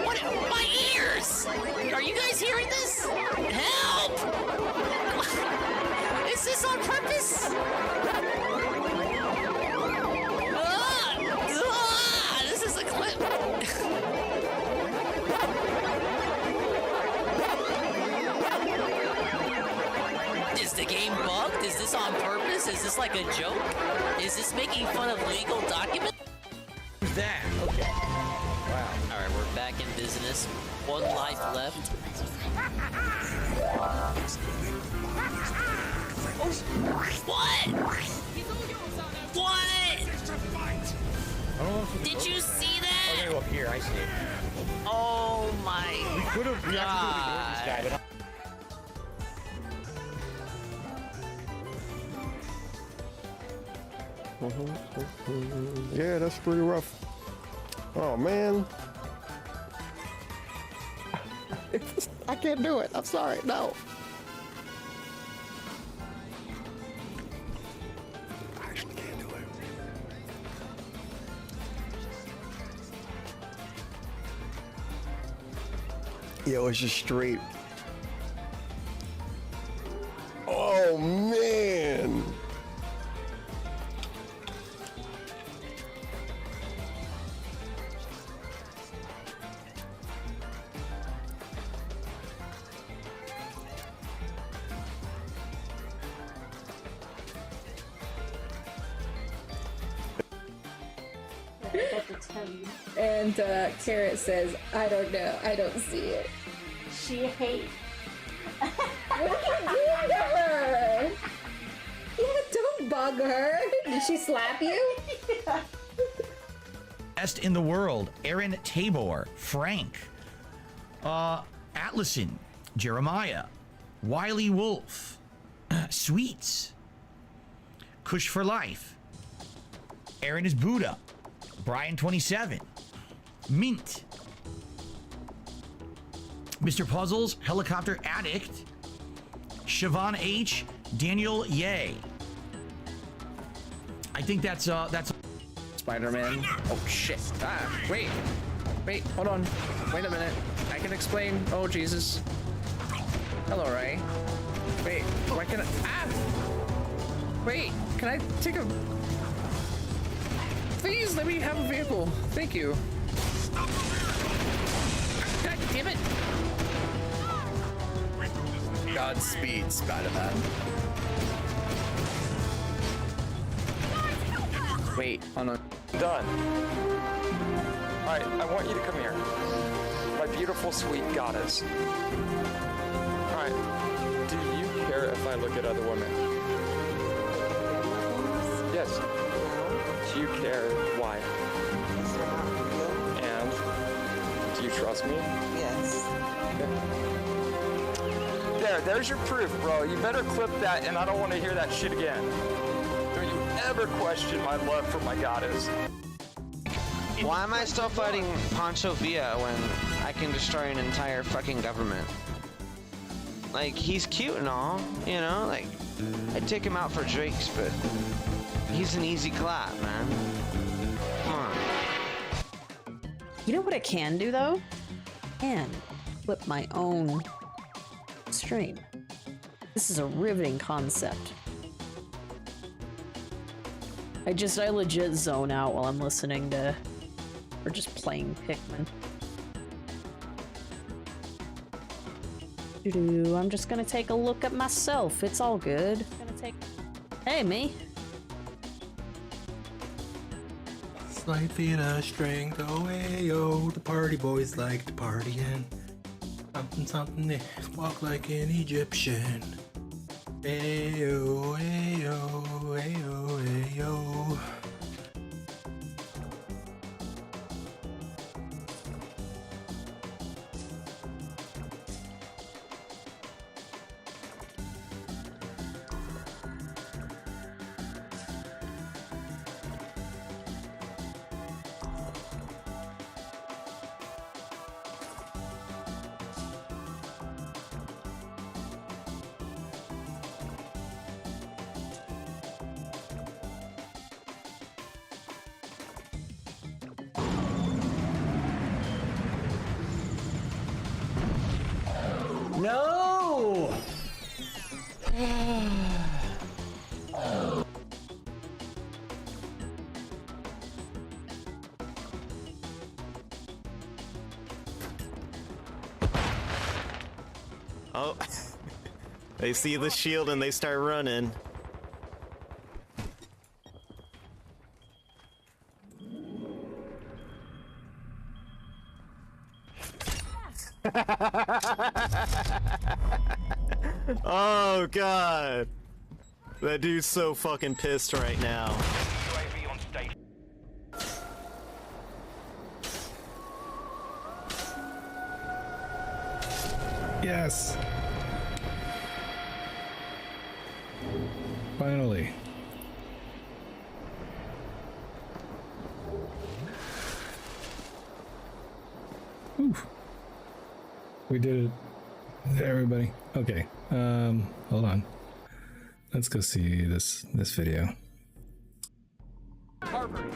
What? My ears! Are you guys hearing this? Help! Is this on purpose? This is a clip. Is the game bugged? Is this on purpose? Is this like a joke? Is this making fun of legal documents? Who's that? Okay. Wow. Alright, we're back in business. One life left. Oh. What? What? Did you see that? Okay, well, here, I see it. Oh my God. Yeah, that's pretty rough. Oh man. I can't do it. I'm sorry. No. I actually can't do it. Yo, it's just straight. Oh man. And Carrot says, I don't know, I don't see it. She hates. What are you doing to her? Yeah, don't bug her. Did she slap you? Yeah. Best in the world, Aaron Tabor, Frank, Atlason, Jeremiah, Wiley Wolf, Sweets, Kush for Life, Aaron is Buddha, Brian 27, Mint, Mr. Puzzles, Helicopter Addict, Siobhan H, Daniel Ye. I think that's Spider-Man. Oh shit. Ah, wait, hold on. Wait a minute. I can explain. Oh Jesus. Hello, Ray. Wait, why can I? Ah! Wait, can I take a? Please let me have a vehicle. Thank you. God damn it! Godspeed, Spider-Man. Wait, hold on. Done. Alright, I want you to come here. My beautiful, sweet goddess. Alright, do you care if I look at other women? Yes. Do you care why? And do you trust me? Yes. Okay. There's your proof, bro. You better clip that, and I don't want to hear that shit again. Don't you ever question my love for my goddess. Why am I still fighting Pancho Villa when I can destroy an entire fucking government? Like, he's cute and all, you know? Like, I'd take him out for drinks, but he's an easy clap, man. Come on. You know what I can do, though? And flip my own stream. This is a riveting concept. I legit zone out while I'm listening to, or just playing Pikmin. I'm just gonna take a look at myself. It's all good. Hey, me. Slight feet of strength, oh ayo, the party boys like to party and something, they walk like an Egyptian. Ayo, ayo, ayo, ayo. No! Oh, they see the shield and they start running. Oh god. That dude's so fucking pissed right now. Yes. Finally. Whew. We did it, everybody. Okay. Hold on. Let's go see this video. Harvard.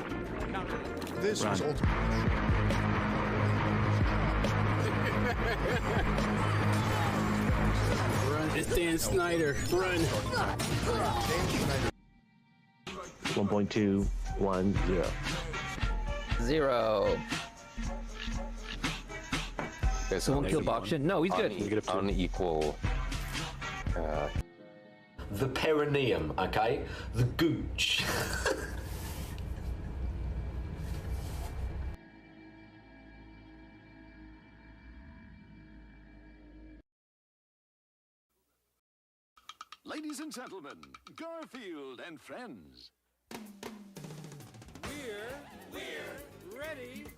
This was Run. It's Dan Snyder. Run. 1.210. 0. Okay, so Someone kill Boxin? No, he's good. Unequal. The perineum, okay? The gooch. Ladies and gentlemen, Garfield and friends. We're ready to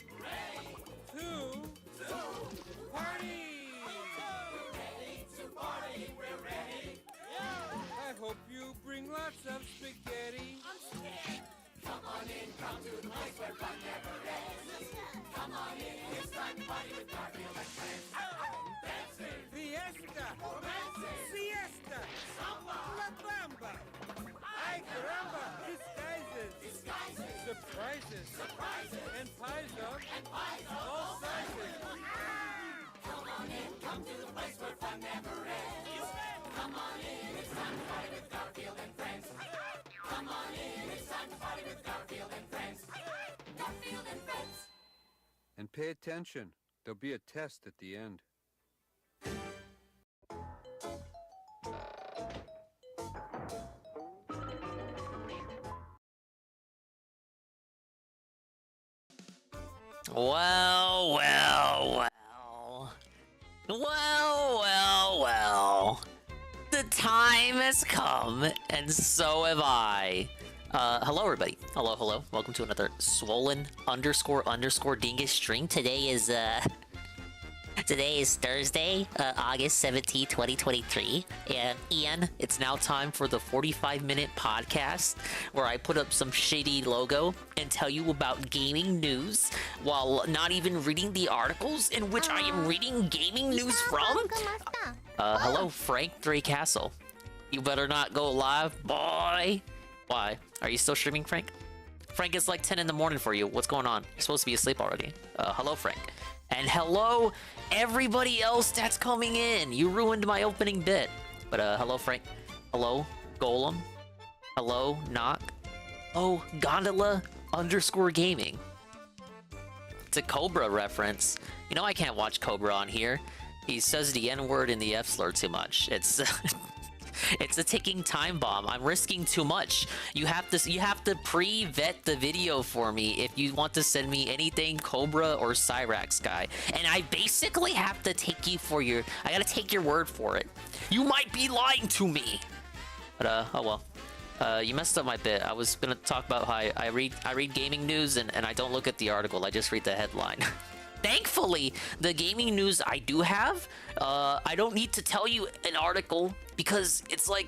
party. We're ready. I hope you bring lots of spaghetti. Come on in, come to the place where fun never ends. Come on in, it's time to party with Garfield and friends. Dancing, fiesta, romancing, siesta, samba, la bamba. Ay caramba, disguises, surprises, and pies of all sizes. Come on in, come to the place where fun never ends. Come on in, it's time to party with Garfield and friends. Come on in, it's time to party with Garfield and friends. Garfield and friends. And pay attention, there'll be a test at the end. Well, well, well. Well, well, well. The time has come, and so have I. Hello everybody. Hello, hello. Welcome to another swollen _ dingus stream. Today is Thursday, August 17, 2023. And Ian, it's now time for the 45-minute podcast where I put up some shitty logo and tell you about gaming news while not even reading the articles in which I am reading gaming news from. Hello, Frank 3 Castle. You better not go live, boy. Why? Are you still streaming, Frank? Frank, it's like 10 in the morning for you. What's going on? You're supposed to be asleep already. Hello, Frank. And hello, everybody else that's coming in. You ruined my opening bit. But, hello, Frank. Hello, Golem. Hello, Knock. Oh, Gondola _ gaming. It's a Cobra reference. You know I can't watch Cobra on here. He says the N-word and the F-slur too much. It's... It's a ticking time bomb. I'm risking too much. You have to pre-vet the video for me if you want to send me anything Cobra or Cyrax guy. And I basically have to take you for your... I gotta take your word for it. You might be lying to me. But, oh well. You messed up my bit. I was gonna talk about how I read gaming news and I don't look at the article. I just read the headline. Thankfully, the gaming news I do have, I don't need to tell you an article because it's like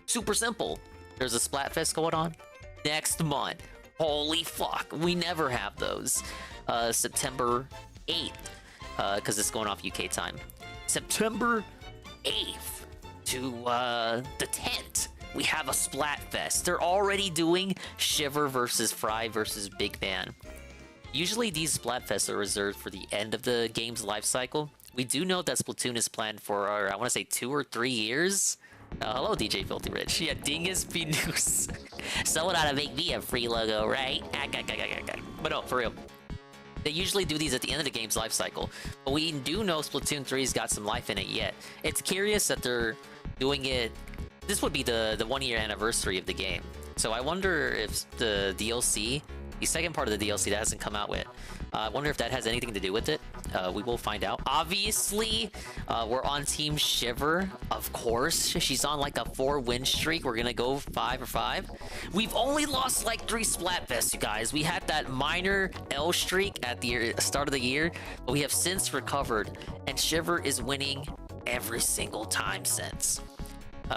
super simple. There's a Splatfest going on next month. Holy fuck, we never have those. September 8th, because it's going off UK time. September 8th to the 10th, we have a Splatfest. They're already doing Shiver versus Fry versus Big Band. Usually these Splatfests are reserved for the end of the game's life cycle. We do know that Splatoon is planned for, I want to say 2 or 3 years. Hello, DJ Filthy Rich. Yeah, Dingus P News. Someone ought to make me a free logo, right? But no, for real. They usually do these at the end of the game's life cycle, but we do know Splatoon 3's got some life in it yet. It's curious that they're doing it. This would be the 1-year anniversary of the game. So I wonder if the DLC, the second part of the DLC that hasn't come out yet, I wonder if that has anything to do with it. We will find out. Obviously, we're on Team Shiver. Of course, she's on like a 4-win streak. We're gonna go 5 or 5. We've only lost like 3 Splatfests, you guys. We had that minor L streak at the start of the year, but we have since recovered, and Shiver is winning every single time since.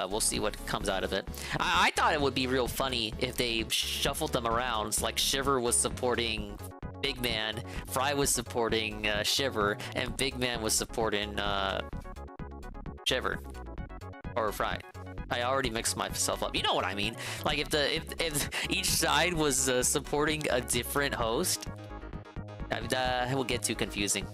We'll see what comes out of it. I thought it would be real funny if they shuffled them around. It's like Shiver was supporting Big Man, Fry was supporting Shiver, and Big Man was supporting Shiver or Fry. I already mixed myself up. You know what I mean? Like if each side was supporting a different host, it will get too confusing.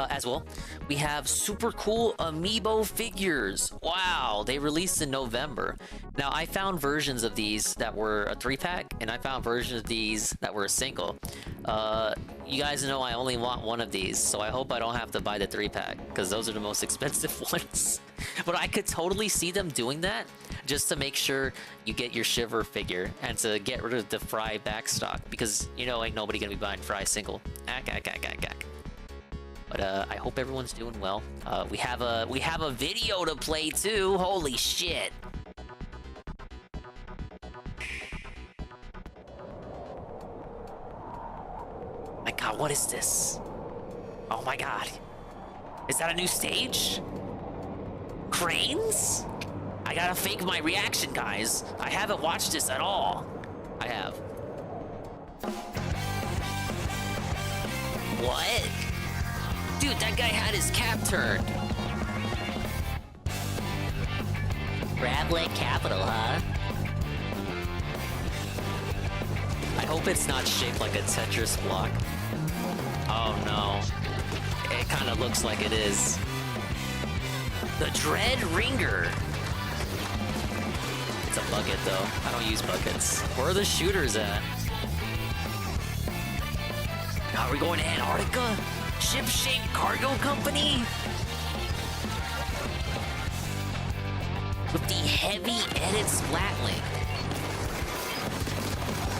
As well, we have super cool amiibo figures. Wow, they released in November. Now, I found versions of these that were a 3-pack, and I found versions of these that were a single. You guys know I only want one of these, so I hope I don't have to buy the 3-pack, because those are the most expensive ones. But I could totally see them doing that, just to make sure you get your Shiver figure, and to get rid of the Fry backstock, because, you know, ain't nobody gonna be buying Fry single. But I hope everyone's doing well. We have a video to play too. Holy shit! My God, what is this? Oh my God, is that a new stage? Cranes? I gotta fake my reaction, guys. I haven't watched this at all. I have. What? Dude, that guy had his cap turned. Crab Capital, huh? I hope it's not shaped like a Tetris block. Oh no. It kind of looks like it is. The Dread Ringer. It's a bucket though. I don't use buckets. Where are the shooters at? Are we going to Antarctica? Ship-shaped cargo company? With the heavy edit Splatling.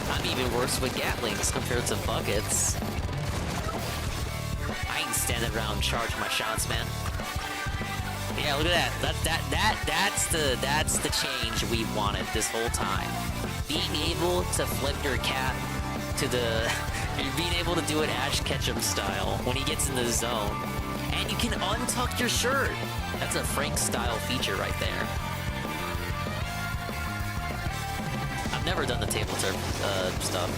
I'm even worse with Gatlings compared to buckets. I ain't standing around and charging my shots, man. Yeah, look at that. That's the change we wanted this whole time. Being able to flip your cap to the being able to do it Ash Ketchum style when he gets in the zone. And you can untuck your shirt. That's a Frank style feature right there. I've never done the table turf stuff.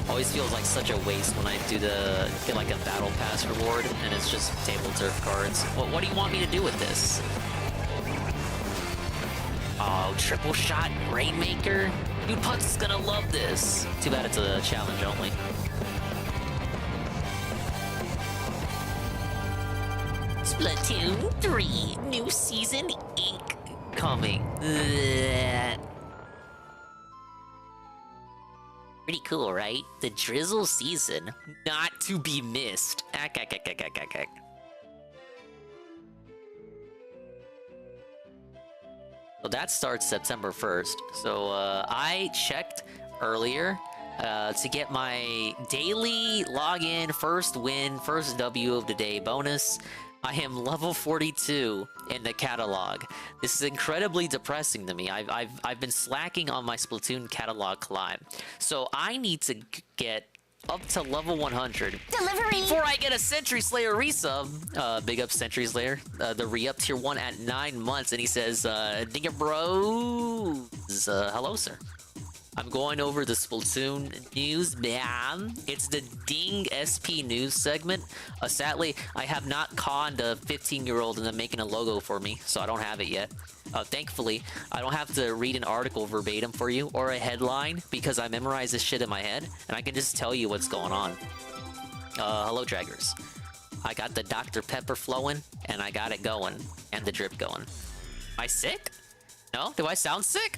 Always feels like such a waste when I get like a battle pass reward and it's just table turf cards. What do you want me to do with this? Oh, triple shot Rainmaker? Dude, Putz is gonna love this. Too bad it's a challenge only. Splatoon 3, new season ink coming. Ugh. Pretty cool, right? The drizzle season, not to be missed. So that starts September 1st. So I checked earlier to get my daily login, first win, first W of the day bonus. I am level 42 in the catalog. This is incredibly depressing to me. I've been slacking on my Splatoon catalog climb. So I need to get up to level 100 Delivery! Before I get a Sentry Slayer resub. Big up Sentry Slayer. The re-up tier 1 at 9 months, and he says, Dinga bros. Hello, sir. I'm going over the Splatoon news, man. It's the Ding SP news segment. Sadly, I have not conned a 15-year-old into making a logo for me, so I don't have it yet. Thankfully, I don't have to read an article verbatim for you or a headline because I memorize this shit in my head, and I can just tell you what's going on. Hello, Draggers. I got the Dr. Pepper flowing, and I got it going, and the drip going. Am I sick? No? Do I sound sick?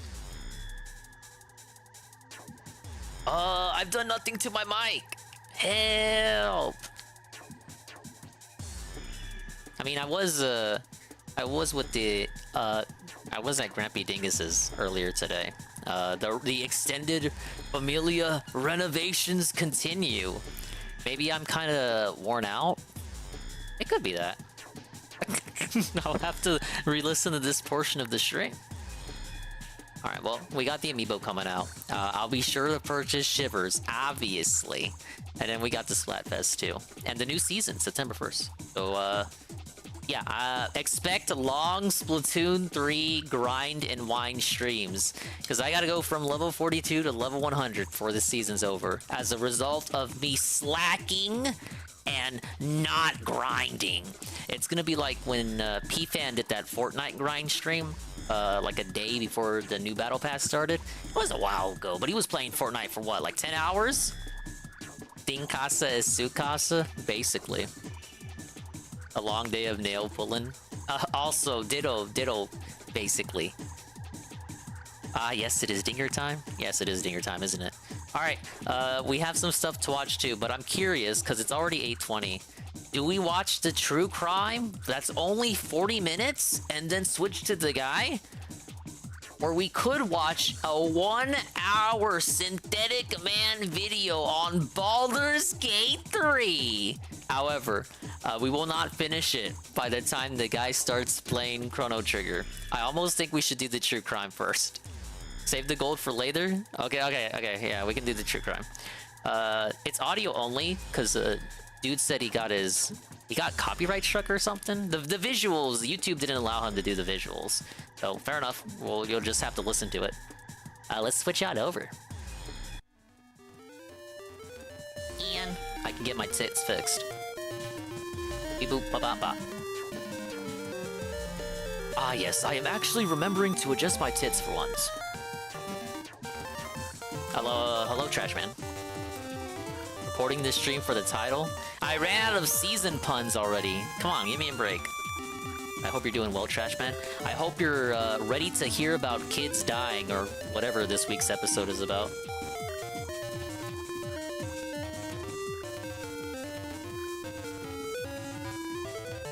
I've done nothing to my mic. Help. I mean, I was with the, I was at Grampy Dingus's earlier today. The extended Familia renovations continue. Maybe I'm kind of worn out. It could be that. I'll have to re-listen to this portion of the stream. Alright, well, we got the amiibo coming out. I'll be sure to purchase Shivers, obviously. And then we got the Splatfest, too. And the new season, September 1st. So, yeah, expect long Splatoon 3 grind and wine streams. Because I gotta go from level 42 to level 100 before the season's over. As a result of me slacking and not grinding. It's gonna be like when P-Fan did that Fortnite grind stream. Like a day before the new battle pass started. It was a while ago, but he was playing Fortnite for what, like 10 hours? Ding casa is su casa, basically. A long day of nail pulling. Also, ditto, basically. Yes, it is dinger time. Yes, it is dinger time, isn't it? Alright, we have some stuff to watch too, but I'm curious, because it's already 8:20. Do we watch the true crime? That's only 40 minutes and then switch to the guy? Or we could watch a 1-hour Synthetic Man video on Baldur's Gate 3. However, we will not finish it by the time the guy starts playing Chrono Trigger. I almost think we should do the true crime first. Save the gold for later? Okay, yeah, we can do the true crime. It's audio only, because dude said he got copyright struck or something. The visuals, YouTube didn't allow him to do the visuals. So fair enough. Well, you'll just have to listen to it. Let's switch out over. And I can get my tits fixed. Beep boop ba ba ba. Ah yes, I am actually remembering to adjust my tits for once. Hello, Trash Man. Recording this stream for the title. I ran out of season puns already. Come on, give me a break. I hope you're doing well, Trash Man. I hope you're ready to hear about kids dying or whatever this week's episode is about.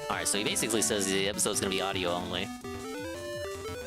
Alright, so he basically says the episode's gonna be audio only.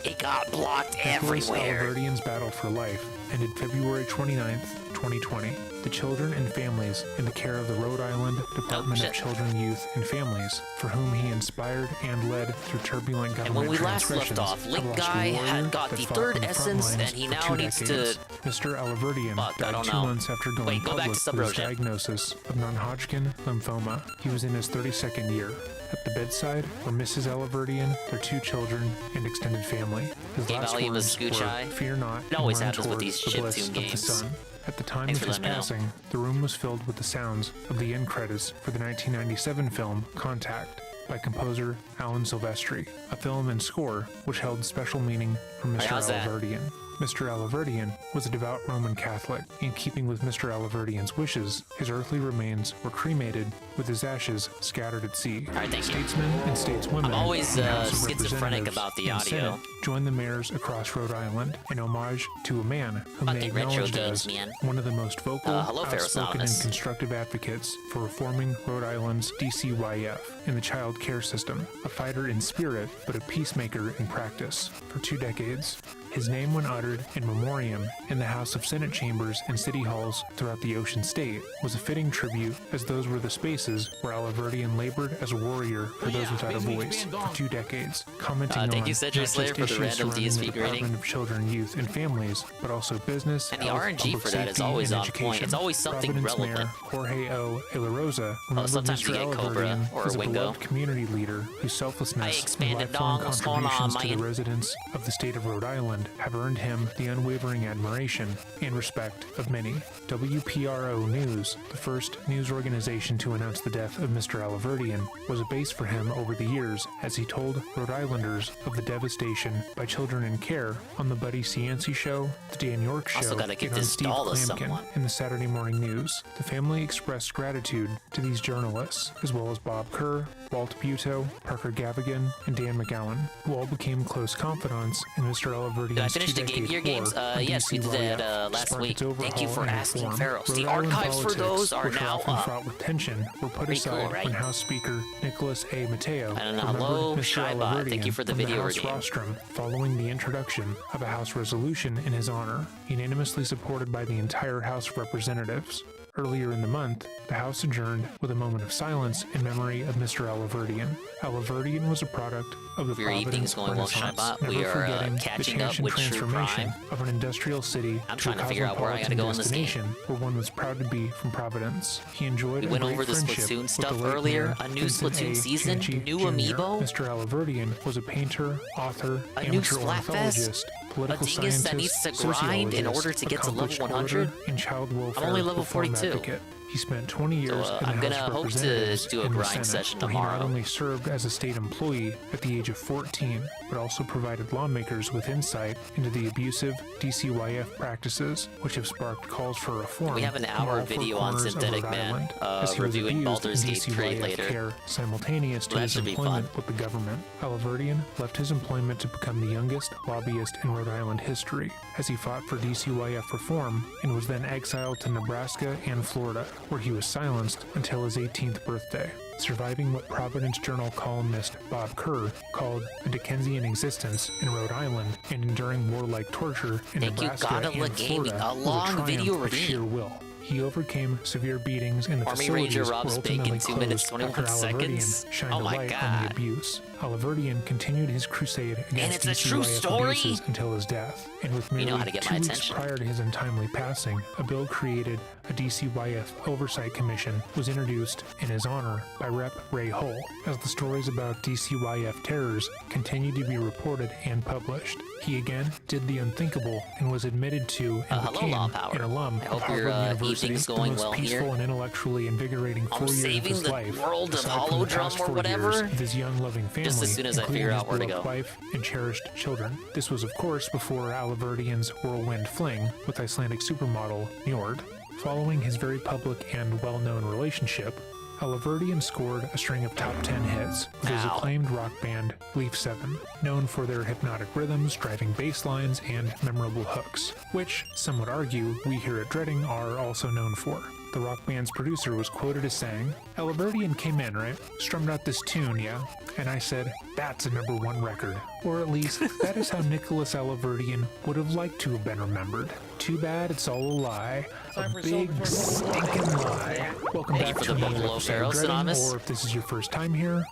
It got blocked everywhere. Alverdian's battle for life ended February 29th, 2020. The children and families in the care of the Rhode Island Department of Children, Youth, and Families, for whom he inspired and led through turbulent government and when we last left off, Link Guy had got the third essence, and he now needs to... Mr. Alaverdian died 2 months after going public with his diagnosis of non-Hodgkin lymphoma. He was in his 32nd year. At the bedside were Mrs. Alaverdian, their 2 children, and extended family. His last words were, "Fear not, it always and run happens with towards these the bliss chiptune of the games. sun." At the time of his passing, the room was filled with the sounds of the end credits for the 1997 film Contact by composer Alan Silvestri, a film and score which held special meaning for Mr. Alaverdian. Mr. Alaverdian was a devout Roman Catholic. In keeping with Mr. Alaverdian's wishes, his earthly remains were cremated with his ashes scattered at sea. Statesmen and stateswomen, I'm always in the House of schizophrenic Representatives about the and audio. Senate joined the mayors across Rhode Island in homage to a man whom they acknowledged as one of the most vocal, outspoken, and constructive advocates for reforming Rhode Island's DCYF in the child care system, a fighter in spirit but a peacemaker in practice. For 2 decades, his name, when uttered in memoriam in the House of Senate chambers and city halls throughout the Ocean State, was a fitting tribute, as those were the spaces where Alaverdian labored as a warrior for those without a voice for 2 decades, commenting on not just issues surrounding the Department of Children, Youth, and Families, but also business, and the health, RNG public for that is safety, always and on education. point. It's always something Providence relevant. Mayor Jorge O. Ilarosa remembered sometimes Mr. you get Cobra Alaverdian or as a Wingo. beloved community leader whose selflessness and lifelong what's going on, contributions to man? the residents of the state of Rhode Island Island have earned him the unwavering admiration and respect of many. WPRO News, the first news organization to announce the death of Mr. Alaverdian, was a base for him over the years as he told Rhode Islanders of the devastation by children in care on the Buddy Cianci Show, the Dan York Show, Also gotta get and on this Steve doll to Klamkin someone. in the Saturday Morning News. The family expressed gratitude to these journalists, as well as Bob Kerr, Walt Butow, Parker Gavigan, and Dan McGowan, who all became close confidants in Mr. Alaverdian's Did I finish the Game Gear games? Yes, we did that last week. Thank you for asking, Pharaohs. The archives for those are now up. Fraught with tension were put Pretty aside cool, right? when House Speaker Nicholas A. Mateo And hello, Shybot. Thank you for the from video House review. rostrum following the introduction of a House resolution in his honor, unanimously supported by the entire House of Representatives. Earlier in the month, the House adjourned with a moment of silence in memory of Mr. Alaverdian. Alaverdian was a product of the Your evening's Providence going well, Renaissance, Shybot. never We are forgetting the catching change up and with true transformation crime. of an industrial city I'm to trying a to figure out where I gotta cosmopolitan go in this game. destination where one was proud to be from Providence. He enjoyed We a went great over the friendship Splatoon with stuff the late earlier. Mayor A new Vincent Splatoon A. season, Cianci new Jr. amiibo. Mr. Alaverdian was a painter, author, A new amateur Splatfest. ornithologist, political A dingus that scientist, needs to grind in sociologist, order to get to level accomplished 100. orator, and child welfare I'm only level reform 42. advocate. He spent 20 years So, in the I'm gonna House of hope to Representatives do a and the grind Senate, session where he not tomorrow. only served as a state employee at the age of 14, but also provided lawmakers with insight into the abusive DCYF practices, which have sparked calls for reform. We have an from hour all four video on corners of Synthetic Rhode Man, Island, as he was reviewing abused Baldur's in Gate 3 DCYF later. care simultaneous to That his should be employment fun. with the government. Alaverdian left his employment to become the youngest lobbyist in Rhode Island history, as he fought for DCYF reform and was then exiled to Nebraska and Florida, where he was silenced until his 18th birthday, surviving what Providence Journal columnist Bob Kerr called a Dickensian existence in Rhode Island and enduring warlike torture in Thank you, Nebraska Godala and Gaming. Florida A was long triumph video of redeem. sheer will. He overcame severe beatings in the Army facilities Ranger were Rob's big ultimately in 2 minutes, closed 21 after seconds. Alaverdian shined Oh a my light on the God. abuse. Alaverdian continued his crusade against it's a true DCYF story? abuses until his death, and with merely know how to get my 2 weeks attention. prior to his untimely passing, a bill created a DCYF Oversight Commission was introduced in his honor by Rep. Ray Hull, as the stories about DCYF terrors continued to be reported and published. He again did the unthinkable and was admitted to and hello, became Law Power. an alum I of hope Harvard your University, evening's the going most well peaceful here. and intellectually invigorating 4 I'm years saving of his the life. world of aside from the Holodrum past or 4 whatever. years with his young, loving family, Just as soon as I including figure his out where to beloved go. wife and cherished children. This was, of course, before Alaverdian's whirlwind fling with Icelandic supermodel Njord. Following his very public and well-known relationship, Alaverdian scored a string of top 10 hits with his acclaimed rock band Leaf 7, known for their hypnotic rhythms, driving bass lines, and memorable hooks, which, some would argue, we here at Dreading are also known for. The rock band's producer was quoted as saying, "Alaverdian came in, right? Strummed out this tune, yeah? And I said, that's a #1 record. Or at least, that is how Nicholas Alaverdian would have liked to have been remembered. Too bad it's all a lie. A big, stinking lie." Welcome Thank you back for to the another Buffalo episode Pharaohs of Dreading, Anonymous. or if this is your first time here,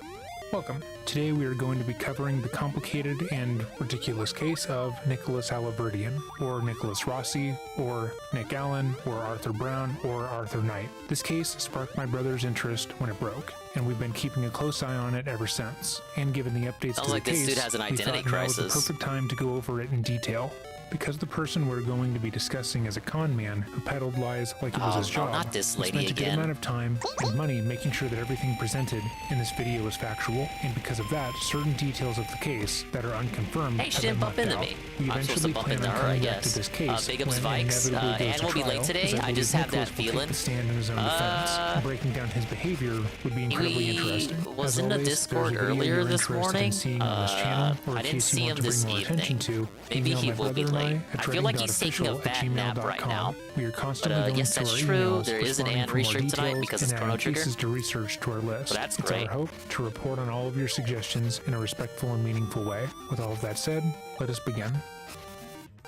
welcome. Today we are going to be covering the complicated and ridiculous case of Nicholas Alaverdian, or Nicholas Rossi, or Nick Allen, or Arthur Brown, or Arthur Knight. This case sparked my brother's interest when it broke, and we've been keeping a close eye on it ever since. And given the updates Sounds to like the this case, dude has an we identity thought now was the crisis. perfect time to go over it in detail. Because the person we're going to be discussing is a con man who peddled lies like it was his Oh, job, not this we lady spent a good again. amount of time and money making sure that everything presented in this video is factual, and because of that, certain details of the case that are unconfirmed Hey, she have didn't been bump left into out. me. We I'm supposed to eventually bump plan into on her, I coming back guess. to this case Big ups, when it Vikes. inevitably goes Ann to will be late trial, today. as I I believe just have Nicholas that will take feeling. the stand in his own defense. And breaking down his behavior would be incredibly He interesting. was As in the always, Discord there's a video earlier you're this interested in morning. seeing on this channel, or I in didn't case you see want him to this bring more attention evening. to, Maybe email he my will be brother and late. at I feel like he's taking a dreading.official@gmail.com. fat nap right now. We are constantly going yes, through that's our true. emails, There is an responding Ann for more restream tonight details, because and it's Chrono adding Trigger. pieces to research to our list. So that's it's great. our hope to report on all of your suggestions in a respectful and meaningful way. With all of that said, let us begin.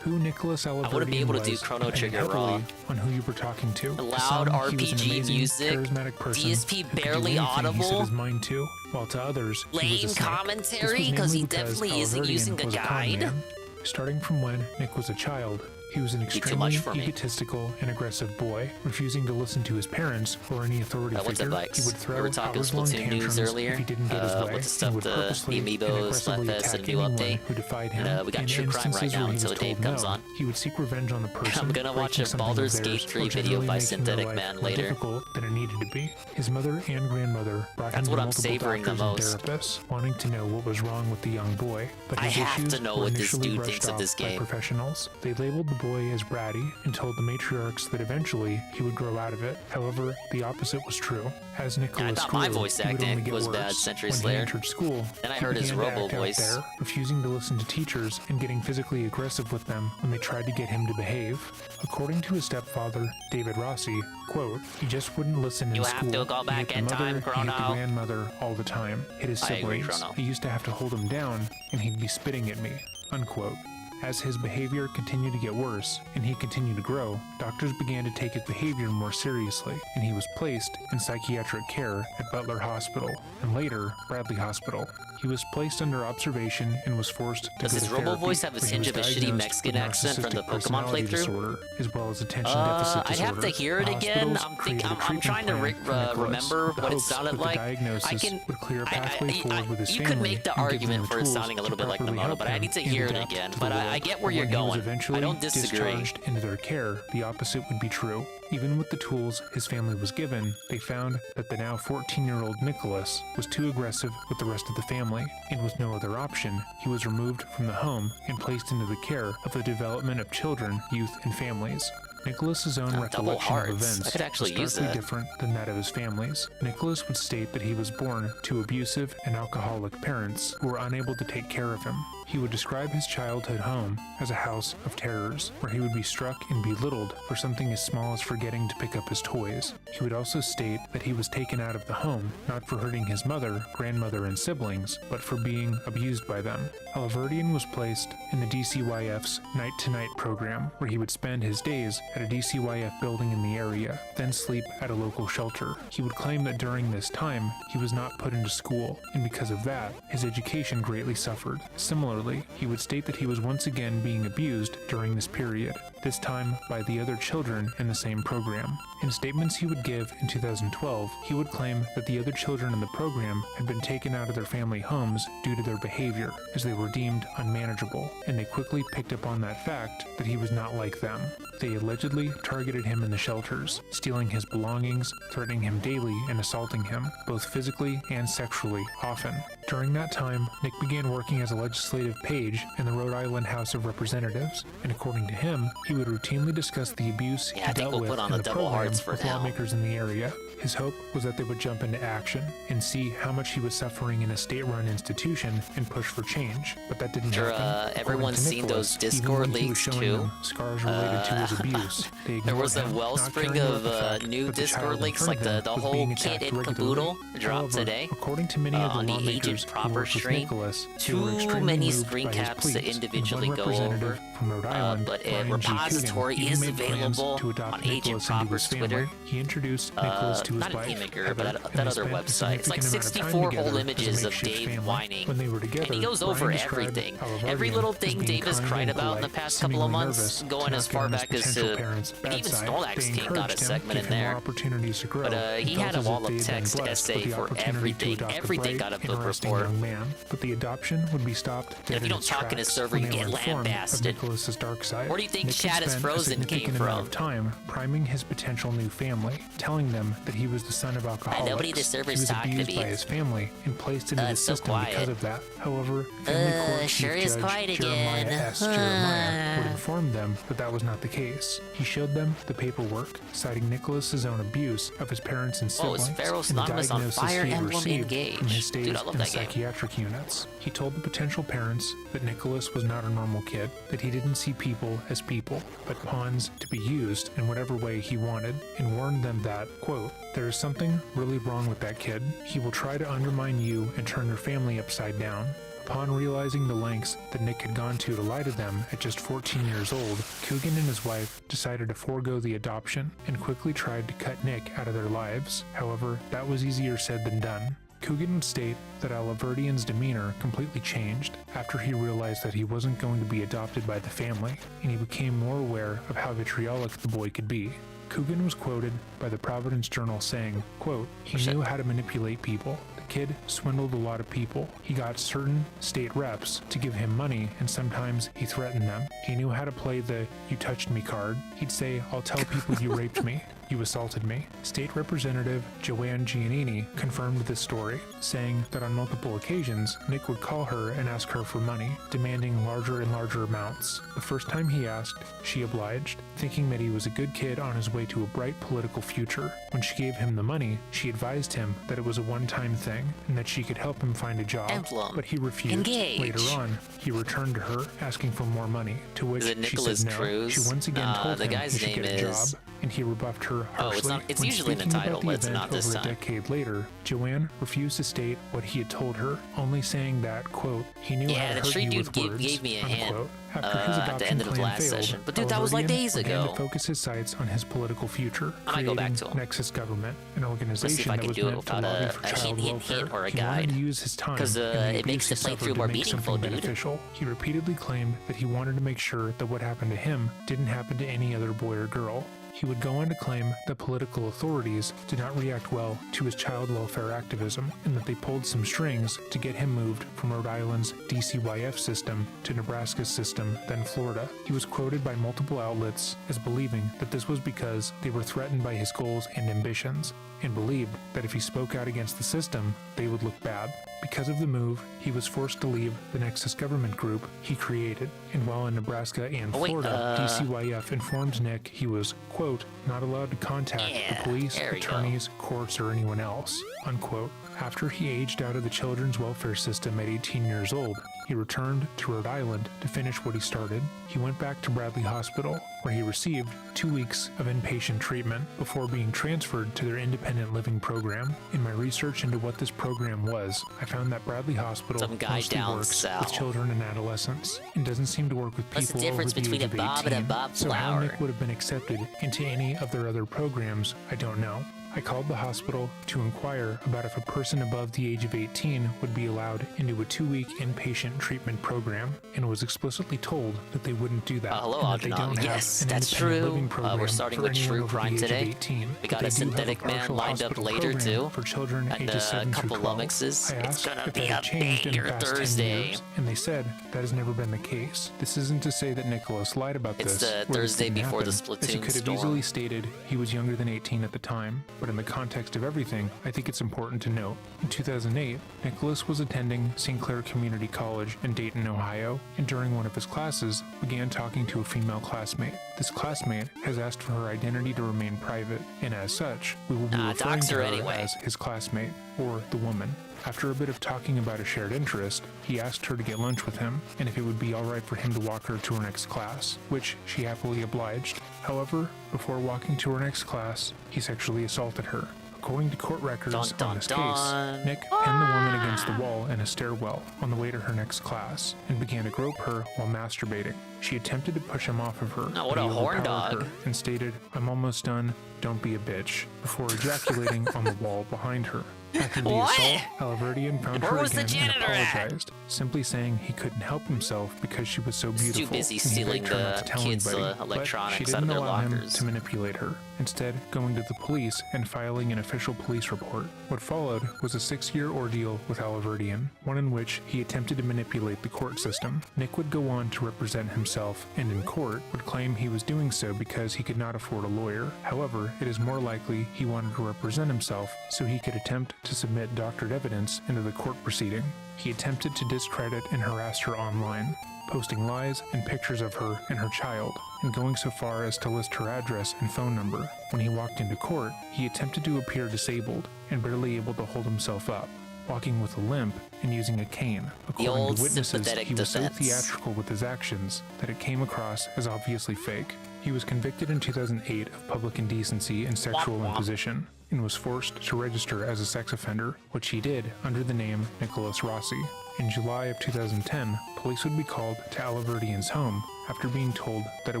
Who Nicholas Alaverdian I want to be able to do was Chrono depended Trigger heavily raw. on who you were talking to. To Loud some, he was an RPG amazing, music, charismatic person DSP who could do barely anything he set audible. his mind to, while to others, he was a Lame snake. commentary This was because he mainly definitely isn't Alaverdian using a was con guide. man. Starting from when Nick was a child, He was an too extremely much for me. egotistical and aggressive boy, refusing to listen to his parents or any authority What's figure. up, Bikes? He would We throw were talking hours-long Splatoon news tantrums earlier. if he didn't get his way, What's the stuff, and would the purposely and Amiibos, aggressively Leftis, attack and new anyone update. who defied him. And we got In True Crime instances right now where he until was Dave told comes no, on. he would seek revenge on the person. I'm gonna watch breaking a something Baldur's of Gate theirs, 3 or video generally by making their Synthetic life Man more later. difficult than it needed to be. His mother and grandmother brought That's him what to I'm multiple savoring the doctors and most. therapists, wanting to know what was wrong with the young boy. But I his have issues to know were what this initially dude brushed thinks of off this by game. professionals. They labeled the boy as bratty and told the matriarchs that eventually he would grow out of it. However, the opposite was true. As Nicholas thought grew, my voice he would acting only get was worse. bad, Century When Slayer. he entered school, Then I he heard his began to Robo act out voice. there, refusing to listen to teachers and getting physically aggressive with them when they tried to get him to behave. According to his stepfather, David Rossi, quote, he just wouldn't listen in You school. have to go He back hit the in mother, time, he hit the Chrono. grandmother all the time, hit his I agree, siblings. Chrono. He used to have to hold him down, and he'd be spitting at me, unquote. As his behavior continued to get worse and he continued to grow, doctors began to take his behavior more seriously, and he was placed in psychiatric care at Butler Hospital and later Bradley Hospital. He was placed under observation and was forced to Does go his to Robo therapy, voice have a where he tinge was of a shitty diagnosed Mexican with accent from the narcissistic Pokemon personality playthrough? disorder, as well as attention deficit I'd have disorder. to hear it The again. hospitals I'm created a trying to treatment plan for Nicholas, remember with the what it hopes sounded that the like. diagnosis I can. would clear a pathway forward with his You family could make the and give them argument for it tools sounding a little to bit like properly Namoto, help but I them need to and hear it adapt again. to the But I world. get where When you're he was going. eventually I don't disagree. discharged into their care, the opposite would be true. Even with the tools his family was given, they found that the now 14-year-old Nicholas was too aggressive with the rest of the family, and with no other option, he was removed from the home and placed into the care of the development of children, youth, and families. Nicholas's own Double recollection of hearts. events I could actually was use starkly that. different than that of his family's. Nicholas would state that he was born to abusive and alcoholic parents who were unable to take care of him. He would describe his childhood home as a house of terrors, where he would be struck and belittled for something as small as forgetting to pick up his toys. He would also state that he was taken out of the home, not for hurting his mother, grandmother, and siblings, but for being abused by them. Alaverdian was placed in the DCYF's night-to-night program, where he would spend his days at a DCYF building in the area, then sleep at a local shelter. He would claim that during this time, he was not put into school, and because of that, his education greatly suffered. Similarly, he would state that he was once again being abused during this period, this time by the other children in the same program. In statements he would give in 2012, he would claim that the other children in the program had been taken out of their family homes due to their behavior, as they were deemed unmanageable, and they quickly picked up on that fact that he was not like them. They allegedly targeted him in the shelters, stealing his belongings, threatening him daily, and assaulting him, both physically and sexually, often. During that time, Nick began working as a legislative page in the Rhode Island House of Representatives, and according to him, he would routinely discuss the abuse he dealt with in the program with lawmakers in the area. His hope was that they would jump into action and see how much he was suffering in a state-run institution and push for change, but that didn't happen. Everyone's seen those Discord leaks too. Scars related to his abuse. There was a wellspring of new Discord leaks, like the whole kit and caboodle dropped today. According to many of the on the lawmakers Agent Proper stream. Nicholas, Too many screen caps to individually go over. From Rhode Island, But a repository is available on Agent Proper's Twitter. He introduced Nicholas to his not wife, an Imager, Heather, but that and other spent a website. It's like significant amount of 64 time whole together images as a of makeshift Dave family. whining. When they were together, And he goes Ryan over described everything. Alaverdian Every little as thing being Dave has kind cried and about in the polite, past couple of seemingly months, nervous going to as not far get on back his as potential to parents' and bad even side. Stolax They King got a encouraged him, segment in gave him more there. opportunities to grow, But and he felt had a as if wall they of had been text blessed essay with the for opportunity to everything. adopt a Everything bright, got a book interesting report. young man. But the adoption would be stopped And dead if you in don't its talk in his tracks server, when you they get were informed of lambasted. Nicholas's dark side. Where do you think Nick had Chad is spent a Frozen came significant amount from? of time priming his potential new family, telling them that he was the son of alcoholics. nobody in the He server's was talking to abused me. by his family and placed into the It's so system because quiet. of that. However, family court sure chief is judge quiet Jeremiah again. S. Jeremiah would inform them that was not the case. He showed them the paperwork, citing Nicholas's own abuse of his parents and Oh, siblings, is Pharaoh's and the Anonymous on diagnosis Fire he had Emblem received Engage? from his stays Dude, I love in the that game. psychiatric units. He told the potential parents that Nicholas was not a normal kid, that he didn't see people as people, but pawns to be used in whatever way he wanted, and warned them that, quote, "There is something really wrong with that kid. He will try to undermine you and turn your family upside down." Upon realizing the lengths that Nick had gone to lie to them at just 14 years old, Coogan and his wife decided to forego the adoption and quickly tried to cut Nick out of their lives. However, that was easier said than done. Coogan would state that Alaverdian's demeanor completely changed after he realized that he wasn't going to be adopted by the family, and he became more aware of how vitriolic the boy could be. Coogan was quoted by the Providence Journal saying, quote, "He knew how to manipulate people. The kid swindled a lot of people. He got certain state reps to give him money, and sometimes he threatened them. He knew how to play the 'you touched me' card. He'd say, 'I'll tell people you raped me. You assaulted me.'" State Representative Joanne Giannini confirmed this story, saying that on multiple occasions, Nick would call her and ask her for money, demanding larger and larger amounts. The first time he asked, she obliged, thinking that he was a good kid on his way to a bright political future. When she gave him the money, she advised him that it was a one-time thing and that she could help him find a job, but he refused. Engage. Later on, he returned to her asking for more money, to which Is it she Nicholas said no. Cruz? She once again told the him guy's he should name get a is- job, and he rebuffed her harshly. Oh, it's not. It's When usually in the speaking title, about but it's event not this over time. a decade later, Joanne refused to state what he had told her, only saying that, quote, "He knew Yeah, how the to hurt street you dude with words," gave me a hint, unquote. After his at the adoption end of the plan last failed, session. But dude, that was like Alaverdian days began ago. to focus his sights on his political future, I might go back to creating him. Nexus Government, an Let's see if organization I that can was do it meant to without lobby a for hint child or a welfare. guide. He wanted to use his time 'Cause, and the it makes abuse the he suffered playthrough to more make meaningful, something dude. beneficial. He repeatedly claimed that he wanted to make sure that what happened to him didn't happen to any other boy or girl. He would go on to claim that political authorities did not react well to his child welfare activism, and that they pulled some strings to get him moved from Rhode Island's DCYF system to Nebraska's system, then Florida. He was quoted by multiple outlets as believing that this was because they were threatened by his goals and ambitions, and believed that if he spoke out against the system, they would look bad. Because of the move, he was forced to leave the Nexus Government group he created, and while in Nebraska and Florida, DCYF informed Nick he was, quote, "not allowed to contact the police, attorneys, courts, or anyone else," unquote. After he aged out of the children's welfare system at 18 years old, he returned to Rhode Island to finish what he started. He went back to Bradley Hospital, where he received 2 weeks of inpatient treatment before being transferred to their independent living program. In my research into what this program was, I found that Bradley Hospital Some guy mostly down works south. with children and adolescents, and doesn't seem to work with What's the people over difference the between age a of Bob and a 18. Bob So how Flower? Nick would have been accepted into any of their other programs, I don't know. I called the hospital to inquire about if a person above the age of 18 would be allowed into a 2-week inpatient treatment program, and was explicitly told that they wouldn't do that. Hello, and that they Algernon. don't have Yes, an that's independent true. living program We're starting for with anyone True over the Crime age of today. 18. We But got they a do have Synthetic Man partial lined up hospital later, program too. for children And ages a 7 through couple 12. lummoxes. I It's asked gonna if be that had a changed in the banger past 10 Thursday. years, and they said that has never been the case. This isn't to say that Nicholas lied about It's this. the or this Thursday didn't before the happen, as he Splatoon could have storm. easily stated he was younger than 18 at the time, but in the context of everything, I think it's important to note. In 2008, Nicholas was attending St. Clair Community College in Dayton, Ohio, and during one of his classes, began talking to a female classmate. This classmate has asked for her identity to remain private, and as such, we will be referring dox to her her anyway. as his classmate, or the woman. After a bit of talking about a shared interest, he asked her to get lunch with him, and if it would be alright for him to walk her to her next class, which she happily obliged. However, before walking to her next class, he sexually assaulted her. According to court records on this case, Nick pinned the woman against the wall in a stairwell on the way to her next class, and began to grope her while masturbating. She attempted to push him off of her, Oh, what but a he horn overpowered dog. her and stated, "I'm almost done, don't be a bitch," before ejaculating on the wall behind her. After the What? assault, Alaverdian found Where her was the again and janitor at? apologized, simply saying he couldn't help himself because she was so He's beautiful. too busy and he stealing begged her not the to tell kids' anybody, but electronics she out didn't of their allow him lockers. to manipulate her, instead going to the police and filing an official police report. What followed was a 6-year ordeal with Alaverdian, one in which he attempted to manipulate the court system. Nick would go on to represent himself, and in court would claim he was doing so because he could not afford a lawyer. However, it is more likely he wanted to represent himself so he could attempt to submit doctored evidence into the court proceeding. He attempted to discredit and harass her online, posting lies and pictures of her and her child, and going so far as to list her address and phone number. When he walked into court, he attempted to appear disabled and barely able to hold himself up, walking with a limp and using a cane. According old to witnesses, sympathetic he was so defense. theatrical with his actions that it came across as obviously fake. He was convicted in 2008 of public indecency and sexual imposition, and was forced to register as a sex offender, which he did under the name Nicholas Rossi. In July of 2010, police would be called to Alaverdian's home after being told that a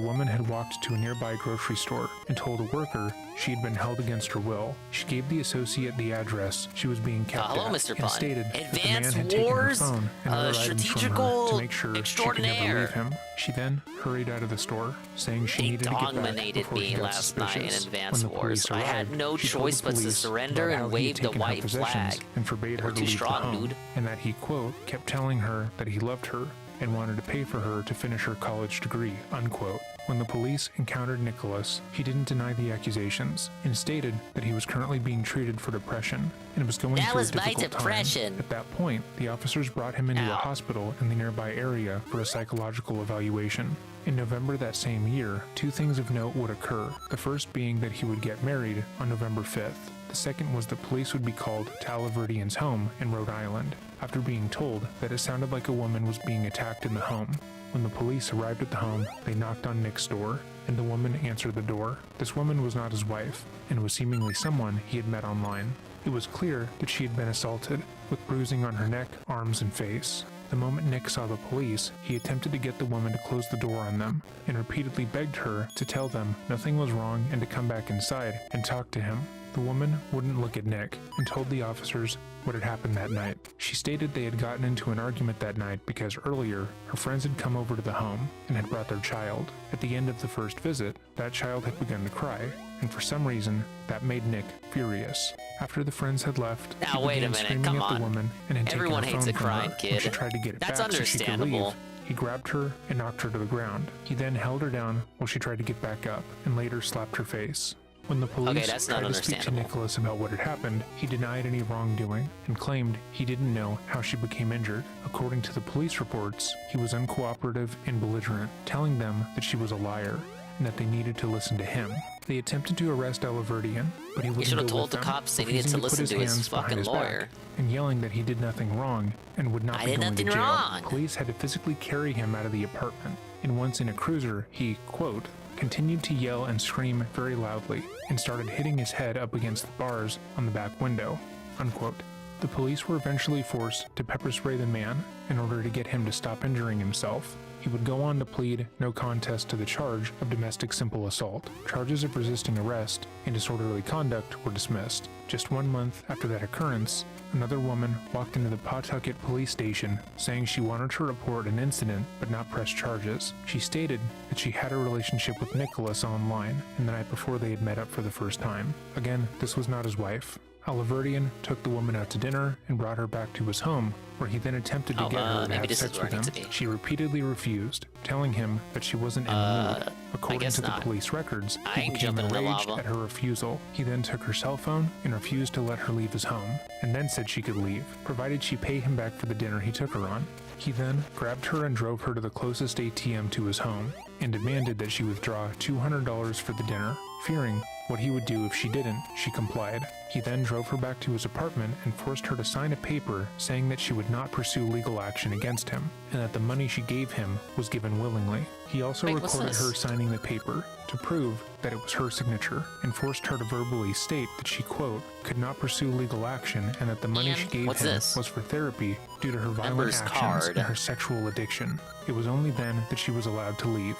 woman had walked to a nearby grocery store and told a worker she had been held against her will. She gave the associate the address she was being kept hello, at Mr. and Pun. stated that the man Advanced had taken her Wars, phone and other items from her strategical to make sure she could never extraordinaire. leave him. She then hurried out of the store, saying she They needed to get back dominated before she me got last night in suspicious. Advance When the Wars. police I had arrived, no she told choice the but to police surrender about how and he had wave the taken her white possessions flag. and forbade her You're to too leave strong, the home, dude. and that he, quote, kept telling her that he loved her and wanted to pay for her to finish her college degree, unquote. When the police encountered Nicholas, he didn't deny the accusations and stated that he was currently being treated for depression and was going That through was a my difficult depression. time. At that point, the officers brought him into a Ow. hospital in the nearby area for a psychological evaluation. In November that same year, two things of note would occur, the first being that he would get married on November 5th. The second was that police would be called to Alaverdian's home in Rhode Island, after being told that it sounded like a woman was being attacked in the home. When the police arrived at the home, they knocked on Nick's door, and the woman answered the door. This woman was not his wife, and was seemingly someone he had met online. It was clear that she had been assaulted, with bruising on her neck, arms, and face. The moment Nick saw the police, he attempted to get the woman to close the door on them, and repeatedly begged her to tell them nothing was wrong and to come back inside and talk to him. The woman wouldn't look at Nick and told the officers what had happened that night. She stated they had gotten into an argument that night because earlier, her friends had come over to the home and had brought their child. At the end of the first visit, that child had begun to cry, and for some reason, that made Nick furious. After the friends had left, Now, he wait a began minute, screaming come at the on. woman and had Everyone taken her hates phone a from crying her kid. when she tried to get it That's back so she could understandable. leave. He grabbed her and knocked her to the ground. He then held her down while she tried to get back up and later slapped her face. When the police that's not tried to speak to understandable. Nicholas about what had happened, he denied any wrongdoing and claimed he didn't know how she became injured. According to the police reports, he was uncooperative and belligerent, telling them that she was a liar and that they needed to listen to him. They attempted to arrest Alaverdian, but he You wouldn't should have go told with the them, cops they refusing needed to put listen to his hands behind fucking his back lawyer. and yelling that he did nothing wrong and would not I be did going to nothing jail. wrong. Police had to physically carry him out of the apartment, and once in a cruiser, he, quote, continued to yell and scream very loudly and started hitting his head up against the bars on the back window, unquote. The police were eventually forced to pepper spray the man in order to get him to stop injuring himself. He would go on to plead no contest to the charge of domestic simple assault. Charges of resisting arrest and disorderly conduct were dismissed. Just 1 month after that occurrence, another woman walked into the Pawtucket police station saying she wanted to report an incident but not press charges. She stated that she had a relationship with Nicholas online and the night before they had met up for the first time. Again, this was not his wife. Alaverdian took the woman out to dinner and brought her back to his home, where he then attempted to get her to maybe have this sex is where with I him. need to be. She repeatedly refused, telling him that she wasn't in the mood. According guess to the not. police records, I he ain't became jumping in the enraged lava. at her refusal. He then took her cell phone and refused to let her leave his home, and then said she could leave, provided she paid him back for the dinner he took her on. He then grabbed her and drove her to the closest ATM to his home, and demanded that she withdraw $200 for the dinner. Fearing what he would do if she didn't, she complied. He then drove her back to his apartment and forced her to sign a paper saying that she would not pursue legal action against him, and that the money she gave him was given willingly. He also Wait, what's recorded this? her signing the paper to prove that it was her signature, and forced her to verbally state that she, quote, could not pursue legal action and that the money she gave what's him this? was for therapy due to her violent Member's actions card. and her sexual addiction. It was only then that she was allowed to leave.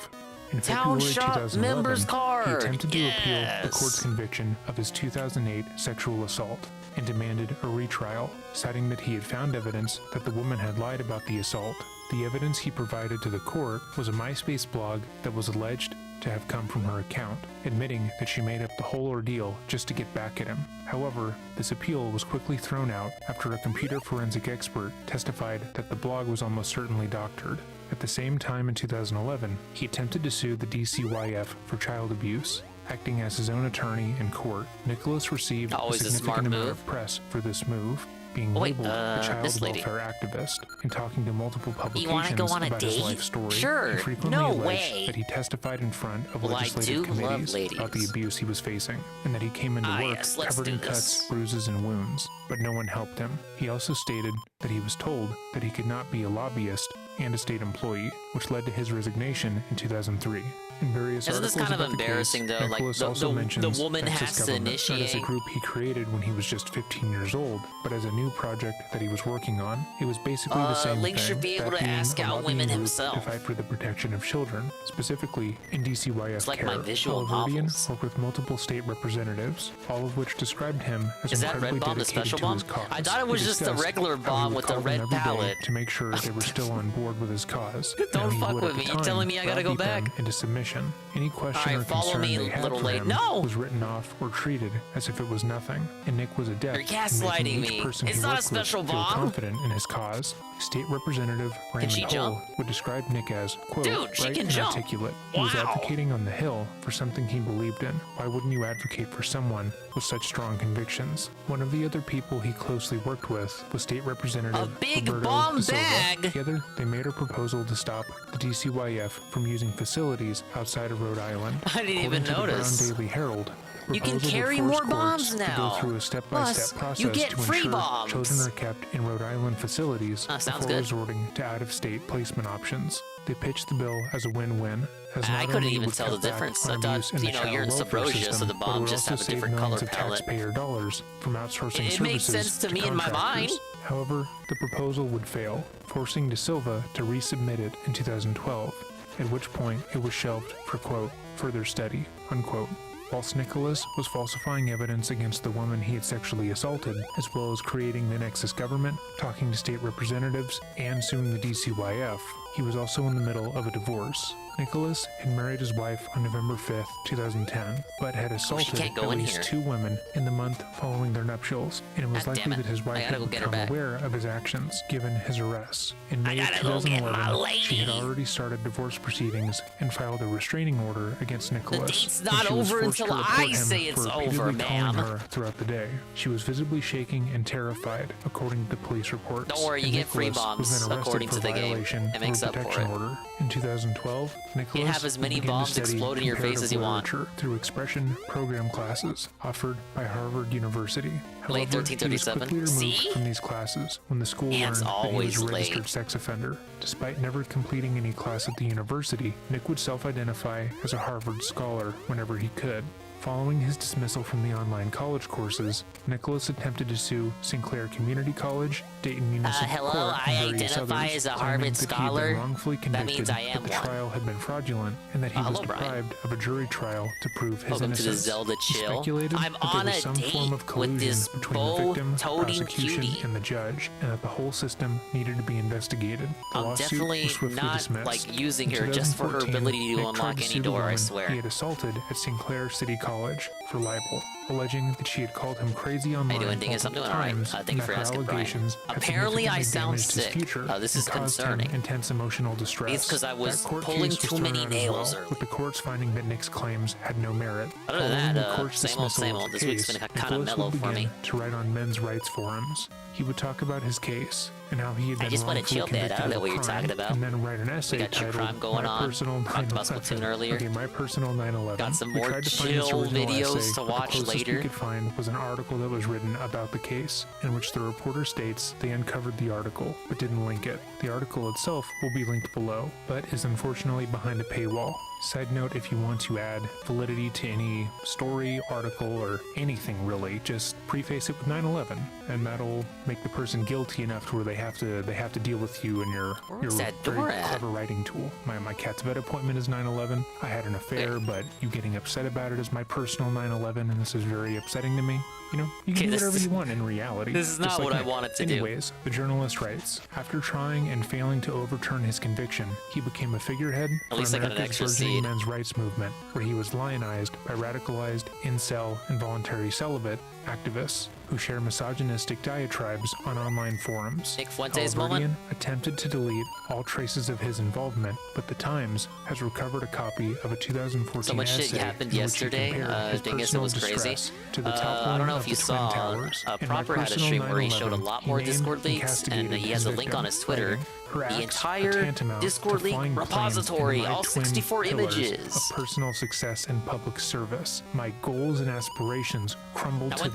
In Town February shop 2011, member's card. he attempted to appeal the Yes. court's conviction of his 2008 sexual assault and demanded a retrial, citing that he had found evidence that the woman had lied about the assault. The evidence he provided to the court was a MySpace blog that was alleged to have come from her account, admitting that she made up the whole ordeal just to get back at him. However, this appeal was quickly thrown out after a computer forensic expert testified that the blog was almost certainly doctored. At the same time in 2011, he attempted to sue the DCYF for child abuse. Acting as his own attorney in court, Nicholas received Always a a smart significant amount move. of press for this move, being Oh, wait, labeled a child this lady. welfare activist and talking to multiple You wanna publications go on a about his date? life story. Sure. He frequently No alleged way. that he testified in front of Well, I legislative do love committees about the ladies. abuse he was facing, and that he came into work yes, let's covered do in this. cuts, bruises, and wounds, but no one helped him. He also stated that he was told that he could not be a lobbyist and a state employee, which led to his resignation in 2003. In various Isn't this articles kind of about the embarrassing case, though? Like Nicholas the also mentions woman Texas has to government, not as a initiate. group he created when he was just 15 years old, but as a new project that he was working on. It was basically the same Link thing. should be able that to being ask a out lobbying women group himself. to fight for the protection of children, specifically in DCYF It's like care. my visual Oliverdian novels. worked with multiple state representatives, all of which described him as Is that incredibly red bomb the dedicated special to bomb? his cause. I thought it was He just a discussed regular how he bomb would with a call them red every day pallet. to make sure they were still on board with his cause. Don't Now, he fuck would with at the me. You time telling me I gotta go browbeat them back? into submission. Any question Alright, or follow concern me, they had little for lady. him No! was written off or treated as if it was nothing. And Nick was adept You're in gaslighting making each me. person It's he not a worked with special feel bomb. confident in his cause. State Representative Raymond she Hull jump? would describe Nick as, quote, Dude, she bright can and jump. articulate. He was Wow. advocating on the Hill for something he believed in. Why wouldn't you advocate for someone with such strong convictions? One of the other people he closely worked with was State Representative A big Roberto bomb De Silva. bag. Together, they made a proposal to stop the DCYF from using facilities outside of Rhode Island. I didn't even According to the notice. Brown Daily Herald, You can proposal would carry force more courts bombs to now. go through a step-by-step Plus, process you get to free ensure bombs. children are kept in Rhode Island facilities Sounds before good. resorting to out-of-state placement options. They pitched the bill as a win-win. As I not couldn't only even would tell the cut back difference. on I thought, abuse in the you know, child you're in welfare Subrosia, so system, the but bomb it would just also have a save different millions color of palette. taxpayer dollars from outsourcing It services makes sense to me in my mind. contractors. However, the proposal would fail, forcing De Silva to resubmit it in 2012, at which point it was shelved for, quote, further study, unquote. Whilst Nicholas was falsifying evidence against the woman he had sexually assaulted, as well as creating the Nexus government, talking to state representatives, and suing the DCYF, he was also in the middle of a divorce. Nicholas had married his wife on November 5th, 2010, but had assaulted can't go at in least here. 2 women in the month following their nuptials, and it was God damn likely it. that his wife I gotta had go get her become back. aware of his actions, given his arrests. In May of gotta go get my 2011, she had lady. already started divorce proceedings and filed a restraining order against Nicholas. date's and not she was over forced to until report I him say it's for over, repeatedly calling ma'am. her throughout the day. She was visibly shaking and terrified, according to the police reports. Don't worry, you and get free Nicholas was bombs, then arrested according for to the game. violation It makes of up a for protection it. order. In 2012, Nicholas have as many began to bombs study explode in your face as you want. comparative literature through expression program classes offered by Harvard University. Late However, he was 1337. quickly removed See? from these classes when the school learned Man's that he was always a late. registered sex offender. Despite never completing any class at the university, Nick would self-identify as a Harvard scholar whenever he could. Following his dismissal from the online college courses, Nicholas attempted to sue St. Clair Community College, Dayton Municipal hello, Court, I and various identify others, as a claiming Harvard that he had been scholar. wrongfully That convicted, means I am that the one. trial had been fraudulent, and that he was hello, Brian. deprived of a jury trial to prove his Welcome to the innocence. Zelda He chill. speculated I'm that there on was a some date form of with collusion this between the victim, toting prosecution, cutie. and the judge, and that the whole system needed to be investigated. The I'm lawsuit definitely was swiftly not dismissed. like using In her just for her 2014, ability to Nick tried unlock to any sue the door, I woman swear. he had assaulted at St. Clair City College for libel, alleging that she had called him crazy online doing, Dingus? I'm multiple doing all right. times, Thank and you for that her asking, Brian. allegations had Apparently, I significantly sound damaged his sick. future This and is caused him concerning. intense emotional distress. It's 'cause I was That court pulling case was too thrown many out as nails well, early. with the courts finding that Nick's claims had no merit. Other than Following that, the court's same old, dismissal same of old. the This week's case, been kinda Nicholas mellow would for me. begin to write on men's rights forums. He would talk about his case and how he had been I just wanna wrongfully chill, Dad. I convicted don't know of what a you're crime, talking about. and then write an essay We got true titled crime going My on. Personal Talked about 9/11. Splatoon earlier. Okay, My Personal 9/11. Got some We more tried to find this chill original videos essay, to but the watch closest later. we could find was an article that was written about the case, in which the reporter states they uncovered the article, but didn't link it. The article itself will be linked below, but is unfortunately behind a paywall. Side note, if you want to add validity to any story, article, or anything really, just preface it with 9/11, and that'll make the person guilty enough to where they have to deal with you and your Where's that very door at? clever writing tool. My cat's vet appointment is 9/11. I had an affair, but you getting upset about it is my personal 9/11, and this is very upsetting to me. You know, you can do this whatever is- you want in reality. this is just not like what I Nick. wanted to do. Anyways, the journalist writes, after trying and failing to overturn his conviction, he became a figurehead At for least I got an America's extra burgeoning seed. men's rights movement, where he was lionized by radicalized incel and voluntary celibate activists who share misogynistic diatribes on online forums. Nick Fuentes moment? Oliverdian attempted to delete all traces of his involvement, but the Times has recovered a copy of a 2014 So much shit essay happened in which he yesterday. compared his Dingus, it personal was crazy. distress to the I toppling don't know of if you the Twin saw. Towers. In My Proper had a Personal stream where he 9/11, showed a lot he more named Discord and links, and castigated he has his a link victim, on his Twitter. writing, "Her The acts are entire tantamount Discord to link flying planes repository, in my all twin 64 pillars images. of personal success and public service. My goals and aspirations crumbled I to went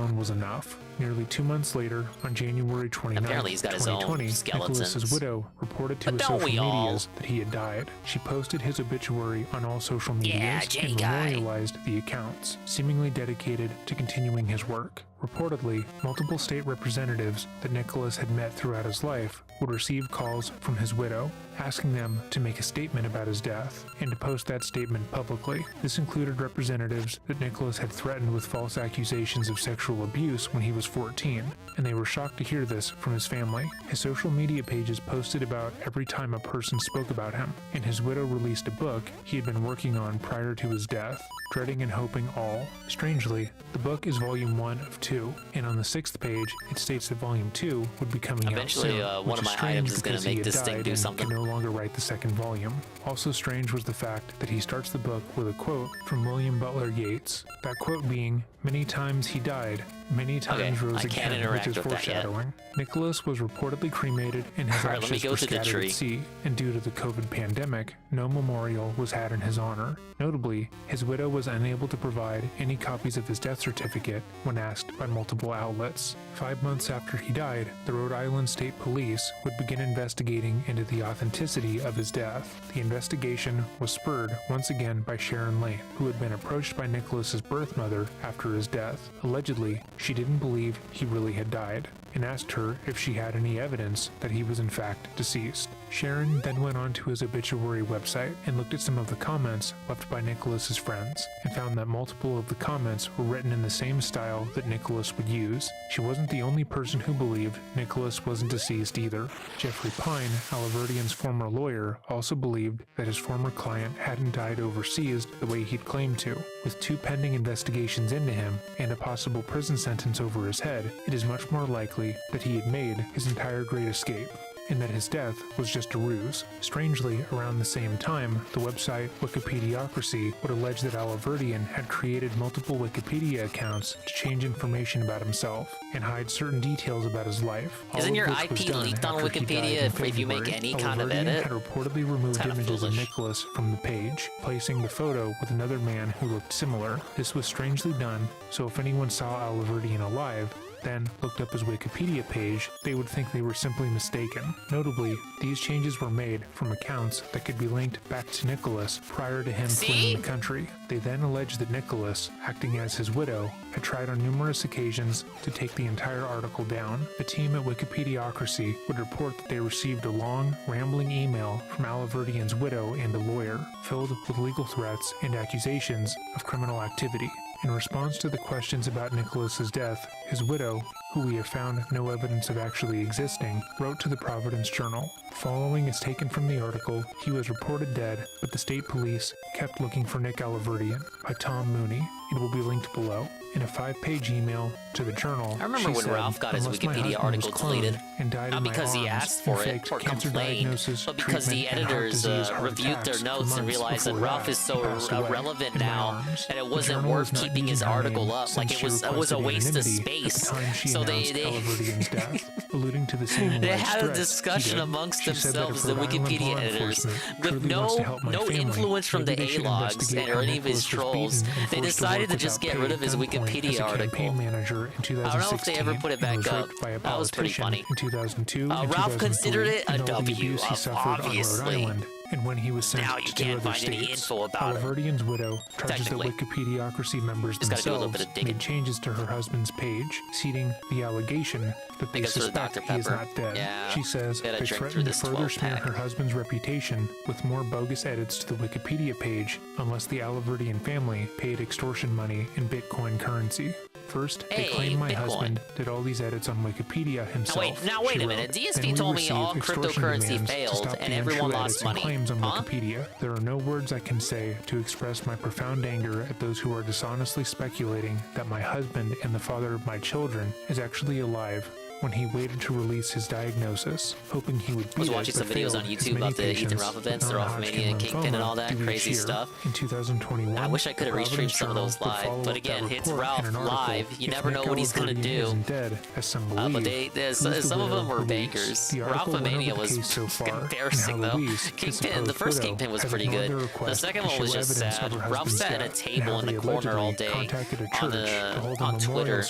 alone was enough. Nearly 2 months later, on January 29, Apparently he's got his own 2020, skeletons. Nicholas's widow reported to his don't social we all? medias that he had died. She posted his obituary on all social medias and J guy. memorialized the accounts, seemingly dedicated to continuing his work. Reportedly, multiple state representatives that Nicholas had met throughout his life would receive calls from his widow, asking them to make a statement about his death and to post that statement publicly. This included representatives that Nicholas had threatened with false accusations of sexual abuse when he was 14, and they were shocked to hear this from his family. His social media pages posted about every time a person spoke about him, and his widow released a book he had been working on prior to his death, Dreading and Hoping All. Strangely, the book is volume 1 of 2, and on the 6th page, it states that volume 2 would be coming eventually, out soon, one of my items is going to make this thing do something. Could no longer write the second volume. Also strange was the fact that he starts the book with a quote from William Butler Yeats. That quote being, "Many times he died, many times rose again," which is foreshadowing. Nicholas was reportedly cremated and his ashes were scattered at sea, and due to the COVID pandemic, no memorial was had in his honor. Notably, his widow was unable to provide any copies of his death certificate when asked by multiple outlets. 5 months after he died, the Rhode Island State Police would begin investigating into the authenticity of his death. The investigation was spurred once again by Sharon Lane, who had been approached by Nicholas's birth mother after his death. Allegedly, she didn't believe he really had died, and asked her if she had any evidence that he was in fact deceased. Sharon then went on to his obituary website and looked at some of the comments left by Nicholas's friends, and found that multiple of the comments were written in the same style that Nicholas would use. She wasn't the only person who believed Nicholas wasn't deceased either. Jeffrey Pine, Aliverdian's former lawyer, also believed that his former client hadn't died overseas the way he'd claimed to. With 2 pending investigations into him and a possible prison sentence over his head, it is much more likely that he had made his entire great escape, and that his death was just a ruse. Strangely, around the same time, the website Wikipediocracy would allege that Aliverdian had created multiple Wikipedia accounts to change information about himself and hide certain details about his life. Isn't your IP leaked on Wikipedia if you make any kind of edit? Had reportedly removed images of Nicholas from the page, placing the photo with another man who looked similar. This was strangely done, so if anyone saw Aliverdian alive, then looked up his Wikipedia page, they would think they were simply mistaken. Notably, these changes were made from accounts that could be linked back to Nicholas prior to him fleeing the country. They then alleged that Nicholas, acting as his widow, had tried on numerous occasions to take the entire article down. The team at Wikipediocracy would report that they received a long, rambling email from Aliverdian's widow and a lawyer, filled with legal threats and accusations of criminal activity. In response to the questions about Nicholas's death, his widow, who we have found no evidence of actually existing, wrote to the Providence Journal. Following is taken from the article, he was reported dead, but the state police kept looking for Nick Aliverdian by Tom Mooney. It will be linked below. In a 5-page email to the Journal, I remember when Ralph got his Wikipedia article deleted, not because he asked for it or complained, but because the editors reviewed their notes and realized that Ralph is so irrelevant now that it wasn't worth keeping his article up. Like it was a waste of space. So they alluding to the same they had a discussion amongst themselves, the Wikipedia editors, with no influence from the A-logs or any of his trolls. They decided to just get rid of his Wikipedia article. I don't know if they ever put it back up. That was pretty funny. Ralph considered it a W, obviously. And when he was sent now you to can't other find any states, info about it. Aliverdian's widow charges that Wikipediocracy members themselves made changes to her husband's page, ceding the allegation that they suspect he is not dead. Yeah, she says they threatened to further smear her husband's reputation with more bogus edits to the Wikipedia page unless the Aliverdian family paid extortion money in Bitcoin currency. First, they claim my husband did all these edits on Wikipedia himself. Now wait a minute. DSP told me all cryptocurrency failed and everyone lost money. Claims on Wikipedia. There are no words I can say to express my profound anger at those who are dishonestly speculating that my husband and the father of my children is actually alive when he waited to release his diagnosis, hoping he would beat it. I was watching some videos on YouTube about the Ethan Ralph events, the Ralphomania and Kingpin and all that crazy stuff. In 2021, I wish I could have restreamed some of those live, but again, it's Ralph live. You never know what he's gonna do. But some of them were bangers. Ralphomania was embarrassing though. Kingpin, the first Kingpin was pretty good. The second one was just sad. Ralph sat at a table in the corner all day on Twitter,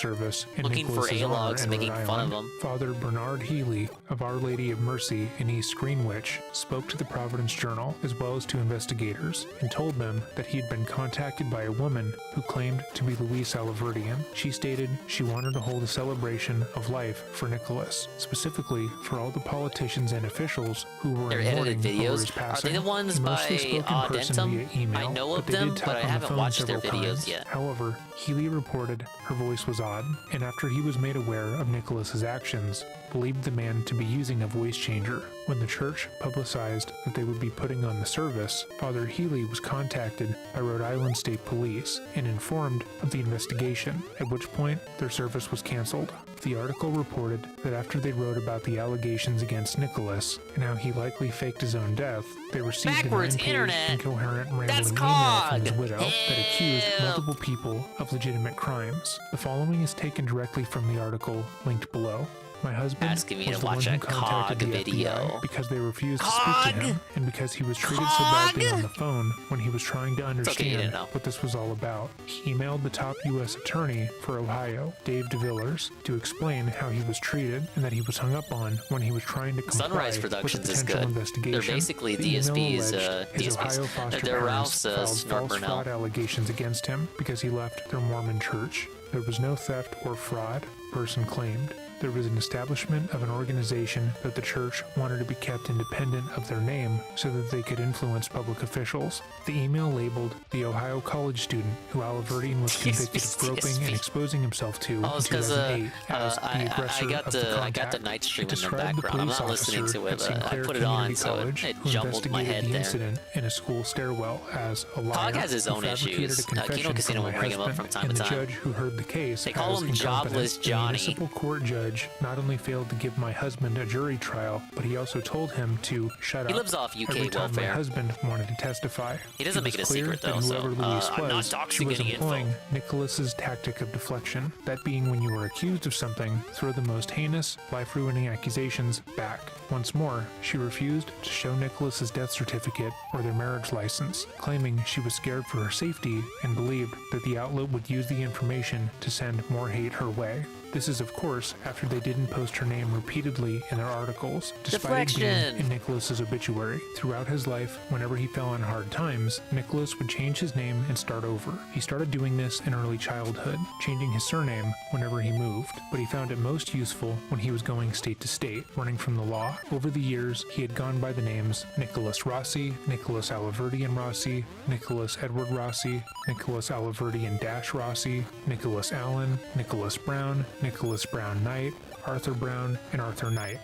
looking for A-logs and making fun of them. him. Father Bernard Healy of Our Lady of Mercy in East Greenwich spoke to the Providence Journal as well as to investigators and told them that he had been contacted by a woman who claimed to be Louise Alaverdian. She stated she wanted to hold a celebration of life for Nicholas, specifically for all the politicians and officials who were Their in mourning edited over his videos. Are passing. they the ones He by mostly spoke in person via Dentum? email, I know of they did them, talk but I on the haven't phone watched their several videos times. yet. However, Healy reported her voice was odd, and after he was made aware of Nicholas's actions, believed the man to be using a voice changer. When the church publicized that they would be putting on the service, Father Healy was contacted by Rhode Island State Police and informed of the investigation, at which point their service was canceled. The article reported that after they wrote about the allegations against Nicholas and how he likely faked his own death, they received Backwards a 9-page, internet. incoherent, rambling email from his widow that accused multiple people of legitimate crimes. The following is taken directly from the article linked below. My husband Asking me was to the one watch who a contacted COG the video. FBI because they refused to speak to him and because he was treated so badly on the phone when he was trying to understand what this was all about. He emailed the top U.S. attorney for Ohio, Dave DeVillers, to explain how he was treated and that he was hung up on when he was trying to comply Sunrise with the Productions is potential good. investigation. They're basically The email DSP's, alleged his Ohio foster They're parents Ralph's filed Snort false Burnell. fraud allegations against him because he left their Mormon church. There was no theft or fraud, person claimed. There was an establishment of an organization that the church wanted to be kept independent of their name so that they could influence public officials. The email labeled the Ohio college student who Alaverdian was convicted of groping and exposing himself to in 2008 as the aggressor of the I got the contact. night stream It in the described the background. I'm police not listening officer to at it. St. I Clair put it on, Community so College it who jumbled my investigated head the there. incident in a school stairwell as a liar Cog has his who own fabricated issues. a confession Kino Casino from will my bring him up husband, from time and to the time. judge who heard the case They call as him incompetent. Jobless The Johnny. municipal court judge not only failed to give my husband a jury trial, but he also told him to shut He up lives off UK every time welfare. my husband wanted to testify. He doesn't make was it a clear secret, that though, so, whoever Louise I'm not was, she doxing was any employing info. Nicholas's tactic of deflection, that being when you are accused of something, throw the most heinous, life-ruining accusations back. Once more, she refused to show Nicholas's death certificate or their marriage license, claiming she was scared for her safety and believed that the outlet would use the information to send more hate her way. This is, of course, after they didn't post her name repeatedly in their articles, despite it being in Nicholas's obituary. Throughout his life, whenever he fell on hard times, Nicholas would change his name and start over. He started doing this in early childhood, changing his surname whenever he moved, but he found it most useful when he was going state to state, running from the law. Over the years, he had gone by the names Nicholas Rossi, Nicholas Alaverdian Rossi, Nicholas Edward Rossi, Nicholas Alaverdian Rossi, Nicholas Allen, Nicholas Brown, Nicholas Brown Knight, Arthur Brown, and Arthur Knight.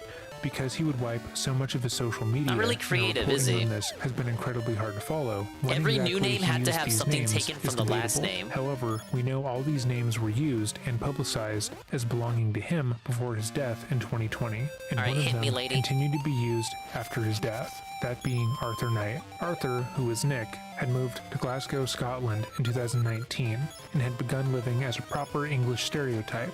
Because he would wipe so much of his social media, Not really creative, is he? on this has been incredibly hard to follow. When Every new exactly name he had to used have these something names taken from is the last debatable. name. However, we know all these names were used and publicized as belonging to him before his death in 2020, and All right, one of hit them me, lady. continued to be used after his death. That being Arthur Knight. Arthur, who was Nick, had moved to Glasgow, Scotland in 2019 and had begun living as a proper English stereotype.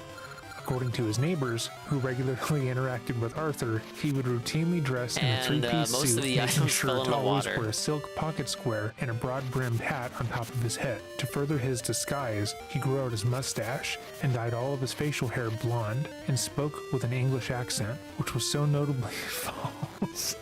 According to his neighbors, who regularly interacted with Arthur, he would routinely dress in a And, three-piece most suit, of the making items sure fell in to the always water. wear a silk pocket square and a broad-brimmed hat on top of his head. To further his disguise, he grew out his mustache and dyed all of his facial hair blonde and spoke with an English accent, which was so notably false.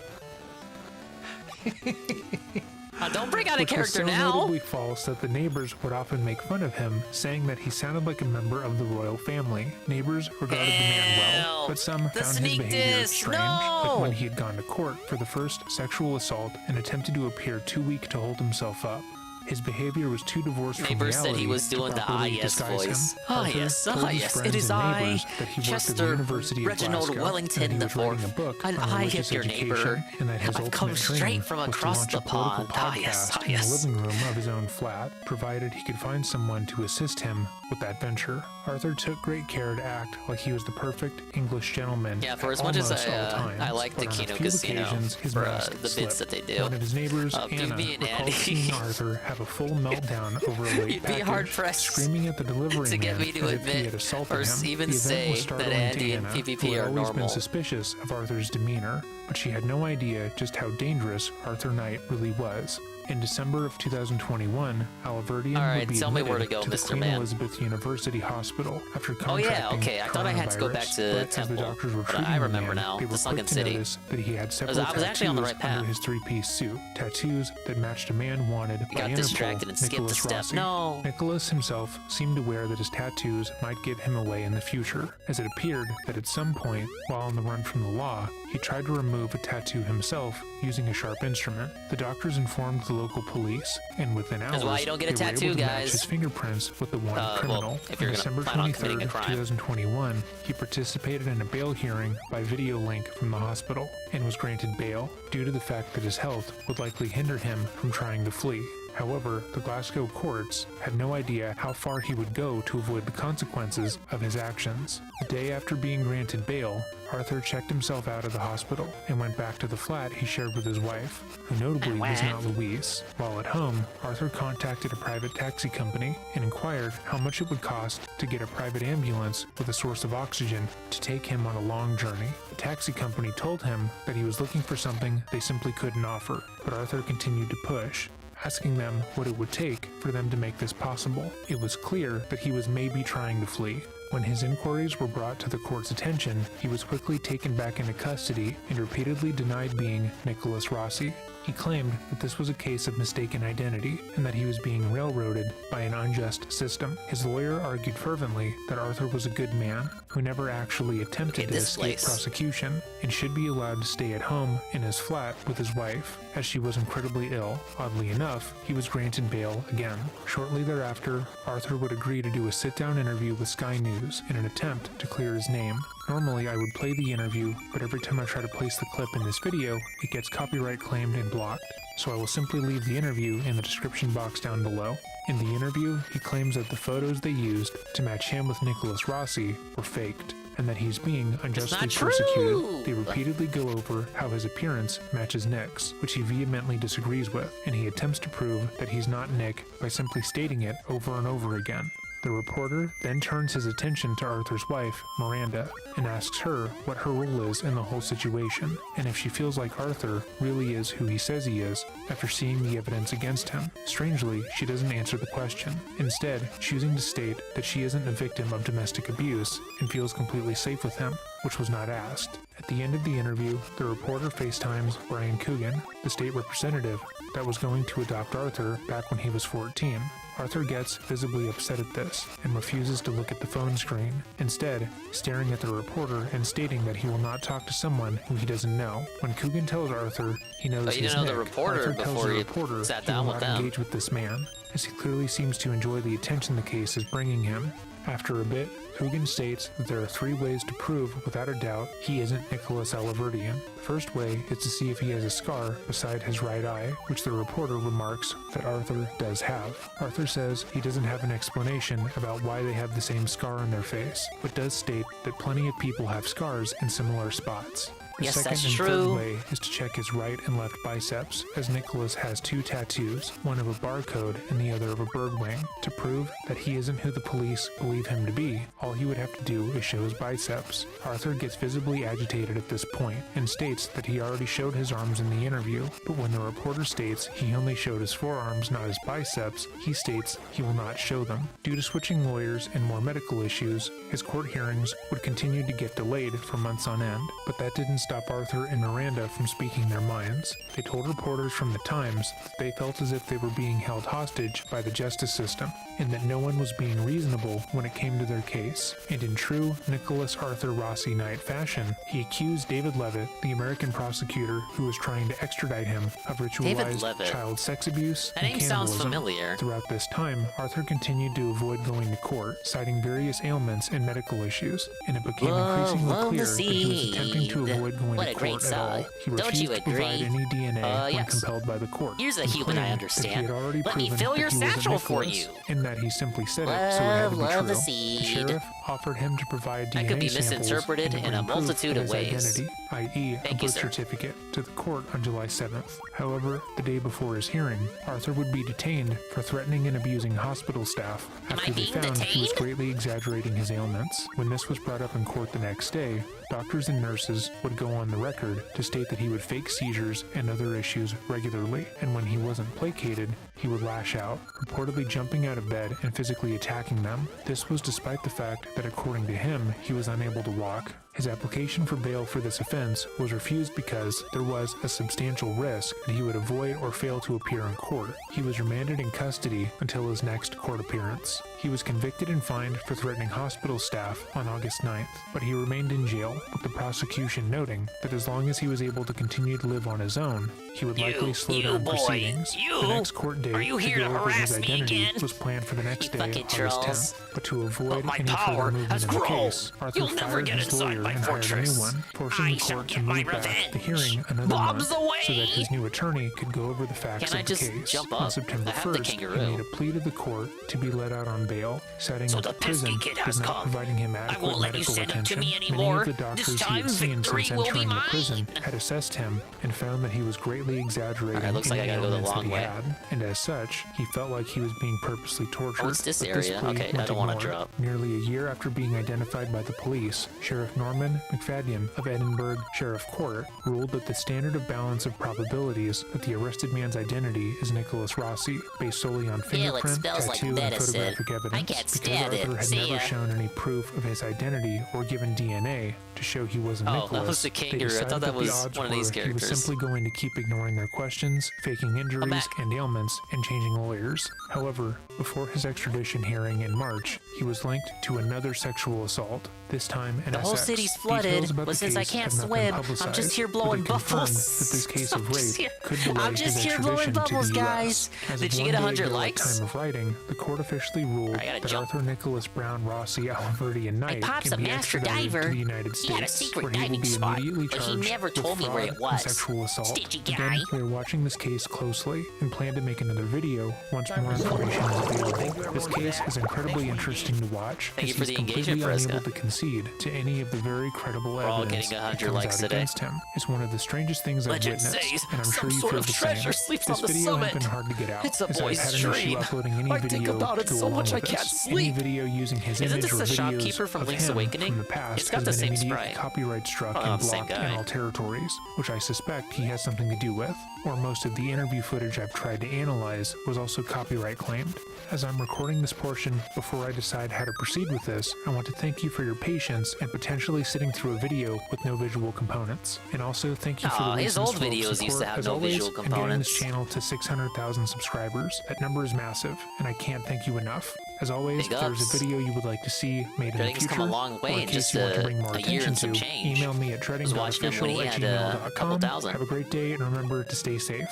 Don't bring out a Which was character so now. notably false that the neighbors would often make fun of him, saying that he sounded like a member of the royal family. Neighbors regarded the man well, but some found his sneak behavior diss, strange, no! like when he had gone to court for the first sexual assault and attempted to appear too weak to hold himself up. His behavior was too divorced from Neighbors reality said he was to doing the properly yes disguise voice. him. Ah, Arthur yes, told ah, his yes. friends It is and I, neighbors that he worked at the Chester University of Reginald Glasgow, Wellington and that he was writing IV. a book And on I religious hit your education, neighbor. and that his I've come ultimate straight dream from was to across launch the a political pond. Ah, yes, podcast ah, in yes. the living room of his own flat, provided he could find someone to assist him with that venture. Arthur took great care to act like he was the perfect English gentleman. Yeah, for at as much as almost all times, I like the but on a Kino few Casino occasions, his for mask the bits slipped. that they do. One of his neighbors, Anna, me and recalled Andy. seeing Arthur have a full meltdown over a late You'd be package, hard-pressed screaming at the delivery to get man me to as if he admit had assaulted or him. even The event say was that startling Andy to and Anna, PvP who had are always normal. been suspicious of Arthur's demeanor, but she had no idea just how dangerous Arthur Knight really was. In December of 2021, Alaverdian would be tell me where to admitted go, to the Mr. Queen Man. Elizabeth University Hospital after Oh yeah, contracting okay. I thought I had to go back coronavirus, to but as the Temple, doctors were but treating I the remember man, now. they were The Sunken quick to City. notice that he had several I was actually on the tattoos right path. under his three-piece suit, tattoos that matched a man wanted I by got Interpol, distracted and skipped a Nicholas step. Rossi. No. Nicholas himself seemed aware that his tattoos might give him away in the future, as it appeared that at some point, while on the run from the law, he tried to remove a tattoo himself using a sharp instrument. The doctors informed the local police, and within hours, That's why you don't get a they were tattoo, able to match guys. his fingerprints with the wanted criminal. if On you're gonna December plan on committing a 23rd, crime. 2021, he participated in a bail hearing by video link from the hospital and was granted bail due to the fact that his health would likely hinder him from trying to flee. However, the Glasgow courts had no idea how far he would go to avoid the consequences of his actions. The day after being granted bail, Arthur checked himself out of the hospital and went back to the flat he shared with his wife, who notably was not Louise. While at home, Arthur contacted a private taxi company and inquired how much it would cost to get a private ambulance with a source of oxygen to take him on a long journey. The taxi company told him that he was looking for something they simply couldn't offer, but Arthur continued to push, asking them what it would take for them to make this possible. It was clear that he was maybe trying to flee. When his inquiries were brought to the court's attention, he was quickly taken back into custody and repeatedly denied being Nicholas Rossi. He claimed that this was a case of mistaken identity and that he was being railroaded by an unjust system. His lawyer argued fervently that Arthur was a good man who never actually attempted to escape prosecution and should be allowed to stay at home in his flat with his wife, as she was incredibly ill. Oddly enough, he was granted bail again. Shortly thereafter, Arthur would agree to do a sit-down interview with Sky News in an attempt to clear his name. Normally, I would play the interview, but every time I try to place the clip in this video, it gets copyright claimed and blocked, so I will simply leave the interview in the description box down below. In the interview, he claims that the photos they used to match him with Nicholas Rossi were faked, and that he's being unjustly persecuted. They repeatedly go over how his appearance matches Nick's, which he vehemently disagrees with, and he attempts to prove that he's not Nick by simply stating it over and over again. The reporter then turns his attention to Arthur's wife, Miranda, and asks her what her role is in the whole situation, and if she feels like Arthur really is who he says he is after seeing the evidence against him. Strangely, she doesn't answer the question, instead choosing to state that she isn't a victim of domestic abuse and feels completely safe with him, which was not asked. At the end of the interview, the reporter FaceTimes Brian Coogan, the state representative that was going to adopt Arthur back when he was 14. Arthur gets visibly upset at this and refuses to look at the phone screen, instead staring at the reporter and stating that he will not talk to someone who he doesn't know. When Coogan tells Arthur he knows But you he's didn't know Nick, the reporter Arthur tells before the you reporter sat he down will with not them. engage with this man, as he clearly seems to enjoy the attention the case is bringing him. After a bit, Coogan states that there are 3 ways to prove without a doubt he isn't Nicholas Alaverdian. The first way is to see if he has a scar beside his right eye, which the reporter remarks that Arthur does have. Arthur says he doesn't have an explanation about why they have the same scar on their face, but does state that plenty of people have scars in similar spots. The Yes, second that's and true. third way is to check his right and left biceps, as Nicholas has 2 tattoos, one of a barcode and the other of a bird wing. To prove that he isn't who the police believe him to be, all he would have to do is show his biceps. Arthur gets visibly agitated at this point and states that he already showed his arms in the interview, but when the reporter states he only showed his forearms, not his biceps, he states he will not show them. Due to switching lawyers and more medical issues, his court hearings would continue to get delayed for months on end, but that didn't stop Arthur and Miranda from speaking their minds. They told reporters from the Times that they felt as if they were being held hostage by the justice system, and that no one was being reasonable when it came to their case. And in true Nicholas Arthur Rossi Knight fashion, he accused David Levitt, the American prosecutor who was trying to extradite him, of ritualized child sex abuse That and name sounds cannibalism. familiar. Throughout this time, Arthur continued to avoid going to court, citing various ailments and medical issues, and it became increasingly clear that he was attempting to avoid going What to a great court at all. song. He Don't refused you to provide agree? any DNA when Yes. compelled by the court. Here's a and human I claimed understand. that he had already Let me proven fill that your he wasn't satchel for Nicholas, you. and that he simply said it, so it had to be Love true. the seed. The sheriff offered him to provide DNA That could be samples misinterpreted and in a bring proof multitude of of his ways. identity, i.e. a Thank you, birth sir. certificate, to the court on July 7th. However, the day before his hearing, Arthur would be detained for threatening and abusing hospital staff after they being found he was detained? greatly exaggerating his ailments. When this was brought up in court the next day, doctors and nurses would go on the record to state that he would fake seizures and other issues regularly, and when he wasn't placated, he would lash out, reportedly jumping out of bed and physically attacking them. This was despite the fact that, according to him, he was unable to walk. His application for bail for this offense was refused because there was a substantial risk that he would avoid or fail to appear in court. He was remanded in custody until his next court appearance. He was convicted and fined for threatening hospital staff on August 9th, but he remained in jail, with the prosecution noting that as long as he was able to continue to live on his own, he would likely slow down proceedings. The next court date to go over his identity was planned for the next day, August 10th, but to avoid any further movement in the case, Arthur fired his lawyer and hired a new one, forcing the court to move back the hearing another month so that his new attorney could go over the facts of the case. On September 1st, he made a plea to the court to be let out on bail, citing that the prison was not providing him adequate medical attention. Many of the doctors he had seen since entering the prison had assessed him and found that he was greatly exaggerating any ailments that he had, and as such, he felt like he was being purposely tortured. What's this But area? plea Okay, went I don't want to ignored. drop. Nearly a year after being identified by the police, Sheriff Norman McFadden of Edinburgh Sheriff Court ruled that the standard of balance of probabilities that the arrested man's identity is Nicholas Rossi, based solely on fingerprint, tattoo, and photographic evidence, because Arthur had never shown any proof of his identity or given DNA to show he wasn't Nicholas. That was the They kangaroo. I decided thought that the was odds one of these were characters. He was simply going to keep ignoring their questions, faking injuries and ailments, and changing lawyers. However, before his extradition hearing in March, he was linked to another sexual assault, this time in The whole Essex. city's flooded, Details about but the since I case can't have not been swim, I'm publicized, just here but blowing it confirmed bubbles. that this case of rape could delay I'm just his here blowing extradition to bubbles, the guys. US. As Did of you one get day 100 ago at likes? time of writing, the court officially ruled that Arthur Nicholas Brown Rossi Alverdi and Knight Pop's can a be master extradited diver. to the United He had a States, secret where he will diving be spot, immediately but he charged never with told me where it fraud and was. sexual assault. Stitchy guy. Again, we are watching this case closely and plan to make another video once more information is available. This case is incredibly interesting to watch, Thank as you for he's the completely engagement, unable Fresca. to concede to any of the very credible We're all evidence getting that 100 comes likes out today. against him. It's one of the strangest things I've Legend witnessed, says and I'm some sure you sort feel of the treasure same. sleeps This on the video has summit. been hard to get out, It's a as I've boy's had an issue dream. uploading any I think video about it to go so along much I with can't this. sleep. Any video using his Isn't image this or the videos shopkeeper from of Link's him Awakening? from the past It's got has the been same immediately sprite. copyright struck Oh, and same blocked in guy. all territories, which I suspect he has something to do with, or most of the interview footage I've tried to analyze was also copyright claimed. As I'm recording this portion before I decide how to proceed with this, I want to thank you for your patience and potentially sitting through a video with no visual components. And also thank you for the his recent old swell of videos used to support, have as no always, visual and getting components. this channel to 600,000 subscribers. That number is massive, and I can't thank you enough. As always, Big if there's ups. a video you would like to see made in the Dreading's future, come a long way or a in case just you want to bring more a year attention and some to, change. email me at I was watching him when he had a couple dreading.official@gmail.com. thousand. Have a great day, and remember to stay safe.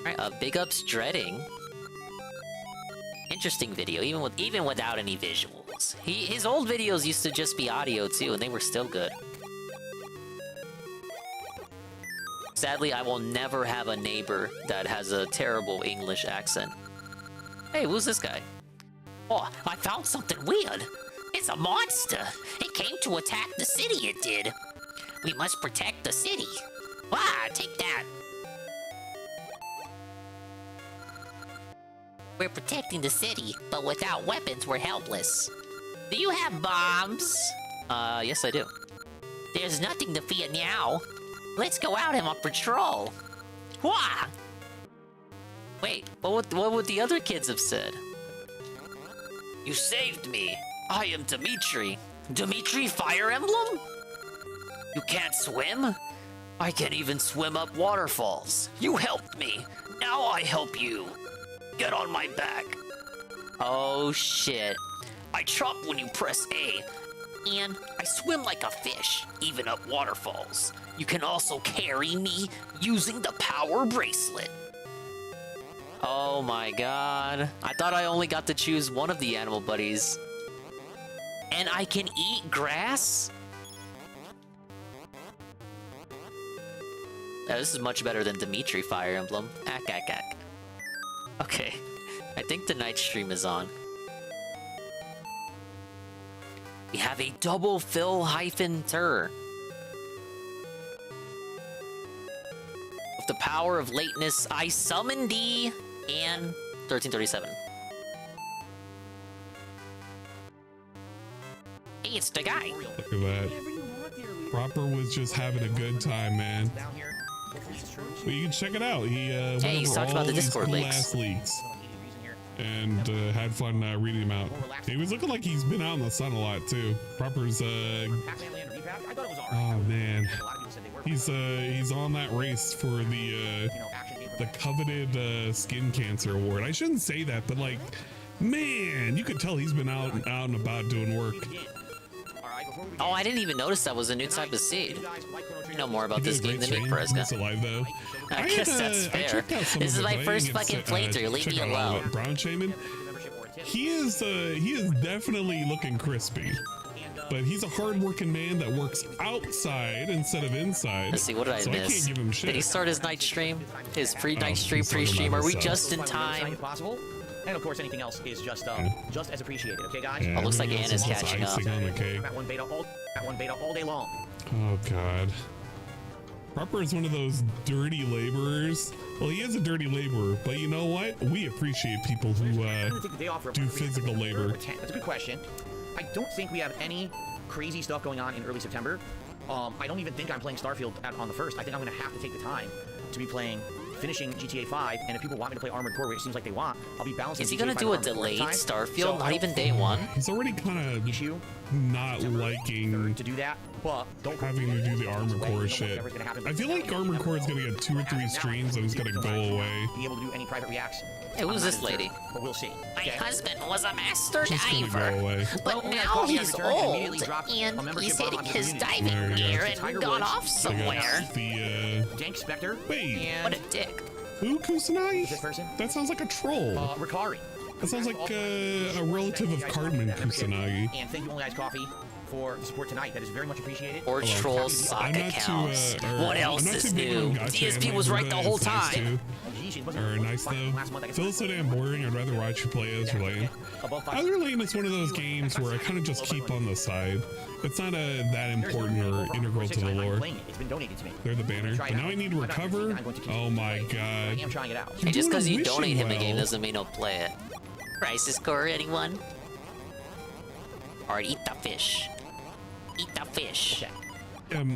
Alright, big ups Dreading. Interesting video, even without any visuals. His old videos used to just be audio too, and they were still good. Sadly, I will never have a neighbor that has a terrible English accent. Hey, who's this guy? Oh, I found something weird. It's a monster. It came to attack the city, it did. We must protect the city. Take that. We're protecting the city, but without weapons, we're helpless. Do you have bombs? Yes I do. There's nothing to fear now. Let's go out and on patrol. Wah! Wait, what would the other kids have said? You saved me. I am Dimitri. Dimitri Fire Emblem? You can't swim? I can't even swim up waterfalls. You helped me. Now I help you. Get on my back. Oh shit. I chop when you press A. And I swim like a fish, even up waterfalls. You can also carry me using the power bracelet. Oh my god. I thought I only got to choose one of the animal buddies. And I can eat grass? This is much better than Dimitri Fire Emblem. Ack, ack, ack. Okay. I think the night stream is on. We have a double fill-tur. With the power of lateness, I summon thee and 1337. Hey, it's the guy. Look at that. Proper was just having a good time, man. Well, you can check it out. He went he's over talked about all the these Discord cool links. ass leaks and had fun reading them out. He was looking like he's been out in the sun a lot too. Proper's oh man, he's on that race for the coveted skin cancer award. I shouldn't say that, but like, man, you could tell he's been out and about doing work. Oh, I didn't even notice that was a new type of seed. You know more about this game than me, Fresca. Alive though. I guess that's fair. This is my first fucking playthrough. Leave me alone. Brown Shaman. He is definitely looking crispy, but he's a hard-working man that works outside instead of inside. Let's see, what did I so miss? I can't give him shit. Did he start his night stream? His free night stream, pre-stream? Are we just in time? And of course, anything else is just as appreciated. Okay, guys. Yeah, it looks like Anna's catching up. On the cake. At one beta all day long. Oh God. Proper is one of those dirty laborers. Well, he is a dirty laborer, but you know what? We appreciate people who do physical labor. That's a good question. I don't think we have any crazy stuff going on in early September. I don't even think I'm playing Starfield on the 1st. I think I'm going to have to take the time to be finishing GTA 5, and if people want me to play Armored Core, which it seems like they want, I'll be balancing. Is he going to do a delayed Starfield? Not even day one? He's already kind of not liking to do that, but having to do the Armored Core shit. I feel like Armored Core is going to get 2 or 3 streams and it's going to go away. Be able to do any private reacts. Hey, who's this lady? But we'll see. My husband was a master She's diver, go away. but now he's old, and he's hitting his diving gear and gone off somewhere. Dank Spectre. Wait. What a dick. Who, Kusanagi? This person? That sounds like a troll. Ricari. That sounds like a relative of Cardman Kusanagi. And thank you, Only Eyes Coffee, for the support tonight. That is very much appreciated. Or troll sock accounts. What else is new? DSP was right the whole time. Or nice though. Feels so damn boring. I'd rather watch you play Azure Lane. Azure Lane is one of those games where I kind of just keep on the side. It's not that important or integral to the lore. They're the banner. But now I need to recover. Oh my god. Hey, just because you donate him a game doesn't mean he'll play it. Crisis Core, anyone? Alright, eat the fish. Eat the fish.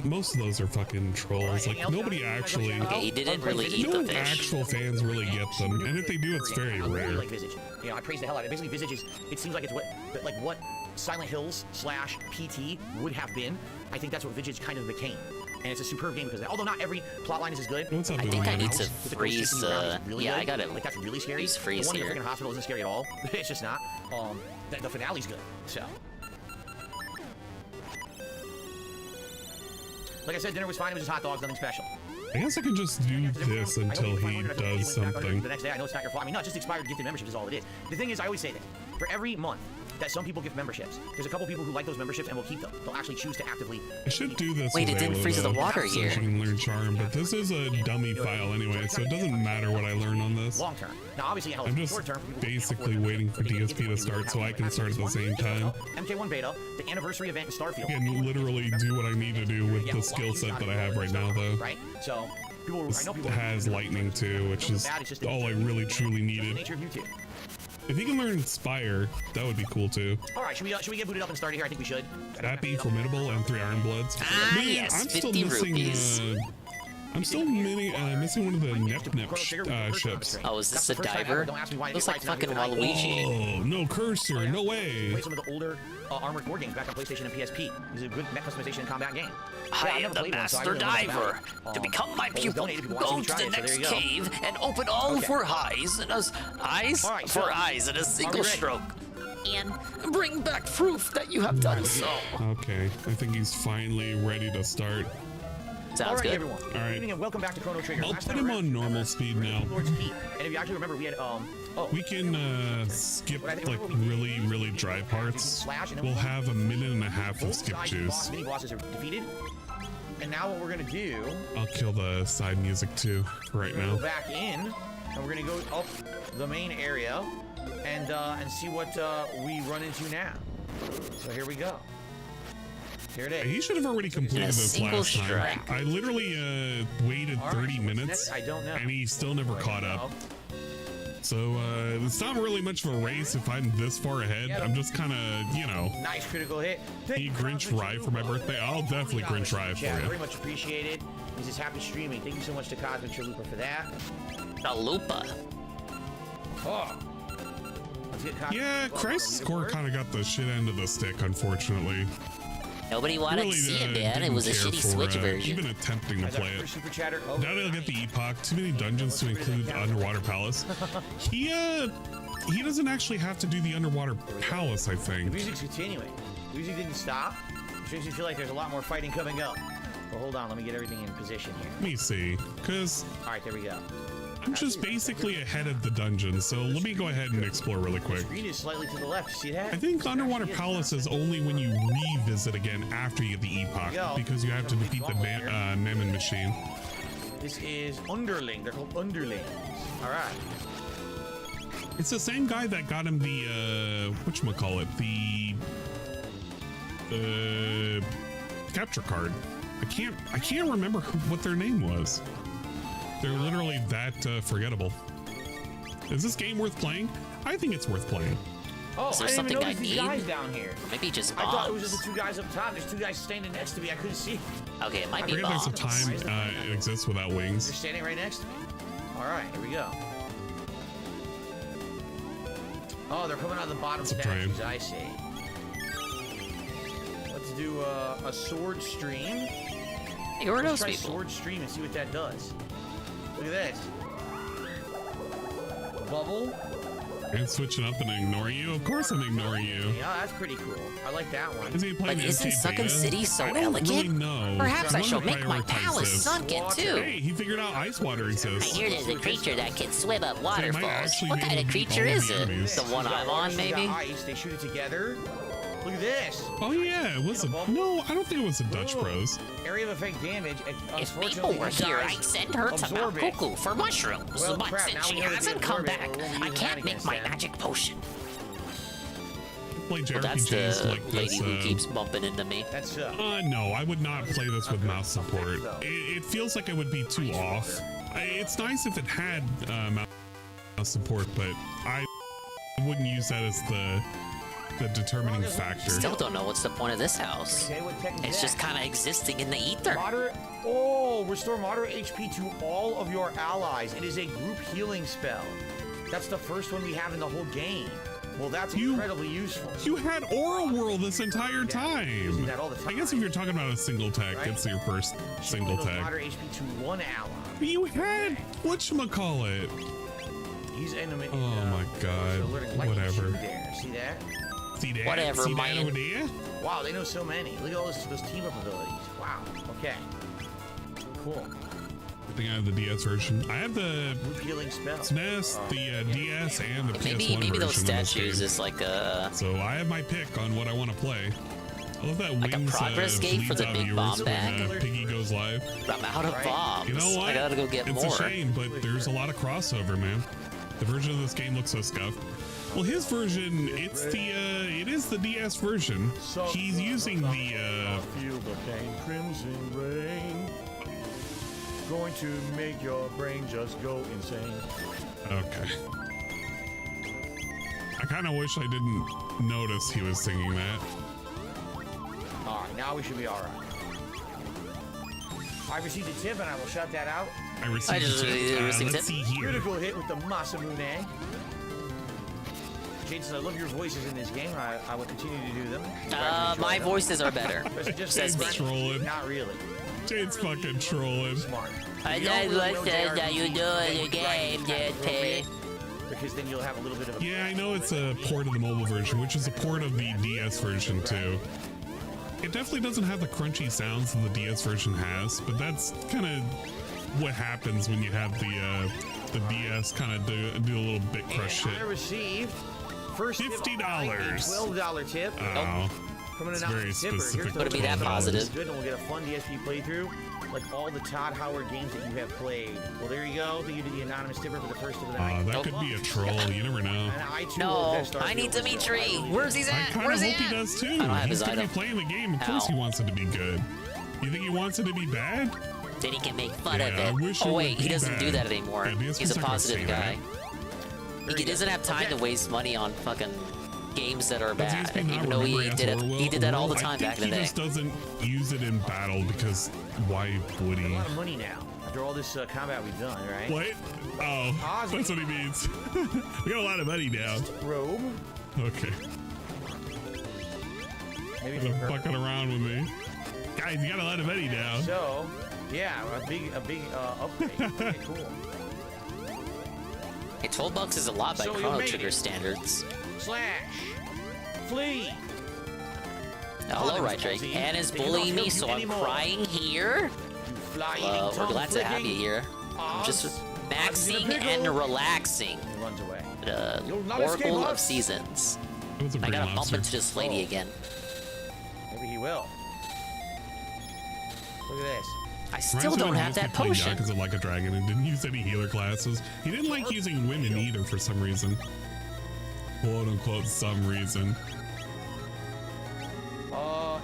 Most of those are fucking trolls. Like, nobody actually... Okay, he didn't really eat the fish. Actual fans really get them, and if they do, it's very rare. Like Visage. You know, I praise the hell out of it. Basically, Visage is... It seems like it's what Silent Hills / PT would have been. I think that's what Visage kind of became. And it's a superb game because of that. Although not every plotline is as good. What's up, I think I need to freeze, yeah, I gotta like, that's really scary. Freeze the one in here. the freaking hospital isn't scary at all. It's just not. The finale's good, so... Like I said, dinner was fine. It was just hot dogs, nothing special. I guess I can just do this until he does something. The next day, I know it's not your fault. I mean, no, just expired gifted memberships is all it is. The thing is, I always say this. For every month that some people give memberships, there's a couple people who like those memberships and will keep them. They'll actually choose to actively... I should do this. Wait, it didn't freeze the water here. So I can learn Charm, but this is a dummy file anyway, so it doesn't matter what I learn on this. Long term. Now, obviously, I'm just basically waiting for DSP to start so I can start at the same time. MK1 beta, the anniversary event in Starfield. I can literally do what I need to do with the skill set that I have right now, though. Right? So, people, this has lightning too, which is all I really truly needed. If he can learn Inspire, that would be cool too. All right, should we get booted up and started here? I think we should. Happy, Formidable, and 3 Iron Bloods. Man, yes, I'm still 50 missing. rupees. I'm still missing one of the Nep ships. Oh, is this a diver? Looks like fucking Waluigi. Oh, no cursor, no way. Play some of the older Armored Core games back on PlayStation and PSP. This is a good mech customization and combat game. I am the master diver. To become my pupil, go to the next cave and open all for eyes in a single stroke. And bring back proof that you have done so. Okay, I think he's finally ready to start. Sounds good. Everyone. All right. Good evening and welcome back to Chrono Trigger. I'll put him on normal speed now. And if you actually remember, we had we can skip like really dry parts. We'll have a minute and a half of skip juice. Mini bosses are defeated. And now what we're gonna do? I'll kill the side music too right now. Go back in, and we're gonna go up the main area, and see what we run into now. So here we go. Here it is. He should have already completed this last time. I literally waited 30 minutes, I don't know. and he still never caught up. So it's not really much of a race if I'm this far ahead. I'm just kind of, you know. Nice critical hit. Need Grinch Rye for my birthday? I'll definitely Grinch Rye for you. Very much appreciated. This is happy streaming. Thank you so much to Cosmic Chalupa for that. Chalupa. Oh. Yeah, Crisis Core kind of got the shit end of the stick, unfortunately. Nobody wanted to see it, man. It was a shitty Switch version. Even attempting to play it. Now they'll get the Epoch. Too many dungeons to include the Underwater Palace. He doesn't actually have to do the Underwater Palace, I think. The music's continuing. The music didn't stop. Which makes me feel like there's a lot more fighting coming up. Well, hold on. Let me get everything in position here. Let me see. Because... Alright, there we go. I'm just basically ahead of the dungeon, so let me go ahead and explore really quick. The screen is slightly to the left. You see that? I think Underwater Palace is only when you revisit again after you get the Epoch, because you have to defeat the Mammon Machine. This is Underling. They're called Underlings. Alright. It's the same guy that got him the, whatchamacallit, the capture card. I can't remember what their name was. They're literally that forgettable. Is this game worth playing? I think it's worth playing. Oh, is there I didn't something even I notice these need? guys down here. Maybe just I bombs. thought it was just the two guys up top. There's two guys standing next to me. I couldn't see. Okay, it might I be forget bombs. there's a time it exists without wings. They're standing right next to me. All right, here we go. Oh, they're coming out of the bottom statues. I see. Let's do a sword stream. Hey, who are Let's those try people? sword stream and see what that does. Look at this. Bubble. And switching up and ignoring you? Of course I'm ignoring you. Yeah, that's pretty cool. I like that one. Is he playing But isn't MK Sunken Beta? City so I don't elegant? really know. Perhaps I I'm shall gonna make my prioritize palace this. sunken too. Hey, he figured out ice water I exists. hear there's a creature that can swim up waterfalls. actually What be kind able of to beat creature all is the it? enemies. The one I'm on, maybe? Ice, they shoot it together. Look at this. Oh yeah, it was a no. I don't think it was a Dutch Bros. Area of effect damage. If people were here, I'd send her to Mount Cuckoo for mushrooms. Well, But crap, since now she we know to hasn't absorb come it, back, we're gonna I use can't make my shenanigans magic potion. Play Well, that's JRPGs the like lady this. who keeps bumping into me. That's no, I would not play this with mouse support. It feels like it would be too off. It's nice if it had mouse support, but I wouldn't use that as the determining factor. Still don't know what's the point of this house. Okay, what tech is It's that? just kind of existing in the ether. Moderate. Oh, restore moderate HP to all of your allies. It is a group healing spell. That's the first one we have in the whole game. Well, that's incredibly useful. You had Aura Whirl this entire time. Using that all the time. I guess if you're talking about a single tech, Right? it's your first single Heals tech. Moderate HP to one ally. But you had whatchamacallit. He's enemy. Oh my god. Whatever. There. See that? See that? Whatever, See that man. over there? Wow, they know so many. Look at all those team up abilities. Wow. Okay. Cool. I think I have the DS version. I have the Group healing spell. SNES, the DS, and the PS1 Maybe version those of this statues game. is like a So I have my pick on what I want to play. I love that Like a Wings progress game for bleeds the out big viewers bomb bag? when Piggy goes live. I'm out of bombs. You know what? I gotta go get it's more. a shame, but there's a lot of crossover, man. The version of this game looks so scuffed. Well, his version, it is the DS version. He's using the Feel the pain, crimson rain. Going to make your brain just go insane. Okay. I kind of wish I didn't notice he was singing that. All right, now we should be all right. I received a tip, and I will shout that out. I received a tip. Let's see here. Critical hit with the Masamune. Jason, I love your voices in this game. I will continue to do them. My voices are better. Just Says me. Trolling. Not really. Jade's fucking trolling. Smart. I You don't know really what know that you do in the JRPG, game, right? JP. Because then you'll have a little bit of a... Yeah, I know it's a port of the mobile version, which is a port of the DS version too. It definitely doesn't have the crunchy sounds that the DS version has, but that's kind of what happens when you have the DS kind of do a little bit crush shit. I received first $50. $12 tip. Oh, Coming it's in out very with the tipper. specific. Here's Would it be that $12. positive? Good, and we'll get a fun DSP playthrough, like all the Todd Howard games that you have played. Well, there you go. Thank you to the anonymous tipper for the first of the night. That could be a troll. You never know. And I too will No, Death Star I need Field Dimitri. as well. Where's he I at? kind of Where's hope he he at? does too. I don't have He's his gonna be item. playing the game. Of course, he wants it to be good. You think he wants it to be bad? Then he can make fun Yeah, of I it. wish it Oh would wait, he be doesn't do bad. that anymore. Yeah, DS He's a was not gonna positive say guy. He doesn't have time to waste money on fucking games that are Does bad, he even though he did it. He did that all the time back in the day. He just doesn't use it in battle because why would he? A lot of money now after all this combat we've done, right? What? Oh, that's what he means. We got a lot of money now. Robe. Okay. Maybe you're fucking around with me, guys. You got a lot of money now. So, yeah, a big upgrade. Okay, cool. Hey, $12 is a lot by Chrono Trigger standards. Slash. Flee. Hello, right, Drake. Anna's bullying me, so I'm crying here. We're glad to have you here. I'm just maxing and relaxing. He runs away. The Oracle of Seasons. I gotta bump into this lady again. Maybe he will. Look at this. I still don't have that potion. Because of like a dragon and didn't use any healer classes. He didn't like using women either for some reason. Quote unquote, some reason.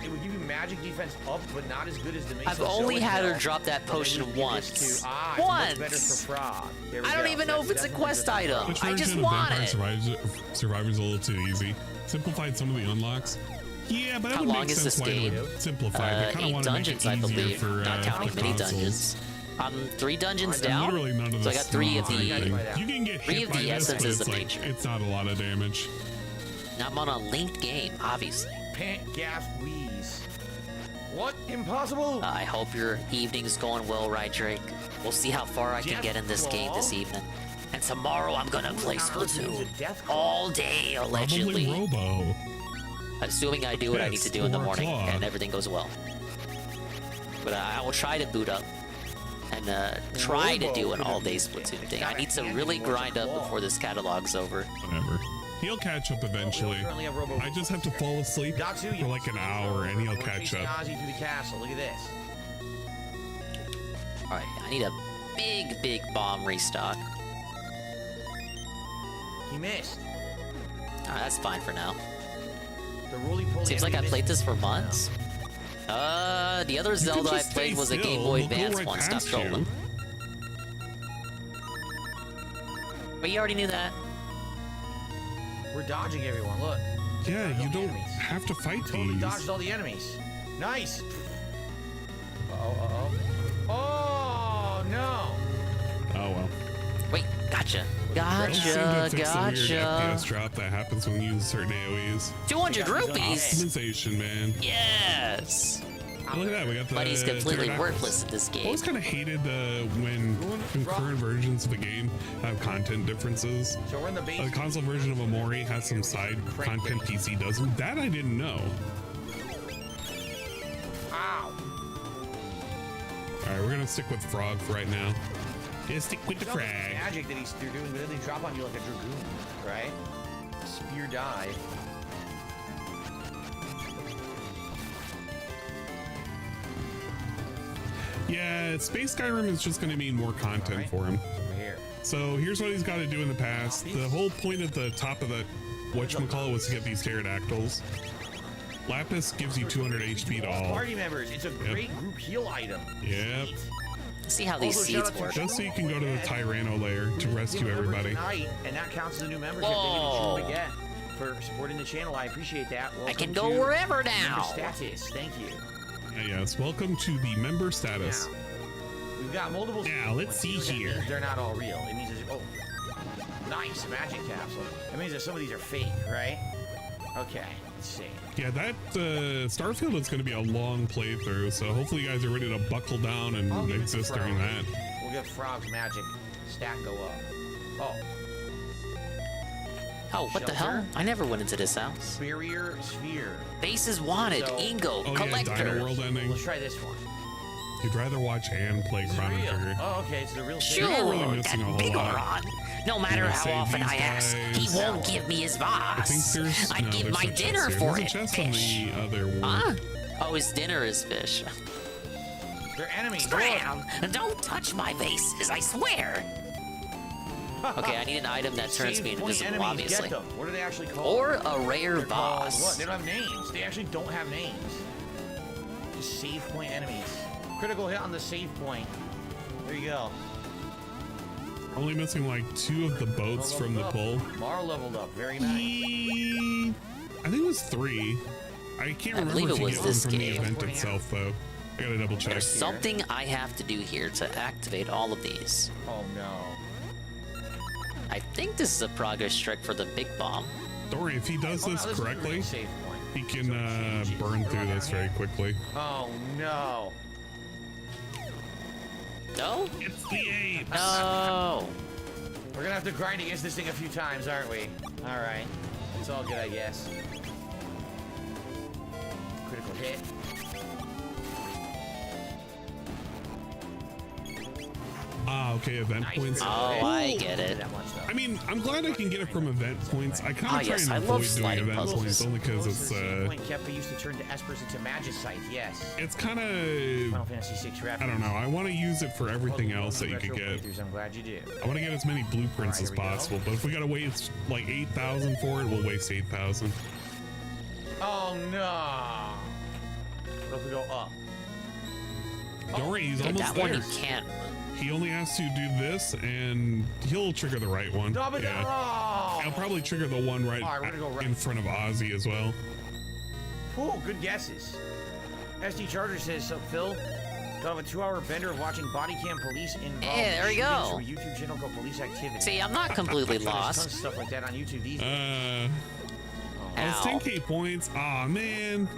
It would give you magic defense up, but not as good as the Mesa. I've only had her drop that potion once. Once! I don't even know if it's a quest item. I just want it. Survivor's a little too easy. Simplified some of the unlocks. Yeah, but how long is this game? Simplified. 8 dungeons, I believe. Not counting mini dungeons. I'm 3 dungeons down. Literally none of so I got 3 of the. You can get hit 3 of by the this, essences of like, nature. It's not a lot of damage. I'm on a linked game, obviously. Pant, gasp, wheeze. What? Impossible? I hope your evening's going well, right, Drake? We'll see how far I can get in this game this evening. And tomorrow I'm gonna play Splatoon all day, allegedly. Probably Robo. Assuming I do what I need to do in the morning and everything goes well. But I will try to boot up and try to do an all-day Splatoon thing. I need to really grind up before this catalog's over. Whatever. He'll catch up eventually. I just have to fall asleep for like an hour and he'll catch up. Through the castle. Look at this. Alright, I need a big bomb restock. He missed. That's fine for now. The Seems like I played this for months. The other Zelda I played was a Game Boy Advance one. Stop trolling. But you already knew that. We're dodging everyone, look. Yeah, you don't have to fight totally these. Dodged all the enemies. Nice. Oh, no. Oh, well. Wait, gotcha. Weird FPS drop that happens when you use certain AoEs. 200 rupees? Optimization, man. Yes! Look at that, we got the But he's completely worthless in this game. I always kind of hated when concurrent versions of the game have content differences. So we're in the The console version of Amori has some side content PC doesn't. That I didn't know. Ow. Alright, we're gonna stick with Frog for right now. Yeah, stick with the frag. Magic that they're doing, but then they drop on you like a dragoon, right? Spear dive. Yeah, Space Skyrim is just going to mean more content for him. So here's what he's got to do in the past. The whole point at the top of the whatchamacallit was to get these pterodactyls. Lapis gives you 200 HP to all. Party members, it's a great group heal item. Yep. See how these seeds work. Just so you can go to the Tyranno lair to rescue everybody. And that counts as a new membership. Whoa. They get for supporting the channel. I appreciate that. Welcome I can go wherever now. Status. Thank you. Yes, welcome to the member status. Now, we've got multiple. Now, let's see here. They're not all real. It means there's, nice magic capsule. It means that some of these are fake, right? Okay, let's see. Yeah, that Starfield is going to be a long playthrough, so hopefully you guys are ready to buckle down and exist during that. We'll get Frog's magic stat go up. Oh, what the hell? I never went into this house. Barrier sphere. Bases wanted. Ingo. Collector. Yeah, Dino World ending. Let's try this one. You'd rather watch and play Chrono Trigger. Oh, okay, it's the real thing. Sure, really missing a whole lot. No matter how often I ask, he won't give me his boss. I'd give my dinner for it. Fish. Huh? Oh, his dinner is fish. They're enemies. Scram! Don't touch my vases, I swear. Okay, I need an item that turns me invisible, obviously. What are they actually called? Or a rare boss. What? They don't have names. They actually don't have names. Just save point enemies. Critical hit on the save point. There you go. Only missing like 2 of the boats from the pull. Mar leveled up. Very nice. I think it was 3. I can't remember believe if it you was get this one from game. the event itself, though. I gotta double check. There's something I have to do here to activate all of these. Oh no. I think this is a progress check for the big bomb. Don't worry, if he does this correctly, he can burn through this very quickly. Oh no. No? It's the apes. No. We're gonna have to grind against this thing a few times, aren't we? All right. It's all good, I guess. Critical hit. Ah, okay, event points. Oh, I get it. I mean, I'm glad I can get it from event points. I kind of try yes, and I avoid love doing sliding event puzzles. points only because it's Point Kepka used to turn to espers into magicite, yes. it's kind Final of, Fantasy VI reference. I don't know. I want to use it for everything else that you could Retro get. playthroughs, I'm glad you do. I want to get as many blueprints as Alright, here we possible, go. but if we gotta waste like 8,000 for it, we'll waste 8,000. Oh no. What if we go up? Don't worry, he's Okay, almost that one there. you can't. He only has to do this, and he'll trigger the right one. Yeah. He'll probably trigger the one right, Alright, we're gonna go right. in front of Ozzy as well. Ooh, good guesses. SD Charger says, so Phil, got a 2-hour bender of watching body cam police involved. Yeah, there we go. From a YouTube channel called Police Activity. See, I'm not completely There's tons of lost. stuff like that on YouTube these days. Oh, it's 10k points. Aw, man.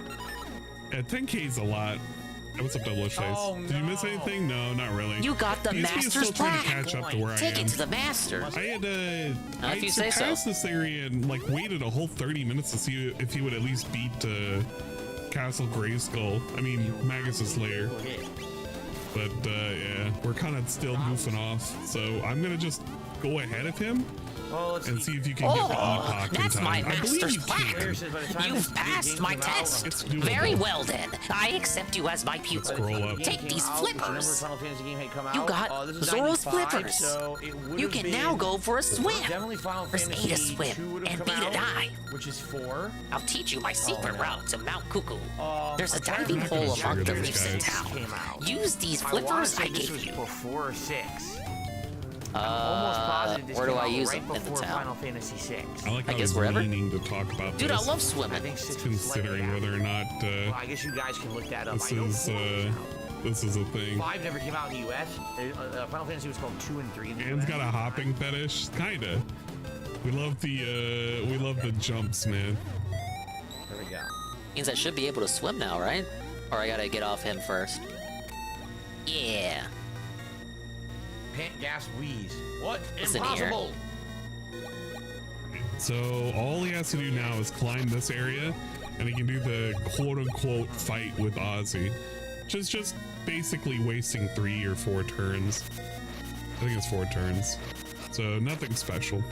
Yeah, 10k is a lot. What's up, Double Face? Oh, Did you miss anything? No, not really. You got the PSP is master's still trying to plaque. catch up to where Take I am. it to the masters. I had if you say so. surpassed this area and like waited a whole 30 minutes to see if he would at least beat Castle Grayskull. I mean, Magus' Lair. But yeah, we're kind of still goofing off. So I'm gonna just go ahead of him and see if you can get the epoch in that's time. my I believe master's you plaque. can. You've passed my test. It's doable. Very well then. I accept you as my pupil. Scroll up. Take these flippers. You You got Zoro's flippers. You can now go for a swim. First aid a swim and beat a dive. Which is 4. I'll teach you my secret route to Mount Cuckoo. There's a I'm trying to diving remember hole the among the figure reefs in those town. came out. Use these I wanna flippers say I this gave was you. before or 6. Almost positive this Where do came I out use right them in the before town? Final Fantasy 6. I like I how guess he's wherever. meaning to talk about Dude, this. I love swimming. I think 6 was Considering slightly whether or not Well, I guess you guys can look that up. this I know is 4 came out. this is a thing. 5 never came out in the US. Final Fantasy was called 2 and 3 in the Anne's US. got a hopping fetish, kinda. We love the jumps, man. There we go. Means I should be able to swim now, right? Or I gotta get off him first. Yeah. Pant, gas, wheeze. What? Listen here. Impossible! So all he has to do now is climb this area, and he can do the quote-unquote fight with Ozzy. Just basically wasting 3 or 4 turns. I think it's 4 turns. So nothing special.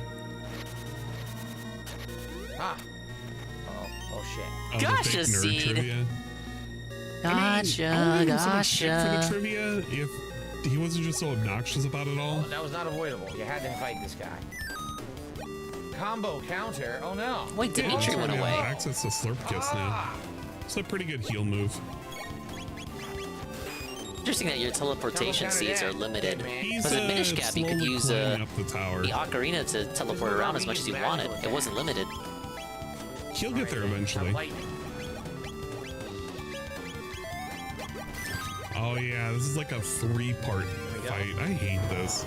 Ah. Oh shit. Oh, the Gotcha, fake nerd Seed. trivia. Gotcha, I would give him so much shit for the gotcha. trivia if he wasn't just so obnoxious about it all. That was not avoidable. You had to fight this guy. Combo counter. Oh no. Wait, Yeah, Dimitri also went we have away. access to Slurp Kiss now. It's a pretty good heal move. Interesting that your teleportation seeds are limited. He's Because in Minish Cap, you could slowly use climbing up the tower. the ocarina to teleport around as much as you wanted. It wasn't limited. He'll get there eventually. Oh yeah, this is like a 3-part fight. I hate this.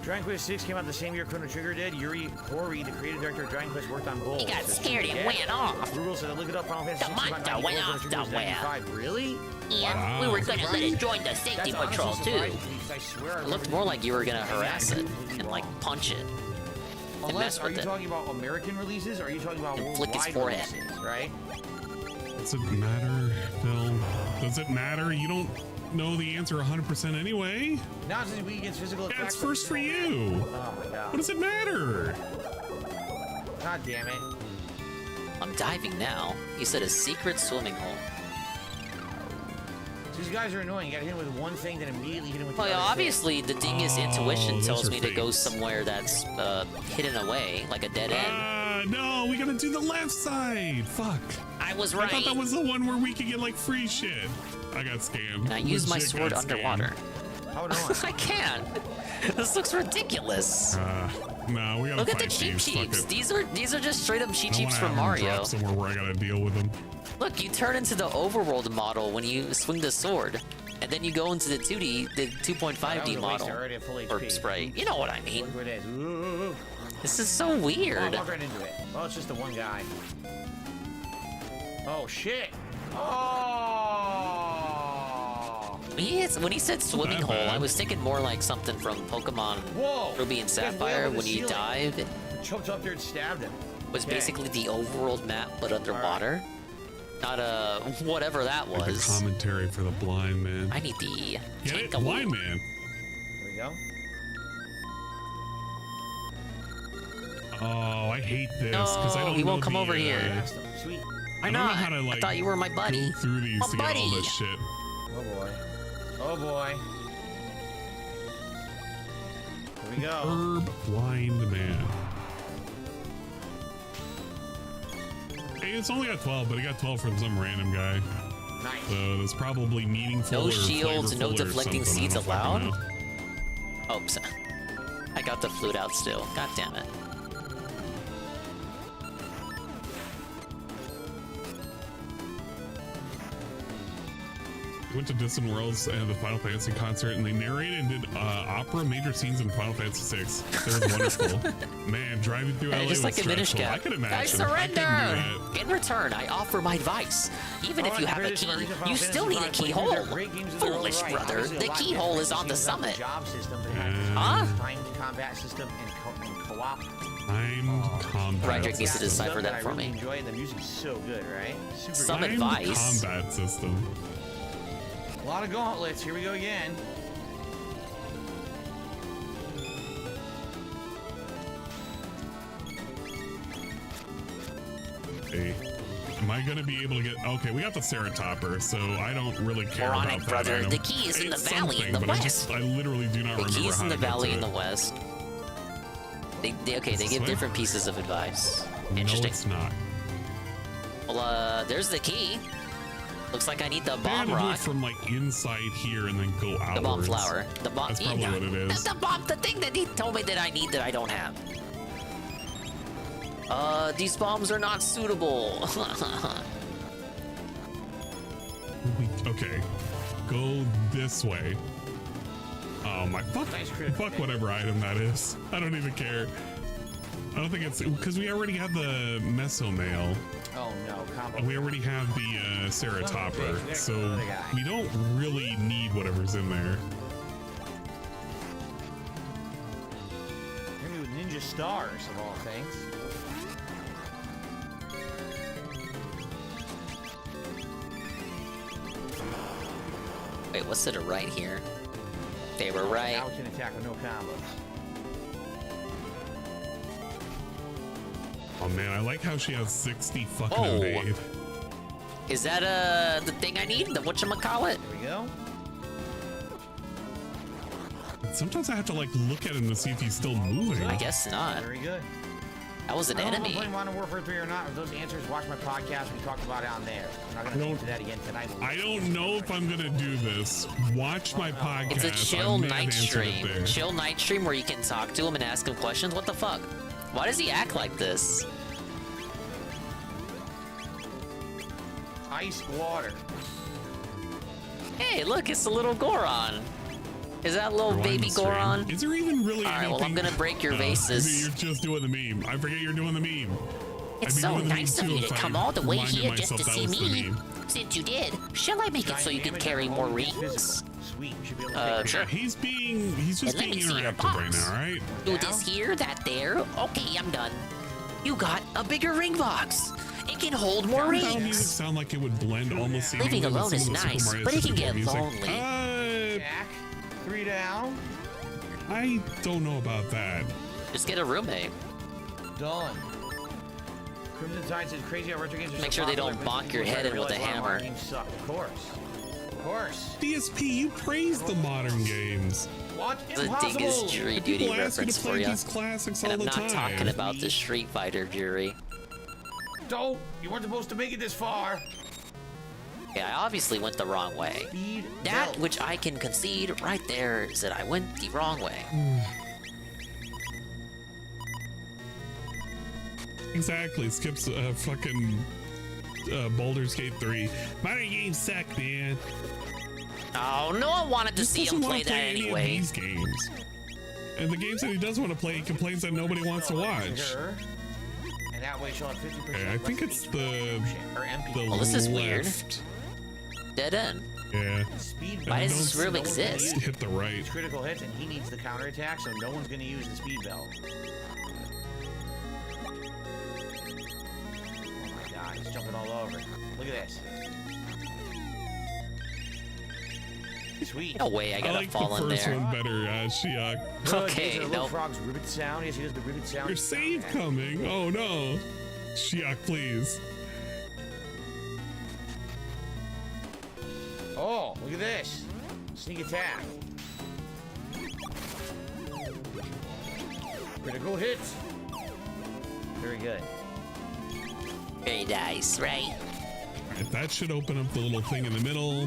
Dragon Quest 6 came out the same year Chrono Trigger did. Yuri Horii, the creative director of Dragon Quest, worked on both. He got scared and went off. Google said, look it up, Final Fantasy The 6 monster about went 94, off Chrono Trigger was the web. 95. Really? And we were gonna let it join the safety That's patrol honestly too. surprising to me, 'cause I swear I It looked remember more this like you were gonna being harass it completely and like wrong. punch it and Unless, mess are with you it. talking about American releases, or are you talking about And flick its worldwide forehead. releases, right? Does it matter, Phil? Does it matter? You don't know the answer 100% anyway? Not since we against physical Yeah, attacks. it's first for you. Oh my god. What does it matter? God damn it. I'm diving now. You said a secret swimming hole. These guys are annoying. You gotta hit him with one thing, then immediately hit him with the Well, yeah, other thing. obviously the dingus intuition those tells are me to go fakes. somewhere that's hidden away, like a dead end. No, we gotta do the left side. Fuck. I was I right. thought that was the one where we could get like free shit. I got scammed. And I used my Legit sword got scammed. underwater. How do I? I can't. This looks ridiculous. No, we gotta Look at the fight cheap these. Fuck cheeps. it. These are just straight up cheap I don't cheeps wanna from have them Mario. drop somewhere where I gotta deal with them. Look, you turn into the overworld model when you swing the sword, and then you go into the 2D, the 2.5D model or sprite. You know what I mean? Look where it is. Ooh. This is so weird. Oh, walk right into it. Oh, it's just the one guy. Oh shit! Oh! When he said swimming hole, I was thinking more like something from Pokemon Whoa! Ruby and Sapphire when you dive. Jumped up there and stabbed him. Was basically the overworld map, but underwater. Not whatever that Like was. the commentary for the blind man. I need the Get it? Blind man. Here we go. Oh, I hate this because I don't. he know won't come the, over here. Sweet. Why I don't know not? how to, like, I thought you were my buddy. Go through these My to get all buddy. this shit. Oh boy. Oh boy. Here we go. Herb blind man. Hey, it's only got 12, but it got 12 from some random guy. Nice. So that's probably meaningful. No or shields, no flavorful or deflecting something. seeds I don't fucking allowed? know. Oops. I got the flute out still. God damn it. We went to Distant Worlds and the Final Fantasy concert, and they narrated and did opera major scenes in Final Fantasy VI. It was wonderful. Man, driving through LA Just was like a Minish stressful. Cap. I could imagine. I surrender! In return, I offer my advice. Even if you have a key, you still need a keyhole. Foolish brother, the keyhole is on the summit. Huh? Timed combat system and co-op. Timed combat. Roderick needs to decipher that for me. I really enjoy it. The music's so good, right? Super Some good. advice. Combat system. A lot of gauntlets. Here we go again. Hey, am I gonna be able to get? Okay, we got the Ceratopper, so I don't really care Moronic about that brother, item. the key is in the It's valley in something, the but west. I literally do not The remember key is how in the to get valley to in the it. west. They give this different way? pieces of advice. No, Interesting. it's not. Well, there's the key. Looks like I need the They had bomb to do it rock. from like inside here and then go outwards. The bomb flower. The bomb. That's probably what it is. The thing that he told me that I need that I don't have. These bombs are not suitable. Okay, go this way. Oh my fuck! Fuck whatever item that is. I don't even care. I don't think it's because we already have the Mesomail. Oh no, combo. And we already have the Ceratopper, so we don't really need whatever's in there. Maybe with ninja stars of all things. Wait, what's to the right here? They were right. Now we can attack with no combos. Oh man, I like how she has 60 fucking Oh. evade. Is that the thing I need? The whatchamacallit? Here we go. Sometimes I have to like look at him to see if he's still moving. I guess not. Very good. That was an I don't know enemy. if I'm playing Modern Warfare 3 or not. If those answers, watch my podcast. We talked about it on there. I'm not I going to don't- get to that again tonight. I don't know if I'm gonna do this. Watch my podcast. It's a I chill may have night answered it stream. there. Chill night stream where you can talk to him and ask him questions. What the fuck? Why does he act like this? Ice water. Hey, look, it's the little Goron. Is that little Rewind baby the stream. Goron? Is there even really All right, well, I'm anything- gonna break your No, vases. You're just doing the meme. I forget you're doing the meme. It's I'd be so doing the nice meme of too you if to I come all the way reminded here just to myself that see was the me. meme. Since you did, shall I make it so you can carry more rings? Sweet. You should be able to Sure. He's just And let being me see your interactive right box. now, right? Do this here, that there. Okay, I'm done. You got a bigger ring box. It can hold more How music rings. sound like it would blend almost Living seamlessly with alone some is of the Super nice, Mario but it can 64 get music. lonely. Jack. 3 down. I don't know about that. Just get a roommate. Done. Crimson Tide says crazy how retro games are Make so sure they popular, don't but bonk your people head in with a realize a lot of modern hammer. games suck. Of course. Of course. DSP, you praise the modern games. What? The Impossible. Dingus Jury And Duty people ask you reference to for play you. these classics And all I'm the not time. talking about the Street Fighter jury. Don't. You weren't supposed to make it this far. Yeah, I obviously went the wrong way. That which I can concede right there is that I went the wrong way. Exactly. Skips fucking Baldur's Gate 3. Modern games suck, man. Oh, no one wanted to see him play that anyway. These games. And the games that he does want to play, he complains that nobody wants to watch. And that way she'll have 50%. Yeah, I think it's the well, this is weird. left. Dead end. Yeah. Why does this room exist? Hit the right. Critical hits, and he needs the counterattack, so no one's going to use the speed belt. Oh my god, he's jumping all over. Look at this. Sweet. No way, I gotta fall in there. I like the first one better, Shiok. Okay, no. Frog's ribbit sound. Yes, he does the ribbit sound. Your save coming. Oh no. Shiok, please. Oh, look at this. Sneak attack. Critical hit. Very good. Very nice, right? Alright, that should open up the little thing in the middle.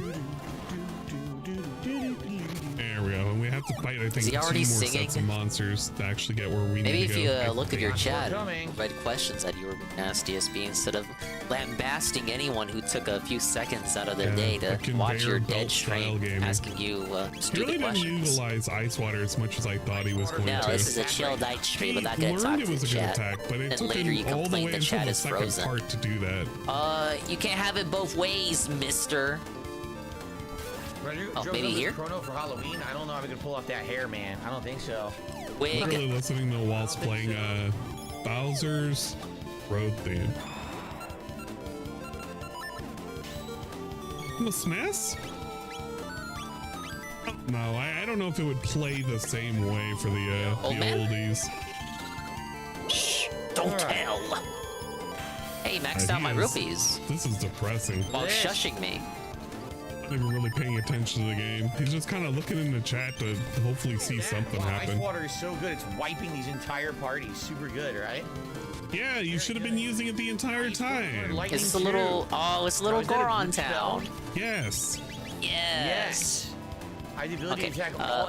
There we go. And we have to fight, I think, 2 more sets of monsters to actually get where we need to go. Maybe if you look at your chat and read questions that you were nasty SB instead of lambasting anyone who took a few seconds out of their day to watch your dead stream asking you stupid questions. He really didn't utilize Ice Water as much as I thought he was going to. No, this is a chill night stream. I'm not going to talk to the chat. But it took later you him all the complain way the until chat the is second frozen. part to do that. You can't have it both ways, mister. Oh, maybe here? Chrono for Halloween? I don't know if I can pull off that hair, man. I don't think so. Wig. I'm really listening to whilst playing Bowser's Road theme. The SNES? No, I don't know if it would play the same way for the oldies. Shh, don't tell. Hey, maxed out my rupees. This is depressing. While shushing me. Not even really paying attention to the game. He's just kind of looking in the chat to hopefully see something happen. Ice Water is so good. It's wiping these entire parties. Super good, right? Yeah, you should have been using it the entire time. It's a little, it's a little Goron town. Yes. Yes. Okay,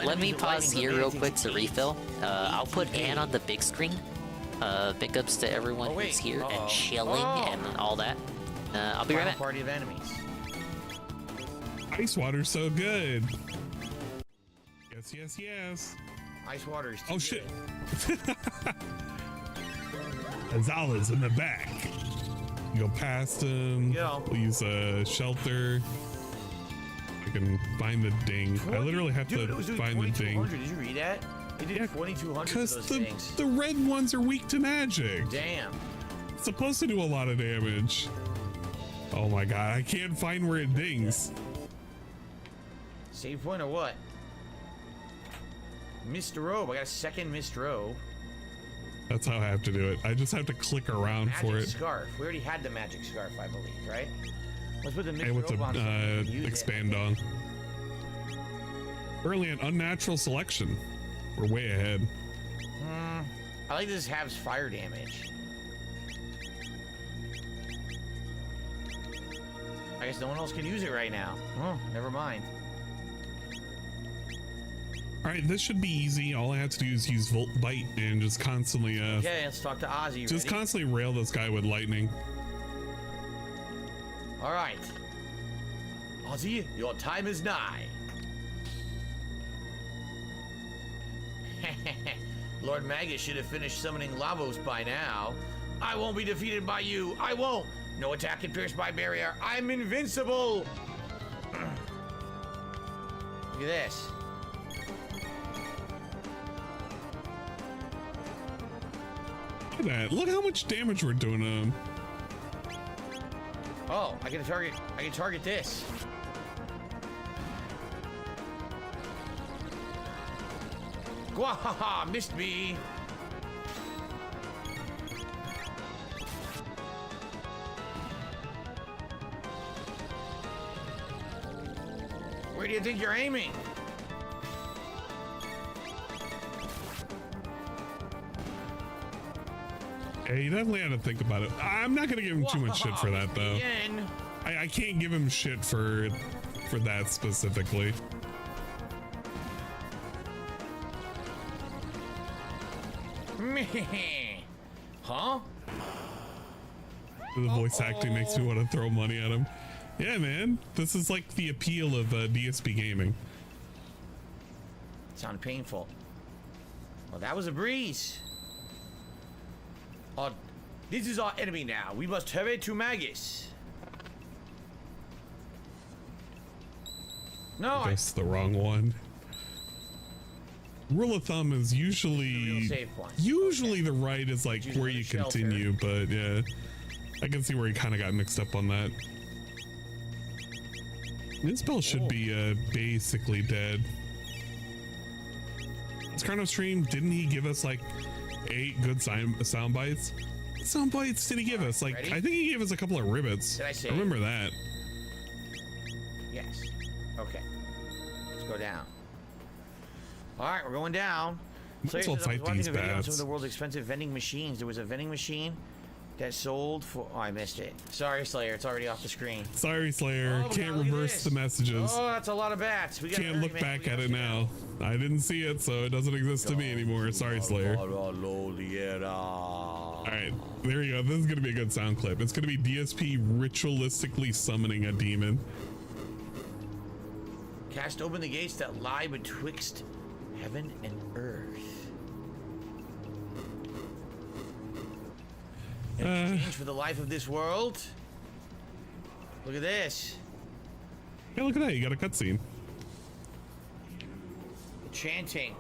let me pause here real quick to refill. I'll put Ann on the big screen. Big ups to everyone who's here and chilling and all that. I'll be right back. Party of enemies. Ice Water's so good. Yes, yes, yes. Ice Water is oh shit. Azala's in the back. You go past him. We'll use a shelter. I can find the ding. I literally have to find the ding. Did you read that? It did 2,200 because of those things. The red ones are weak to magic. Damn. It's supposed to do a lot of damage. Oh my god, I can't find where it dings. Save point or what? Mist Robe. I got a second Mist Robe. That's how I have to do it. I just have to click around magic for it. Scarf. We already had the magic scarf, I believe, right? Let's put the Mist And with Robe on. the expand on. Currently an unnatural selection. We're way ahead. I like this halves fire damage. I guess no one else can use it right now. Oh, never mind. All right, this should be easy. All I have to do is use Volt Bite and just constantly okay, let's talk to Ozzy. Just ready? constantly rail this guy with lightning. All right. Ozzy, your time is nigh. Lord Magus should have finished summoning Lavos by now. I won't be defeated by you. I won't. No attack can pierce my barrier. I'm invincible. Look at this. Look at that. Look how much damage we're doing to him. Oh, I can target this. Gwahaha, missed me. Where do you think you're aiming? Yeah, you definitely had to think about it. I'm not gonna give him too much shit for that though. I can't give him shit for that specifically. Huh? The voice acting makes me want to throw money at him. Yeah, man. This is like the appeal of DSP gaming. Sounded painful. Well, that was a breeze. This is our enemy now. We must hurry to Magus. No, that's the wrong one. Rule of thumb is usually the right is like where you continue, but yeah, I can see where he kind of got mixed up on that. This spell should be basically dead. This Carno stream, didn't he give us like 8 good sound bites? What sound bites did he give us? Like, I think he gave us a couple of ribbits. Did I say? I remember that. Yes. Okay. Let's go down. All right, we're going down. So Let's all fight these some of bats. the world's expensive vending machines. There was a vending machine that sold for. Oh, I missed it. Sorry, Slayer. It's already off the screen. Sorry, Slayer. Can't reverse the messages. Oh, that's a lot of bats. We can't look back at it now. I didn't see it, so it doesn't exist to me anymore. Sorry, Slayer. All right, there you go. This is gonna be a good sound clip. It's gonna be DSP ritualistically summoning a demon. Cast open the gates that lie betwixt heaven and earth. In exchange for the life of this world. Look at this. Yeah, look at that. You got a cutscene. Chanting.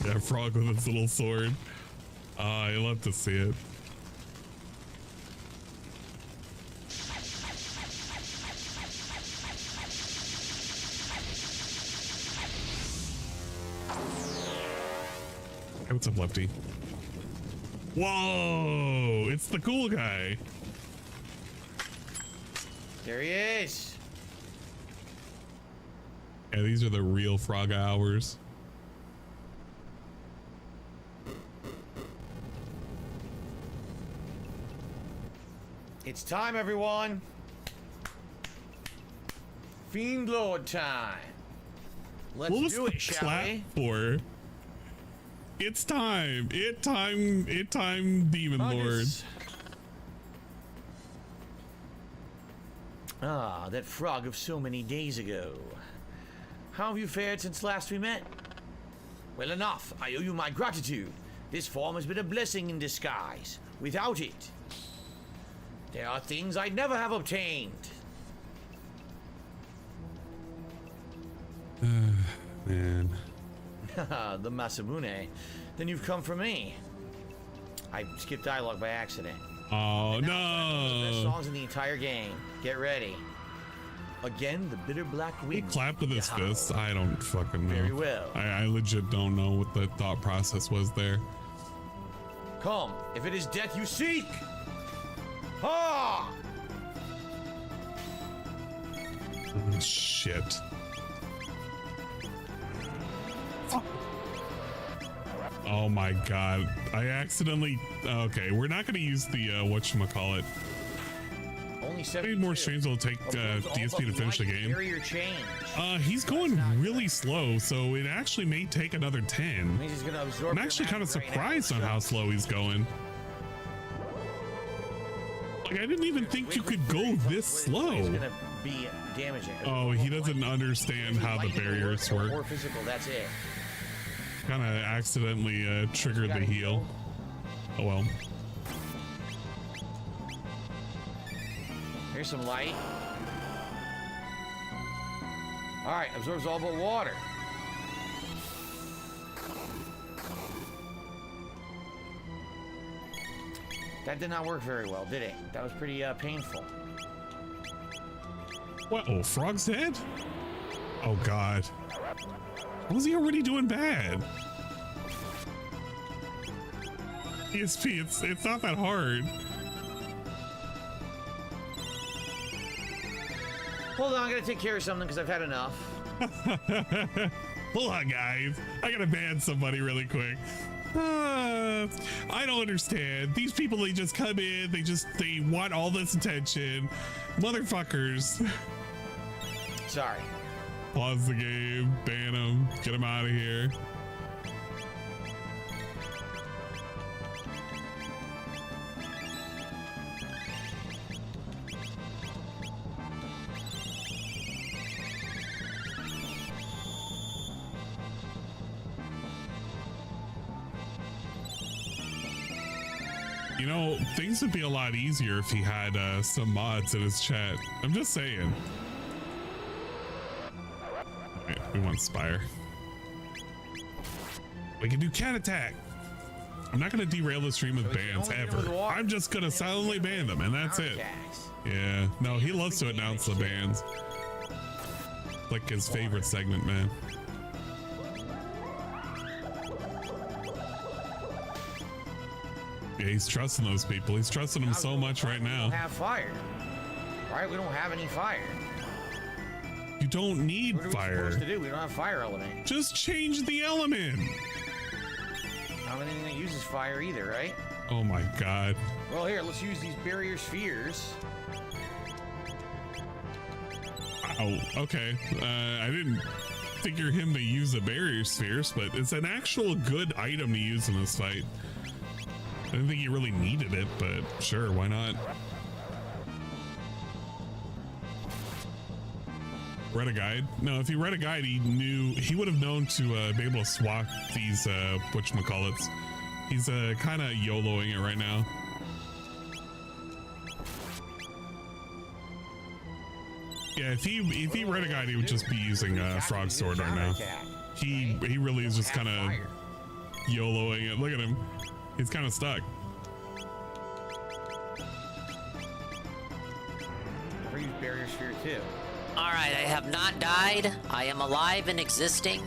Yeah, frog with its little sword. I love to see it. Hey, what's up, Lefty? Whoa! It's the cool guy. There he is. Yeah, these are the real frog hours. It's time, everyone. Fiend Lord time. Let's do it, shall we? For it's time. It time, Demon Lord. Ah, that frog of so many days ago. How have you fared since last we met? Well enough. I owe you my gratitude. This form has been a blessing in disguise. Without it, there are things I'd never have obtained. Man. The Masamune. Then you've come for me. I skipped dialogue by accident. Oh, no. One of the best no. songs in the entire game. Get ready. Again, the bitter black wind. He clapped with his fist. I don't fucking know. Very well. I legit don't know what the thought process was there. Come, if it is death you seek. Ha! Shit. Oh my god. I accidentally. Okay, we're not gonna use the whatchamacallit. Only How many more streams will take DSP to finish the game? Barrier change. He's going really slow, so it actually may take another 10. Means he's gonna absorb I'm actually kind of surprised on how slow he's going. Like, I didn't even think you could go this slow. It's gonna be damaging. Oh, he doesn't understand how the barriers work. More physical, that's it. Kind of accidentally triggered the heal. Oh well. Here's some light. All right, absorbs all but water. That did not work very well, did it? That was pretty painful. What? Oh, Frog's dead? Oh god. Was he already doing bad? ESP, it's not that hard. Hold on, I gotta take care of something because I've had enough. Hold on, guys. I gotta ban somebody really quick. I don't understand. These people, they just come in, they want all this attention. Motherfuckers. Sorry. Pause the game, ban them, get them out of here. You know, things would be a lot easier if he had some mods in his chat. I'm just saying. Okay, we want Spire. We can do cat attack. I'm not going to derail the stream with bans ever. I'm just going to silently ban them, and that's it. Yeah, no, he loves to announce the bans. Like his favorite segment, man. Yeah, he's trusting those people. He's trusting them so much right now. We don't have fire. Right? We don't have any fire. You don't need fire. What are we supposed to do? We don't have fire element. Just change the element. I don't have anything that uses fire either, right? Oh my god. Well, here, let's use these barrier spheres. Oh, okay. I didn't figure him to use the barrier spheres, but it's an actual good item to use in this fight. I didn't think he really needed it, but sure, why not? Read a guide? No, if he read a guide, he would have known to be able to swap these whatchamacallits. He's kind of YOLOing it right now. Yeah, if he read a guide, he would just be using Frog Sword right now. He really is just kind of YOLOing it. Look at him. He's kind of stuck. We'll use barrier sphere too. All right, I have not died. I am alive and existing.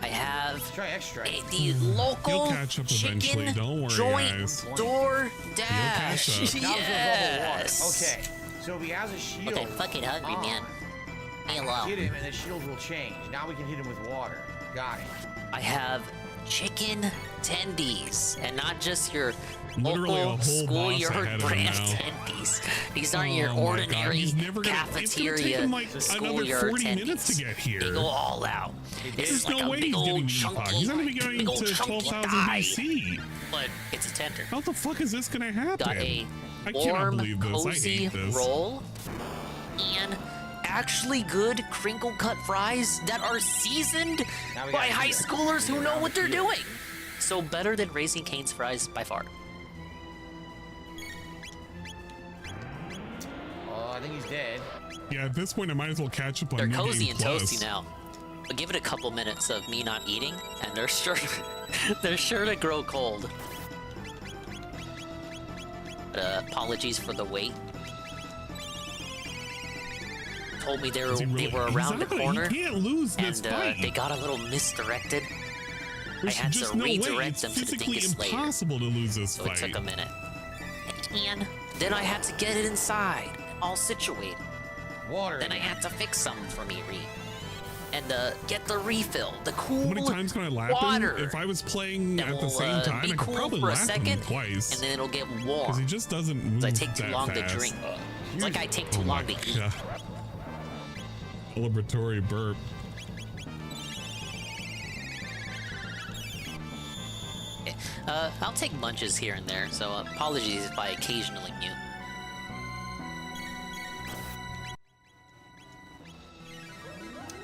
I have the local chicken joint door dash. Yes. Okay, so if he has a shield. Okay, fucking hungry, man. Me alone. Hit him and the shield will change. Now we can hit him with water. Got it. I have chicken tendies, and not just your Literally local schoolyard brand tendies. These aren't your ordinary cafeteria another 40 minutes to get here. They go all out. There's no way he's getting chunky. He's not even getting to 12,000 BC. But it's a tender. How the fuck is this gonna happen? Got a I cannot warm, believe this. cozy I hate this. roll and actually good crinkle cut fries that are seasoned by high schoolers who know what they're doing. So better than Raising Cane's fries by far. Oh, I think he's dead. Yeah, at this point, I might as well catch up on They're New cozy Game and Plus. toasty now. But give it a couple minutes of me not eating, and they're sure to grow cold. Apologies for the wait. Told me they were around the corner, he can't lose this and fight. they got a little misdirected. There's I had just to no way. redirect It's them to the physically Dingus later. impossible to lose this So fight. it took a minute. And then I had to get it inside, all situated. Water. Then I had to fix something for me, and get the refill, the cool How many times can I lap water. him? If I was playing That at the will, same time, be I could cool probably for a lap him second, twice. and then it'll get warm. Because he just doesn't move I take too that long fast. to drink. It's like I take too long to eat. God. Celebratory burp. I'll take munches here and there, so apologies if I occasionally mute.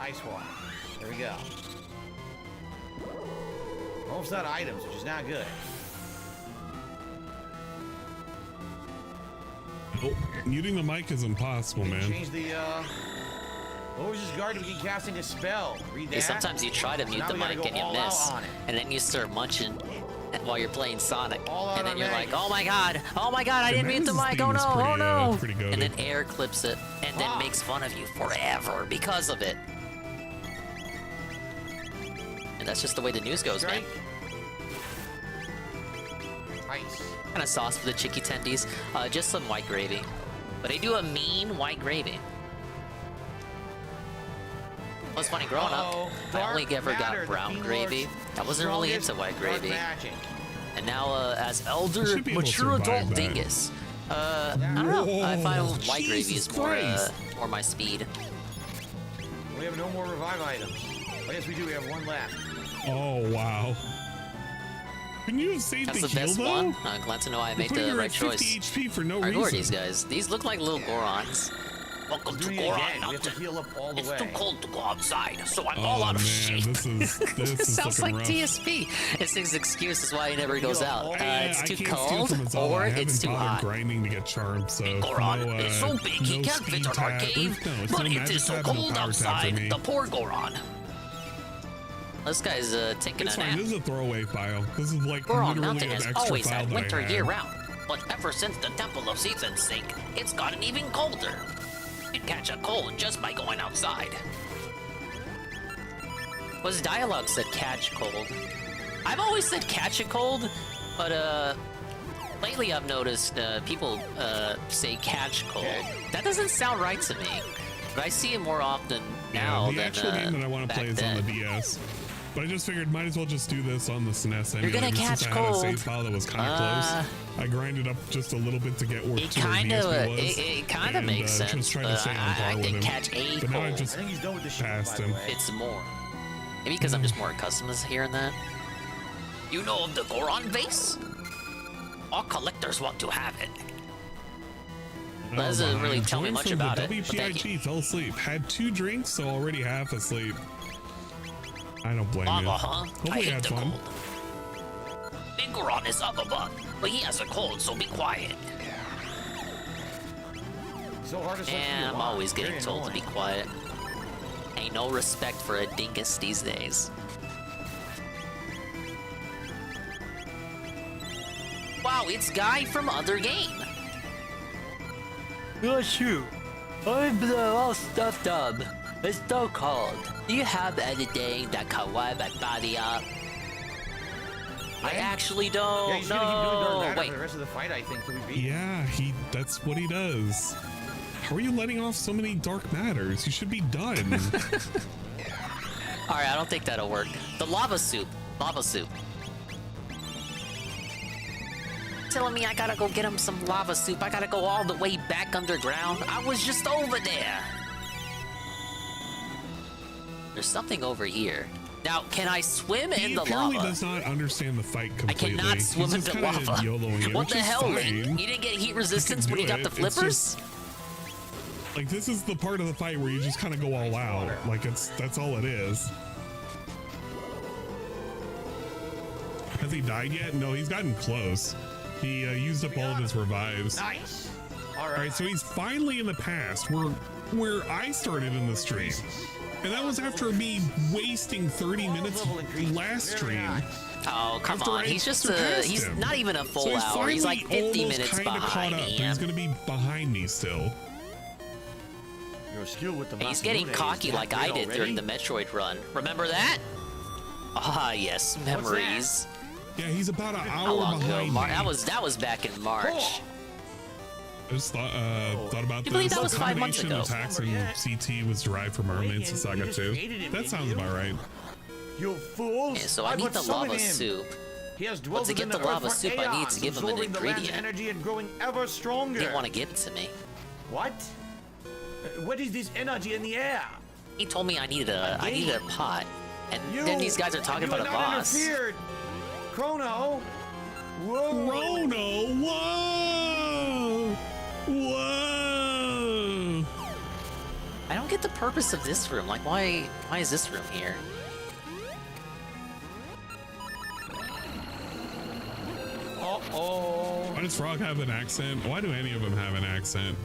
Ice water. There we go. Almost out of items, which is not good. Oh, muting the mic is impossible, man. Change the, what was his guard to begin casting a spell? Read that. Yeah, sometimes you try to mute the mic and you miss, and then you start munching while you're playing Sonic, and then you're like, oh my god, I didn't mute the mic, oh no, and then Air clips it, and then makes fun of you forever because of it. And that's just the way the news goes, man. Ice. Kind of sauce for the chicky tendies, just some white gravy. But I do a mean white gravy. It was funny growing up. I only ever got brown gravy. I wasn't really into white gravy. And now, as elder, mature adult dingus, I don't know. I find white gravy is more my speed. We have no more revive items. Oh, yes, we do. We have one left. Oh, wow. Can you have saved That's the the best heal, one. though? I'm glad to know I made putting the her right at 50 choice. HP for no Alright, who are reason. these guys? These look like little Gorons. Welcome to Goron We have to heal up all the It's way. too cold to go outside, so I'm all out of shape. This is Sounds like looking rough. TSP. It's his excuse is why he never goes out. It's I too can't steal cold from Zelda. or I it's haven't too bothered hot. grinding to get charmed, so Goron no, is so big he no can't fit speed in our tab. cave, No, it's but no it magic is so tab and no cold power tab for outside. me. The poor Goron. This guy's taking It's a fine. nap. This is a throwaway file. This is like Goron literally Mountain an has extra always file had that winter I year had. round, but ever since the Temple of Seasons sank, it's gotten even colder. You catch a cold just by going outside. Was dialogue said catch cold? I've always said catch a cold, but lately I've noticed people say catch cold. That doesn't sound right to me, but I see it more often now The than actual game that I want to back play is then. on the DS. But I just figured might as well just do this on the SNES anyway. You're gonna just catch since I had a cold. save file that was kind of close. I grinded up just a little bit to get where It to where kind of DSP was. it kind of and, makes sense. Just trying to but stay on I par with can him. catch a But now I cold. just passed him. It's more. Maybe because I'm just more accustomed to hearing that. You know of the Goron vase? All collectors want to have it. That doesn't really tell me Joined much from about the it. But thank you. WPIG, fell asleep. Had 2 drinks, so already half asleep. I don't blame Lava, you. huh? Hopefully I you hate had the fun. cold. Big Goron is up above, but he has a cold, so be quiet. So hard to And I'm always getting told to be quiet. Ain't no respect for a dingus these days. Wow, it's Guy from Other Game. Oh shoot, I'm all stuffed up. It's so cold. Do you have anything that can warm my body up? I actually don't. Yeah, he's gonna keep doing dark matter Wait. for the rest of the fight, I think, till we beat. Yeah, that's what he does. How are you letting off so many dark matters? You should be done. Alright, I don't think that'll work. The lava soup. Lava soup. Telling me I gotta go get him some lava soup. I gotta go all the way back underground. I was just over there. There's something over here. Now, can I swim He in the apparently lava? does not understand the fight I completely. cannot swim He's just into kinda lava. YOLOing it, What which the is hell, fine. Link? You didn't get heat resistance when you got the It's flippers? just- Like, this is the part of the fight where you just kind of go all out. Like, that's all it is. Has he died yet? No, he's gotten close. He used up all of his revives. Nice. All right, so he's finally in the past where I started in the stream. And that was after me wasting 30 minutes last stream. Oh, come After on. I He's just surpassed he's him. not even a full So he's hour. He's like finally 50 almost minutes kinda behind caught up, me. but he's gonna be behind me still. Your skill with the He's getting Masamune cocky is like that I great did during already? the Metroid run. Remember that? Ah, yes, memories. Yeah, he's about an How hour long ago? behind me. That was back in March. I just thought about You believe this. that was 5 months Combination ago? attacks and CT was derived from Mermaids in Saga 2. That sounds about right. You fools! Okay, so I need but the summon lava him. soup. He has But dwelled to get within the earth lava for soup, I need to aeons, give him an absorbing the land's ingredient. energy and growing ever stronger. He didn't want to give it to me. What? What is this energy in the air? He told me I needed a pot. And You, then these guys are talking you about a have not boss. interfered. Chrono. Whoa. Chrono. Whoa. Whoa. I don't get the purpose of this room. Like, why is this room here? Uh-oh. Why does Frog have an accent? Why do any of them have an accent?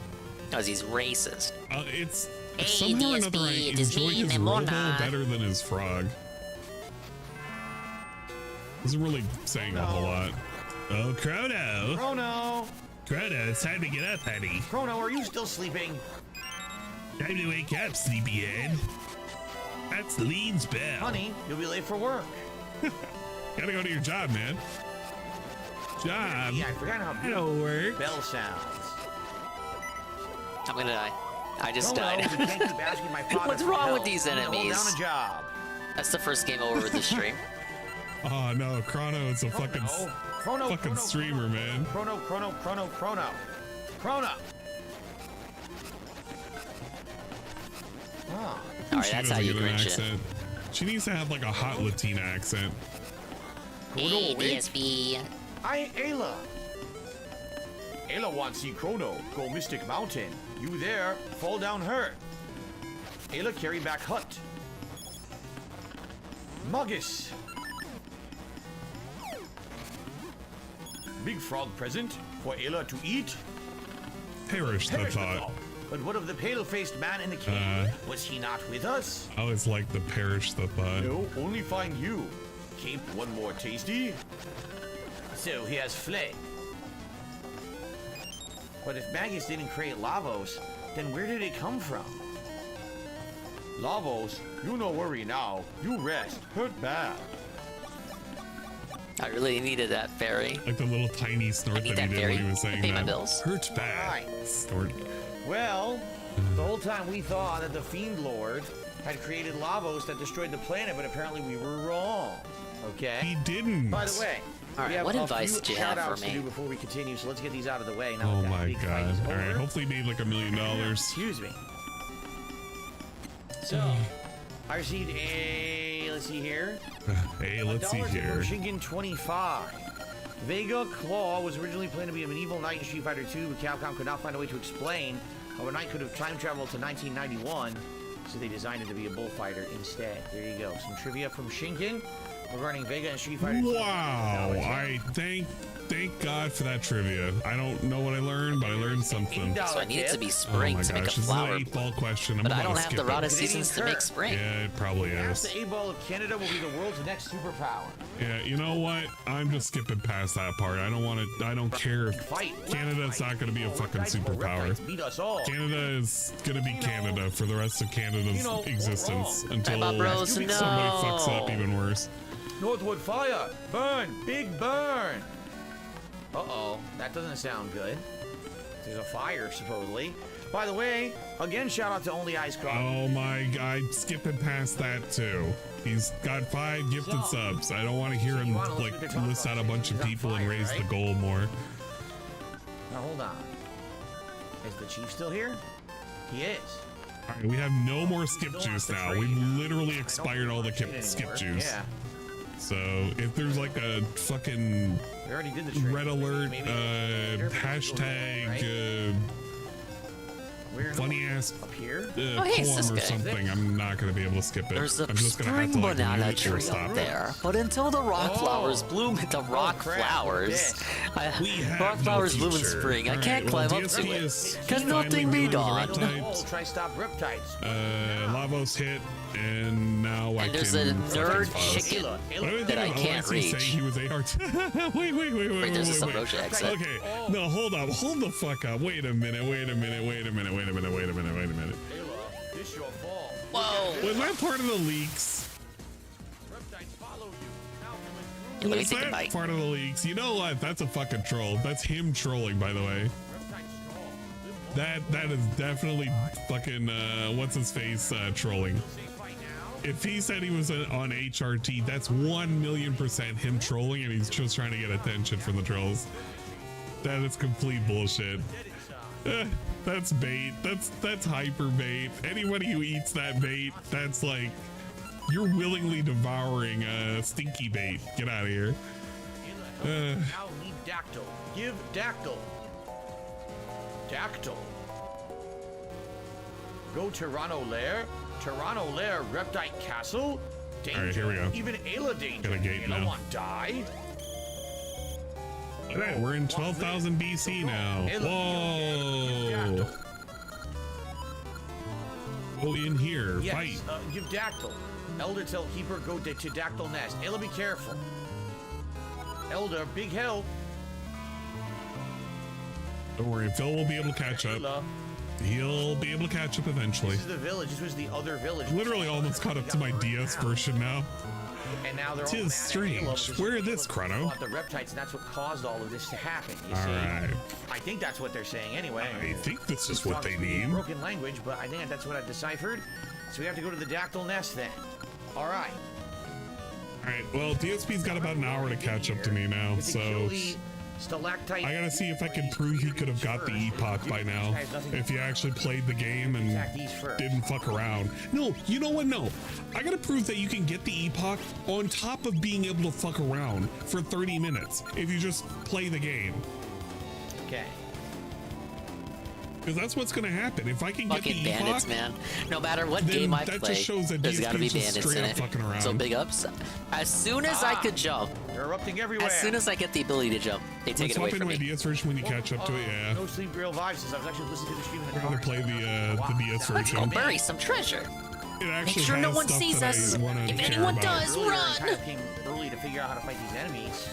Because he's racist. It's Hey, somehow or DSP, another I it is enjoy me, his robo Nemona. better than his frog. Isn't really saying a whole lot. Oh, Chrono! Chrono. Chrono, it's time to get up, honey. Chrono, are you still sleeping? Time to wake up, sleepyhead. That's Lean's bell. Honey, you'll be late for work. Gotta go to your job, man. Job? Yeah, I forgot how That'll work. bell sounds. I'm gonna die. I just No, died. you can't keep asking my father What's for wrong help. with these You need to hold enemies? down a job. That's the first game over with the stream. Oh no, Chrono is a fucking streamer, man. Chrono. Oh. Alright, She that's doesn't how you get an Grinch it. accent. She needs to have like a hot Latina accent. Hey, DSB. I Ayla. Ayla wants see Chrono go Mystic Mountain. You there, fall down hurt. Ayla carry back hut. Muggus. Big frog present for Ayla to eat. Perish the thought. But what of the pale-faced man in the cave? Was he not with us? I always like the perish the thought. No, only find you. Cape one more tasty. So he has fled. But if Magus didn't create Lavos, then where did it come from? Lavos, you no worry now. You rest. Hurt bad. I really needed that fairy. Like the little tiny snort need that he that did when he fairy was saying to pay my that. bills. Hurts bad. Snort. Well, the whole time we thought that the Fiend Lord had created Lavos that destroyed the planet, but apparently we were wrong. Okay? He didn't. By the way, Alright, we have what a advice few do you have for shout-outs to me? do before we continue, so let's get these out of the way. Now Oh that my big fight god. is All right, over. hopefully he made like $1 million. Excuse me. So, I received a, let's see here. Hey, let's see $1 to here. Shingen 25. Vega Claw was originally planned to be a medieval knight in Street Fighter 2, but Capcom could not find a way to explain how a knight could have time traveled to 1991, so they designed it to be a bullfighter instead. There you go. Some trivia from Shinken regarding Vega and Street Fighter 2. Wow. I thank God for that trivia. I don't know what I learned, but I learned something. So I need it to be Oh spring my to make a gosh, this flower. is an 8-ball question. I'm But I gonna don't have skip the it. Rada seasons to make spring. Yeah, it probably Perhaps is. the A-Ball of Canada will be the world's next superpower. Yeah, you know what? I'm just skipping past that part. I don't want to. I don't care if Canada's not going to be a fucking superpower. Beat us all. Canada is going to be Canada for the rest of Canada's existence until Bye, bros, somebody no. fucks up even worse. Northwood fire! Burn! Big burn! Uh-oh, that doesn't sound good. There's a fire, supposedly. By the way, again, shout out to Only Ice Cross. Oh my god, skipping past that too. He's got 5 gifted subs. I don't want to hear him like list out a bunch of people and raise the goal more. Now hold on. Is the chief still here? He is. Alright, we have no more skip juice now. We literally expired all the skip juice. Yeah. So if there's like a fucking We already did the trade. red alert, hashtag funny ass here? Oh, hey, poem or Sasuke. something, I'm not gonna be able to skip it. There's a I'm just gonna have spring to like banana mute or tree stop up it. there, but until the rock flowers bloom into rock flowers, rock flowers bloom in spring. I can't climb up to it. Can nothing be done? Try stop riptides. Lavos hit, and now I And there's can a nerd fucking chicken pause. that I can't Alessi reach. saying he was AR. wait, there's a wait. Samoja exit. Okay, no, hold up, hold the fuck up. Wait a minute. This your fall. Whoa! Was that part of the leaks? Let me Was take a that bite. part of the leaks? You know what? That's a fucking troll. That's him trolling, by the way. That is definitely fucking what's his face trolling. If he said he was on HRT, that's 1,000,000% him trolling, and he's just trying to get attention from the trolls. That is complete bullshit. That's bait. That's hyper bait. Anybody who eats that bait, that's like you're willingly devouring stinky bait. Get out of here. Now need Dactyl. Give Dactyl. Dactyl. Go Toronto Lair. Toronto Lair Reptite Castle. Danger. All right, here we go. Even Ayla danger. Got a gate Ayla now. want die. All right, we're in 12,000 BC now. Whoa. Go in here. Yes, Fight. give Dactyl. Elder tell Keeper go to Dactyl Nest. Ayla, be careful. Elder, big help. Don't worry, Phil will be able to catch up. Ayla. He'll be able to catch up eventually. This is the village. This was the other village. Literally almost caught up to my DS version now. And now they're all Tis mad at strange. Halo because Where they is this, Chrono? fought the reptiles, and that's what caused all of this to happen. You see? Alright. I think that's what they're saying anyway. I think this is It's what they obviously mean. broken language, but I think that's what I've deciphered. So we have to go to the Dactyl Nest then. All right. Alright, well, DSP's got about an hour to catch up to me now, so Stalactite. I gotta see if I can prove he could have got the epoch by now. If he actually played the game and didn't fuck around. No, you know what? No. I gotta prove that you can get the epoch on top of being able to fuck around for 30 minutes if you just play the game. Okay. Because that's what's gonna happen. If I can get Fucking the bandits, epoch, man. No matter what then game I that play, just shows that there's DSP gotta be is just bandits straight in up it. fucking around. So big ups. As soon as I could jump, They're erupting everywhere. as soon as I get the ability to jump, they take Let's it away hop into from my me. DS version when you catch up to it, yeah. No sleep, real vibes. Since I was actually listening to the stream in the I'd rather car. play the DS Let's go version. bury some treasure. It Make actually sure no has one stuff sees that us. I wanna If care anyone about. does, Earlier, run. I kind of came early to figure out how to fight these enemies.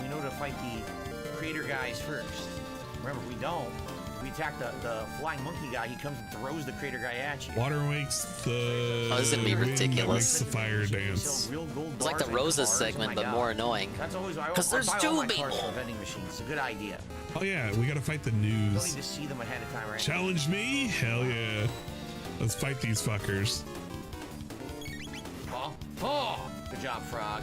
We know to fight the creator guys first. Remember, we don't. We attack the flying monkey guy. He comes and throws the creator guy at you. Water makes the Oh, this is gonna be wind that ridiculous. makes the fire dance. It's like the Roses segment, but more annoying. That's always Because there's I buy all two my cards people. from vending machines. It's a good idea. Oh yeah, we gotta fight the You don't news. need to see them ahead of time, right? Challenge me? Hell yeah. Let's fight these fuckers. Oh, good job, Frog.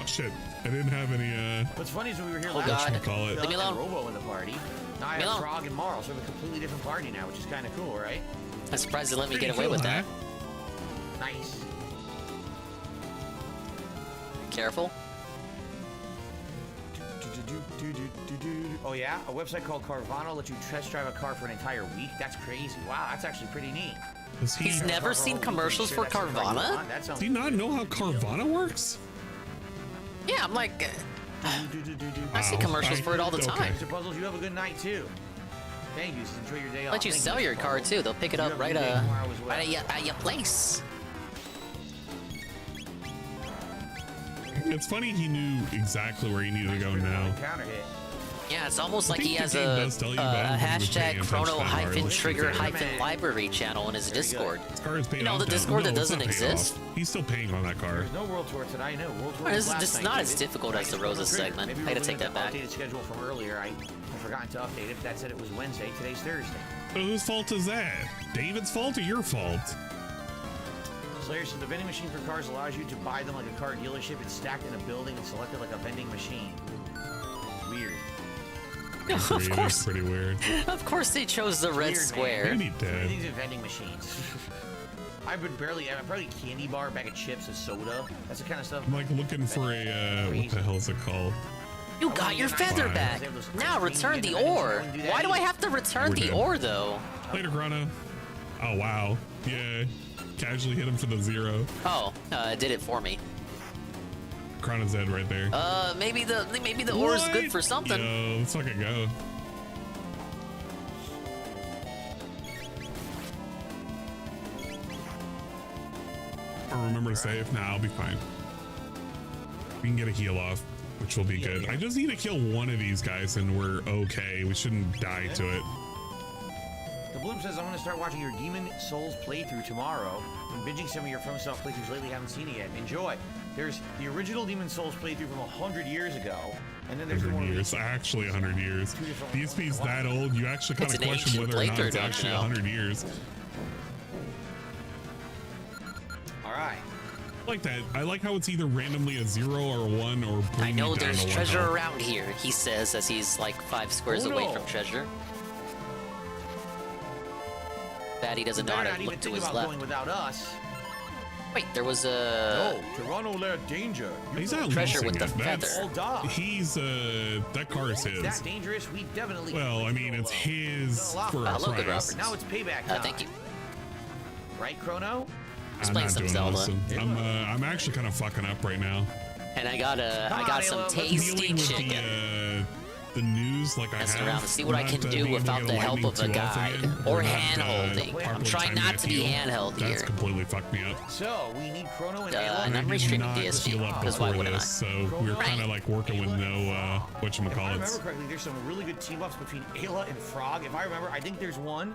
Oh shit, I didn't have any What's funny is when we were here Oh, last God. time, Call it. Leave me alone. Robo in the party. Now I Leave me have alone. Frog and Marl, so we have a completely different party now, which is kind of cool, right? I'm surprised they let me Pretty get away cool, with huh? that. Nice. Careful. Oh yeah, a website called Carvana lets you test drive a car for an entire week. That's crazy. Wow, that's actually pretty neat. Does he, He's never seen commercials for Carvana? does he not know how Carvana works? Yeah, I'm like, I see Wow. commercials for it all the Okay. time. Mr. Puzzles, you have a good night too. Thank you. Enjoy your day off. Let you Thank sell your car Puzzles. too. They'll pick it You up have a right, good day tomorrow as well. right at your place. It's funny he knew exactly where he needed to go now. Counter hit. Yeah, it's almost like think he the has game a does tell you, but I don't think he was paying hashtag attention chrono to that hard. hyphen Let's be trigger fair. hyphen library channel in his Discord. This car is paid You know, off the now. Discord that No, it's doesn't not paid exist. off. He's still paying on that car. There's no World Tour tonight. No World Tour. This was is last just night, not as David. difficult as the Roses segment. Maybe I gotta we'll take that back. Updated schedule from earlier. I forgot to update it. That said it was Wednesday. Today's Thursday. So whose fault is that? David's fault or your fault? Slayer says the vending machine for cars allows you to buy them like a car dealership. It's stacked in a building and selected like a vending machine. Weird. Of course, pretty weird. of course they chose the red Weird, square. Maybe dead. Everything's in vending machines. I'm probably candy bar, bag of chips, a soda. That's the kind of stuff. I'm like looking for a what the hell is it called? You got your feather Fine. back. Now return the ore. Why do I have to return We're the dead. ore though? Later, Grana. Oh wow. Yeah. Casually hit him for the 0. Oh, it did it for me. Grana's dead right there. Maybe the ore is good for something. Yo, let's fucking go. Or remember to save. Nah, I'll be fine. We can get a heal off, which will be good. I just need to kill one of these guys and we're okay. We shouldn't die to it. The Bloom says, I'm going to start watching your Demon Souls playthrough tomorrow. Been binging some of your From Soft playthroughs lately, haven't seen it yet. Enjoy. There's the original Demon Souls playthrough from 100 years ago, and then there's the 100 one years, actually 100 years. DSP's that old, you actually kind It's of an question ancient whether or not playthrough, it's don't actually you know? 100 years. All right. I like that. I like how it's either randomly a 0 or a 1 or I bring know you down there's to 1 treasure health. around here, he says as he's like 5 squares Oh, away no. from treasure. Batty doesn't know They're how not to even look to thinking his about left. going without us. Wait, there was a Toronto Lair danger. He's not treasure leasing with the it. That's- feather. dog. He's that car is It's his. that dangerous. We definitely. Well, I mean, it's his for a Hello, good price. Robert. Now it's payback time. Thank you. Right, Chrono? Just I'm playing not some doing Zelda. awesome. I'm actually kind of fucking up right now. And I got Come on, some Halo, let's tasty Dealing with chicken. the news like I Messing have. around to see what I not, can do being able to without get the help lightning of a too off guide again, or not, hand-holding. I'm properly trying timing not that to be heal. handheld That's here. completely fucked me up. So, we need Chrono and And Ayla. I'm I did restreaming not DSP, heal up because why before wouldn't I? this, so we were kind of like working with no If I remember whatchamacallits. correctly, there's some really good team-ups between Ayla and Frog. If I remember, I think there's one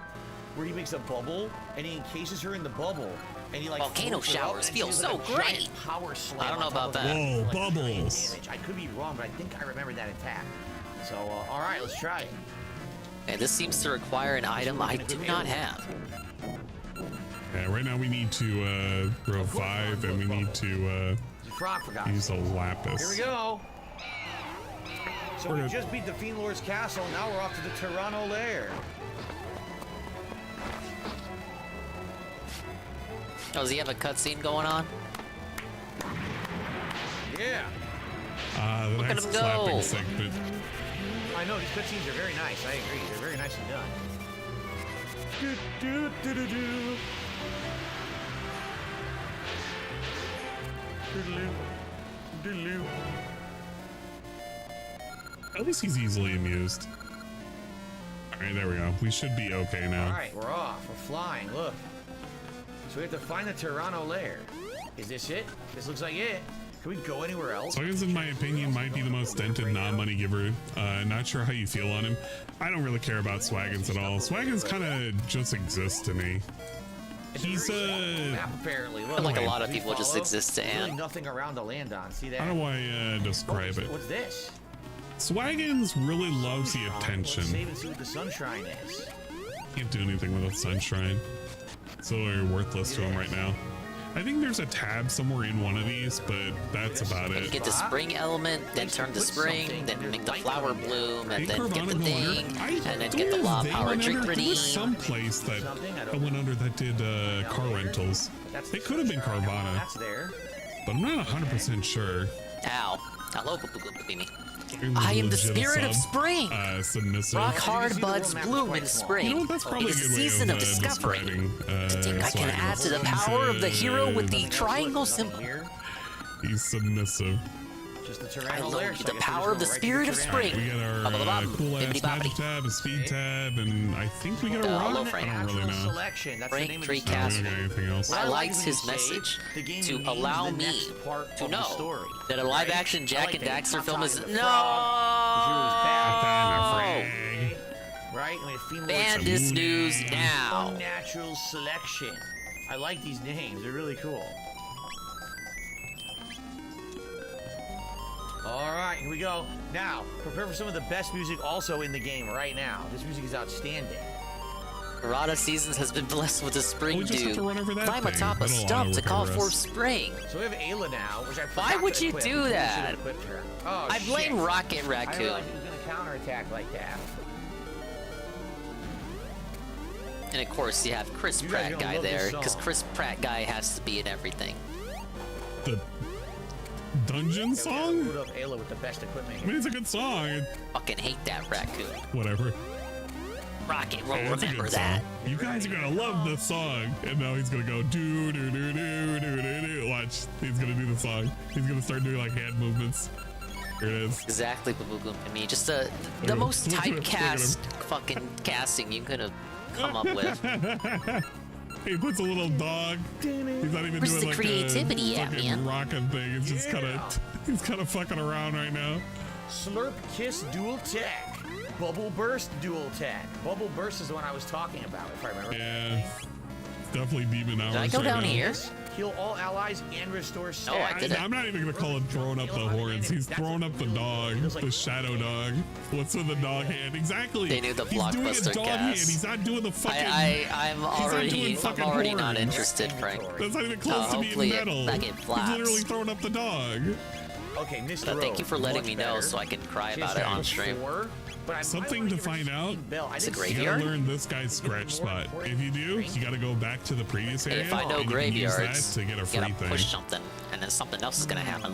where he makes a bubble and he encases her in the bubble, And he like volcano floats her up, showers and feel she's so like a great. giant power slam I don't know on top about of that. her, Whoa, like, bubbles. damage. I could be wrong, but I think I remember that attack. So, all right, let's try it. And this seems to require an item I do not have. Yeah, right now we need to grow 5, and we need to Frog forgot. use a lapis. Here we go. So we just beat the Fiend Lord's castle. Now we're off to the Toronto lair. Oh, does he have a cutscene going on? Yeah. The Look at next him go. clapping segment. I know these cutscenes are very nice. I agree. They're very nicely done. At least he's easily amused. Alright, there we go. We should be okay now. All right, we're off. We're flying. Look. So we have to find the Toronto lair. Is this it? This looks like it. Can we go anywhere else? Swaggins, in my opinion, might be the most dented non-money giver. Not sure how you feel on him. I don't really care about Swaggins at all. Swaggins kind of just exists to me. He's map, apparently. Look, Like a lot of people just exist to There's really Ant. nothing around to land on. See that? I don't know why I describe it. What's this? Swaggins really loves the Let's attention. save and see what the sunshine is. Can't do anything without sunshine. So you're worthless to him right now. I think there's a tab somewhere in one of these, but that's about And you it. get the spring element, then turn to spring, then make the flower bloom, and then get the thing, and then get the law power drink There redeem. was some place that went under that did car rentals. It could have been Carvana, That's there. but I'm not 100% sure. Ow. Hello, Pupumi. I am the spirit of spring. Submissive. Rock hard buds bloom in spring. You know what, that's probably It is a the good way season of of discovery. describing, To think I can Swaggins. add to the power of the hero with the triangle symbol. He's submissive. Just the I Toronto lair. love so the I guess power of the spirit of spring. We get our cool ass magic tab, a speed tab, and I think we get a hello, rock. I Frank. don't really know. Selection. That's the Frank name of Tree the I Castle. don't got anything else. I like liked when his you message save, the game to names allow the me next part to of the know story, that a live right? action Jack and that Daxter he film pops is out of the frog, the hero's back, Frag. right? And we have Fiend ban Lord's this news now. Unnatural selection. I like these names. They're really cool. All right, here we go. Now, prepare for some of the best music also in the game right now. This music is outstanding. Rada Seasons has been blessed with a spring We just have dew. to run over that Climb thing. atop a That'll stump to call auto-recover forth us. spring. So we have Ayla now, which I Why forgot would to you equip. do We that? should have equipped her. Oh, I blame shit. Rocket I Raccoon. realized he was going to counterattack like that. And of course, you have Chris You guys are Pratt gonna guy love this there, because song. Chris Pratt guy has to be in everything. The dungeon song? Put up Ayla with the best equipment I mean, here. it's a good song. Fucking hate that raccoon. Whatever. Rocket will It's a remember good that. song. You guys are gonna love this song. And now he's gonna go do do do do do do do. Watch, he's gonna do the song. He's gonna start doing like hand movements. Here it is. Exactly, Babugu. I mean, just the at him. most Look at him. Look at typecast fucking casting you could have come up with. He puts a little dog. He's not even Where's doing the like creativity a at, fucking man? rocking thing. It's just kind of, he's kind of fucking around right now. Slurp Kiss Dual Tech. Bubble Burst Dual Tech. Bubble Burst is the one I was talking about, if I remember. Yeah, definitely demon hours. Did I go right down now. here? Heal all allies and restore stats. No, I didn't. I'm not even gonna call it throwing up the horns. He's throwing up the dog, the shadow dog. What's with the dog hand? Exactly. They knew the He's doing a blockbuster dog hand. cast. He's not doing the fucking. I'm already not horns. interested, Frank. That's not even close to being Hopefully metal. it He's flops. literally throwing up the dog. Okay, Mr. But thank you for letting much me know better. so I can cry She about has it on a stream. 4, but I might Something wanna to give her find out. Speed Bell. I It's a didn't You see gotta graveyard? learn this guy's scratch spot. If you do, you gotta go back to the previous Hey, area. if I know and you can use graveyards, that to get a you free gotta thing. push something, and then something else is gonna happen.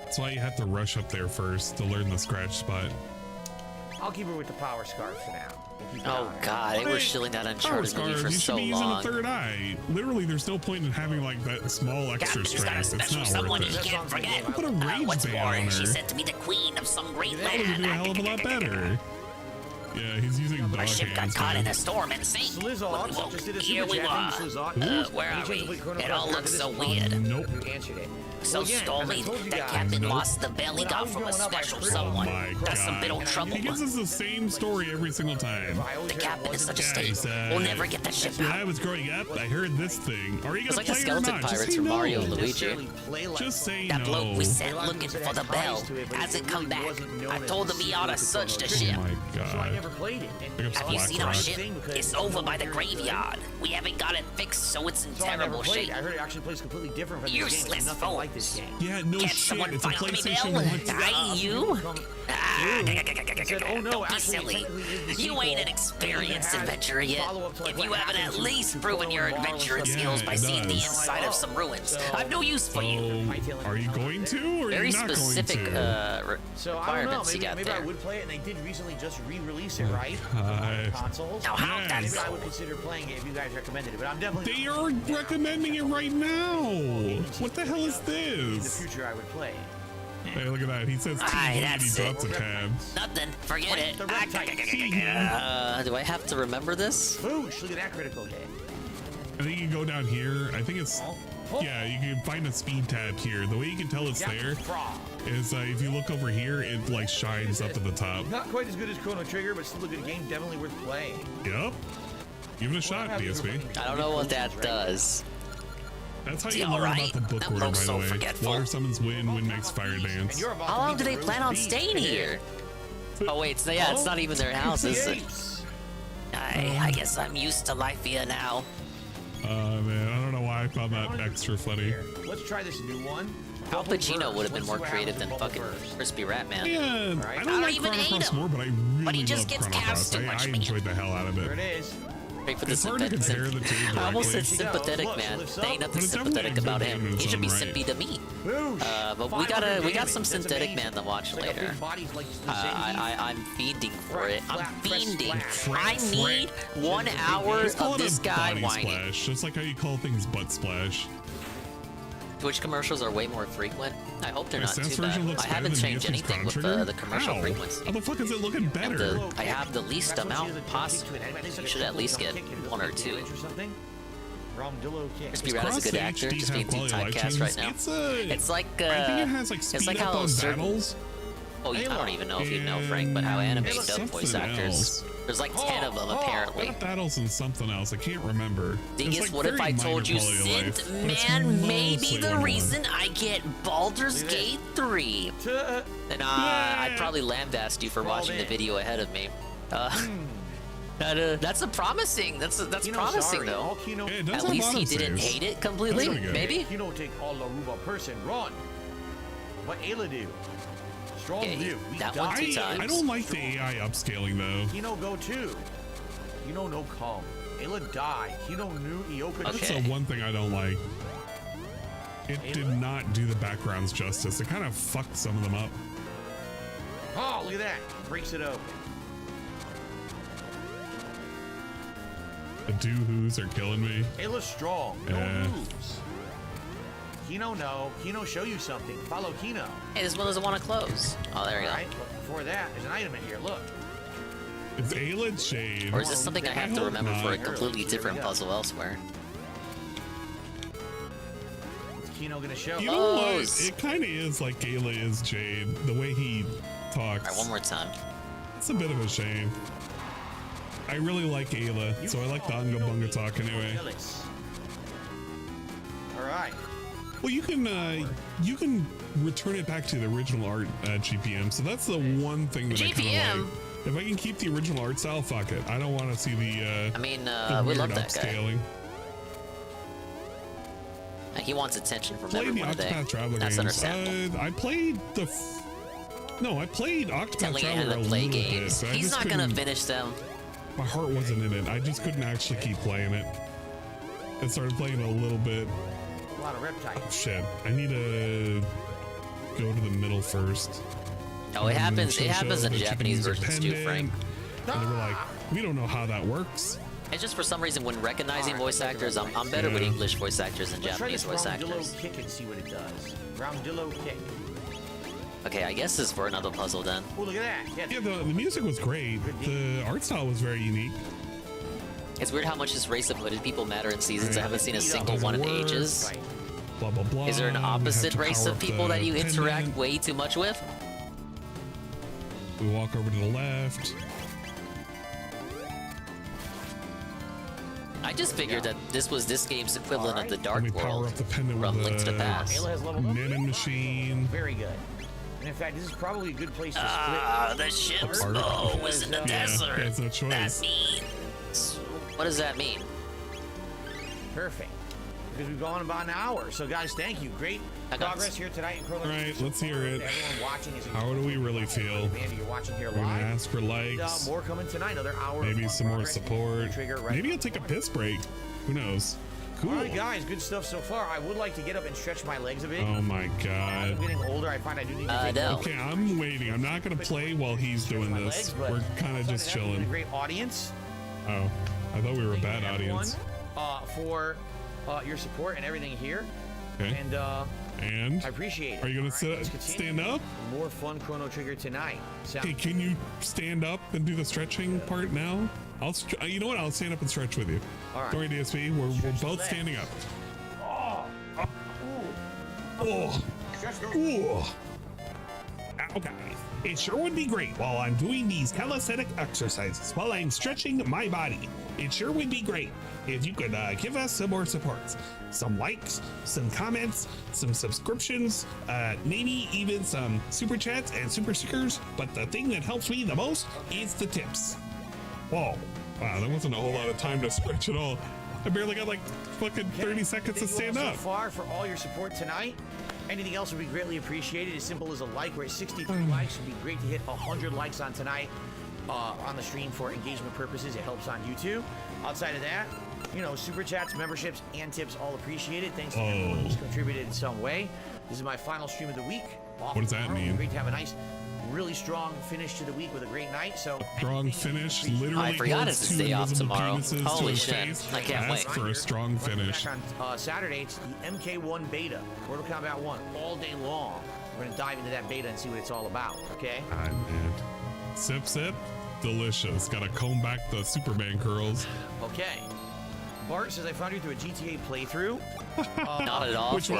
That's why you have to rush up there first to learn the scratch spot. I'll keep her with the power scarf for now. We'll keep an Oh eye on her. god, they were shilling that Uncharted movie for You should so be using long. a third eye. Literally, there's no point in having like that small extra strength. It's not worth it. can't forget. Put a rage band on her. to be the queen of some great That would do a hell of a lot better. Yeah, he's using dog My ship got hands, caught man. in a storm and sank. Here we were. Where are we? It all looks so weird. Nope. So stormy that Captain lost the belly got from a special someone. That's some bit of trouble. He gives us the same story every single time. The captain is such a Guys, state. We'll never get the ship when out. I was growing up, I heard this thing. Are you It's gonna like the play it or skeleton not? Just pirates say from no. Mario and Luigi. Just say That no. bloke we sent looking for the bell hasn't come back. I told him he ought to search the ship. Oh my god. Have you seen our ship? It's over by the graveyard. We haven't got it fixed, so it's in terrible shape. I heard it actually plays completely different from this game. Useless Nothing fools. like this game. Yeah, no Can't shit. someone It's a finally PlayStation bell? 1. I you? Oh no, Don't be silly. You ain't an experienced adventurer yet. If you haven't at least proven your adventuring skills by seeing the inside of some ruins, I've no use for you. Are you going to, or are Very you not specific going to? So I don't know, requirements you got maybe I there. would play it, and they did recently just re-release it, right? God. Consoles. Now, how Yes. that Maybe I go? would consider playing it if you guys recommended it, but I'm definitely. They are recommending it right now. What the hell is In the this? future, I would play. Hey, look at that. He says Aye, TV and he that's drops it. a tab. Nothing. Forget it. The red type. Do I have to remember this? Boosh, look at that critical hit. I think you can go down here. I think it's... Yeah, you can find a speed tab here. The way you can tell it's there is if you look over here, it like shines up to the top. Not quite as good as Chrono Trigger, but still a good game. Definitely worth playing. Yep. Give it a shot, DSP. I don't know what that does. That's how Is you he learn alright? about the book That order, by bloke's the so way. forgetful. Water summons wind, wind makes fire dance. How long do they plan on staying here? Oh wait, so yeah, it's not even their house, is it? I guess I'm used to life here now. Man, I don't know why I found that extra funny. Let's try this new one. Al Pacino would have been more creative than fucking Crispy Rat Man. Yeah, I don't like even Chrono hate Cross him. more, but I really But he just love gets Chrono cast Cross. too much, I man. enjoyed the hell out of it. There it is. Wait for the It's hard to compare the two I almost said directly. sympathetic, man. There ain't nothing But it's sympathetic definitely about a good him. game in He its should be own right. simpy to me. But we got some synthetic man to watch later. I'm fiending for it. I'm fiending. I need 1 hour Just call of it this a guy body whining. splash, just like how you call things butt splash. Twitch commercials are way more frequent. I hope they're My not sense too version bad. looks I better haven't than changed DSP's anything with Chrono the commercial Trigger? frequency. How the fuck is it looking better? I have the least amount possible. You should at least get 1 or 2. Crispy Rat is a good actor, just being too typecast right now. It's like I think it has like it's speed like up how on certain. battles. Oh, I don't even know if you know, Frank, but how anime dub something voice actors. else. There's like 10 of them apparently. Not battles and something else. I can't remember. Thing It's is, like what if very I told minor you quality of life, Synth but it's Man may be mostly the one-to-one. reason I get Baldur's Gate 3? Then I'd probably lambast you for watching the video ahead of me. That's a promising. That's promising though. At least he didn't hate it completely. Maybe. Kino take all Laruba person. Run. What Ayla do? Strong Okay, view. We that one die. 2 times. I don't like the AI upscaling though. Kino go too. Kino no come. Ayla die. Kino new Ioka. That's the one thing I don't like. It did not do the backgrounds justice. It kind of fucked some of them up. Oh, look at that. Breaks it open. The doohoos are killing me. Ayla strong. No Yeah. moves. Kino no. Kino show you something. Follow Kino. Hey, this one doesn't want to close. Oh, there we go. Alright, but before that, there's an item in here. Look. It's Ayla Shade. Or is this something I have to hope remember for a not. completely different puzzle elsewhere? What's Kino gonna show? You know what? It kind of is like Ayla is Jade. The way he talks. Alright, one more time. It's a bit of a shame. I really like Ayla, so I like the Unga Bunga talk anyway. Alright. Well, you can return it back to the original art GPM. So that's the one thing that I kind of like. If I can keep the original art style, fuck it. I don't want to see the I mean, the we weird love that guy. upscaling. He wants attention from Played the everyone today. Octopath Traveler That's games. understandable. I played the. No, I played Octopath Telling Traveler him a to play little games. bit. I He's just not gonna couldn't- finish them. My heart wasn't in it. I just couldn't actually keep playing it. I started playing it a little bit. A lot of reptile. Shit, I need to go to the middle first. Oh, it happens. It happens in the Japanese Japanese are versions too, pending. Frank. And they were like, we don't know how that works. It's just for some reason when recognizing voice actors, I'm better with Yeah. English voice actors than Let's try Japanese this voice actors. Roundillo kick and see what it does. Roundillo kick. Okay, I guess this is for another puzzle then. Oh, look at that. Yeah, the music was great. The art style was very unique. It's weird how much this race of hooded people matter in seasons. I haven't seen a single one in ages. Blah, blah, blah. Is there an opposite race of people that you interact way too much with? We walk over to the left. I just figured that this was this game's equivalent of the Dark Let me power World up the pendant from with Link to the Past. Knitting machine. Very good. And in fact, this is probably a good place to split. Ah, the ship's bow was in the desert. There's no choice. That means... What does that mean? Perfect. Because we've gone about an hour. So guys, thank you. Great progress here tonight. All right, let's hear it. Everyone watching is How do we really feel? You're watching here We're live. gonna ask for likes. And, more coming tonight. Another hour. Maybe some more support. Maybe I'll take a piss break. Who knows? Cool. All right, guys, good stuff so far. I would like to get up and stretch my legs a bit. Oh my god. I'm getting older. I find I do need to take Okay, I'm waiting. I'm not gonna play while he's doing this. We're kind of just A chilling. great audience. Oh, I thought we were a bad audience. For your support and everything here. Okay. And I appreciate it. Are you gonna Let's continue. stand up? More fun Chrono Trigger tonight. Hey, can you stand up and do the stretching part now? You know what? I'll stand up and stretch with you. All right. Don't worry, DSP. We're both standing up. Oh. Okay. It sure would be great while I'm doing these calisthenic exercises, while I'm stretching my body. It sure would be great if you could give us some more supports. Some likes, some comments, some subscriptions, maybe even some super chats and super stickers. But the thing that helps me the most is the tips. Whoa. Wow, that wasn't a whole lot of time to stretch at all. I barely got like fucking 30 seconds to stand up. So far for all your support tonight. Anything else would be greatly appreciated. As simple as a like. We're at 63 likes. It would be great to hit 100 likes on tonight on the stream for engagement purposes. It helps on YouTube. Outside of that, you know, super chats, memberships, and tips all appreciated. Thanks to everyone who's contributed in some way. This is my final stream of the week. What does that mean? Great to have a nice, really strong finish to the week with a great night. So strong finish, literally. I forgot it's a day off tomorrow. Holy shit! I can't wait for a strong finish. On Saturday, it's the MK1 beta, Mortal Kombat 1, all day long. We're gonna dive into that beta and see what it's all about. Okay. God, man. Sip, sip. Delicious. Gotta comb back the Superman curls. Okay. Bart says I found you through a GTA playthrough. Not at all for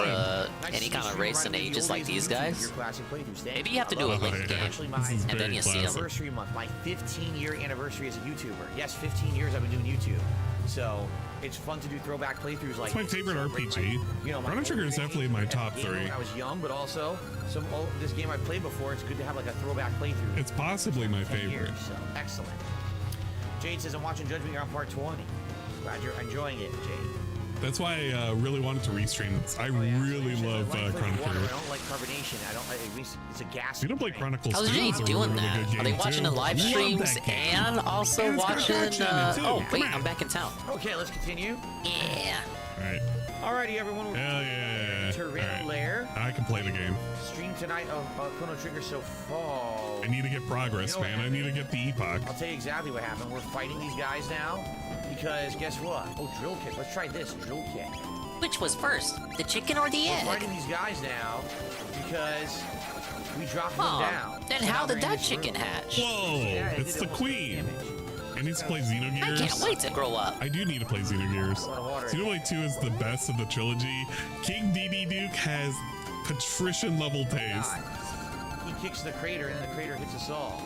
any kind of race and ages like these guys. Maybe you have to do a Link game, and then you see them. Anniversary month, my 15-year anniversary as a YouTuber. Yes, 15 years I've been doing YouTube. So it's fun to do throwback playthroughs like. It's my favorite RPG. Chrono Trigger is definitely in my top 3. When I was young, but also this game I played before. It's good to have like a throwback playthrough. It's possibly my favorite. So excellent. Jade says I'm watching Judgment. You're on part 20. Glad you're enjoying it, Jade. That's why I really wanted to restream this. I really love Chrono Trigger. I don't like carbonation. I don't like it's a gas. You don't play Chronicles. How's Jade doing that? Are they watching the live streams and also watching? Oh wait, I'm back in town. Okay, let's continue. Yeah. All right. Alrighty, everyone. Hell yeah. Terrain Lair. I can play the game. Stream tonight of Chrono Trigger so far. I need to get progress, man. I need to get the epoch. I'll tell you exactly what happened. We're fighting these guys now because guess what? Oh, drill kick. Let's try this drill kick. Which was first, the chicken or the egg? We're fighting these guys now because we dropped them down. Then how did that chicken hatch? Whoa, it's the queen. I need to play Xenogears. I can't wait to grow up. I do need to play Xenogears. Xenoblade 2 is the best of the trilogy. King DD Duke has patrician level taste. He kicks the crater and the crater hits us all.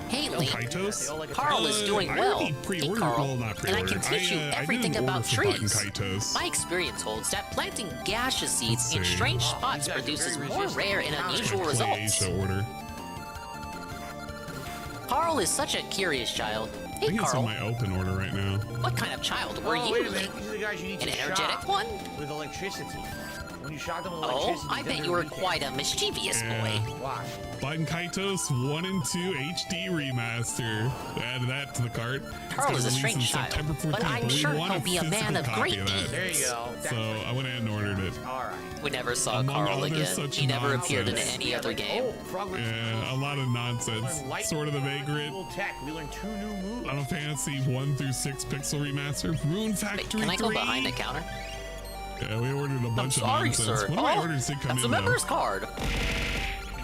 Hey, Link. Kaitos? Carl is doing well. Hey, Carl. Well, not and I can teach you everything about trees. Kaitos. My experience holds that planting gaseous seeds in strange spots produces more rare and unusual results. Carl is such a curious child. Hey, I think Carl. it's in my open order right now. What kind of child were you, Link? These are the guys you need An to energetic shock one? with electricity. When you shock them with electricity, I bet you were quite a mischievous boy. Watch. Biden Kaitos 1 and 2 HD remaster. Add that to the cart. Carl is a strange child, but I'm sure he'll be a man of great deeds. There you go. So I went ahead and ordered it. All right. We never saw Carl again. He never appeared in any other game. Yeah, a lot of nonsense. Sword of the Vagrant. We learned 2 new moves. Final Fantasy 1 through 6 pixel remaster. Rune Factory 3. Can I go behind the counter? Yeah, we ordered a bunch of sorry, nonsense. sir. What do I order to come That's in a member's card.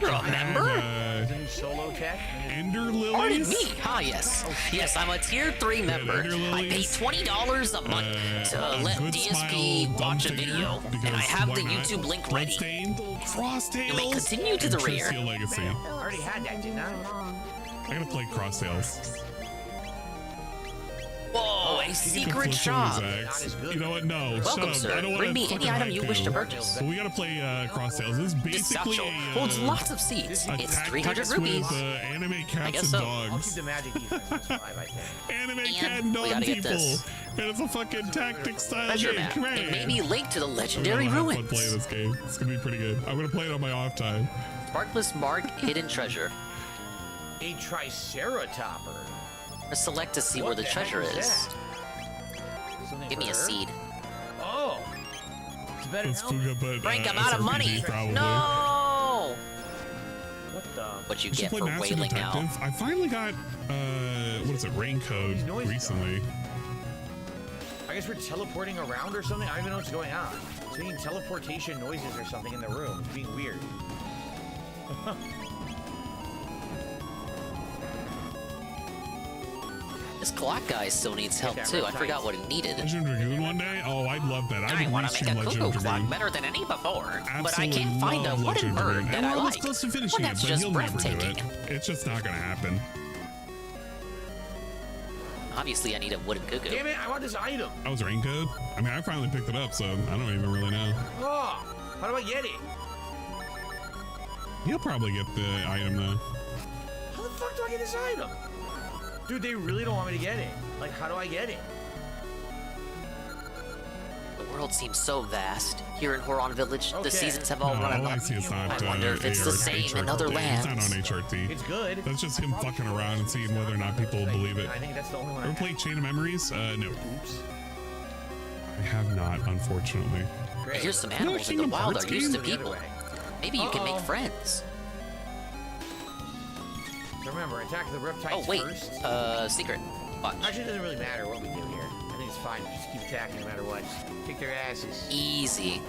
You're a member? Solo check? Ender Pardon lilies? me. Ah, yes. Yes, I'm a tier 3 member. I pay $20 a month to let Good DSP Smile, watch a Dumpster, video, because and I have why the not? YouTube link ready. Bloodstained, Frosttails, You may continue to the and rear. Tricia Legacy. I already had that, didn't I? I gotta play Crosstails. Whoa, a secret shop. You know what? No, Welcome, shut up. sir. I don't want Bring me any item you wish to purchase. So we gotta play Crosstails. This is This basically satchel a, holds lots of seeds. a It's 300 tactics rupees. with anime I cats guess and so. I'll keep dogs. the magic defense. That's 5, I think. Anime And cat and we dog gotta get people. this. And it's a fucking tactics style Treasure game. map. Come It may on. be linked to the I'm legendary gonna have fun ruins. playing this game. It's gonna be pretty good. I'm gonna play it on my off time. Sparkless Mark Hidden Treasure. A triceratopper. Let's select to see where the treasure is. Give me a seed. Oh. It's better Let's now. Fuga, but Frank, I'm out of SRPG money. probably. No! What the? What you We should get play for Master wailing now. Detective. I finally got what is it, rain code recently. I guess we're teleporting around or something. I don't even know what's going on. It's making teleportation noises or something in the room. It's being weird. This clock guy still needs help too. I forgot what he needed. Legend Dragoon one day? Oh, I'd love that. I I'd want to make a restream cuckoo Legend clock Dragoon. better than any before, but I Absolutely can't find a love wooden Legend bird Dragoon. that And I we're like. almost close to Well, finishing it, that's but just he'll never do it. breathtaking. It's just not gonna happen. Obviously, I need a wooden cuckoo. Damn it, I want this item. That was rain code? I mean, I finally picked it up, so I don't even really know. Oh, how do I get it? He'll probably get the item though. How the fuck do I get this item? Dude, they really don't want me to get it. Like, how do I get it? The world seems so vast. Here in Horon Village, Okay. the seasons have all No, run all I out. see is not, I wonder if it's the same in other It's lands. not on HRT. It's good. That's just him fucking around and seeing whether or not people will believe it. I think that's the only one I Ever have. played Chain of Memories? No. Oops. I have not, unfortunately. Great. Here's some You animals in the Kingdom wild Hearts are used to game? people. Maybe you can make friends. So remember, attack the reptiles Oh wait, first. secret. Watch. Actually, it doesn't really matter what we do here. I think it's fine. Just keep attacking no matter what. Just kick their asses. Easy.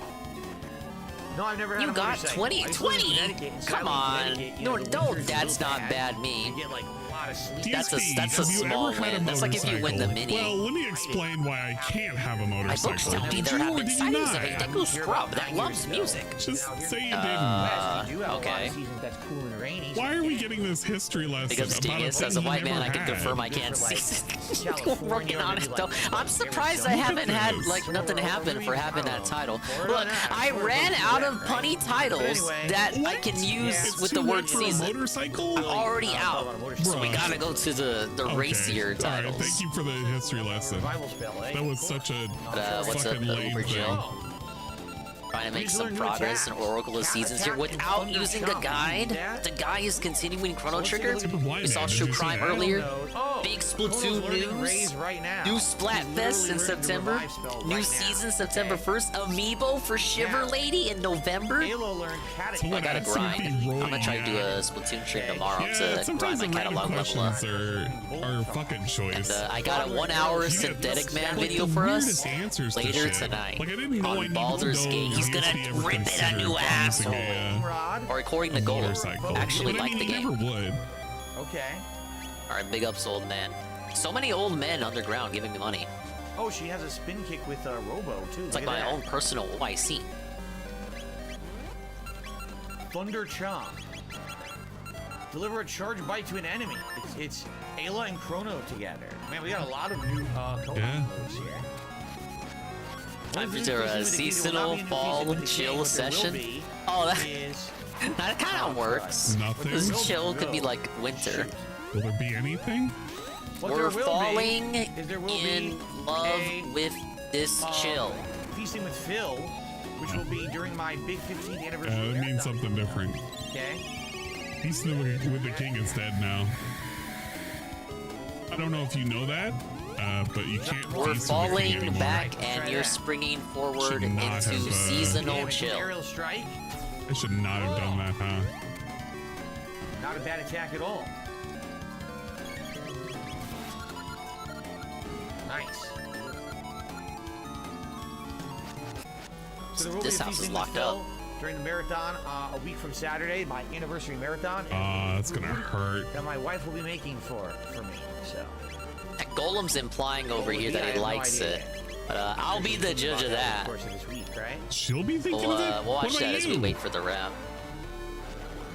No, I've never had You a got motorcycle. 20, I used to live in 20? Connecticut, and Come sadly, on. Connecticut, you No, know, the no, winters that's real not bad You me. get like a lot of sleep. That's a DSP, that's a have you small ever had a win. That's like if you win the motorcycle? mini. Well, let me explain why I can't have a My books motorcycle. tell me Did there you have or been did you sightings not? of a Deku scrub that loves music. Just say you didn't. You do have a lot okay. of seasons that's cool and rainy. Why are we getting this history lesson Because about a Genius, thing as a you white man, never I can had? confirm I can't see it. Working on it though. I'm surprised I Look at haven't had this. like nothing happen for having that title. Look, I ran out of punny titles that I can use It's with too the word late for a season. motorcycle? I'm already out, so we Bruh. gotta go to the Okay. racier All titles. right, thank you for the history lesson. Revival spell, eh? That was such a What's up, fucking the lame Uber thing. Jill? Trying to make some progress in Oracle of Seasons here without using a guide. The guy is continuing Chrono Trigger. We saw True Crime earlier. Big Splatoon news. New Splatfest in September. New season September 1st. Amiibo for Shiver Lady in November. I gotta grind. I'm gonna try to do a Splatoon stream tomorrow Yeah, to grind sometimes my the random catalog level up. questions are fucking choice. And I got a 1 hour Yeah, Synthetic that's Man like video the for us weirdest answers to later shit. tonight. Like, I didn't know I on needed Baldur's to go Gate. He's if gonna he ever rip it a considered new purchasing asshole. Or according to a Gold, motorcycle. actually But I like mean, the he game. never would. Okay. Alright, big ups, old man. So many old men underground giving me money. Oh, she has a spin kick with Robo too. It's like my own personal OIC. Thunder Chomp. Deliver a charge bite to an enemy. It's Ayla and Chrono together. Man, we got a lot of new co-op moves here. Time for a seasonal fall chill session. Oh, that kind of works. Nothing. This chill could be like winter. Will there be anything? We're falling in love with this chill. Feasting with Phil, which will be during my big 15th anniversary. It means something different. Okay. He's with the king instead now. I don't know if you know that, but you can't feast We're with the king falling anymore. back and you're springing forward Should not into have, seasonal chill. Aerial strike. I should not have done that, huh? Not a bad attack at all. Nice. So there will this be a house few is things locked to up. fill during the marathon a week from Saturday, my anniversary marathon. That's gonna hurt. That my wife will be making for me. So. That Golem's implying over here that he likes it. But I'll be the judge of that. She'll be thinking We'll, of it. we'll What watch about that as we you? wait for the wrap.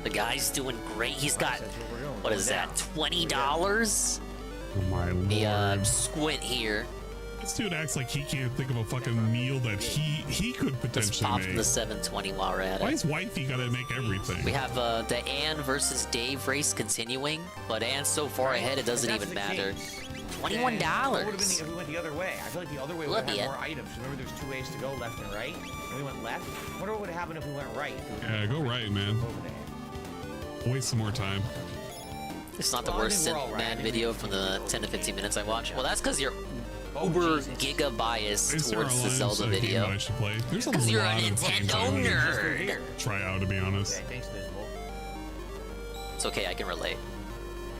The guy's doing great. He's got, what is that, $20? Oh my lord. The squint here. This dude acts like he can't think of a fucking meal that he could Just potentially pop make. the 720 while we're at Why it. is wifey gotta make everything? We have the Ann versus Dave race continuing, but Ann's so far ahead it doesn't even matter. $21. What would have been if we went the other way? I feel like the other way would have had more items. Remember, there's 2 ways to go, left and right, and we went left. I wonder what would happen if we went right. Yeah, go right, man. Waste some more time. It's not the worst Man video from the 10 to 15 minutes I watched. Well, that's because you're uber giga biased towards the Zelda video. I should play. There's a Because you're a lot of Nintendo games I nerd. try out, to be honest. Okay, thanks, Dismal. It's okay, I can relate.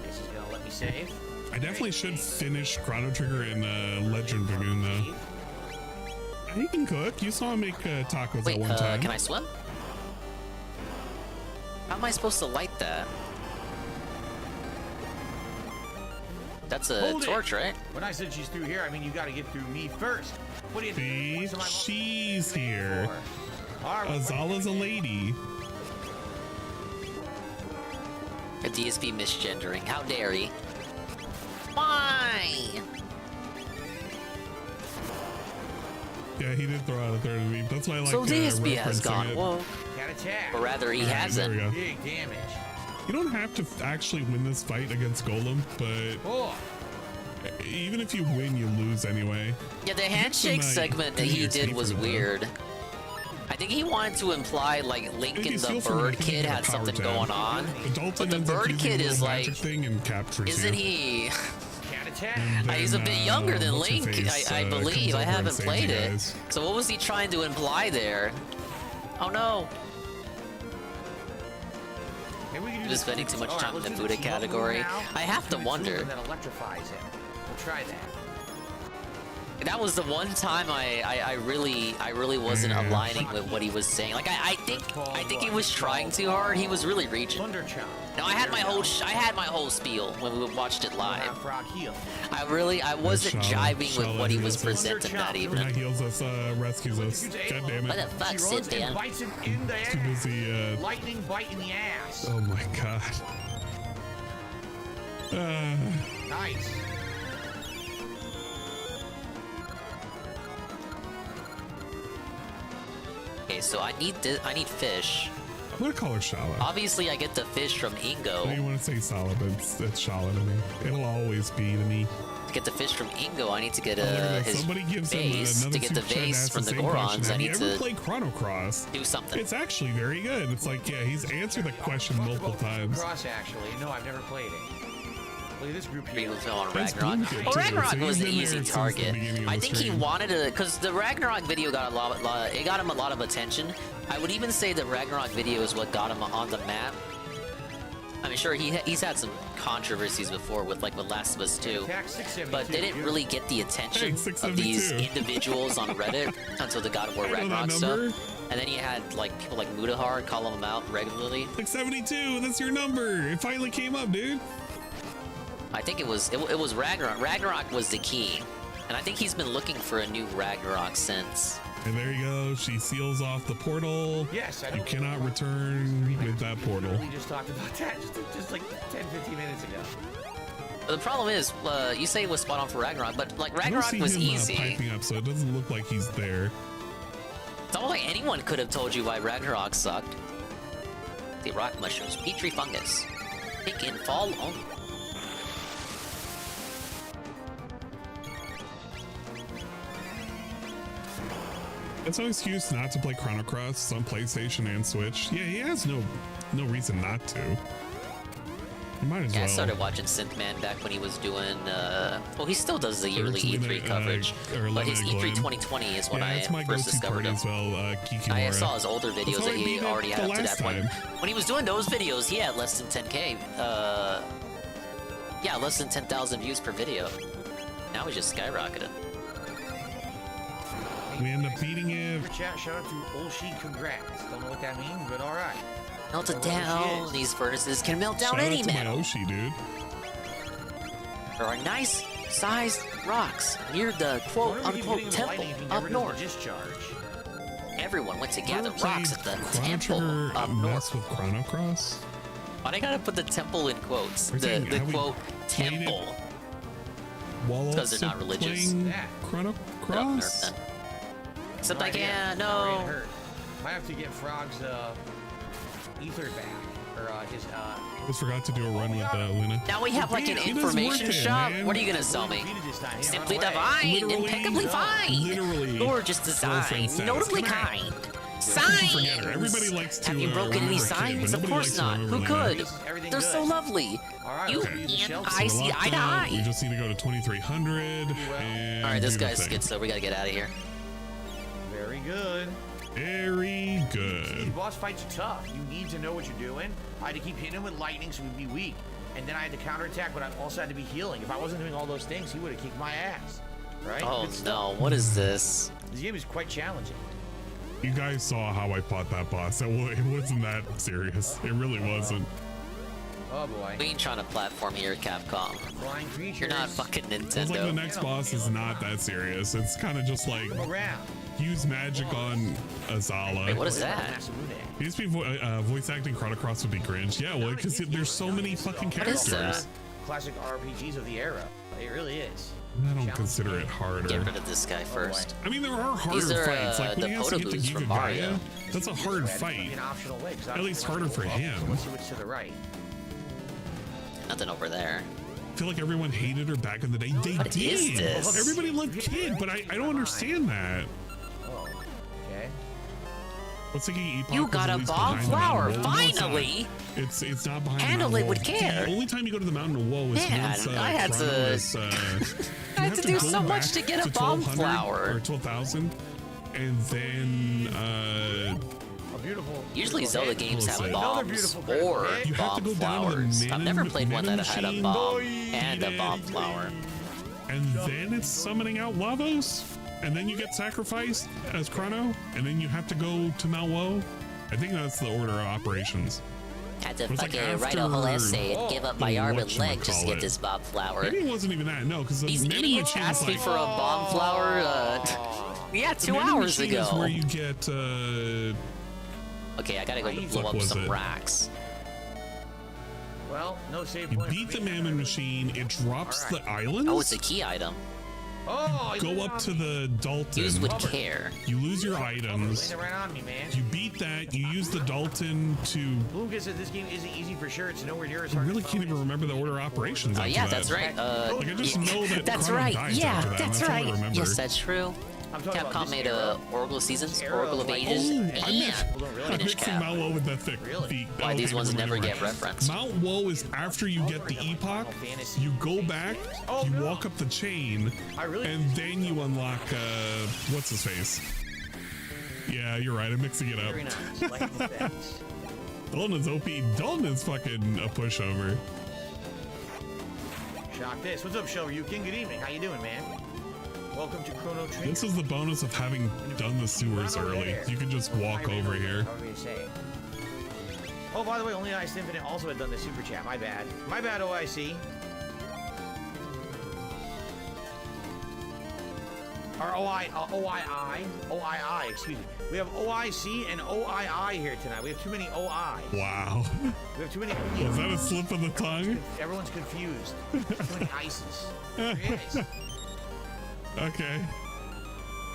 This is gonna let me save. I definitely should finish Chrono Trigger and Legend Dragoon, though. He can cook. You saw him make tacos Wait, at one time. can I swim? How am I supposed to light that? That's a Hold torch, it. right? When I said she's through here, I mean you gotta get through me first. What do you think? See? She's here. Azala's a lady. A DSP misgendering. How dare he? Why? Yeah, he did throw out a third of me. That's why I like So DSP has referencing gone. it. Whoa. Got attack. Or rather, he All right, hasn't. there we go. Big damage. You don't have to actually win this fight against Golem, but Oh. even if you win, you lose anyway. Yeah, the handshake segment that he did was weird. I think he wanted to imply like Link and the bird kid had something going on, but the bird kid is like, isn't he? He's a bit younger than Link, I believe. I haven't played it. So what was he trying to imply there? Oh no. I'm just spending too much time in the Buddha category. I have to wonder. That electrifies him. We'll try that. That was the one time I really wasn't aligning with what he was saying. Like I think he was trying too hard. He was really reaching. No, I had my whole spiel when we watched it live. I wasn't jiving with what he was presenting that evening. Heals us, rescues us. God damn it. What the fuck, sit down. Bites him in the Too busy, ass. Lightning bite in the ass. Oh my god. Nice. Okay, so I need fish. I'm gonna call her Shala. Obviously, I get the fish from I know Ingo. you want to say Shala, but it's Shala to me. It'll always be to me. To get the fish from Ingo, I need to get Look at that. his Somebody gives him vase. another To get the super chat and vase asks from the the same question. Gorons, I Have you need ever to played Chrono Cross? do something. It's actually very good. It's like, yeah, he's answered the question multiple times. Cross, actually. No, I've never played it. Look at this group here. People on That's Ragnarok. good Well, too. Ragnarok So was he's the been easy there since the target. beginning of I the think he stream. wanted to, because the Ragnarok video got it got him a lot of attention. I would even say the Ragnarok video is what got him on the map. I mean, sure, he's had some controversies before with Last of Us 2, but they didn't really get the attention of these individuals on Reddit until the God of War I know that Ragnarok number. stuff. And then you had people like Mudahar calling him out regularly. Like 72, that's your number. It finally came up, dude. I think it was Ragnarok. Ragnarok was the key, and I think he's been looking for a new Ragnarok since. And there you go. She seals off the portal. Yes, I You don't cannot return with that portal. We just talked about that just like 10, 15 minutes ago. But the problem is, you say it was spot on for Ragnarok, but I don't Ragnarok see was him, easy. piping up, so it doesn't look like he's there. It's almost like anyone could have told you why Ragnarok sucked. The rock mushrooms, Petri fungus, pink in fall only. That's no excuse not to play Chrono Cross on PlayStation and Switch. Yeah, he has no reason not to. You might as Yeah, well. I started watching Synthman back when he was doing, well, he still does the yearly E3 coverage, but his E3 2020 is when I that's my first go-to discovered party him. as well, I Kikimora. saw his older videos That's how that I he beat it already the had up to last that point. time. When he was doing those videos, he had less than 10K. Yeah, less than 10,000 views per video. Now he's just skyrocketed. We end up beating it. Super chat, shout out to Olshi, congrats. Don't know what that means, but all right. Melt it down. These furnaces can melt down Shout any out to metal. my Oshi, dude. There are nice sized rocks near the quote unquote temple up north. Everyone went to gather rocks at the temple up north. With Chrono Cross? Why do I gotta put the temple in quotes? The quote temple. Because they're not religious. Chrono Cross? Except I can't, no. Might have to get Frog's ether back. Or his Just forgot to do a run with Luna. Now we have like an information shop. What are you gonna sell me? Simply divine, impeccably fine. Literally. Gorgeous design, notably kind. Signs! Everybody likes to. Have you broken any signs? Of course not. Who could? They're so lovely. You and I see eye to eye. We just need to go to 2300. Alright, this guy's skid, so we gotta get out of here. Very good. Very good. These boss fights are tough. You need to know what you're doing. I had to keep hitting him with lightning so he'd be weak. And then I had to counterattack, but I also had to be healing. If I wasn't doing all those things, he would have kicked my ass. Right? Oh no, what is this? This game is quite challenging. You guys saw how I fought that boss. It wasn't that serious. It really wasn't. Oh boy. We ain't trying to platform here, Capcom. Flying creatures. You're not fucking Nintendo. It's like the next boss is not that serious. It's kind of just like use magic on Azala. Wait, what is that? It used to be voice acting Chrono Cross would be cringe. Yeah, well, because there's so many fucking characters. Classic RPGs of the era. It really is. I don't consider it harder. Get rid of this guy first. I mean, there are harder These are, fights. Like when the he has to get to Potoboos from Giga Mario. Gaia, that's a hard fight. At least harder for him. Let's see what's to the right. Nothing over there. I feel like everyone hated her back in the day. They What did. is this? Everybody loved Kid, but I don't understand that. Oh, okay. What's thinking Epoch You got a bomb flower, finally! It's not behind Handle the it Mountain with of care. The only time you go to the Mountain of Woe is Man, once I had Chrono to- is, I had to do so much to get a bomb 1200 flower. or 12,000, and then Usually Zelda games have Close it. bombs or You have to bomb go down to the flowers. I've never played one that had a machine. bomb and a bomb flower. and then it's summoning out Lavos, and then you get sacrificed as Chrono, and then you have to go to Mount Woe. I think that's the order of operations. Had to It's like fucking write a whole essay and give up my arm and leg just to get whatchamacallit. this bomb flower. Maybe it wasn't even that. No, because the These Mega idiots Machine asked is me like, for a bomb flower. Yeah, the 2 Mega hours Machine is ago. where you get. Okay, I gotta go blow What up was some it? racks. Well, no save You point. beat the Mammon Machine. It drops the islands. Oh, it's a key item. Oh, Go up to the Dalton. Use with care. You lose your items. Laying it right on me, man. You beat that. You use the Dalton to. Lucas said this game isn't easy for sure. It's nowhere near as I hard. really can't even remember the order of operations. after Yeah, that. that's right. Like I just know that That's Chrono right. dies Yeah, after that. that's all I right. remember. Yes, that's true. Capcom made a Oracle Seasons, Oracle of Ages, I and I'm Finish mixing Cap. Mount Woe with the thick. Why these ones never get referenced. Mount Woe is after you get the Epoch. You go back, you walk up the chain, and then you unlock what's his face. Yeah, you're right. I'm mixing it up. Dalton is OP. Dalton is fucking a pushover. Shock this. What's up, Show You King? Good evening. How you doing, man? Welcome to Chrono Trigger. This is the bonus of having done the sewers early. You can just walk over here. However you say. Oh, by the way, Only Ice Infinite also had done the super chat. My bad. My bad, OIC. Or OII, excuse me. We have OIC and OII here tonight. We have too many OI. Wow. We have too many. Was that a slip of the tongue? Everyone's confused. Too many ices. There it is. Okay.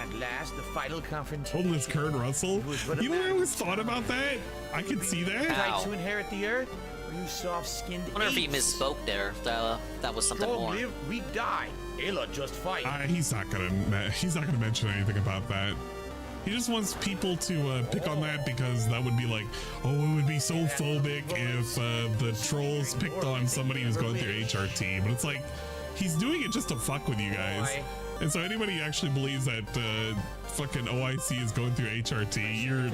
At last, the final confrontation. Holding this Kurt Russell. You know, I always thought about that. I could see that. Right to inherit the earth, or you soft-skinned I wonder if he apes? misspoke there. That was something Strong more. live, weak die. Ayla just fight. He's not gonna mention anything about that. He just wants people to pick on that because that would be like, oh, it would be so phobic if the trolls picked on somebody who's going through HRT. But it's like, he's doing it just to fuck with you guys. And so anybody who actually believes that fucking OIC is going through HRT, you're...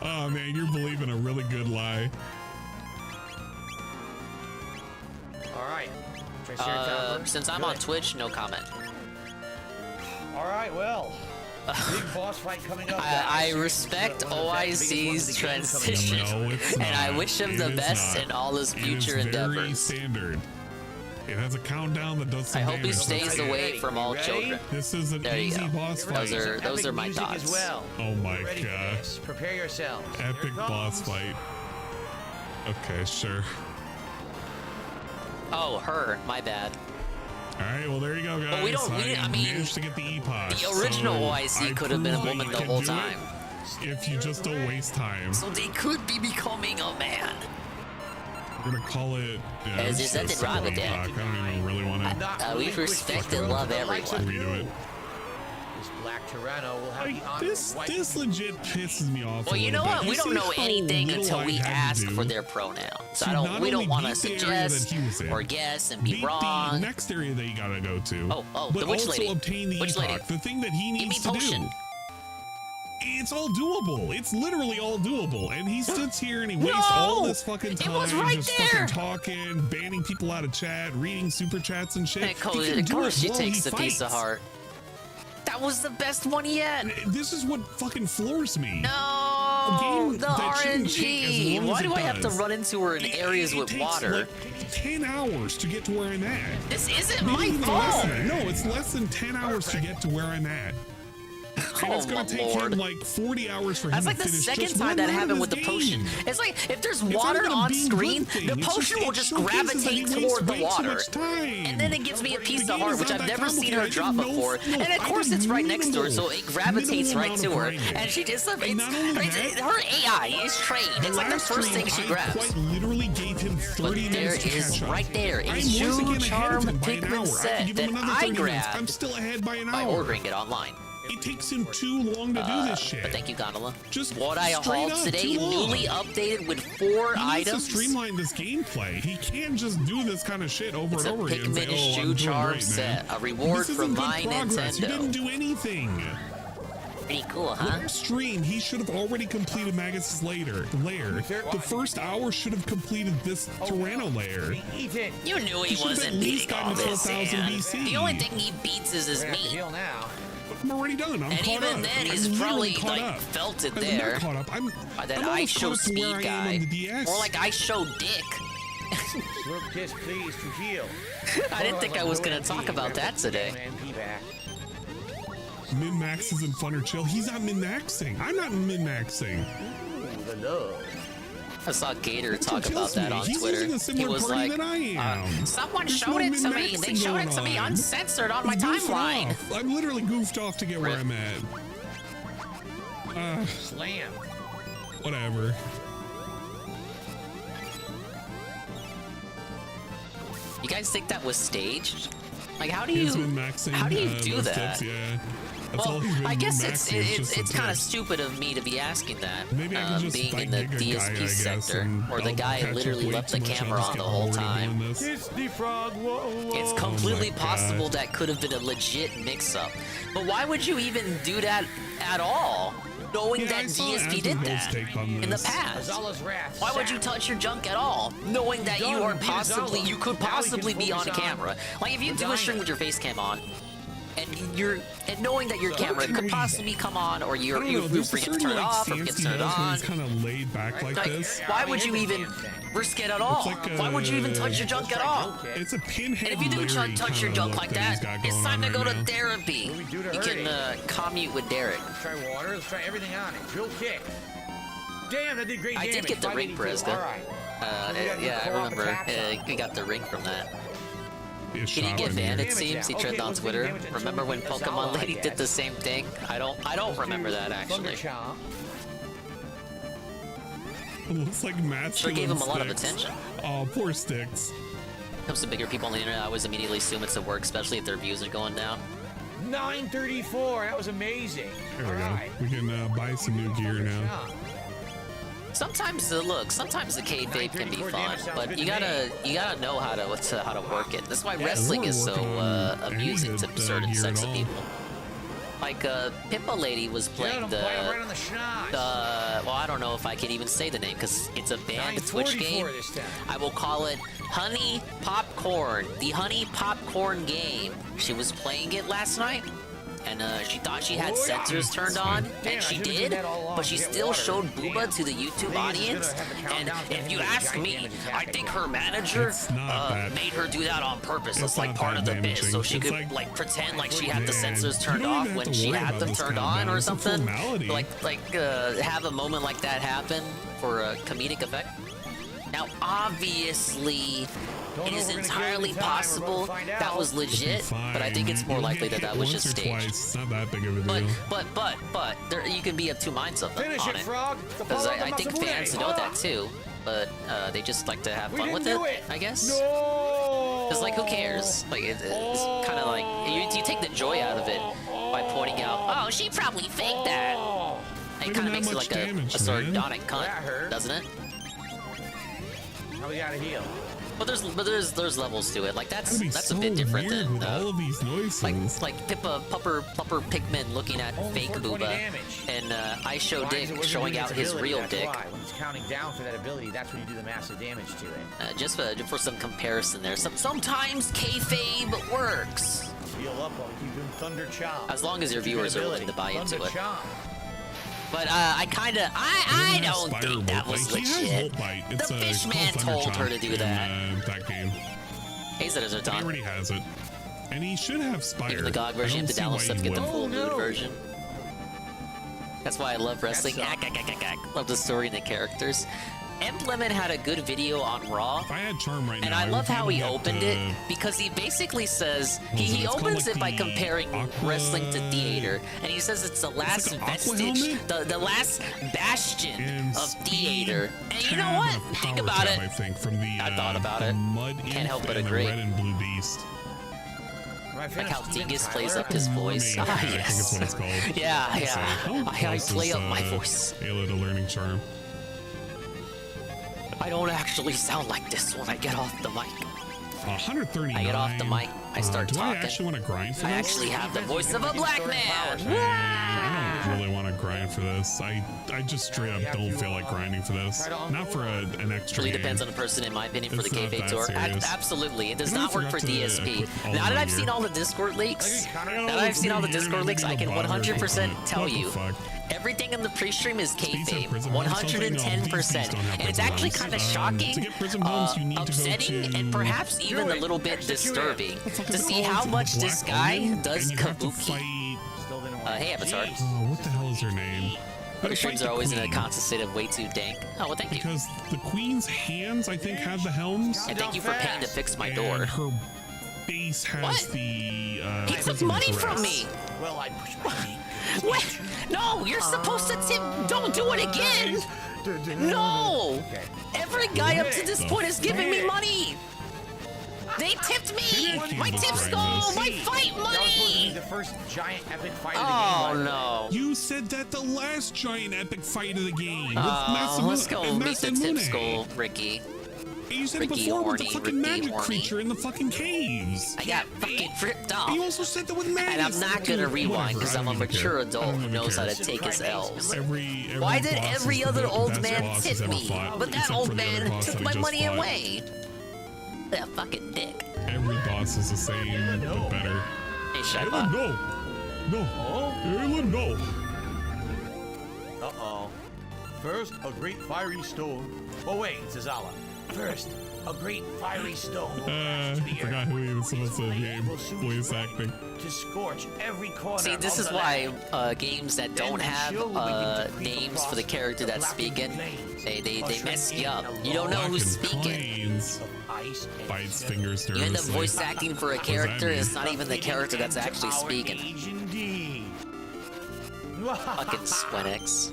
Oh man, you're believing a really good lie. All right. Since I'm on Twitch, no comment. All right, well. Big boss fight coming up. I respect OIC's transition, and I wish him the best in all his future endeavors. Very standard. It has a countdown that does some I hope he damage. stays away from all children. This is an easy boss fight. Those are my thoughts. Well. Oh my god. Prepare yourselves. Epic boss fight. Okay, sure. Oh, her. My bad. Alright, well there you go, guys. But we don't. I mean, managed to get the epoch. The original so OIC could have been a woman the whole time. If you just don't waste time. So they could be becoming a man. We're gonna call it. Yeah, There's nothing wrong with that. I don't even really want to. We respect and love everyone. Redo it. This black Tyranno will have the honor This legit pisses me off. Well, you know what? We don't know anything until we ask for their pronouns. So we don't want to suggest or guess and be wrong. The next area that you gotta go to. Oh, but the witch also lady. obtain the Witch lady. epoch. The thing that he needs to potion. do. It's all doable. It's literally all doable. And he sits here and he wastes all this fucking time just fucking talking, banning people out of chat, reading super chats and shit. Of course she takes a piece of heart. That was the best one yet. This is what fucking floors me. No, the RNG. Why do I have to run into her in areas with water? Like 10 hours to get to where I'm at. This isn't Maybe my even fault. less than that. No, it's less than 10 hours to get to where I'm at. And it's gonna take him like 40 hours for him That's to like the finish second just time one that round happened of with the this potion. game. It's like if there's It's water not even a on being screen, good thing. the It's potion just- will it just showcases that he gravitate wastes toward the way too water. much time. And then it gives me a piece The of game heart, is which not I've that never seen her complicated. drop No, before. no, And of I course did it's right next to her, minimal- so it gravitates right minimal to her. amount of And she just, And not only that, her AI is trained. It's like the last first thing stream, she I grabs. quite literally gave him 30 But there minutes to is catch up. right there a I'm once again Jew ahead of charm him by an Pikmin hour. I set can give him that another I 30 minutes. I'm grabbed still ahead by an by hour. ordering it online. It takes him too long to do this shit. But thank you, Gondola. Just what I straight hauled up, today, too long. newly updated with 4 He needs items. to streamline this gameplay. He can't just do this kind of shit over It's and a over again and say, Pikmin "Oh, I'm Shoe doing Charm great, set, man." a reward This isn't from good my progress. You Nintendo. didn't do anything. Pretty cool, huh? Last stream, he should have already completed Magus's lair. The first hour should have completed this Tyranno lair. You knew he should have at wasn't least beating all gotten to this, 12,000 man. BC. The only thing he beats is his meat. I'm already done. I'm And caught even up. then, I'm he's literally probably caught like up. felt it I'm there. not caught up. I'm That I'm I almost show caught up to where speed I am guy. on the DS. More like I show dick. Slurp kiss, please, to heal. I didn't think I was gonna talk about that today. Min-max isn't fun or chill. He's not min-maxing. I'm not min-maxing. The love. I saw Gator That's talk what about kills that me. on He's Twitter. using a He similar was party like, that I am. someone There's showed no it to me. They min-maxing showed it going to me on. uncensored on my I'm goofing timeline. off. I'm literally goofed off to get where I'm at. Slam. Whatever. You guys think that was staged? Like, how do He's you min-maxing, how do you do those that? tips, yeah. That's all Well, he's been I guess min-maxing is just it's the kind of tips. stupid of me to be asking that. Maybe I can just being like in the dig a guy, I DSP guess, sector, and or the I'll guy catch literally up way left too the much, camera I'll just on get the whole bored of time. doing this. Kiss the frog, whoa, whoa. It's completely my possible God. that could have been a legit mix-up. But why would you even do that at all, knowing that I saw DSP did Azrael's that take on in the this. past? Azala's wrath. Why would you touch your junk at all, knowing that you are possibly, you could possibly be on camera? Like if you do a stream with your face cam on, and knowing that your camera could possibly come on, or you forget to turn it off, or forget to turn it on. He's kind of laid back like this. Why would you even risk it at all? It's like Why would you even touch your junk at all? It's a pinhead. And if you do Larry touch your kinda junk look like he's that, got it's going time to on go right to now. therapy. What do we do to You hurry? can commute with Derek. Let's try water. Let's try everything on it. Drill kick. Damn, that did great I damage. did get the ring, 582. Preska. All right. Yeah, I remember. We got the ring from that. He He didn't get banned, it seems. He trended on Twitter. Remember when Pokemon Lady did the same thing? I don't remember that actually. It looks like masculine Sure gave him a lot of Sticks. attention. Oh, poor Sticks. When it comes to bigger people on the internet, I always immediately assume it's at work, especially if their views are going down. 934. That was amazing. There we go. We can buy some new gear now. Sometimes sometimes the kayfabe can be fun, but you gotta know how to work it. That's why wrestling is so amusing to certain sets of people. Like Peepull Lady was playing well, I don't know if I can even say the name because it's a banned Twitch game. I will call it Honey Popcorn, the Honey Popcorn game. She was playing it last night, and she thought she had sensors turned on, and she did, but she still showed Booba to the YouTube audience. And if you ask me, I think her manager made her do that on purpose. It's like part of the bit, so she could like pretend like she had the sensors turned off when she had them turned on or something. Have a moment like that happen for a comedic effect. Now, obviously, it is entirely possible that was legit, but I think it's more likely that that was just staged. It's not that big of a deal. But there, you can be of two minds on it. Because I think fans know that too, but they just like to have fun with it, I guess. Because like, who cares? Like, it's kind of like you take the joy out of it by pointing out, oh, she probably faked that. It kind of makes it like a sardonic cunt, doesn't it? Now we gotta heal. But there's levels to it. Like that's so a bit different weird than with all of these noises. like Pupper Pigman looking at fake Booba, and I Show Dick showing out his real dick. When it's counting down for that ability, that's when you do the massive damage to it. Just for some comparison there. Sometimes kayfabe works. Heal up while we keep doing Thunder Chop. As long as your viewers are willing to buy into it. But I don't think that was legit. The Fishman told her to do that. That game. He said it's done. He already has it, and he should have Spire. Even the GOG version, you have to download stuff to get the full nude version. That's why I love wrestling. Love the story and the characters. Implement had a good video on Raw. If I had Charm right and now, I love how he opened it because he basically says he opens it by comparing wrestling to theater, and he says it's the last vestige, the last bastion of theater. And you know what? Think about it. I think from the I thought about it. Can't help but agree. Red and Blue Beast. Like how Dingus plays up his voice. I think it's what it's called. Yeah. I play up my voice. Ayla the Learning Charm. I don't actually sound like this when I get off the mic. 139. I get off the mic, I start do talking. I actually want to grind for this? I actually have the voice of a black man. I don't really want to grind for this. I just straight up don't feel like grinding for this. Not for an extra Really game. depends on the person, in my opinion, for the It's not kayfabe that tour. serious. Absolutely, it does I not work forgot for to DSP. equip all Now of that my I've seen gear. all the Discord leaks, I can 100% tell you. Everything in the pre-stream is kayfabe, 110%, and it's actually kind of shocking, upsetting, and perhaps even a little bit disturbing to see how much this guy does kabuki. Hey, Avatar. What the hell is her name? The streams are always in a constant state of way too dank. Oh, well, thank you. Because the queen's hands, I think, have the helms. And thank you for paying to fix my door. And her base has the. He took money from me. Well, I push my feet. What? No, you're supposed to tip. Don't do it again. No. Every guy up to this point has given me money. They tipped me. My tips go. My fight money. The first giant epic fight of the game. No. You said that the last giant epic fight of the game. Let's go meet the tips goal, Ricky. You said Ricky, it before with the horny, fucking Ricky, magic horny. creature in the fucking caves. I got fucking ripped off. You also said that with Maddie. And I'm not gonna rewind because I'm a mature adult who knows how to take his L's. Why did every other old man tip me? But that old man took my money away. That fucking dick. Every boss is the same, but better. Hey, shut up. No. Ayla, no. Uh-oh. First, a great fiery storm. Oh, wait, it's Azala. First, a great fiery storm. I forgot who he was supposed to be voice acting. To scorch every corner. See, this is why games that don't have names for the character that's speaking, they mess you up. You don't know who's speaking. Bites fingers You end up nervously. voice acting for a character, it's not even the character that's actually speaking. Fucking Squenix.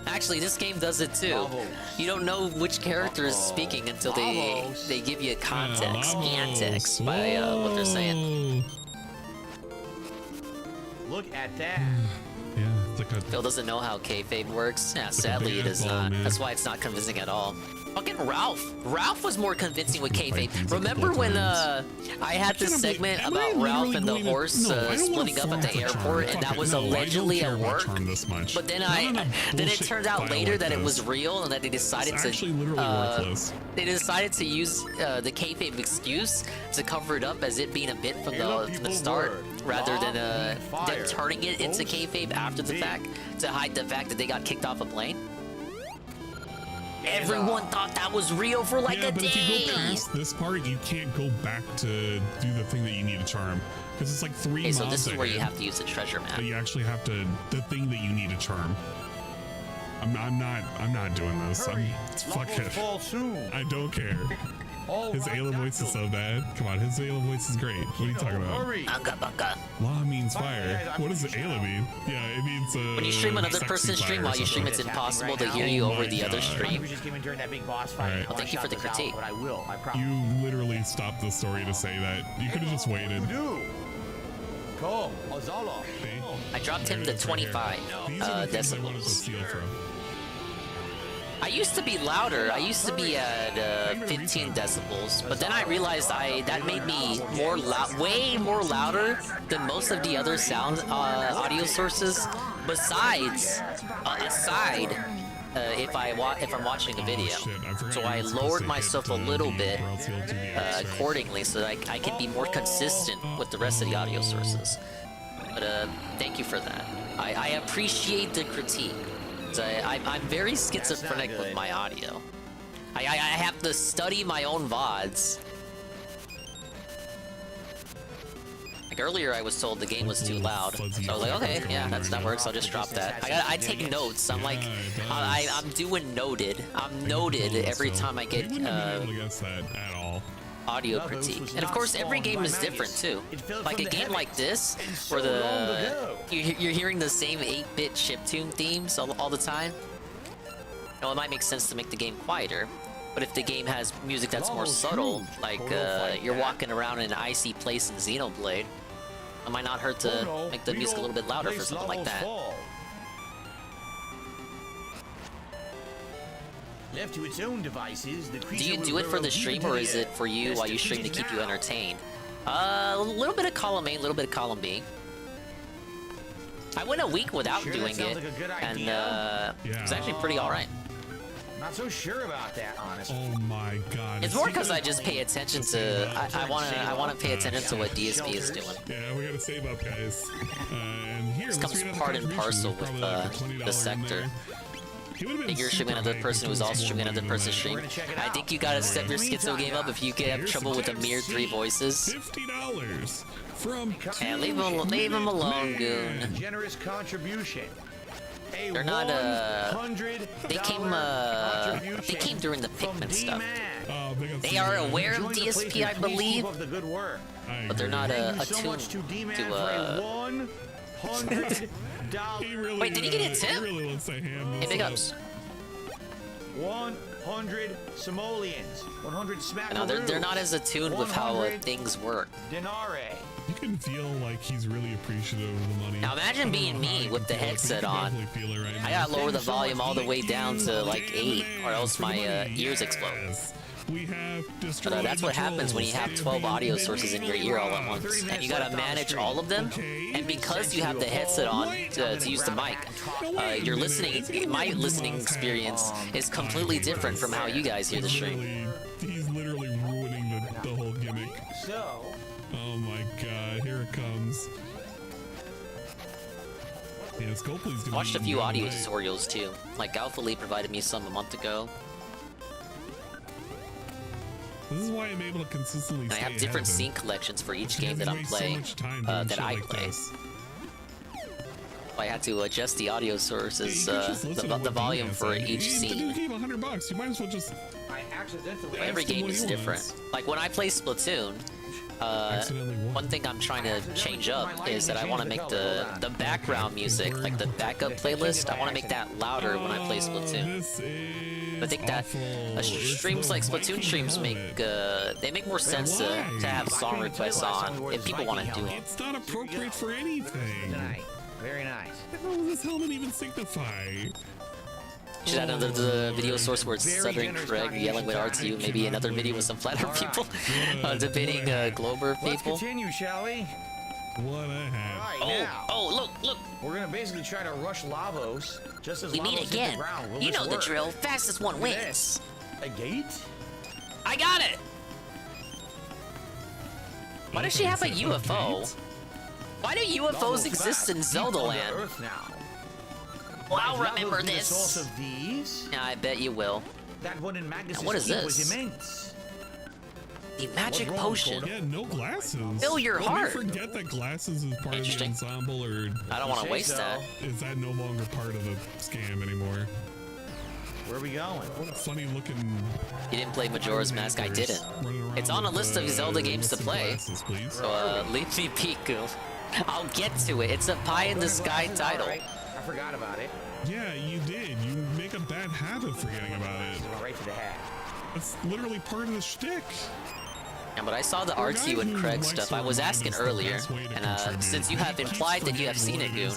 Actually, this game does it too. You don't know which character is speaking until they give you context by what they're saying. Look at that. Yeah, Phil doesn't know how kayfabe works. Yeah, sadly it is not. That's why it's not convincing at all. Fucking Ralph. Ralph was more convincing with kayfabe. Remember when I had this segment about Ralph and the horse splitting up at the airport, and that was allegedly a work? But then then it turned out later that it was real, and that they decided to use the kayfabe excuse to cover it up as it being a bit from the start, rather than them turning it into kayfabe after the fact to hide the fact that they got kicked off a plane. Everyone thought that was real for like a day. If you go past this part, you can't go back to do the thing that you need to charm, because it's like 3 mobs. So this is where you have to use the treasure map. But you actually have to the thing that you need to charm. I'm not doing this. Fuck it. I don't care. His Ayla voice is so bad. Come on, his Ayla voice is great. What are you talking about? La means fire. What does the Ayla mean? Yeah, it means when you stream another person's stream while you stream, it's impossible to hear you over the other stream. Right. Well, thank you for the critique. You literally stopped the story to say that. You could have just waited. I dropped him to 25 decibels. I used to be louder. I used to be at 15 decibels, but then I realized that made me way more louder than most of the other sound audio sources. Besides, if I'm watching a video, so I lowered myself a little bit accordingly, so that I can be more consistent with the rest of the audio sources. But thank you for that. I appreciate the critique. I'm very schizophrenic with my audio. I have to study my own VODs. Like earlier, I was told the game was too loud, so I was like, okay, yeah, that works. I'll just drop that. I take notes. I'm like, I'm doing noted. I'm noted every time I get audio critique. And of course, every game is different too. Like a game like this, where you're hearing the same 8-bit chiptune themes all the time. Now, it might make sense to make the game quieter, but if the game has music that's more subtle, like you're walking around in an icy place in Xenoblade, it might not hurt to make the music a little bit louder for something like that. Left to its own devices, the do you do it for the stream, or is it for you while you stream to keep you entertained? A little bit of column A, a little bit of column B. I went a week without doing it, and it was actually pretty alright. Not so sure about that, honestly. Oh my god. It's more because I just pay attention to. I wanna pay attention to what DSP is doing. Yeah, we gotta save up, guys. And here, this comes part and parcel with the sector. If you're streaming another person who's also streaming another person's stream, I think you gotta step your schizo game up if you have trouble with a mere 3 voices. $50 from. And leave him alone, goon. Generous contribution. They're not they came during the Pikmin stuff. They are aware of DSP, I believe, but they're not attuned to Wait, did he get a tip? Hey, big ups. 100 simoleons. 100 smack. No, they're not as attuned with how things work. Denare. You can feel like he's really appreciative of the money. Now imagine being me with the headset on. I gotta lower the volume all the way down to like 8, or else my ears explode. But that's what happens when you have 12 audio sources in your ear all at once, and you gotta manage all of them. And because you have the headset on to use the mic, your my listening experience is completely different from how you guys hear the stream. He's literally ruining the whole gimmick. So. Oh my god, here it comes. Yeah, Scopely's gonna watched a few audio tutorials too. Like Alpha Lee provided me some a month ago. This is why I'm able to consistently. And I have different scene collections for each game that I'm playing. That I play. I had to adjust the audio sources, the volume for each scene. You gave $100. You might as well just. Every game is different. Like when I play Splatoon, one thing I'm trying to change up is that I want to make the background music, like the backup playlist, I want to make that louder when I play Splatoon. I think that streams like Splatoon streams make more sense to have song requests on if people want to do it. It's not appropriate for anything. Very nice. What the hell does this helmet even signify? Should add another video source where it's stuttering Craig yelling with R2. Maybe another video with some flatter people debating Glober people. Let's continue, shall we? What a hat. Look. We're gonna basically try to rush Lavos just as We Lavos meet hit again. the ground. Will You this know the work? drill. Fastest one Look at wins. this. A gate? I got it. Why does she have a UFO? Why do UFOs exist in Zelda Land? Earth now. Well, I'll Might remember Lavos be the this. source of these? Yeah, I bet you will. That one in Magnus' What is keep was this? immense. The magic potion. Yeah, no glasses. Fill your Did heart. we forget that glasses is part of the ensemble, or I don't want to waste that. is that no longer part of the scam anymore? Where are we going? What a funny looking. You didn't play Majora's Mask, I didn't. It's on a list of Zelda games to play. So leave me Piku. I'll get to it. It's a pie in the sky title. I forgot about it. Yeah, you did. You make a bad habit forgetting about it. Right to the hat. It's literally part of the shtick. Yeah, but I saw the R2 and Craig stuff. I was asking earlier, and since you have implied that you have seen it, Goon,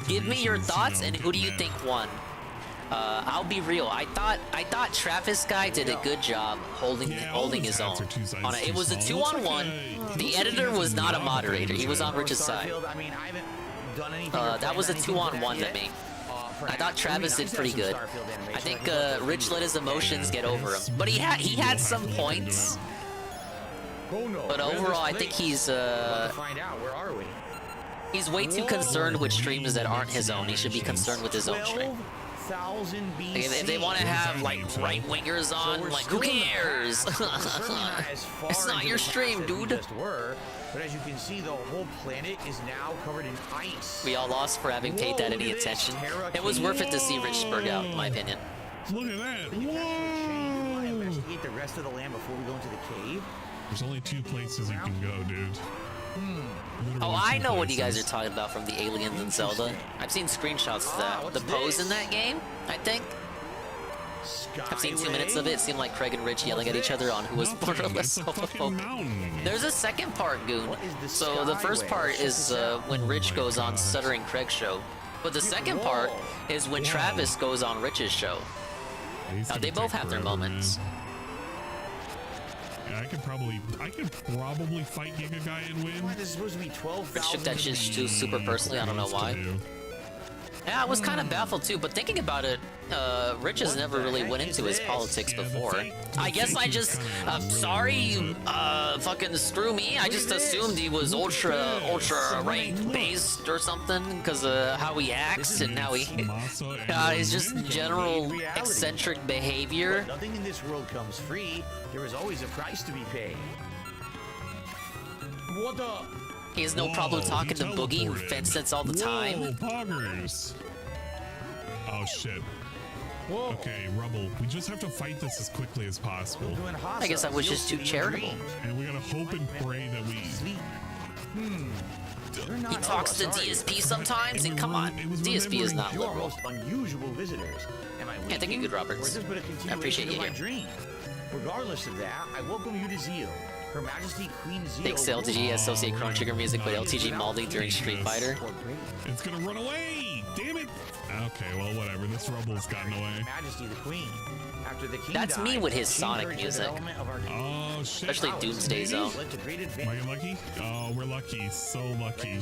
give me your thoughts and who do you think won? I'll be real. I thought Travis guy did a good job holding his own. It was a 2-on-1. The editor was not a moderator. He was on Rich's side. I mean, I haven't done anything. That was a 2-on-1 to me. I thought Travis did pretty good. I think Rich let his emotions get over him, but he had some points. But overall, I think he's Find out. Where are we? he's way too concerned with streams that aren't his own. He should be concerned with his own stream. 12,000 BC. Like, if they want to have like right wingers on, like who cares? It's not your stream, dude. But as you can see, the whole planet is now covered in ice. We all lost for having paid that any attention. It was worth it to see Rich Spurg out, in my opinion. Look at that. Whoa! Investigate the rest of the land before we go into the cave. There's only 2 places you can go, dude. Oh, I know what you guys are talking about from the Aliens in Zelda. I've seen screenshots of that. The pose in that game, I think. I've seen 2 minutes of it. It seemed like Craig and Rich yelling at each other on who was more or less homophobic. There's a second part, Goon. So the first part is when Rich goes on Stuttering Craig's show. But the second part is when Travis goes on Rich's show. Now, they both have their moments. Yeah, I could probably fight Giga Guy and win. This is supposed to be 12,000. Rich took that shit too super personally. I don't know why. Yeah, I was kind of baffled too, but thinking about it, Rich has never really went into his politics before. I guess I just, sorry, fucking screw me. I just assumed he was ultra right based or something because of how he acts and how he's just general eccentric behavior. But nothing in this world comes free. There is always a price to be paid. What the? He has no problem talking to Boogie, who fence sits all the time. Whoa, poggers. Oh shit. Whoa. Okay, Rubble, we just have to fight this as quickly as possible. I guess I was just too charitable. And we gotta hope and pray that we... He talks to DSP sometimes, and come on, DSP is not liberal. Most unusual visitors. Am I Yeah, thank you, good Roberts. I appreciate you here. Dream? Regardless of that, I welcome you to Zeal. Her Majesty Queen Zeal. Thanks to LTG associate Chrono Trigger music with LTG Maldi during Street Fighter. It's gonna run away! Damn it! Okay, well, whatever. This Rubble's gotten away. Majesty the Queen. After the king That's died, me with his she Sonic encouraged the music. development of our Oh, shit. Especially Doomsday Zone. Am I lucky? Oh, we're lucky. So lucky.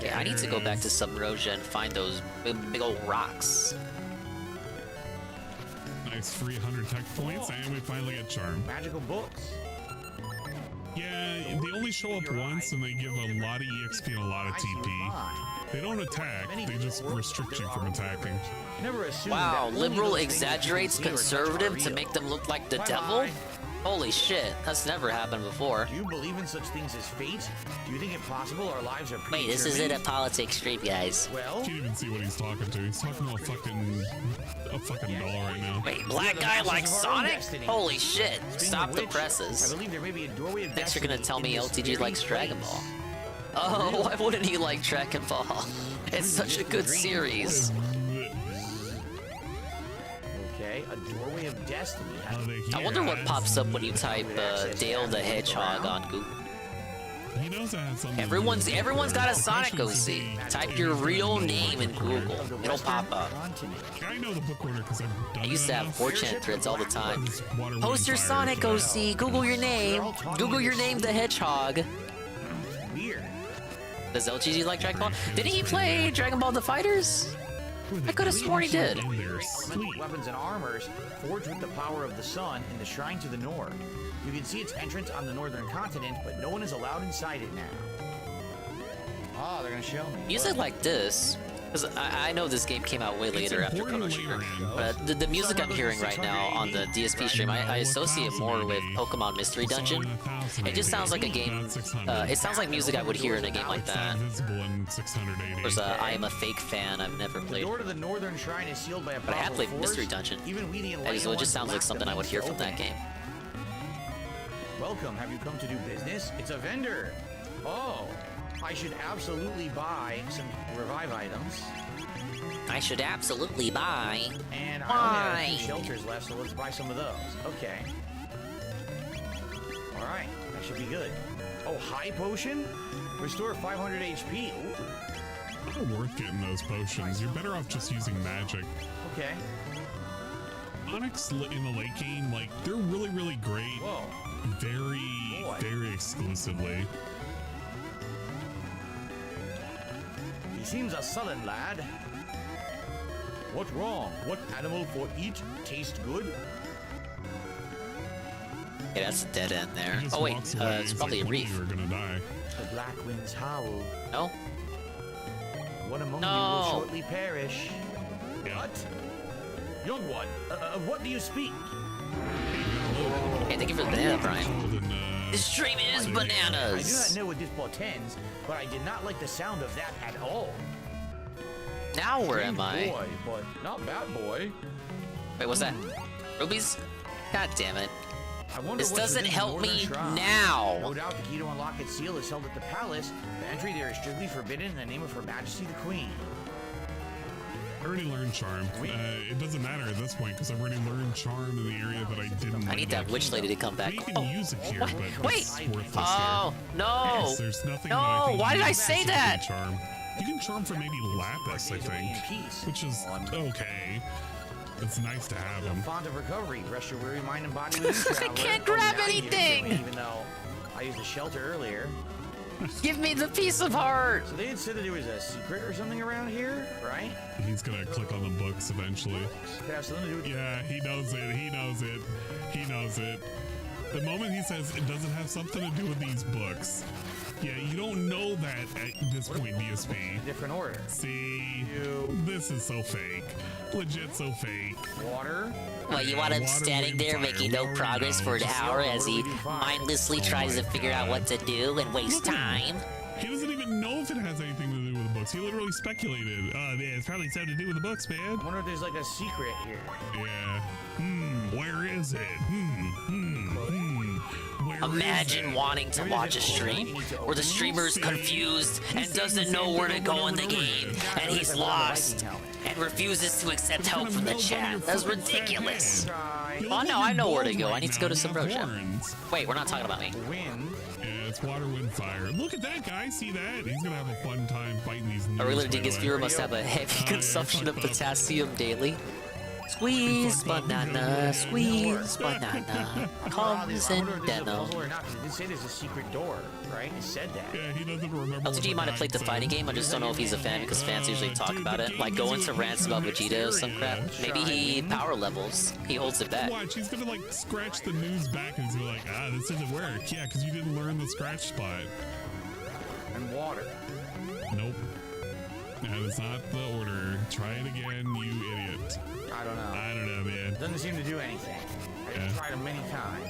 Yeah, I need to go back to Subrosia and find those big old rocks. Nice free 100 tech points, and we finally get Charm. Magical books. Yeah, they only show up once, and they give a lot of EXP and a lot of TP. They don't attack, they just restrict you from attacking. Wow, liberal exaggerates conservative to make them look like the devil? Holy shit, that's never happened before. Do you believe in such things as fate? Do you think it possible our lives are Wait, this isn't a politics stream, guys. Well, can't even see what he's talking to. He's talking to a fucking doll right now. Wait, black guy like Sonic? Holy shit, stop the presses. I believe there may be a doorway of Next you're gonna tell me LTG likes Dragon Ball. Oh, why wouldn't he like Dragon Ball? It's such a good series. Okay, a doorway of destiny. I wonder what pops up when you type Dale the Hedgehog on Google. He knows that has something. Everyone's got a Sonic OC. Type your real name in Google. It'll pop up. I know the book order because I've done I used to have 4chan threads all the time. Post your Sonic Fire. OC. Google your name. Google your name, the Hedgehog. Weird. Does LGG like Dragon Ball? Didn't he play Dragon Ball The Fighters? I could have sworn he did. Weapons and armors forged with the power of the sun in the shrine to the north. You can see its entrance on the northern continent, but no one is allowed inside it now. Oh, they're gonna show me. Music like this, because I know this game came out way later after Chrono Trigger, but the music I'm hearing right now on the DSP stream, I associate more with Pokemon Mystery Dungeon. It just sounds like a game. It sounds like music I would hear in a game like that. Of course, I am a fake fan. I've never played. The door to the northern shrine is sealed by a But I have powerful played Mystery force. Dungeon. Even we, the So it enlightened just sounds like ones, something I would hear from that game. Welcome. Have you come to do business? It's a vendor. Oh, I should absolutely buy some revive items. I should absolutely buy. And I only have 2 shelters left, so let's buy some of those. Okay. All right, that should be good. Oh, high potion? Restore 500 HP. Ooh. Not worth getting those potions. You're better off just using magic. Okay. Onyx in the late game, like, they're really, really great. Whoa. Very exclusively. He seems a sullen lad. What's wrong? What animal for eat tastes good? Yeah, that's a dead end there. Oh wait, it's probably a reef. You're gonna die. The black winds howl. No. One among you will shortly perish. What? Young one, what do you speak? Hey, thank you for the banana, Brian. This stream is I bananas. do not know what this portends, but I did not like the sound of that at all. Now where am I? Boy, but not bad boy. Wait, what's that? Rubies? God damn it. I wonder This what's doesn't within the help northern me shrine. now. No doubt the key to unlock its seal is held at the palace. The entry there is strictly forbidden in the name of Her Majesty the Queen. I already learned Charm. It doesn't matter at this point because I've already learned Charm in the area that I didn't. I need that witch lady to come back. You can use it here, What? but Wait! it's worthless Oh, here. no! Yes, there's nothing. No, that I think why you did I can say specifically that? Charm. You can charm for maybe Lapis, I think, which is okay. It's nice to have them. Font of recovery. Rest your weary mind and body with you, I traveler. can't Oh, grab now you give it to anything. me, even though I used a shelter earlier. Give me the piece of heart. So they had said that there was a secret or something around here, right? He's gonna click on the books eventually. Could have something to do with Yeah, he knows it. He knows it. He knows it. The moment he says it doesn't have something to do with these books, yeah, you don't know that at this point, DSP. Different order. See, this is so fake. Legit so fake. Water. Well, you want him standing there making no progress for an hour as he mindlessly tries to figure out what to do and waste time. He doesn't even know if it has anything to do with the books. He literally speculated. Yeah, it's probably something to do with the books, man. I wonder if there's like a secret here. Yeah. Where is it? Where Imagine wanting to watch a stream where the streamer's confused and doesn't know where to go in the game, and he's lost and refuses to accept help from the chat. That's ridiculous. Oh no, I know where to go. I need to go to Subrosia. Wait, we're not talking about me. Wind. Yeah, it's water, wind, fire. Look at that guy. See that? He's gonna have a fun time fighting these. A regular Dingus viewer must have a heavy consumption of potassium daily. Squeeze banana, squeeze banana, comes in denim. Or not, 'cause it did say there's a secret door, right? It said that. Yeah, he doesn't remember. LTG might have played the fighting game. I just don't know if he's a fan because fans usually talk about it, like go into rants about Vegeta or some crap. Maybe he power levels. He holds it back. Watch, he's gonna like scratch the news back and he's gonna be like, this doesn't work. Yeah, because you didn't learn the scratch spot. And water. Nope. That is not the order. Try it again, you idiot. I don't know. I don't know, man. Doesn't seem to do anything. I've tried them many times.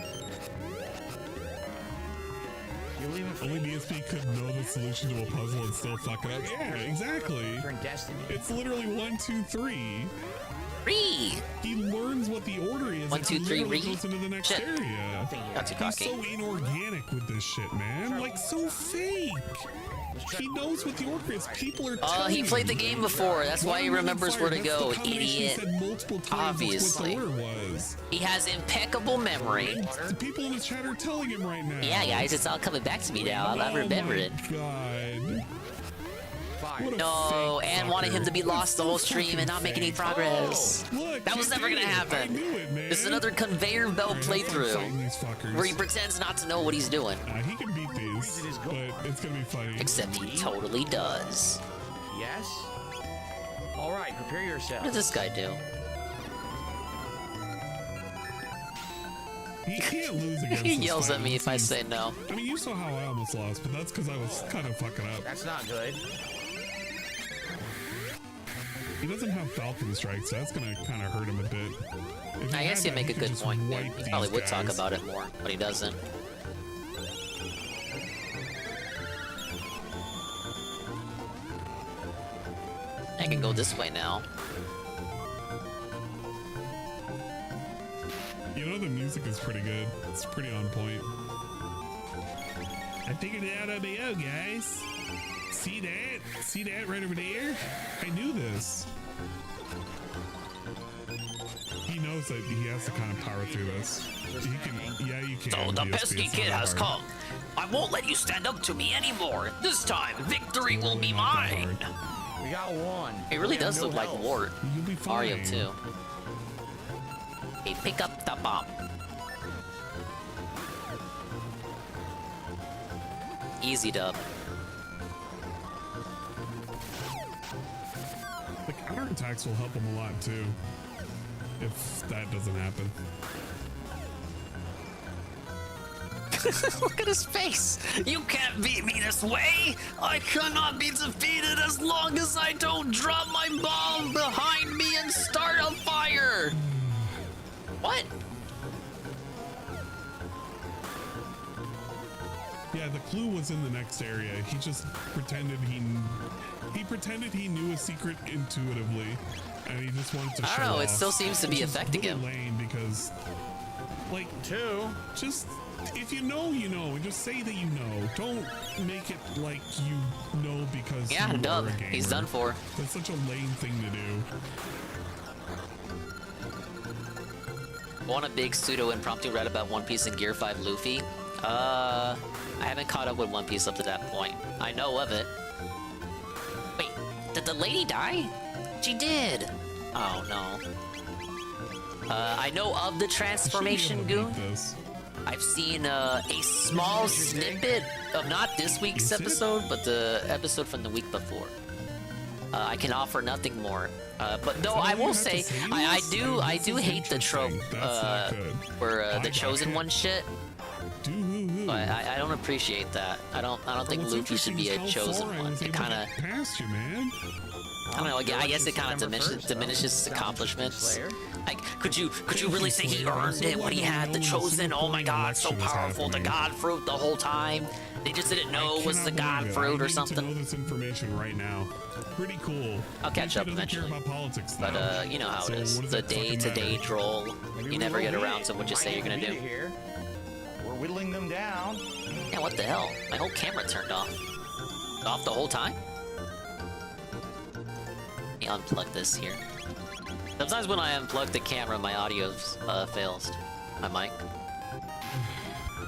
Only DSP could know the solution to a puzzle and still fuck it up. Yeah, exactly. Turn destiny. It's literally 1, 2, 3. Three. He learned learns what the order is. 1, 2, 3, read. Goes into the next Shit. area. Got too He's cocky. so inorganic with this shit, man. Like, so fake. He knows what the order is. People are telling He played the him. game before. That's why he remembers where to That's go, the combination he idiot. said multiple times. Obviously. That's what the order was. He has impeccable memory. The people in the chat are telling him right now. Yeah, guys, it's all coming back to me now. I remember it. God. No, and wanting him to be lost the whole stream and not make any progress. Look, That was never gonna happen. This is another conveyor belt playthrough where he pretends not to know what he's doing. He can beat these, but it's gonna be funny. Except he totally does. Yes. All right, prepare yourself. What does this guy do? He can't lose against He this yells fight. at me if I say no. I mean, you saw how I almost lost, but that's because I was kind of fucking up. That's not good. He doesn't have Falcon Strike, so that's gonna kind of hurt him a bit. If I guess had he'd that, make he a could good just point. wipe He probably these would talk guys. about it more, but he doesn't. I can go this way now. You know, the music is pretty good. It's pretty on point. I figured it out on my own, guys. See that? See that right over there? I knew this. He knows that he has to kind of power through this. He can, yeah, you can. So the DSP, pesky it's kid not has hard. come. I won't let you stand up to me anymore. This time, victory will be mine. We got one. It really We have does no look like health. Wart. You'll be Mario fine. too. Hey, pick up the bomb. Easy dub. The counter attacks will help him a lot too. If that doesn't happen. Look at his face! You can't beat me this way! I cannot be defeated as long as I don't drop my bomb behind me and start a fire! What? Yeah, the clue was in the next area. He just pretended he knew a secret intuitively, and he just wanted to show I don't know, it off, still seems to be which is affecting really him. Lame because, like, just if you know, you know, and just say that you know. Don't make it like you know because Yeah, you dub. are a gamer. He's done for. That's such a lame thing to do. Want a big pseudo impromptu read about One Piece and Gear 5 Luffy? I haven't caught up with One Piece up to that point. I know of it. Wait, did the lady die? She did. Oh no. I know of the transformation goon. I've seen a small snippet of not this week's episode, but the episode from the week before. I can offer nothing more. But though I will say, I do hate the trope where the chosen one shit. I don't appreciate that. I don't think Luffy should be a chosen one. It kind of, I don't know. I guess it kind of diminishes his accomplishments. Like, could you really say he earned it when he had the chosen? Oh my God, so powerful, the God fruit the whole time. They just didn't know it was the God fruit or something. I need to know this information right now. Pretty cool. I'll catch up eventually. But you know how it is. The day-to-day droll. You never get around to what you say you're gonna do. We're whittling them down. Yeah, what the hell? My whole camera turned off. Off the whole time? Let me unplug this here. Sometimes when I unplug the camera, my audio fails. My mic.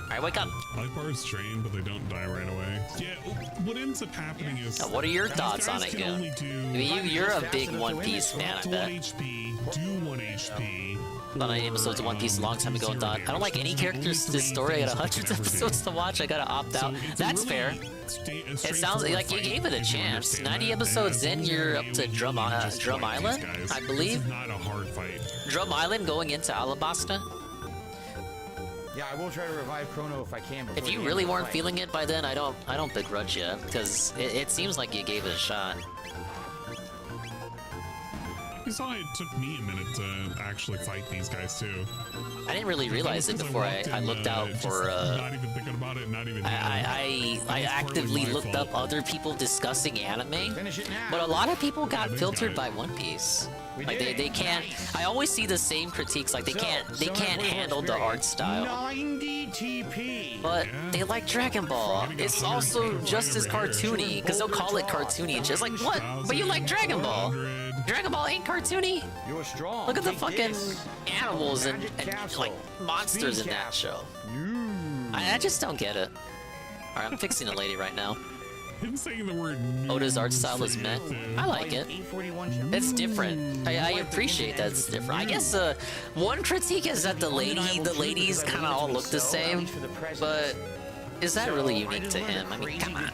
Alright, wake up. Life bars strain, but they don't die right away. Yeah, what ends up happening is... Now, what are your thoughts on it, Goon? You're a big One Piece fan, I bet. 1 HP, do 1 HP. Thought I had episodes of One Piece a long time ago and thought, I don't like any characters to this story. I got 100 episodes to watch. I gotta opt out. That's fair. It sounds like you gave it a chance. 90 episodes in, you're up to Drum Island, I believe. Not a hard fight. Drum Island going into Alabasta. Yeah, I will try to revive Chrono if I can. If you really weren't feeling it by then, I don't begrudge you, because it seems like you gave it a shot. You saw it took me a minute to actually fight these guys too. I didn't really realize it before I looked out for. Not even thinking about it, not even. I actively looked up other people discussing anime, but a lot of people got filtered by One Piece. Like they can't. I always see the same critiques. Like they can't handle the art style. 90 TP. But they like Dragon Ball. It's also just as cartoony because they'll call it cartoony and just like what? But you like Dragon Ball? Dragon Ball ain't cartoony. You're strong. Look at the fucking animals and like monsters in that show. I just don't get it. All right, I'm fixing a lady right now. Him saying the word Oda's art style is meh. I like it. It's different. I appreciate that it's different. I guess one critique is that the ladies kind of all look the same, but is that really unique to him? I mean, come on.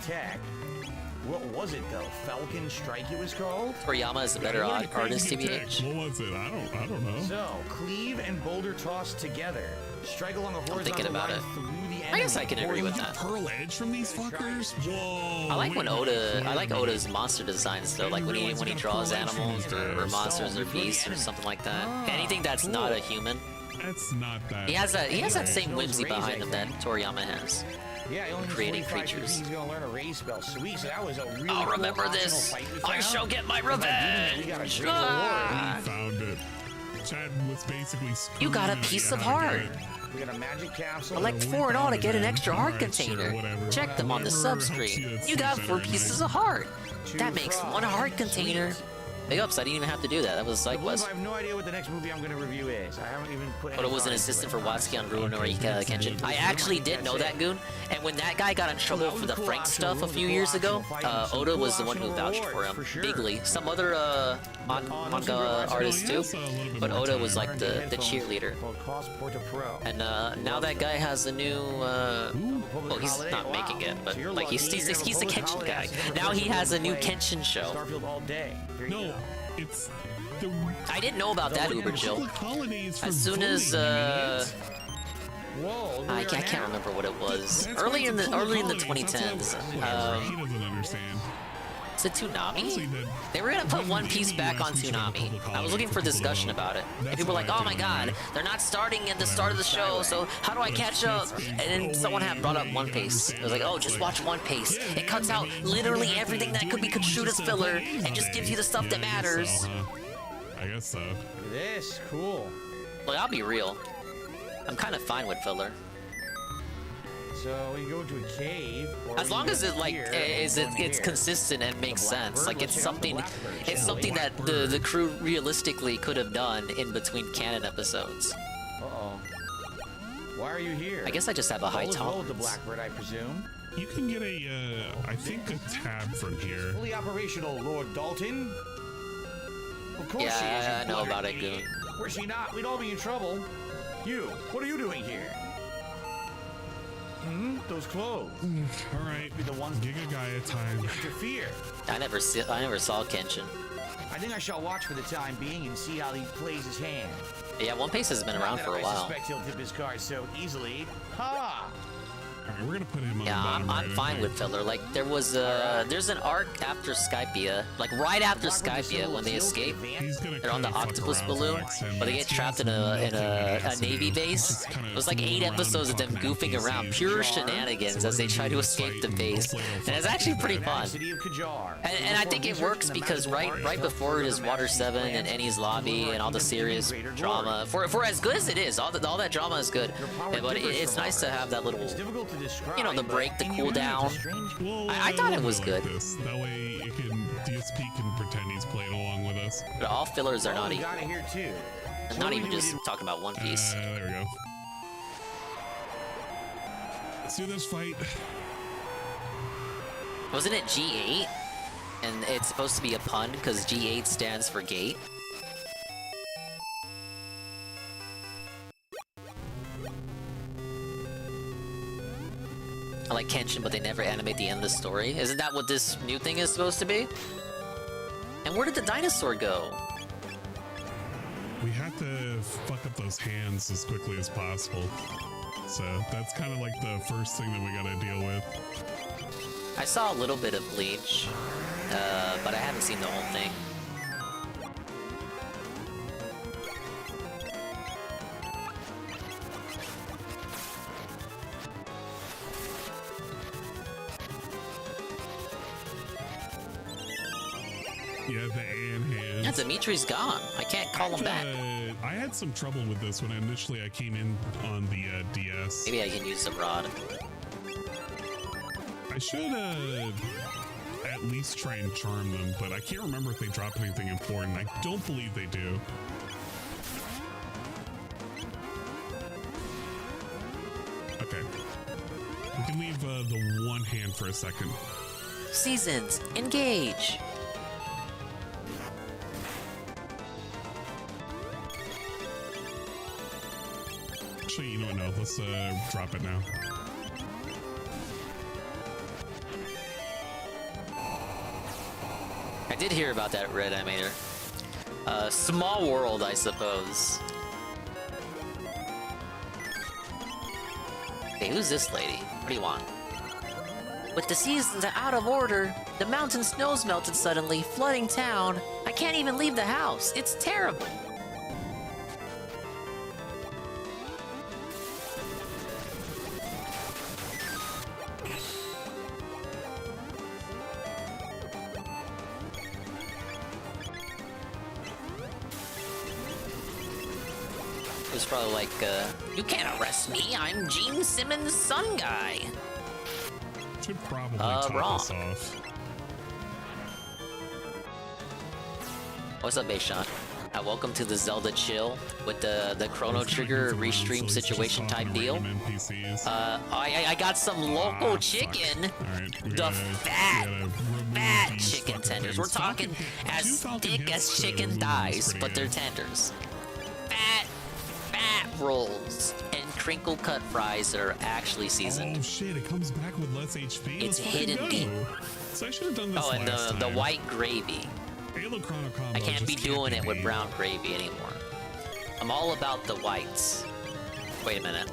What was it though? Falcon Strike it was called? Toriyama is a better artist, TBH. What was it? I don't know. So, cleave and boulder toss together. Strike along a horizontal thinking about line it. through the enemy. I guess I can agree with that. Pearl Edge from these fuckers? Whoa. I like when I like Oda's monster designs though, like when he draws animals or monsters or beasts or something like that. Anything that's not a human. That's not that. He has that same whimsy behind him that Toriyama has. Yeah, only creating creatures. He's gonna learn a raise spell. Sweet, so that was a really I'll remember this. I shall get my revenge. We found it. Chad was basically you got a piece of heart. We got a magic capsule. Elect 4 and all to get an extra heart container. Check them on the subscreen. You got 4 pieces of heart. That makes 1 heart container. Big ups, I didn't even have to do that. That was like I have no idea what the next movie I'm going to review is. I haven't even put. Oda was an assistant for Watsuki on Rurouni Kenshin. I actually did know that, Goon. And when that guy got in trouble for the Frank stuff a few years ago, Oda was the one who vouched for him bigly. Some other manga artists too, but Oda was like the cheerleader. And now that guy has a new. Well, he's not making it, but like he's the Kenshin guy. Now he has a new Kenshin show. No, it's the. I didn't know about that, Uber Jill. As soon as I can't remember what it was. Early in the 2010s. He doesn't understand. Is it Toonami? They were gonna put One Piece back on Toonami. I was looking for discussion about it. And people were like, oh my god, they're not starting at the start of the show, so how do I catch up? And then someone had brought up One Piece. It was like, oh, just watch One Piece. It cuts out literally everything that could be construed as filler and just gives you the stuff that matters. I guess so. Look at this, cool. Like, I'll be real. I'm kind of fine with filler. So we go to a cave. As long as it like it's consistent and makes sense. Like it's something that the crew realistically could have done in between canon episodes. Uh-oh. Why are you here? I guess I just have a high tolerance. tolerance. The blackbird, I presume. You can get I think a tab from here. Fully operational, Lord Dalton. Of course yeah, she is. I know about it, Goon. Were she not, we'd all be in trouble. You, what are you doing here? Those clothes. All right, be the ones Giga guy at time. Interfere. I never saw Kenshin. I think I shall watch for the time being and see how he plays his hand. Yeah, One Piece has been around for a while. I suspect he'll tip his card so easily. Ha! Alright, we're gonna put him on yeah, the bottom I'm fine with filler. Like there was there's an arc after Skypiea, like right after Skypiea when they escape. They're on the octopus balloon, but they get trapped in a navy base. It was like 8 episodes of them goofing around, pure shenanigans as they try to escape the base, and it's actually pretty fun. And I think it works because right before it is Water 7 and Ennie's Lobby and all the serious drama. For as good as it is, all that drama is good, but it's nice to have that little. You know, the break, the cooldown. I thought it was good. That way, DSP can pretend he's playing along with us. But all fillers are not even. Got it here too. I'm not even just talking about One Piece. There we go. Let's do this fight. Wasn't it G8? And it's supposed to be a pun because G8 stands for gate. I like Kenshin, but they never animate the end of the story. Isn't that what this new thing is supposed to be? And where did the dinosaur go? We have to fuck up those hands as quickly as possible. So that's kind of like the first thing that we gotta deal with. I saw a little bit of Bleach, but I haven't seen the whole thing. Yeah, the Ann hands. Yeah, Dimitri's gone. I can't call him back. I had some trouble with this when initially I came in on the DS. Maybe I can use the rod. I should at least try and charm them, but I can't remember if they drop anything important. I don't believe they do. Okay. We can leave the one hand for a second. Seasons, engage. Actually, you know what? No, let's drop it now. I did hear about that red animator. Small world, I suppose. Hey, who's this lady? What do you want? With the seasons out of order, the mountain snows melted suddenly, flooding town. I can't even leave the house. It's terrible. It was probably like, you can't arrest me. I'm Gene Simmons' son guy. Should probably top wrong. this off. What's up, Bayshon? Welcome to the Zelda chill with the Chrono Trigger restream situation type deal. I got some local chicken. The fat chicken tenders. We're talking as thick as chicken thighs, but they're tenders. Fat rolls and crinkle cut fries that are actually seasoned. Oh shit, it comes back with less HP. It's hidden deep. So I should have done this and the white gravy. Halo Chrono Combo I can't be doing it with brown gravy anymore. I'm all about the whites. Wait a minute.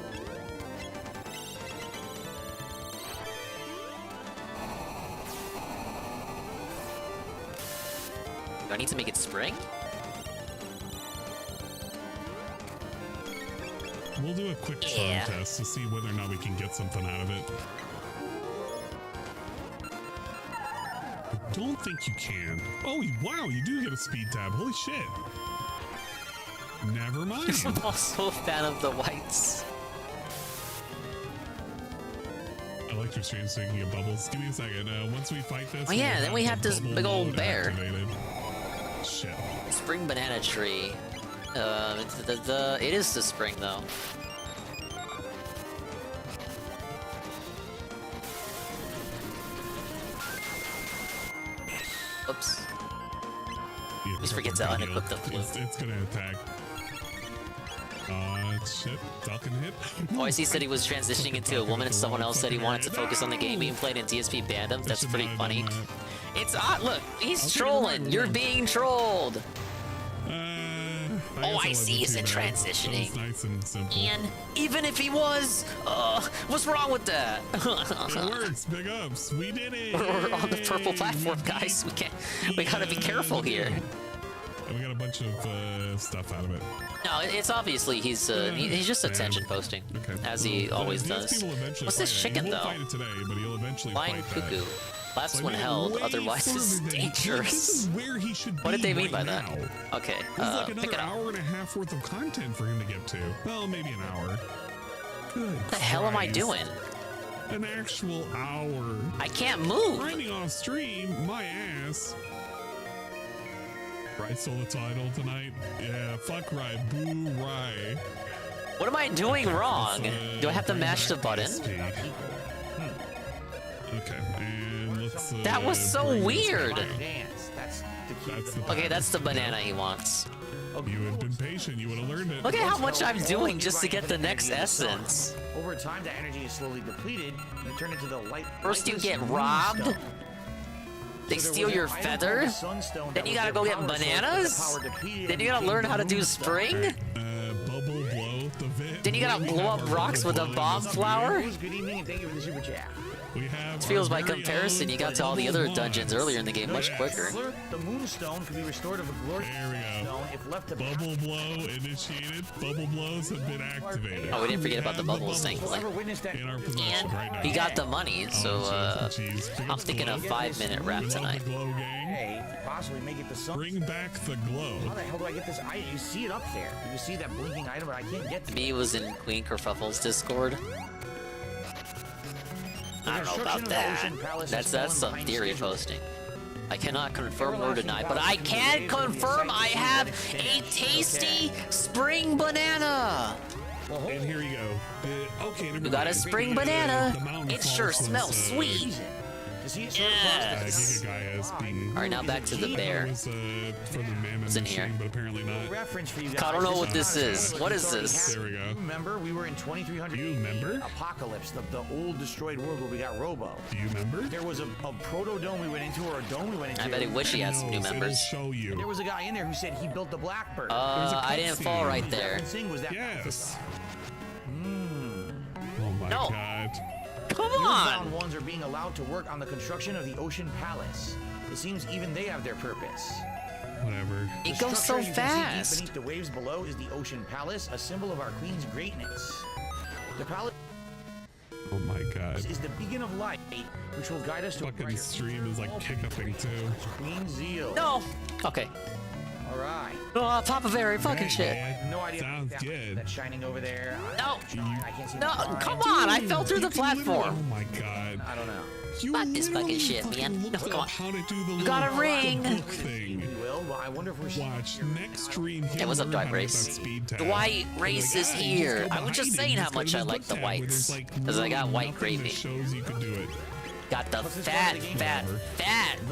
Do I need to make it spring? We'll do a quick charm test to see whether or not we can get something out of it. I don't think you can. Oh, wow, you do get a speed tab. Holy shit. Never mind. I'm also a fan of the whites. I like your stream speaking of bubbles. Give me a second. Once we fight this... Oh yeah, then we have this big old bear. Activated. Shit. Spring banana tree. It is the spring though. Oops. Yeah, Just forget to unequip the flute. It's gonna attack. Shit. Falcon hit. OIC said he was transitioning into a woman and someone else said he wanted to focus on the game being played in DSP Bandom. That's pretty funny. It's odd. Look, he's trolling. You're being trolled. OIC isn't transitioning. Nice and simple. And even if he was, what's wrong with that? It works. Big ups. We did it. We're on the purple platform, guys. We gotta be careful here. And we got a bunch of stuff out of it. No, it's obviously he's just attention posting, as he always does. What's this chicken though? Fight it today, but he'll eventually Flying fight cuckoo. That. Last one held, otherwise it's dangerous. This is where he should be. What did they mean by now. that? Okay, There's like pick another it up. hour and a half worth of content for him to get to. Well, maybe an hour. Good. What the hell am I doing? An actual hour. I can't move. Grinding off stream, my ass. Rye stole the title tonight. Yeah, fuck Rye. Boo Rye. What am I doing wrong? Do I have to mash the button? Okay, and let's. That was so weird. That's Okay, that's the banana he wants. You had been patient. You would have learned it. Look at how much I'm doing just to get the next essence. Over time, that energy is slowly depleted. You turn into the light. First you get robbed. They steal your feather. Then you gotta go get bananas. Then you gotta learn how to do spring. Bubble blow the vid. Then you gotta blow up rocks with a bomb flower. Good evening and thank you for the super chat. We have It feels by comparison you got to all the other dungeons earlier in the game much quicker. The moonstone can be restored of a glorious stone if left to Bubble blow initiated. Bubble blows have been activated. Oh, we didn't forget about the bubbles, thankfully. In our possession right now. He got the money, so I'm thinking a 5-minute wrap tonight. Glow gang. today to possibly make it to some. Bring back the glow. How the hell do I get this item? You see it up there. You see that blinking item, but I can't get to it. Me was in Queen Kerfuffle's Discord. I don't know about that. That's some theory posting. I cannot confirm or deny, but I can confirm I have a tasty spring banana. And here you go. Okay, You got a spring banana. It sure smells sweet. Yes. Alright, now back to the bear. What's in here? But apparently not. I don't know what this is. What is this? There we go. Remember, we were in 2300 You remember? Apocalypse, the old destroyed world where we got Robo. Do you remember? There was a proto-dome we went into, or a dome we went into. I bet he wish he had some new members. Show you. There was a guy in there who said he built the Blackbird. I didn't fall right there. Yes. Oh my god. Come The on! Earthbound ones are being allowed to work on the construction of the Ocean Palace. It seems even they have their purpose. Whatever. It goes so fast. Beneath the waves below is the Ocean Palace, a symbol of our Queen's greatness. The palace Oh my god. is the beacon of light, which will guide us to Fucking stream is like hiccuping too. Queen Zeal. No! Okay. All right. Oh, Papa Very fucking shit. No idea. Sounds good. That's shining over there. No. I can't see No, the car. come on! I fell through the platform. Oh my god. I don't know. Fuck this fucking shit, man. No, come on. How to do the You got a little ring. book thing. We will, but I wonder if we're Watch next stream. Hey, what's up, Dwight Race? Dwight Race is here. I was just saying how much I like the whites. Because I got white gravy. Shows you can do it. Got the fat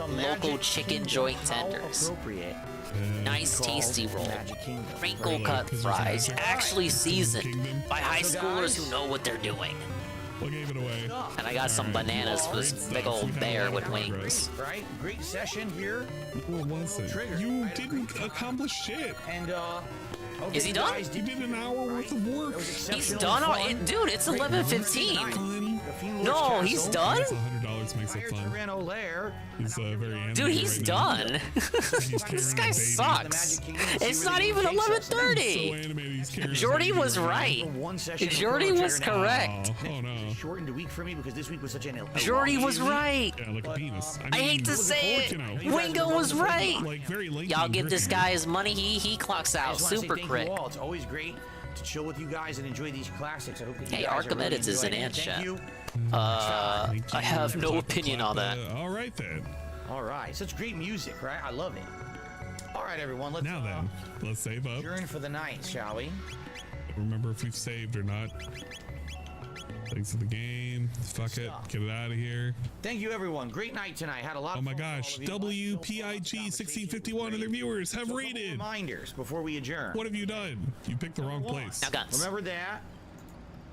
local chicken joint tenders. Nice tasty roll. Crinkle cut fries, actually seasoned by high schoolers who know what they're doing. What gave it away? And I got some bananas for this big old bear with wings. Right? Great session here. What was it? You didn't accomplish shit. And is he done? You did an hour worth of work. He's done? Dude, it's 11:15. No, he's done? $100 makes it fun. He's very animated. Dude, he's right done. This guy sucks. It's not even 11:30. Jordy was right. Jordy was correct. Oh no. Shortened a week for me because this week was such an Jordy was right. Yeah, like a penis. I hate to say it. Wingo was right. Like very lengthy. Y'all give this guy his money. He clocks out super quick. It's always great to chill with you guys and enjoy these classics. I hope that you Hey, guys are really Archimedes is an enjoying it. ant Thank chat. you. I have no opinion on that. All right then. All right, such great music, right? I love it. All right, everyone, let's Now then, let's save up. adjourn for the night, shall we? Remember if we've saved or not. Thanks for the game. Fuck it. Get it out of here. Thank you, everyone. Great night tonight. Had a lot Oh of my fun with gosh. all of you. WPIG1651 and their viewers have So a couple rated. reminders before we adjourn. What have you done? You picked the wrong place. Now guns. Remember that.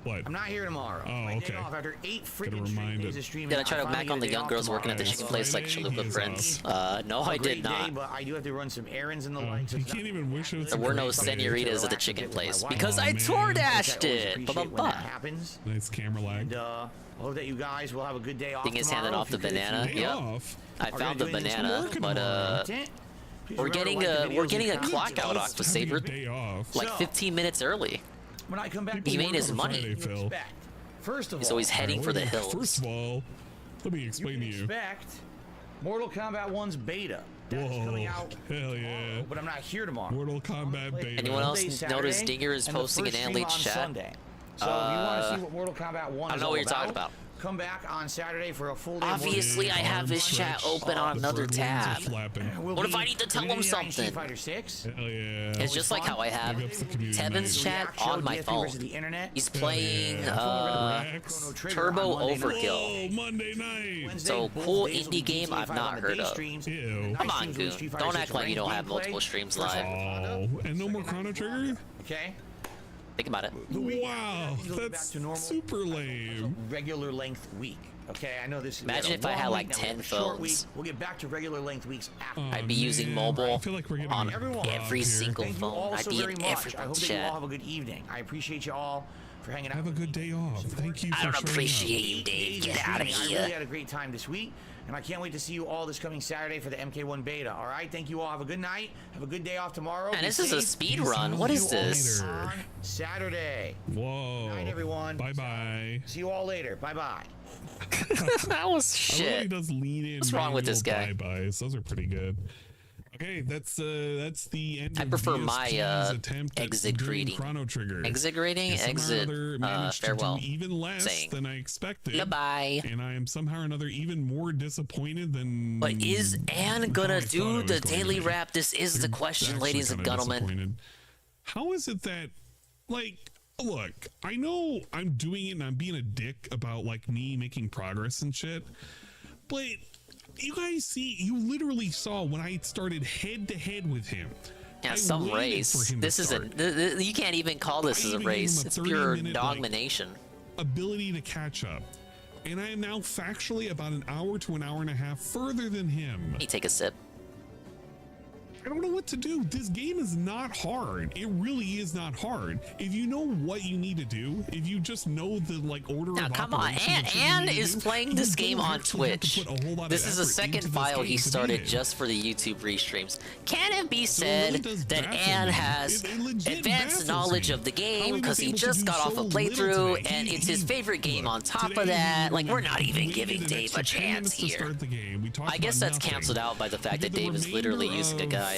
What? I'm not here tomorrow. Oh, My okay. day off after 8 freaking remind straight days it. of streaming. Did I try to finally back get on a the day young off girls tomorrow. working at the chicken place like Friday, Chalupa he is Prince? No, A I great did day, not. but I do have to run some errands and the like. so You it's can't not- even wish it was There a were no great day. senoritas at the chicken place because Oh, I man. tour dashed Which I always it. appreciate when that happens. Nice camera lag. And I hope that you guys will have a good day off Thing is tomorrow. handing off If you the could, if you banana. can. Day Yep. off. I found the Are you doing this banana, working but Content? Please we're remember getting to like the we're videos getting a and clock comments. out off with Saber Day off. like So- 15 minutes early. When I come back, He to made work his on money. Friday, Phil. expect. First of He's all, always heading for the hills. First of all, let me explain to you. expect Mortal Kombat 1's beta. That's coming Whoa. out Hell yeah. but I'm not here tomorrow. Mortal Kombat beta. Anyone else Monday, notice Saturday, Dinger is and the posting an first Anlage stream on chat? Sunday. So if you want to see what Mortal Kombat 1 I is know all what you're talking about, about. come back on Saturday for a full day. of Obviously, I have this chat open on another tab. We'll What if be I need to tell him Community Night something? Street Fighter 6. Hell yeah. It's just like how I have Big ups to community Tevin's night. chat on my phone. He's playing Turbo Overkill. Oh, Monday night. So cool indie game I've not heard of. Ew. Come on, Goon. Don't act like you don't have multiple streams live. Oh, and no more Chrono Trigger? Okay. Think about it. Wow, that's super lame. Regular length week. Okay, I know this. Imagine if I had like 10 phones. We'll get back to regular length weeks after. I'd be using man, mobile I feel like we're getting on robbed every here. single Thank you phone. all I'd so be very in much. I hope everyone's that you all chat. have a good evening. I appreciate you all. for hanging out. Have a good day off. Thank you for I don't showing appreciate up. you, Dave. Days Get out of streaming. I here. really had a great time this week, and I can't wait to see you all this coming Saturday for the MK1 beta. All right, thank you all. Have a good night. Have a good day off tomorrow. Man, Be this is a safe. speed run. What is this? On Saturday. Whoa. Good night, everyone. Bye bye. See you all later. Bye bye. That was shit. Everybody does lean in. What's wrong with this guy? Bye-byes. Those are pretty good. Okay, that's the end. I of prefer DSP's my attempt at exit doing greeting. Chrono Trigger. Exit greeting, And somehow or exit other managed to farewell. do even less saying. than I expected. Goodbye. And I am somehow or another even more disappointed than. But is Anne how gonna I thought do it was the going to daily be. wrap? This is the question, Actually ladies and kinda gentlemen. disappointed. How is it that, like, look, I know I'm doing it and I'm being a dick about like me making progress and shit, but you guys see, you literally saw when I started head to head with him. Yeah, I some waited race. for him to This is a. start. You can't even call this I as a even gave him race. a It's pure 30-minute, domination. Ability to catch up. And I am now factually about an hour to an hour and a half further than him. Let me take a sip. I don't know what to do. This game is not hard. It really is not hard. If you know what you need to do, if you just know the like order Now, of come on. operations that you Anne need to is do, playing you this don't game on actually have to Twitch. put a whole lot of This is a effort second into this file game he to beat started it. just for the YouTube restreams. Can it be So it really said does that baffle Anne me. has It legit advanced baffles knowledge me. of the How game he because was he able to just do got off so a little playthrough today. and it's his favorite game on top of today that? Like, we we're not even waited giving an Dave extra a 10 chance minutes to here. start the game. We talked I guess about that's nothing. canceled out by the fact We that did the Dave is literally remainder using a of guide.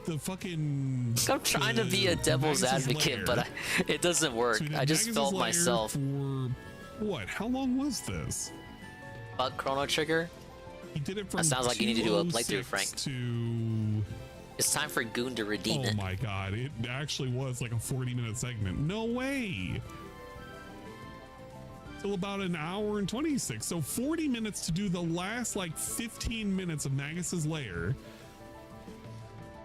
The fucking. I'm trying to be a devil's Magnus's advocate, Lair. but it doesn't work. So we did I just Magnus's felt Lair myself. For what? How long was this? Bug Chrono Trigger? He did it from That sounds like you need to do a playthrough, 206 Frank. To It's time for Goon to redeem oh it. my god, it actually was like a 40-minute segment. No way. Till about an hour and 26. So 40 minutes to do the last like 15 minutes of Magus's Lair.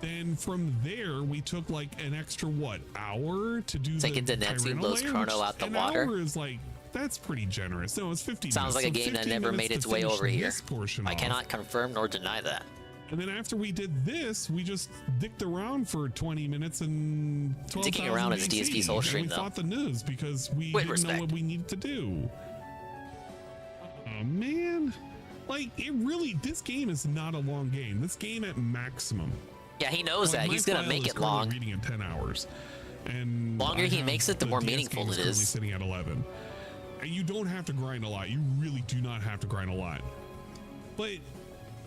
Then from there, we took like an extra what hour to do Taking the Denetsu Tyranno blows Lair, Chrono which out the an water. hour is like that's pretty generous. No, it's 15 Sounds minutes. like a So game that 15 never minutes made its to way finish over here. this portion I off. cannot confirm nor deny that. And then after we did this, we just dicked around for 20 minutes and 12,000 Dicking around is VC, DSP's whole and stream, we though. fought the news because we With didn't respect. know what we needed to do. Oh man, like it really. This game is not a long game. This game at maximum. Yeah, he knows Like, that. my He's gonna file make is it currently long. Reading in 10 hours, and Longer I he have makes it, the more DS meaningful game it currently is. Sitting at 11, and you don't have to grind a lot. You really do not have to grind a lot. But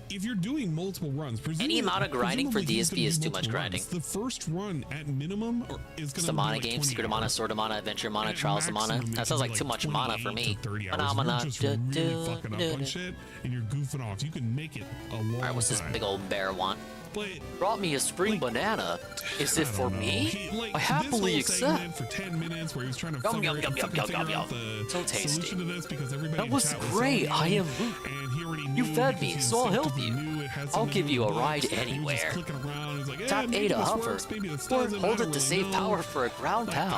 if you're doing multiple runs, Any amount of grinding for presumably he's DSP gonna is do too much multiple grinding. runs. The first run at minimum is going to be Stamana like game, 20 Secret of Mana, hours. Sword of Mana, Adventure of Mana, At Trials of Mana. maximum, it That should sounds be like too much mana for 28 me. to 30 hours. Phenomena. You're just really fucking up on shit, and you're goofing off. You can make it a long Alright, what's this time. big old bear want? But Brought me a spring banana. Is it for me? He, like, I happily this whole accept. segment for 10 minutes where he was trying to Yum, figure, yum, yum, yum, figure yum, yum, out the So tasty. solution to this because everybody That in was chat great. so I am. and he already You knew fed because me, he so I'll help instinctively you. knew it had I'll something give to do you a with ride bugs. He was just anywhere. clicking around. He's like, yeah, Tap maybe A to this hover, works, maybe this or doesn't. hold I it don't to really save know. power for a ground Like, pound.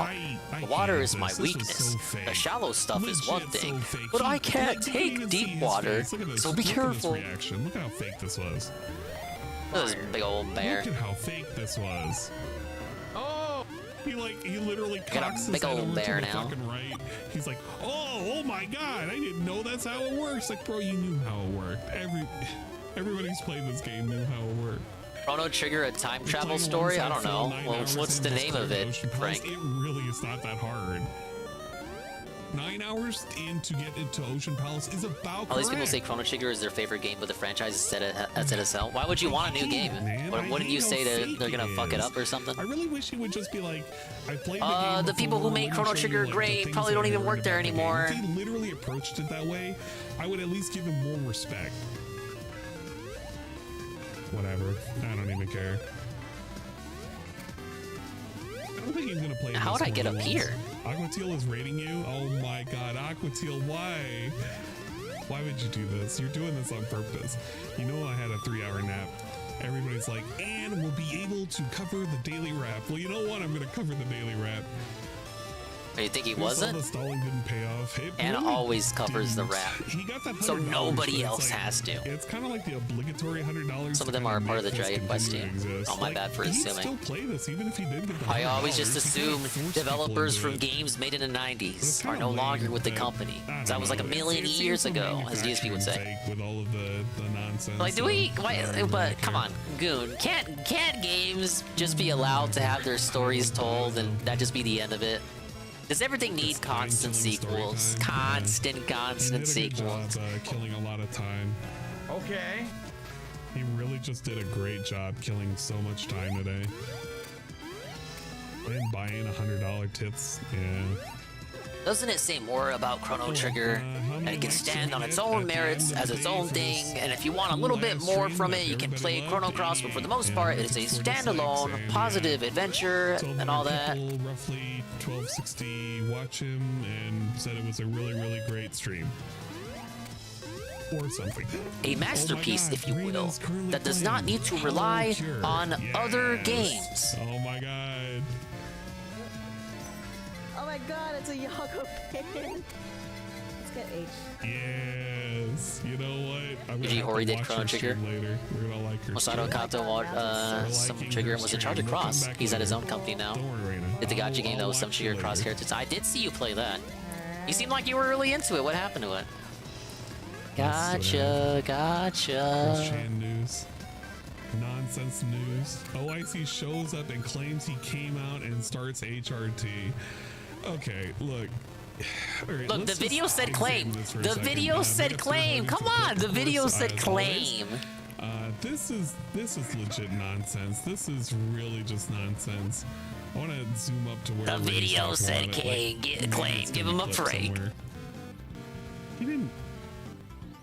I The water hated is my this. This was weakness. so fake. The shallow stuff is one Legit thing, so fake. but I He- can't like, you take even see deep his water, face. Look at this. so be Look at this careful. reaction. Look at how fake this was. This big old bear. Look at how fake this was. Oh! He literally Got a cocks his big head old over bear to the now. fucking right. He's like, oh my god, I didn't know that's how it works. Like, bro, you knew how it worked. Everybody who's played this game knew how it worked. Chrono Trigger, a time You're travel playing story? I alongside don't know. Phil 9 Well, hours what's in the just name of clearing it, Ocean Palace. Frank? It really is not that hard. 9 hours in to get into Ocean Palace is about All these people correct. say Chrono Trigger is their favorite game of the franchise instead of Cell. Why would you want a new game? Man, What did I you hate say how that fake they're gonna it fuck it is. up or something? I really wish he would just be like, I played the game The people who before, made let me Chrono show you, Trigger like, the great things probably that don't I even learned work there about the game. anymore. If he literally approached it that way, I would at least give him more respect. Whatever. I don't even care. I don't think he's gonna play. How this would I get more up than here? once. Aquateal is rating you. Oh my god, Aquateal, why? Why would you do this? You're doing this on purpose. You know I had a 3-hour nap. Everybody's like, and we'll be able to cover the daily wrap. Well, you know what? I'm gonna cover the daily wrap. Oh, you think he We saw wasn't? the stalling didn't pay off. It Anna really always covers the didn't. rap. He got that So $100, nobody but it's else like- has to. It's kind of like the obligatory $100. Some of them are part of the Dragon Quest team. Oh, my bad for he'd assuming. still play this even if he didn't get the I always just $100. He kinda assumed forced developers people from into it. games made in the 90s are kinda no lame, longer with the but company. I don't That was like a know. million It seems years for ago, as DSP would say. manufacturing's sake with all of the nonsense. Like, do we? of- Why, I don't really but come care. on, Goon. Can't games just be allowed to have their stories told and that just be the end of it? Does everything need constant sequels? Constant He did a good sequels. job, killing a lot of time. Okay. He really just did a great job killing so much time today. And buying $100 tits. Yeah. Doesn't it say more about Chrono Trigger? That it can stand on its own merits as its own thing, and if you want a little bit more from it, you can play Chrono Cross, but for the most part, it's a standalone, positive adventure, and all that. People roughly 1260 watch him and said it was a really, really great stream. Or something. A masterpiece, Oh my God, if you will, Rena's currently that does not playing need to Hollow rely Cure. on other Yes. games. Oh my God. Oh my god, it's a Yago pin. Let's get H. Yes. You know what? I'm Did gonna you have already to did watch Chrono your Trigger? stream later. We're gonna like her Masato stream. Kato some liking Trigger her and was in charge of stream. We'll come Cross. back He's at his later. own company now. Don't worry, Raina. Did the gacha game that I'll was some watch Trigger you Cross later. characters. I did see you play that. You seemed like you were really into it. What happened to it? Gotcha, gotcha. Cross-Chan news. Nonsense news. OIC shows up and claims he came out and starts HRT. Okay, look. All right, Look, the let's video just said claim. examine this for a The second. video said Metaphor claim. having Come support, on, the of video course, said as always. claim. This is legit nonsense. This is really just nonsense. I want to zoom up to where The Ray's video talking said about it, claim. maybe Claim. it's Give gonna him a be clipped break. somewhere. He didn't.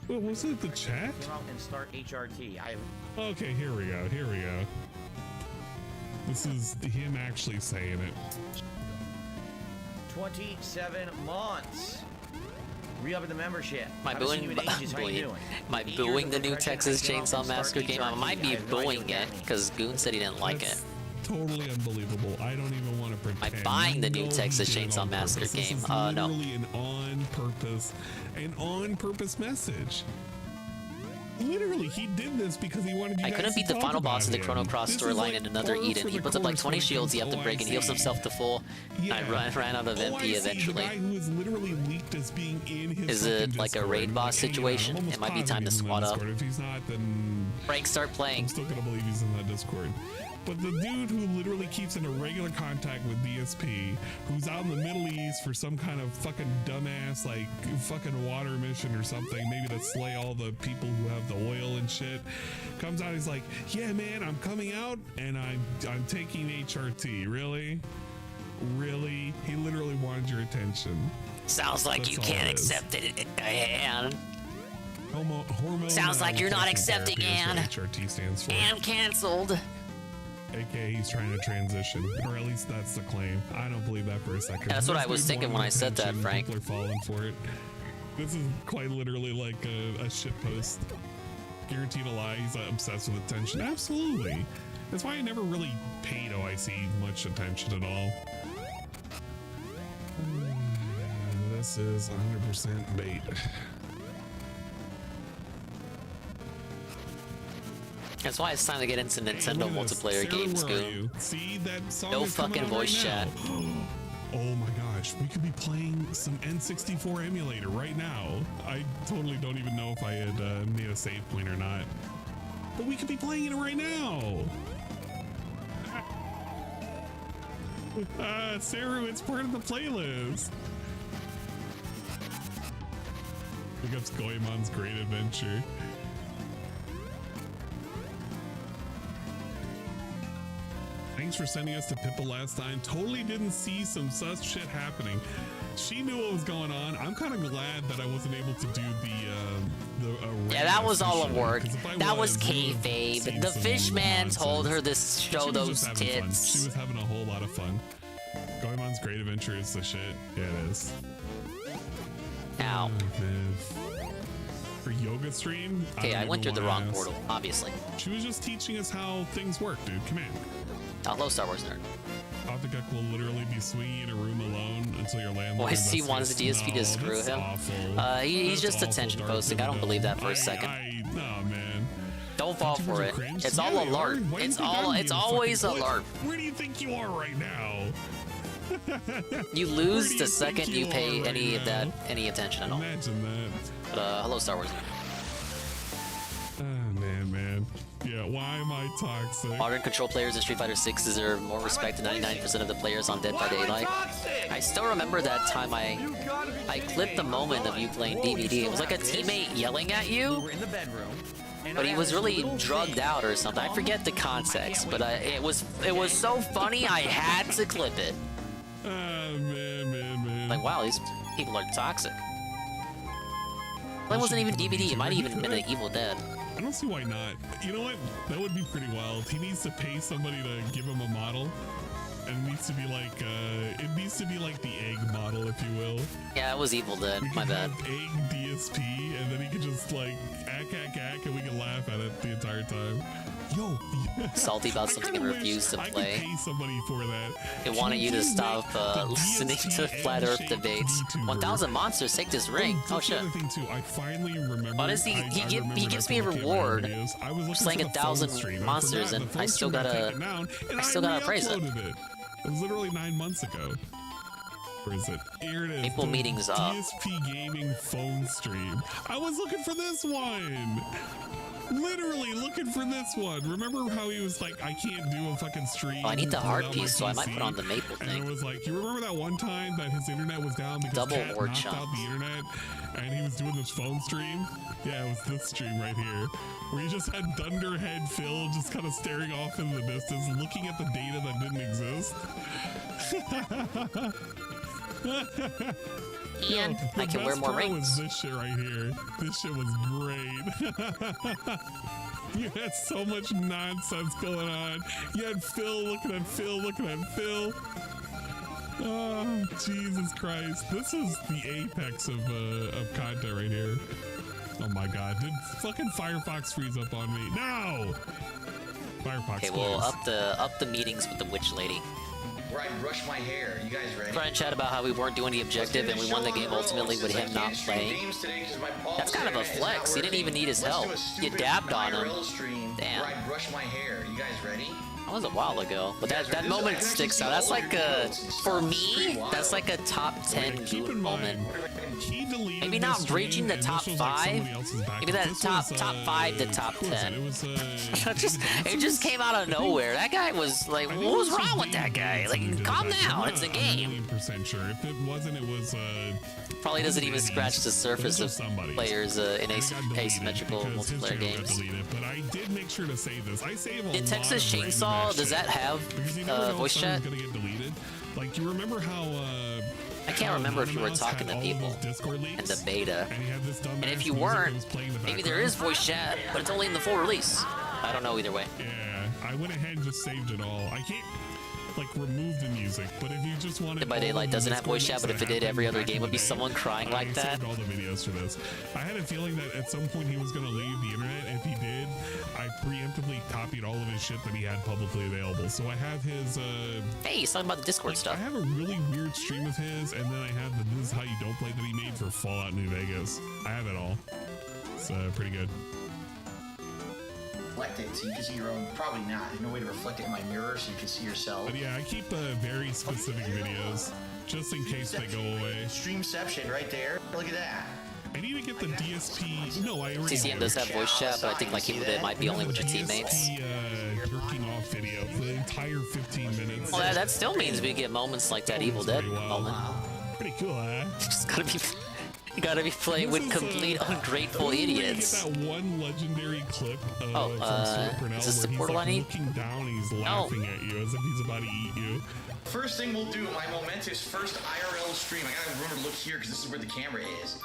What was it? The chat? Come out and start HRT. Okay, here we go. Here we go. This is him actually saying it. 27 months. Re-upping the membership. Am I Haven't seen you booing? in ages. How you doing? Am I 8 years booing of the new progression. Texas I came out Chainsaw and start Massacre game? I HRT. might be have no idea booing what it that means. because Goon said he didn't like it. That's totally unbelievable. I don't even want to pretend. I'm buying the new No, he Texas did it Chainsaw on Massacre purpose. This game. is No. literally an on-purpose message. Literally, he did this because he wanted you I guys couldn't to beat the talk final about boss of the him. Chrono Cross This is storyline like in another par Eden. for He the puts up like course 20 when it shields. comes You have to to break and heals OIC. himself to full. I ran out of MP OIC, eventually. The guy who is literally leaked as being in his Is it fucking like a Discord. raid boss Hang on, situation? I'm almost It might be time to positive he's in squad that up. Discord. If he's not, then Frank, start playing. I'm still gonna believe he's in that Discord. But the dude who literally keeps in a regular contact with DSP, who's out in the Middle East for some kind of fucking dumbass like fucking water mission or something, maybe to slay all the people who have the oil and shit, comes out. He's like, "Yeah, man, I'm coming out and I'm taking HRT." Really? He literally wanted your attention. Sounds like That's you all can't it is. accept it, Anne. Hormone Sounds like you're not replacement accepting therapy is Anne. what HRT stands for. Anne canceled. AKA he's trying to transition, or at least that's the claim. I don't believe that for a second. Yeah, that's what This I was dude's thinking when wanting I said that, attention. Frank. People are falling for it. This is quite literally like a shit post. Guaranteed a lie. He's obsessed with attention. Absolutely. That's why I never really paid OIC much attention at all. This is 100% bait. That's why it's time to get into Nintendo Look at this. multiplayer Sarah, games, where are Goon. you? See that song No is coming fucking out voice right chat. now. Oh my gosh, we could be playing some N64 emulator right now. I totally don't even know if I had made a save point or not. But we could be playing it right now. Saru, it's part of the playlist. Pick up Goemon's Great Adventure. Thanks for sending us to Peepull last time. Totally didn't see some sus shit happening. She knew what was going on. I'm kind of glad that I wasn't able to do the Yeah, that was all a officially, work. 'cause if I That was we would've kayfabe. seen The some Fishman nonsense. told her to She show was those just having fun. tits. She was having a whole lot of fun. Goemon's Great Adventure is the shit. Yeah, it is. Ow. For yoga stream? Okay, I don't went even through the wanna wrong ask. portal, obviously. She was just teaching us how things work, dude. Come in. Hello, Star Wars nerd. Poppycock will literally be swinging in a room alone until your landlord. He wants DSP to screw him. He's just attention posting. I don't believe that for a second. No, man. Don't fall for it. It's all alert. It's always alert. Where do you think you are right now? You lose the second you pay any attention at all. Imagine that. But hello, Star Wars. Oh, man. Yeah, why am I toxic? Modern control players in Street Fighter 6 deserve more respect than 99% of the players on Dead by Daylight. I still remember that time I clipped the moment of you playing DVD. It was like a teammate yelling at you. We were in the bedroom. But he was really drugged out or something. I forget the context, but it was so funny I had to clip it. Oh, man. Like, wow, these people are toxic. That wasn't even DVD. It might have even been an Evil Dead. I don't see why not. You know what? That would be pretty wild. He needs to pay somebody to give him a model. And it needs to be like the egg model, if you will. Yeah, it was Evil Dead. My bad. Egg DSP, and then he could just like ack, and we can laugh at it the entire time. Yo, salty about something and refused to play. Pay somebody for that. It wanted you to stop listening to Flat Earth debates. 1,000 monsters take this ring. Oh shit. Thing too, I finally remember. Honestly, he gives me a reward for slaying 1,000 monsters, and I still gotta praise it. It was literally 9 months ago. Where is it? Here it is. Maple Meeting's up. DSP Gaming phone stream. I was looking for this one. Literally looking for this one. Remember how he was like, I can't do a fucking stream. Oh, I need the hard piece, so I might put on the Maple thing. And it was like, you remember that one time that his internet was down because Double Cat ward knocked chunk. out the internet, and he was doing this phone stream? Yeah, it was this stream right here, where you just had Dunderhead Phil just kind of staring off in the distance, looking at the data that didn't exist. Ian, I can wear more rings. Was this shit right here. This shit was great. You had so much nonsense going on. You had Phil looking at Phil. Oh, Jesus Christ. This is the apex of content right here. Oh my god. Did fucking Firefox freeze up on me? No! Firefox. Okay, we'll up the meetings with the witch lady. Where I brush my hair. You guys ready? Trying to chat about how we weren't doing the objective and we won the game ultimately with him not playing. That's kind of a flex. He didn't even need his help. You dabbed on him. Damn. Where I brush my hair. You guys ready? That was a while ago, but that moment sticks out. That's like for me, that's like a top 10 good moment. Maybe not reaching the top 5. Maybe that top 5 to top 10. It just came out of nowhere. That guy was like, what was wrong with that guy? Like, calm down. It's a game. Sure. If it wasn't, it was probably doesn't even scratch the surface of players in asymmetrical multiplayer games. But I did make sure to save this. I save a Did Texas Chainsaw, does that have voice chat? Gonna get deleted. Like, you remember how I can't remember if you were talking to people in the beta. And if you weren't, maybe there is voice chat, but it's only in the full release. I don't know either way. Yeah, I went ahead and just saved it all. I can't like remove the music, but if you just wanted Dead by Daylight doesn't have voice chat, but if it did, every other game would be someone crying like that. I saved all the videos for this. I had a feeling that at some point he was going to leave the internet. If he did, I preemptively copied all of his shit that he had publicly available. So I have his hey, he's talking about the Discord stuff. I have a really weird stream of his, and then I have the This Is How You Don't Play that he made for Fallout New Vegas. I have it all. It's pretty good. Reflect it so you can see your own. Probably not. There's no way to reflect it in my mirror so you can see yourself. But yeah, I keep very specific videos just in case they go away. Streamception right there. Look at that. I need to get the DSP. No, I already. CCM does have voice chat, but I think like Evil Dead might be only with your teammates. Jerking off video for the entire 15 minutes. Well, that still means we get moments like that Evil Dead moment. Pretty cool, huh? Just gotta be playing with complete ungrateful idiots. Get that one legendary clip of is this the portal I need? Looking down, he's laughing at you as if he's about to eat you. First thing we'll do, my momentous first IRL stream. I gotta remember to look here because this is where the camera is.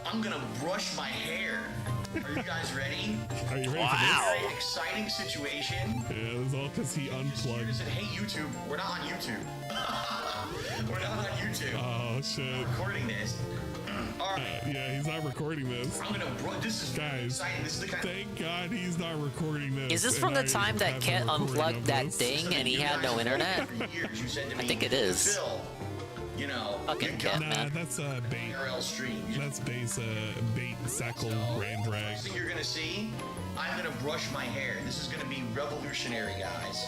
I'm gonna brush my hair. Are you guys ready? Are you ready for this? Very exciting situation. Yeah, it was all because he unplugged. Said, hey YouTube, we're not on YouTube. We're not on YouTube. Oh shit. We're recording this. Yeah, he's not recording this. I'm gonna, bro, this is guys. exciting. This is the kind Thank God he's not recording this. Is this from the time that Ket unplugged that thing and he had no internet? I think it is. You know, fucking Ket, man. That's bait. That's bait sackle brand drag. First thing you're gonna see, I'm gonna brush my hair. This is gonna be revolutionary, guys.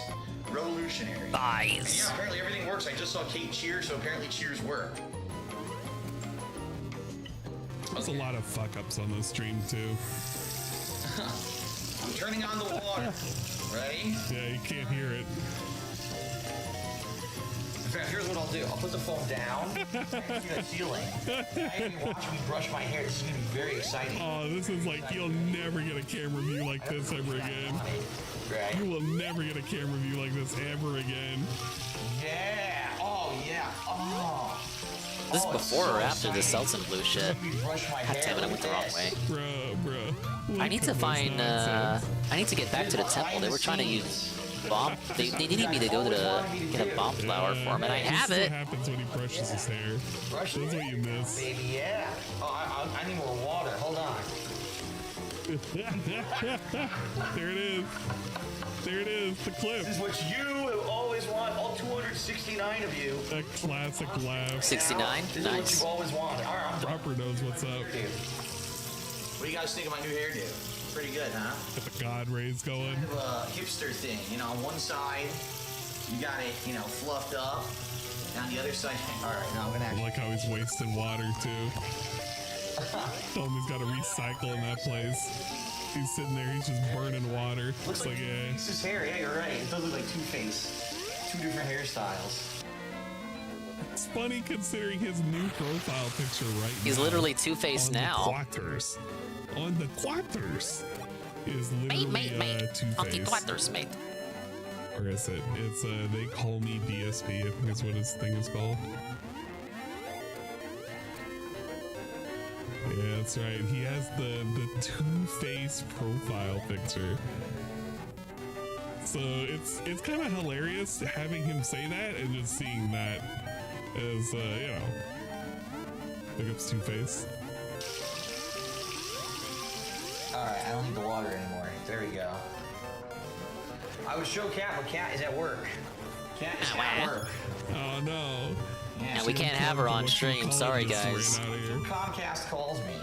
Revolutionary. Nice. And yeah, apparently everything works. I just saw Kate cheer, so apparently cheers work. There's a lot of fuck ups on this stream too. I'm turning on the water. Ready? Yeah, you can't hear it. In fact, here's what I'll do. I'll put the phone down and see the ceiling. Now you can watch me brush my hair. This is gonna be very exciting. Oh, this is like, you'll never get a camera view like this ever again. Right. You will never get a camera view like this ever again. Yeah. Oh, yeah. Oh. This is before or after the Seltz Blue shit? God damn it, I went the wrong way. Bro. I need to find, I need to get back to the temple. They were trying to use bomb. They needed me to go to get a bomb flower for him, and I have it. What happens when he brushes his hair? That's what you miss. Baby, yeah. Oh, I need more water. Hold on. There it is. There it is, the clip. This is what you have always wanted. All 269 of you. A classic laugh. 69? This Nice. is what you've always wanted. All right, Proper knows what's up. What do you guys think of my new hairdo? Pretty good, huh? Got the God rays going. Kind of a hipster thing. You know, on one side, you got it, you know, fluffed up. And on the other side, all right, now I'm gonna I like how he's wasting water too. Tell him he's got to recycle in that place. He's sitting there, he's just burning water. Looks like yeah. Two-Face's hair. Yeah, you're right. It does look like Two-Face. Two different hairstyles. It's funny considering his new profile picture right now. He's literally Two-Face now. On the Quatters is literally On the Two-Face. Quatters, mate. Or is it? It's They Call Me DSP, I think is what his thing is called. Yeah, that's right. He has the Two-Face profile picture. So it's kind of hilarious having him say that and just seeing that as you know, big ups Two-Face. All right, I don't need the water anymore. There we go. I would show Kat, but Kat is at work. Kat is at work. Oh no. Yeah, we can't have her on stream. Sorry, guys. Comcast calls me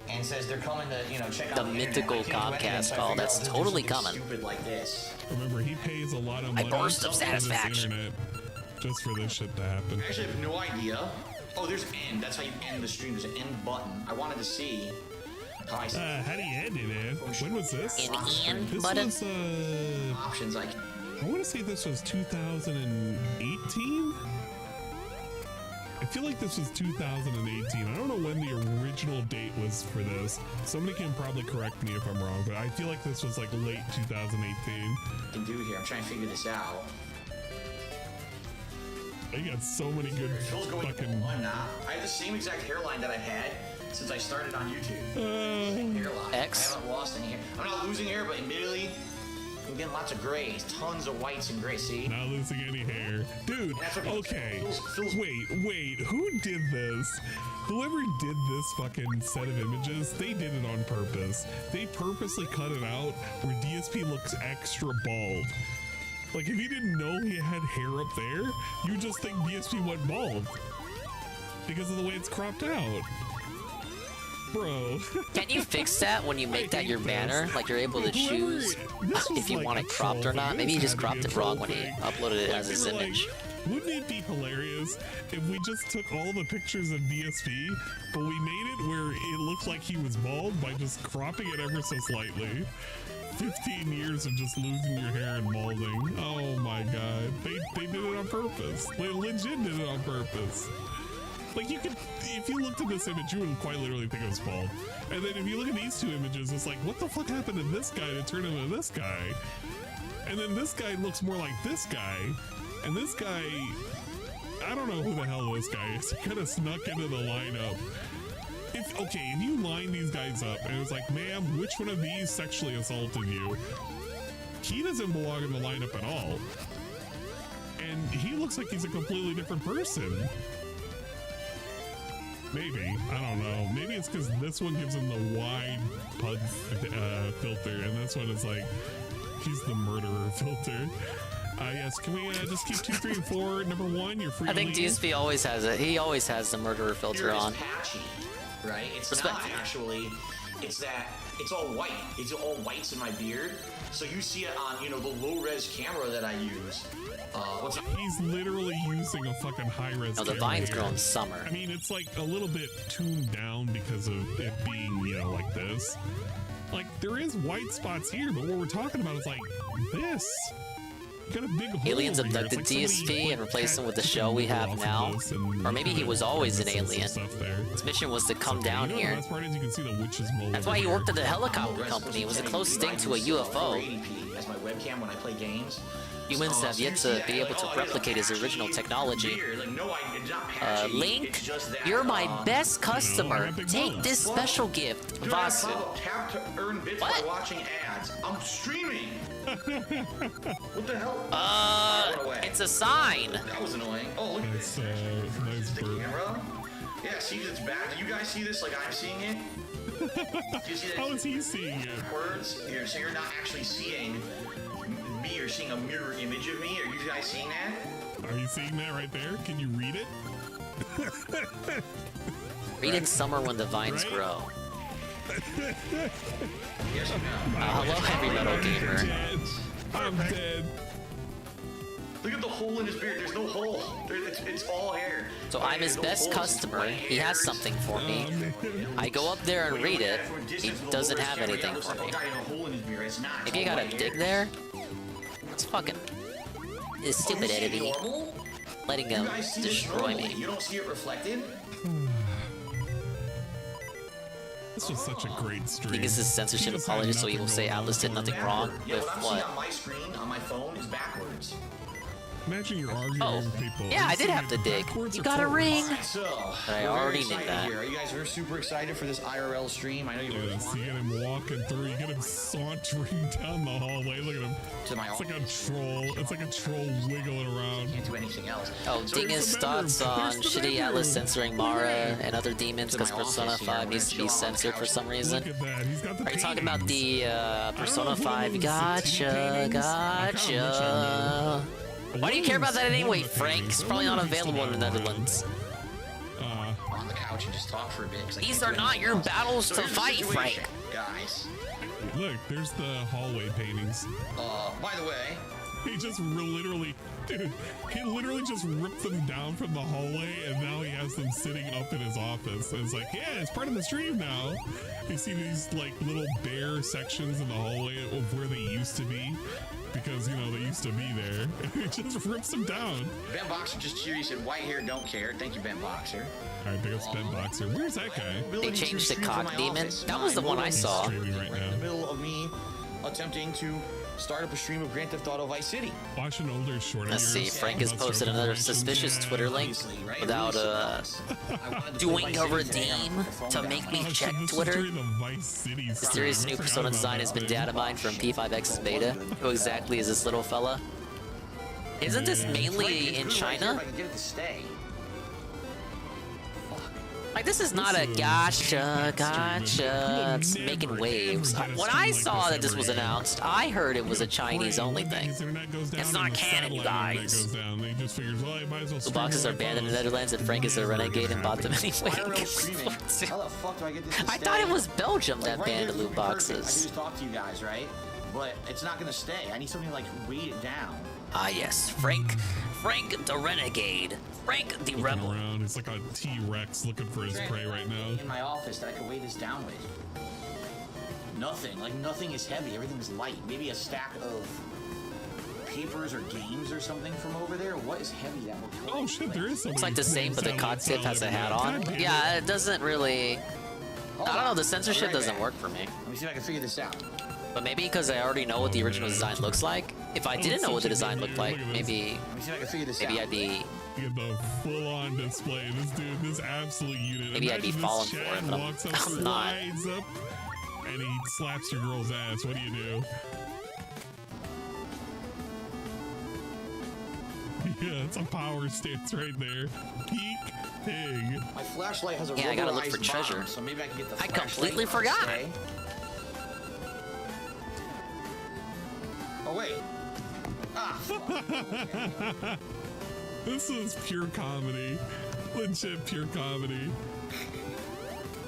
and says they're coming to, you know, check out The mythical Comcast call. That's totally coming. Stupid like this. Remember, he pays a lot of money burst of for this satisfaction. internet just for this shit to happen. I actually have no idea. Oh, there's end. That's how you end the stream. There's an end button. I wanted to see how I. How do you end it, man? When was this? An end This button. was Options like. I want to say this was 2018. I feel like this was 2018. I don't know when the original date was for this. Somebody can probably correct me if I'm wrong, but I feel like this was like late 2018. Can do here. I'm trying to figure this out. They got so many good fucking. I'm not. I have the same exact hairline that I had since I started on YouTube. Hairline. X. I haven't lost any hair. I'm not losing hair, but admittedly, I'm getting lots of grays, tons of whites and grays. See? Not losing any hair, dude. Okay, wait. Who did this? Whoever did this fucking set of images, they did it on purpose. They purposely cut it out where DSP looks extra bald. Like, if you didn't know he had hair up there, you just think DSP went bald because of the way it's cropped out. Bro. Can you fix that when you make that your banner? Like you're able to choose if you want it cropped or not? Maybe he just cropped it wrong when he uploaded it as his image. Wouldn't it be hilarious if we just took all the pictures of DSP, but we made it where it looked like he was bald by just cropping it ever so slightly? 15 years of just losing your hair and balding. Oh my god. They did it on purpose. They legit did it on purpose. Like, you could, if you looked at this image, you would quite literally think it was bald. And then if you look at these two images, it's like, what the fuck happened to this guy to turn into this guy? And then this guy looks more like this guy. And this guy, I don't know who the hell this guy is. He kind of snuck into the lineup. If you line these guys up and it's like, ma'am, which one of these sexually assaulted you? He doesn't belong in the lineup at all. And he looks like he's a completely different person. Maybe. I don't know. Maybe it's because this one gives him the wide pud filter, and this one is like, he's the murderer filter. Yes, can we just keep 2, 3, and 4 number 1? You're free. I think DSP always has it. He always has the murderer filter on. Patchy, right? It's not actually. It's that it's all white. It's all whites in my beard. So you see it on, you know, the low-res camera that I use. He's literally using a fucking high-res camera. The vine's growing summer. I mean, it's like a little bit tuned down because of it being, you know, like this. Like, there is white spots here, but what we're talking about is like this. You got a big hole Aliens over here. abducted It's like DSP and replaced him with the show we have now. Or maybe he was always an alien. His mission was to come down here. The best part is you can see the witch's mole. That's why he worked at the helicopter company. It was the closest thing to a UFO. As my webcam when I play games. Humans have yet to be able to replicate his original technology. Link, you're my best customer. Take this special gift, Vasu. Tap to earn bits by watching ads. I'm streaming. What the hell? It's a sign. That was annoying. Oh, look at this. Nice the camera. Yeah, see, it's bad. Do you guys see this like I'm seeing it? Do you see that? How is he seeing it? Words. Here, so you're not actually seeing me. You're seeing a mirror image of me. Are you guys seeing that? Are you seeing that right there? Can you read it? Read in summer when the vines grow. Yes or no? Hello, heavy metal gamer. I'm dead. Look at the hole in his beard. There's no hole. It's all hair. So I'm his best customer. He has something for me. I go up there and read it. He doesn't have anything for me. Maybe I gotta dig there? It's fucking... It's stupid enemy. Letting him destroy me. You don't see it reflected? This was such a great stream. I think this is censorship apologist, so he will say Atlas did nothing wrong with what I'm what? seeing on my screen, on my phone, is backwards. Imagine you're arguing with people. Yeah, I did have to dig. You got a ring. So, But I already knew that. Here. Are you guys super excited for this IRL stream? I know you're Yes, you get him walking through, you get him sauntering down the hallway. Look at him. To my it's like a troll. It's like a troll wiggling around. Can't do anything else. Oh, Dingus thoughts on shitty Atlas censoring Mara and other demons because Persona 5 needs to be censored for some reason. Look at that. He's got the Are you talking about the Persona Oh, 5? Gotcha. Why do you care about that anyway, Frank? It's probably not available in the Netherlands. On the couch and just talk for a bit. These are not your battles to fight, Frank. Guys. Look, there's the hallway paintings. By the way, he just literally, dude, he literally just ripped them down from the hallway, and now he has them sitting up in his office. And it's like, yeah, it's part of the stream now. You see these like little bare sections in the hallway of where they used to be, because you know they used to be there. And he just rips them down. Ben Boxer just cheered. He said, "White hair, don't care." Thank you, Ben Boxer. All right, big up Ben Boxer. Where's that guy? They changed the cock demon. That was the one I saw. Right in the middle of me attempting to start up a stream of Grand Theft Auto Vice City. Watch an older short. Let's see. Frank has posted another suspicious Twitter link without doing a redeem to make me check Twitter. The serious new Persona design has been data mined from P5X's beta. Who exactly is this little fella? Isn't this mainly in China? Like, this is not a gotcha, it's making waves. When I saw that this was announced, I heard it was a Chinese-only thing. It's not canon, you guys. The boxes are banned in the Netherlands, and Frank is a renegade and bought them anyway. How the fuck do I get this to I stay? thought it was Belgium that Like, banned right loot here's perfect. I boxes. can just talk to you guys, right? But it's not gonna stay. I need something to like weight it down. Ah, yes, Frank the renegade. Frank the rebel. Around. He's like a T-Rex looking for his prey right now. In my office that I could weigh this down with. Nothing. Like nothing is heavy. Everything is light. Maybe a stack of papers or games or something from over there. What is heavy that will kill? Oh shit, there is something. Looks like the same, but the cock tip has a hat on. Yeah, it doesn't really... I don't know, the censorship doesn't work for me. Let me see if I can figure this out. But maybe because I already know what the original design looks like. If I didn't know what the design looked like, maybe I'd be... Get the full-on display. This absolute unit. Maybe I'd be Imagine falling this for Chad it, but walks up, I'm not. slides up, and he slaps your girl's ass. What do you do? Yeah, it's a power stance right there. Peak pig. My flashlight has a Yeah, I gotta look for rubberized treasure. bottom, so maybe I can get the I flashlight completely to forgot. stay. Oh wait. Ah. Fuck. This is pure comedy. Legit pure comedy.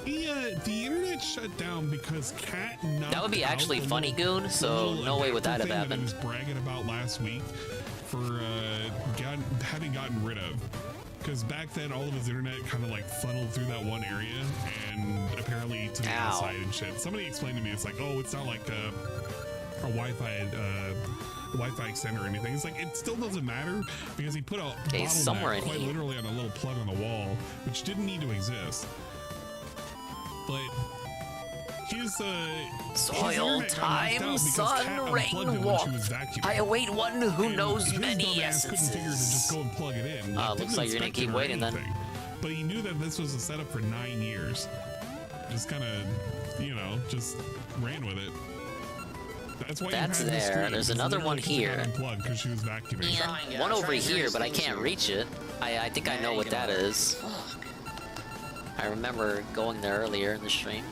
The internet shut down because Cat knocked That would be actually out funny, little- Goon, so little no way would that have adapter thing happened. That I was bragging about last week for having gotten rid of. Because back then, all of his internet kind of like funneled through that one area, and apparently to the outside and shit. Somebody explained to me, it's like, oh, it's not like a Wi-Fi extender or anything. It's like, it still doesn't matter because he put a somewhere bottleneck in quite here. literally on a little plug on the wall, which didn't need to exist. But his Soil, time, sun, rain, walk. I await one who knows many essences. Couldn't figure to just go and plug it in. Looks like you're gonna keep waiting then. But he knew that this was a setup for 9 years. Just kind of, you know, just ran with it. That's why That's you had this there. stream, There's because another literally one she got here. unplugged because she was vacuuming. And one over here, but I can't reach it. I think I know what that is. I remember going there earlier in the stream.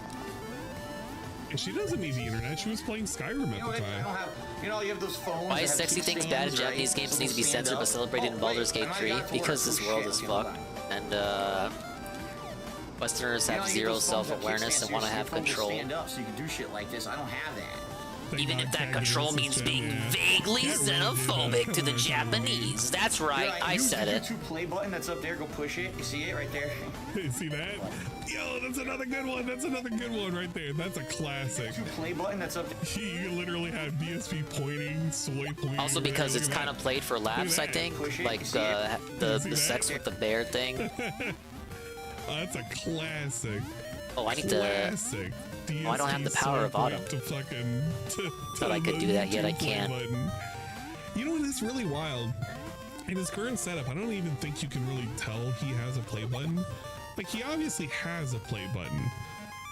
And she doesn't need the internet. She was playing Skyrim at the time. You know, you have those phones. Why that is have sexy things kickstands, bad in right? Japanese games So need to be they'll censored stand but up. celebrated in Baldur's Gate 3? Because this world is fucked. And Westerners have zero self-awareness and want to have control. Stand up so you can do shit like this. I don't have that. Even if that control means being vaguely xenophobic to the Japanese. That's right, I said it. Use the play button that's up there. Go push it. You see it right there? You see that? Yo, that's another good one. That's another good one right there. That's a classic. Play button that's up there. You literally have BSP pointing, soy pointing. Also because it's kind of played for laughs, I think. Like the sex with the bear thing. Oh, that's a classic. Oh, I need to. Classic. Oh, I don't have the power of autumn. But I could do that, yet I can't. You know what is really wild? In his current setup, I don't even think you can really tell he has a play button. Like, he obviously has a play button,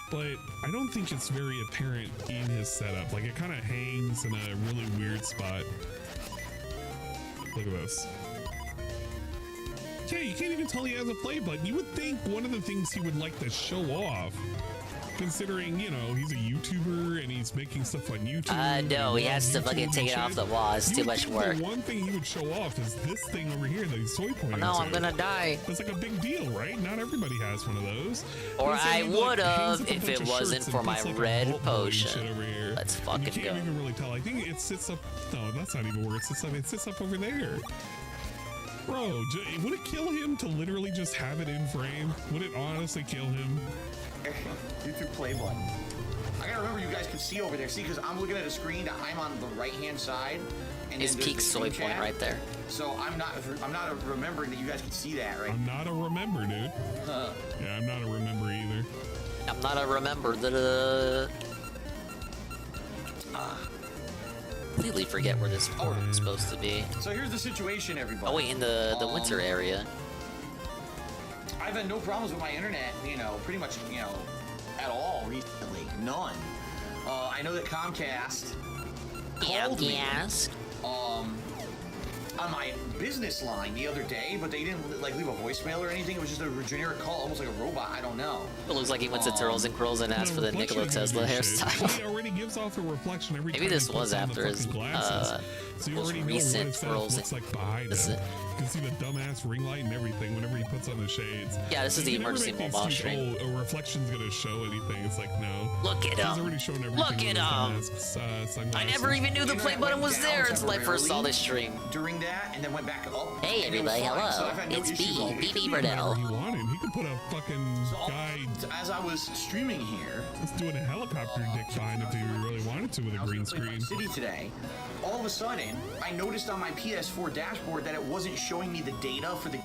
but I don't think it's very apparent in his setup. Like, it kind of hangs in a really weird spot. Look at this. Yeah, you can't even tell he has a play button. You would think one of the things he would like to show off, considering, you know, he's a YouTuber and he's making stuff on YouTube. No, he has to fucking take it off the wall. It's too much work. The one thing he would show off is this thing over here that he's soy pointing no, to. I'm gonna die. That's like a big deal, right? Not everybody has one of those. Or Instead, I he, like, would hangs have up a if bunch it of wasn't shirts for and my puts, like, a red vault blade potion. shit over here. Let's And fucking you can't go. even really tell. I think it sits up. No, that's not even where it sits up. It sits up over there. Bro, would it kill him to literally just have it in frame? Would it honestly kill him? YouTube play button. I gotta remember you guys can see over there. See, because I'm looking at a screen that I'm on the right-hand side. And His then there's peak the soy stream point chat. right there. So I'm not remembering that you guys can see that, right? I'm not a remember, dude. Yeah, I'm not a remember either. I'm not a remember. Completely forget where this port is supposed to be. So here's the situation, everybody. Oh wait, in the winter area. I've had no problems with my internet, you know, pretty much, you know, at all recently. None. I know that Comcast called me on my business line the other day, but they didn't like leave a voicemail or anything. It was just a generic call, almost like a robot. I don't know. It looks like he went to Turtles and Curls and asked for the Nikola Tesla hairstyle. He already gives off a reflection every Maybe time this he puts was on the after his fucking glasses. So you most already know what recent his setup Curls. looks like behind him. You can see the dumbass ring light and everything whenever he puts on the shades. Yeah, this is So the you never emergency make the mobile excuse, stream. Oh, a reflection's gonna show anything. It's like, no. Look at He's him. already shown everything. Look with at his him. sunglasses. I never even knew the play button was there until I first saw this stream. During that, and then went back up. Hey and it was everybody, fine. So hello. I've had no It's issues all week. B. Whatever Burdell. he wanted. He could put a fucking guy As I was streaming here, just doing a helicopter dick behind him if he really wanted to with a green screen. City today, all of a sudden, I noticed on my PS4 dashboard that it wasn't showing me the data for the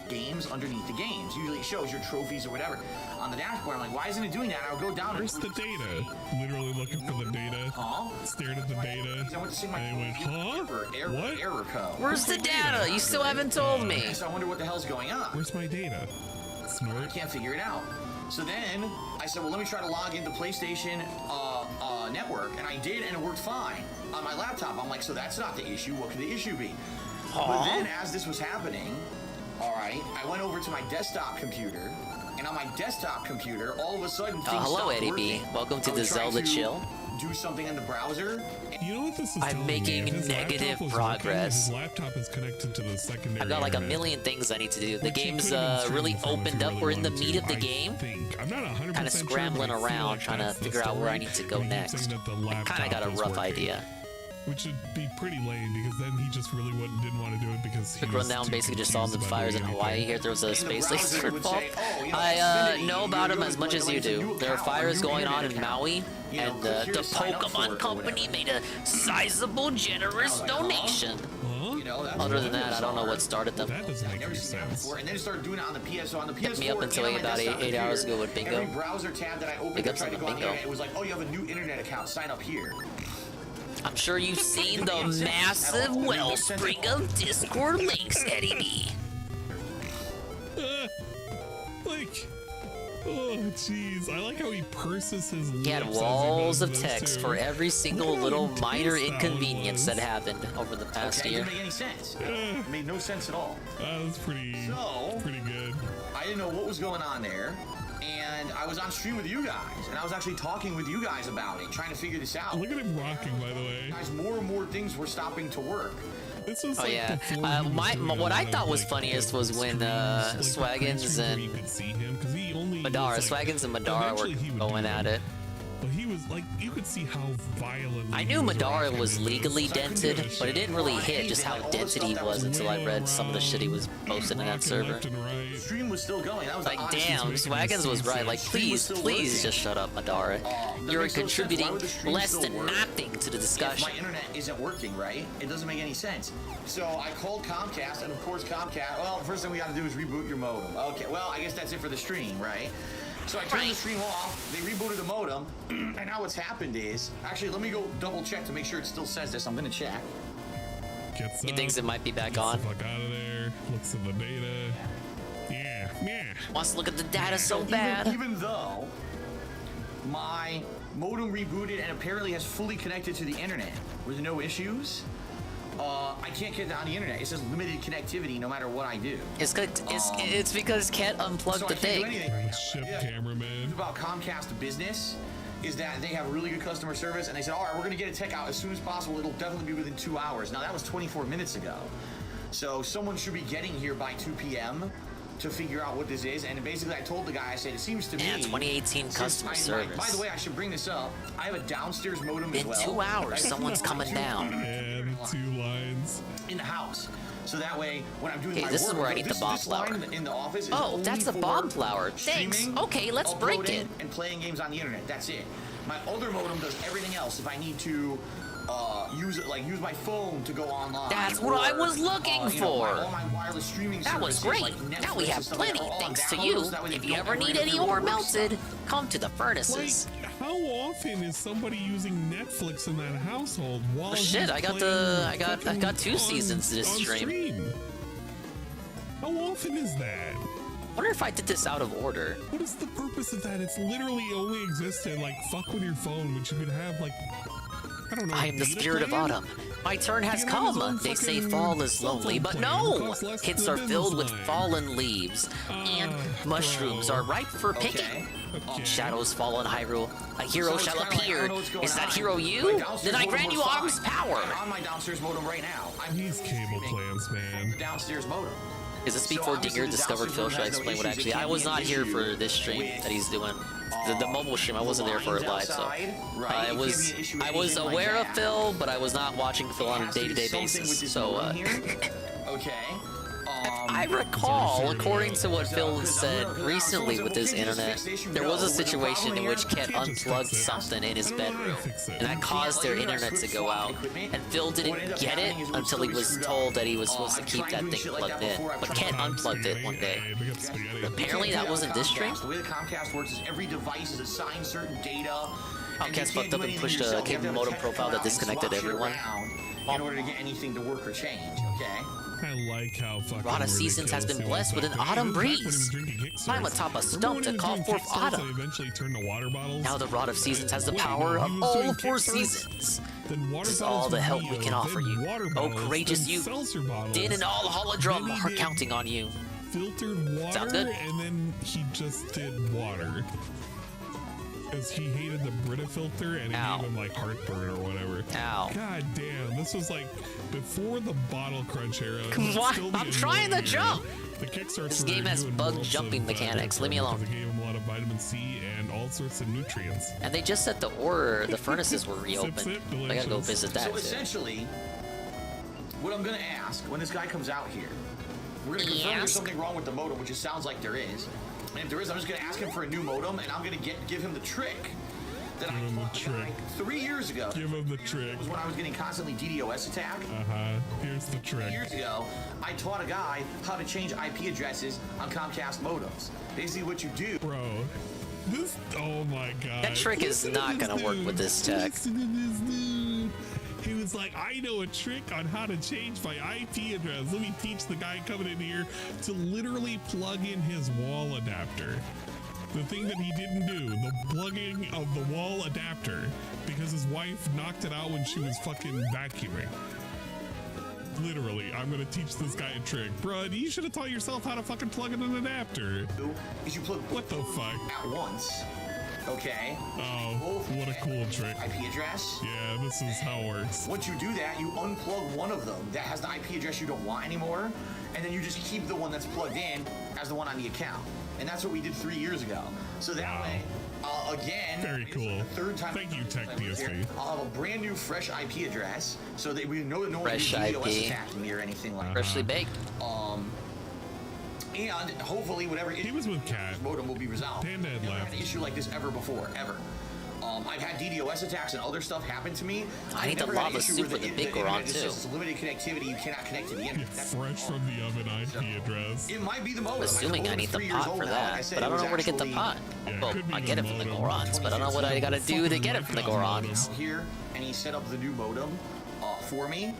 games underneath the games. Usually it shows your trophies or whatever on the dashboard. I'm like, why isn't it doing that? I would go down Where's the data? Literally looking for the data. Stared at the data. I went to see my And went, huh? What? error code. Where's the data? You still haven't told me. So I wonder what the hell's going on. Where's my data? I can't figure it out. So then I said, well, let me try to log into PlayStation network, and I did, and it worked fine on my laptop. I'm like, so that's not the issue. What could the issue be? But then as this was happening, all right, I went over to my desktop computer, and on my desktop computer, all of a sudden things hello, stopped Eddie working. B. Welcome to I the was trying Zelda to chill. Do something in the browser. You know what this is? I'm making negative progress. His laptop is connected to the secondary. I've got like a internet. million things I need to do. The Which he game's could've been streaming really from if opened he up. really We're in the wanted meat to. of the I game. think. I'm not 100% Kind of sure, scrambling but I feel around like trying to that's the figure out where I story, need to go but he keeps next. saying that the Kind laptop of got a is rough working, idea. Which would be pretty lame because then he just really didn't want to do it because he Quick was rundown, too basically just saw the confused about fires in doing Hawaii. anything. Here there was a space laser would fall. say, oh, you know, I Xfinity, know you're about them doing as much as you it's a new do. There are account, a fires new going on in internet account. Maui, You know, and click here the to sign up for it Pokemon or Company whatever. made a sizable, generous donation. You know, that's Other what than that, I don't know what started them. That doesn't make Never any seen that sense. before. And then it started doing it on the PS. So on the PS4, Hit me up until and on my about desktop 8 hours computer, ago with Bingo. Every browser tab that I opened Big to ups try on to the go on the Bingo. internet, it was like, oh, you have a new internet account. Sign up here. I'm sure you've seen the massive wellspring of Discord links, Eddie B. Like, oh jeez, I like how he purses his lips. He had as walls does of this, text too. for every single Look how little intense minor that one inconvenience was. that happened over the past Okay, it year. didn't make any sense. It made no sense at all. That was pretty good. I didn't know what was going on there, and I was on stream with you guys, and I was actually talking with you guys about it, trying to figure this out. Look at him rocking, by the way. Guys, more and more things were stopping to work. This was Oh like yeah, before he was doing what a I lot thought of, was like, funniest was when screens, like, Swaggins screens where and you could see him, 'cause he only Madara, was, like, Swaggins and Madara eventually he were would going do at them. it. But he was like, you could see how violently. I he knew was Madara rocking was in legally this. dented, but it didn't really hit just how dented he was until I read some of the shit he was posting in that server. The stream was still going. That was the Like, honest damn, truth. Swaggins was right. Like, Stream was please, still please working. just shut up, Madara. That You're makes no sense. Why contributing would the stream less still than work nothing to the if discussion. my internet isn't working, right? It doesn't make any sense. So I called Comcast, and of course Comcast, well, the first thing we got to do is reboot your modem. Okay, well, I guess that's it for the stream, right? So I turned the stream off, they rebooted the modem, and now what's happened is, actually, let me go double check to make sure it still says this. I'm gonna check. Gets He up, thinks it might be back gets on. the fuck out of there. Looks at the data. Yeah. Wants to look at the data so bad. Even though my modem rebooted and apparently has fully connected to the internet with no issues, I can't get on the internet. It says limited connectivity no matter what I do. It's because Cat unplugged So the I can't do thing. anything right now. Ship Yeah. cameraman. About Comcast Business is that they have really good customer service, and they said, all right, we're going to get a tech out as soon as possible. It'll definitely be within 2 hours. Now, that was 24 minutes ago. So someone should be getting here by 2 p.m. to figure out what this is. And basically, I told the guy, I said, it seems to me... 2018 customer service. By the way, I should bring this up. I have a downstairs modem as In well. 2 hours, right? someone's coming down. Yeah, the 2 lines. In the house. So that way, when I'm doing Okay, my this work, is where I need the bomb this line flower. in the office is Oh, only that's the for bomb flower. Thanks. streaming, Okay, let's break uploading, it. and playing games on the internet. That's it. My other modem does everything else. If I need to use my phone to go online. That's what I was looking you know, for. all my wireless streaming That was services, great. like Now we Netflix have and stuff plenty, like that, are all on thanks to downloads, you. so that way they If you don't ever need interfere any with ore work melted, stuff. come to the furnaces. Like, how often is somebody using Netflix in that household while Oh, shit, he's I got playing I got 2 on- seasons this on stream. How often is that? Wonder if I did this out of order. What is the purpose of that? It's literally only existed like fuck with your phone, which you could have like, I don't know. I am the data spirit of plan? autumn. My turn has You can have his come. own They say fucking fall is cell lonely, phone but plan. no! Costs less Hits than are the filled with business line. fallen leaves, and mushrooms are ripe for picking. Shadows fall on Hyrule. A hero So it's shall kinda like, I appear. don't know what's going Is that on. hero My you? downstairs Then I modem grant you was fine. arms power. I'm on my downstairs modem right now. I'm These cable plans, man. downstairs modem. Is this So before obviously Dinger the discovered downstairs Phil? modem Should I has no explain what issues. It actually? I can't was be an not here issue for this stream with, that he's doing. The mobile stream, I wasn't there for it live, so outside, right? I It can't was be an issue with I was anything like aware of that. Phil, but I was not watching Phil on a Has to do day-to-day something with basis. this So modem here. Okay. I recall, according to what Phil said recently with his internet, there was a situation in which Ket unplugged something in his bedroom, and that caused their internet to go out. And Phil didn't get it until he was told that he was supposed to keep that thing plugged in. But Ket unplugged it one day. Apparently that wasn't this stream. The way the Comcast works is every device is assigned certain data. Comcast fucked up and pushed a cable modem profile that disconnected everyone. In order to get anything to work or change, okay? I like how fucking Rana Seasons has been blessed with an autumn breeze. Climb atop a stump to call forth autumn. Eventually turned to water bottles. Now the Rod of Seasons has the power of all 4 seasons. then water This is bottles all the with help we Neo, can offer then you. water Oh, bottles, courageous then you. seltzer bottles. Din and all the holodrum Then he are did counting on you. Filtered water, Sound good? and then he just did water. Because he hated the Brita filter and it gave him like heartburn or whatever. Ow. God damn, this was like before the bottle crunch era. What? I'm trying to jump. The Kickstarts This game has bug jumping mechanics. Leave me alone. It gave him a lot of vitamin C and all sorts of nutrients. And they just said the furnaces were reopened. I gotta go visit that. So essentially, what I'm gonna ask when this guy comes out here, we're gonna confirm there's something wrong with the modem, which it sounds like there is. And if there is, I'm just gonna ask him for a new modem, and I'm gonna give him the trick that I taught the guy 3 years ago. Give him the trick. Was when I was getting constantly DDoS attack. Here's the trick. 3 years ago, I taught a guy how to change IP addresses on Comcast modems. Basically, what you do, bro. This, oh my god. That trick is not gonna work with this tech. He was like, I know a trick on how to change my IP address. Let me teach the guy coming in here to literally plug in his wall adapter. The thing that he didn't do, the plugging of the wall adapter, because his wife knocked it out when she was fucking vacuuming. Literally, I'm gonna teach this guy a trick. Bruh, you should have taught yourself how to fucking plug in an adapter. is you plug what the fuck at once. Okay. Oh, what a cool trick. IP address. Yeah, this is how it works. Once you do that, you unplug one of them that has the IP address you don't want anymore, and then you just keep the one that's plugged in as the one on the account. And that's what we did 3 years ago. So that way, again, very cool. Third time. Thank you, Tech DSP. I'll have a brand new fresh IP address, so that we know that no one will Fresh be DDoS IP. attacking me or anything like that. Freshly baked. And hopefully, whatever he was with Cat modem will be resolved. Panda had Never left. had an issue like this ever before, ever. I've had DDoS attacks and other stuff happen to me. I need the lava soup with the big Goron too. It's limited connectivity. You cannot connect to the internet. That's fresh from the oven IP address. It might be the modem. I'm assuming I need the pot for that, but I don't know where to get the pot. Well, I get it from the Gorons, but I don't know what I gotta do to get it from the Gorons. Here, and he set up the new modem for me.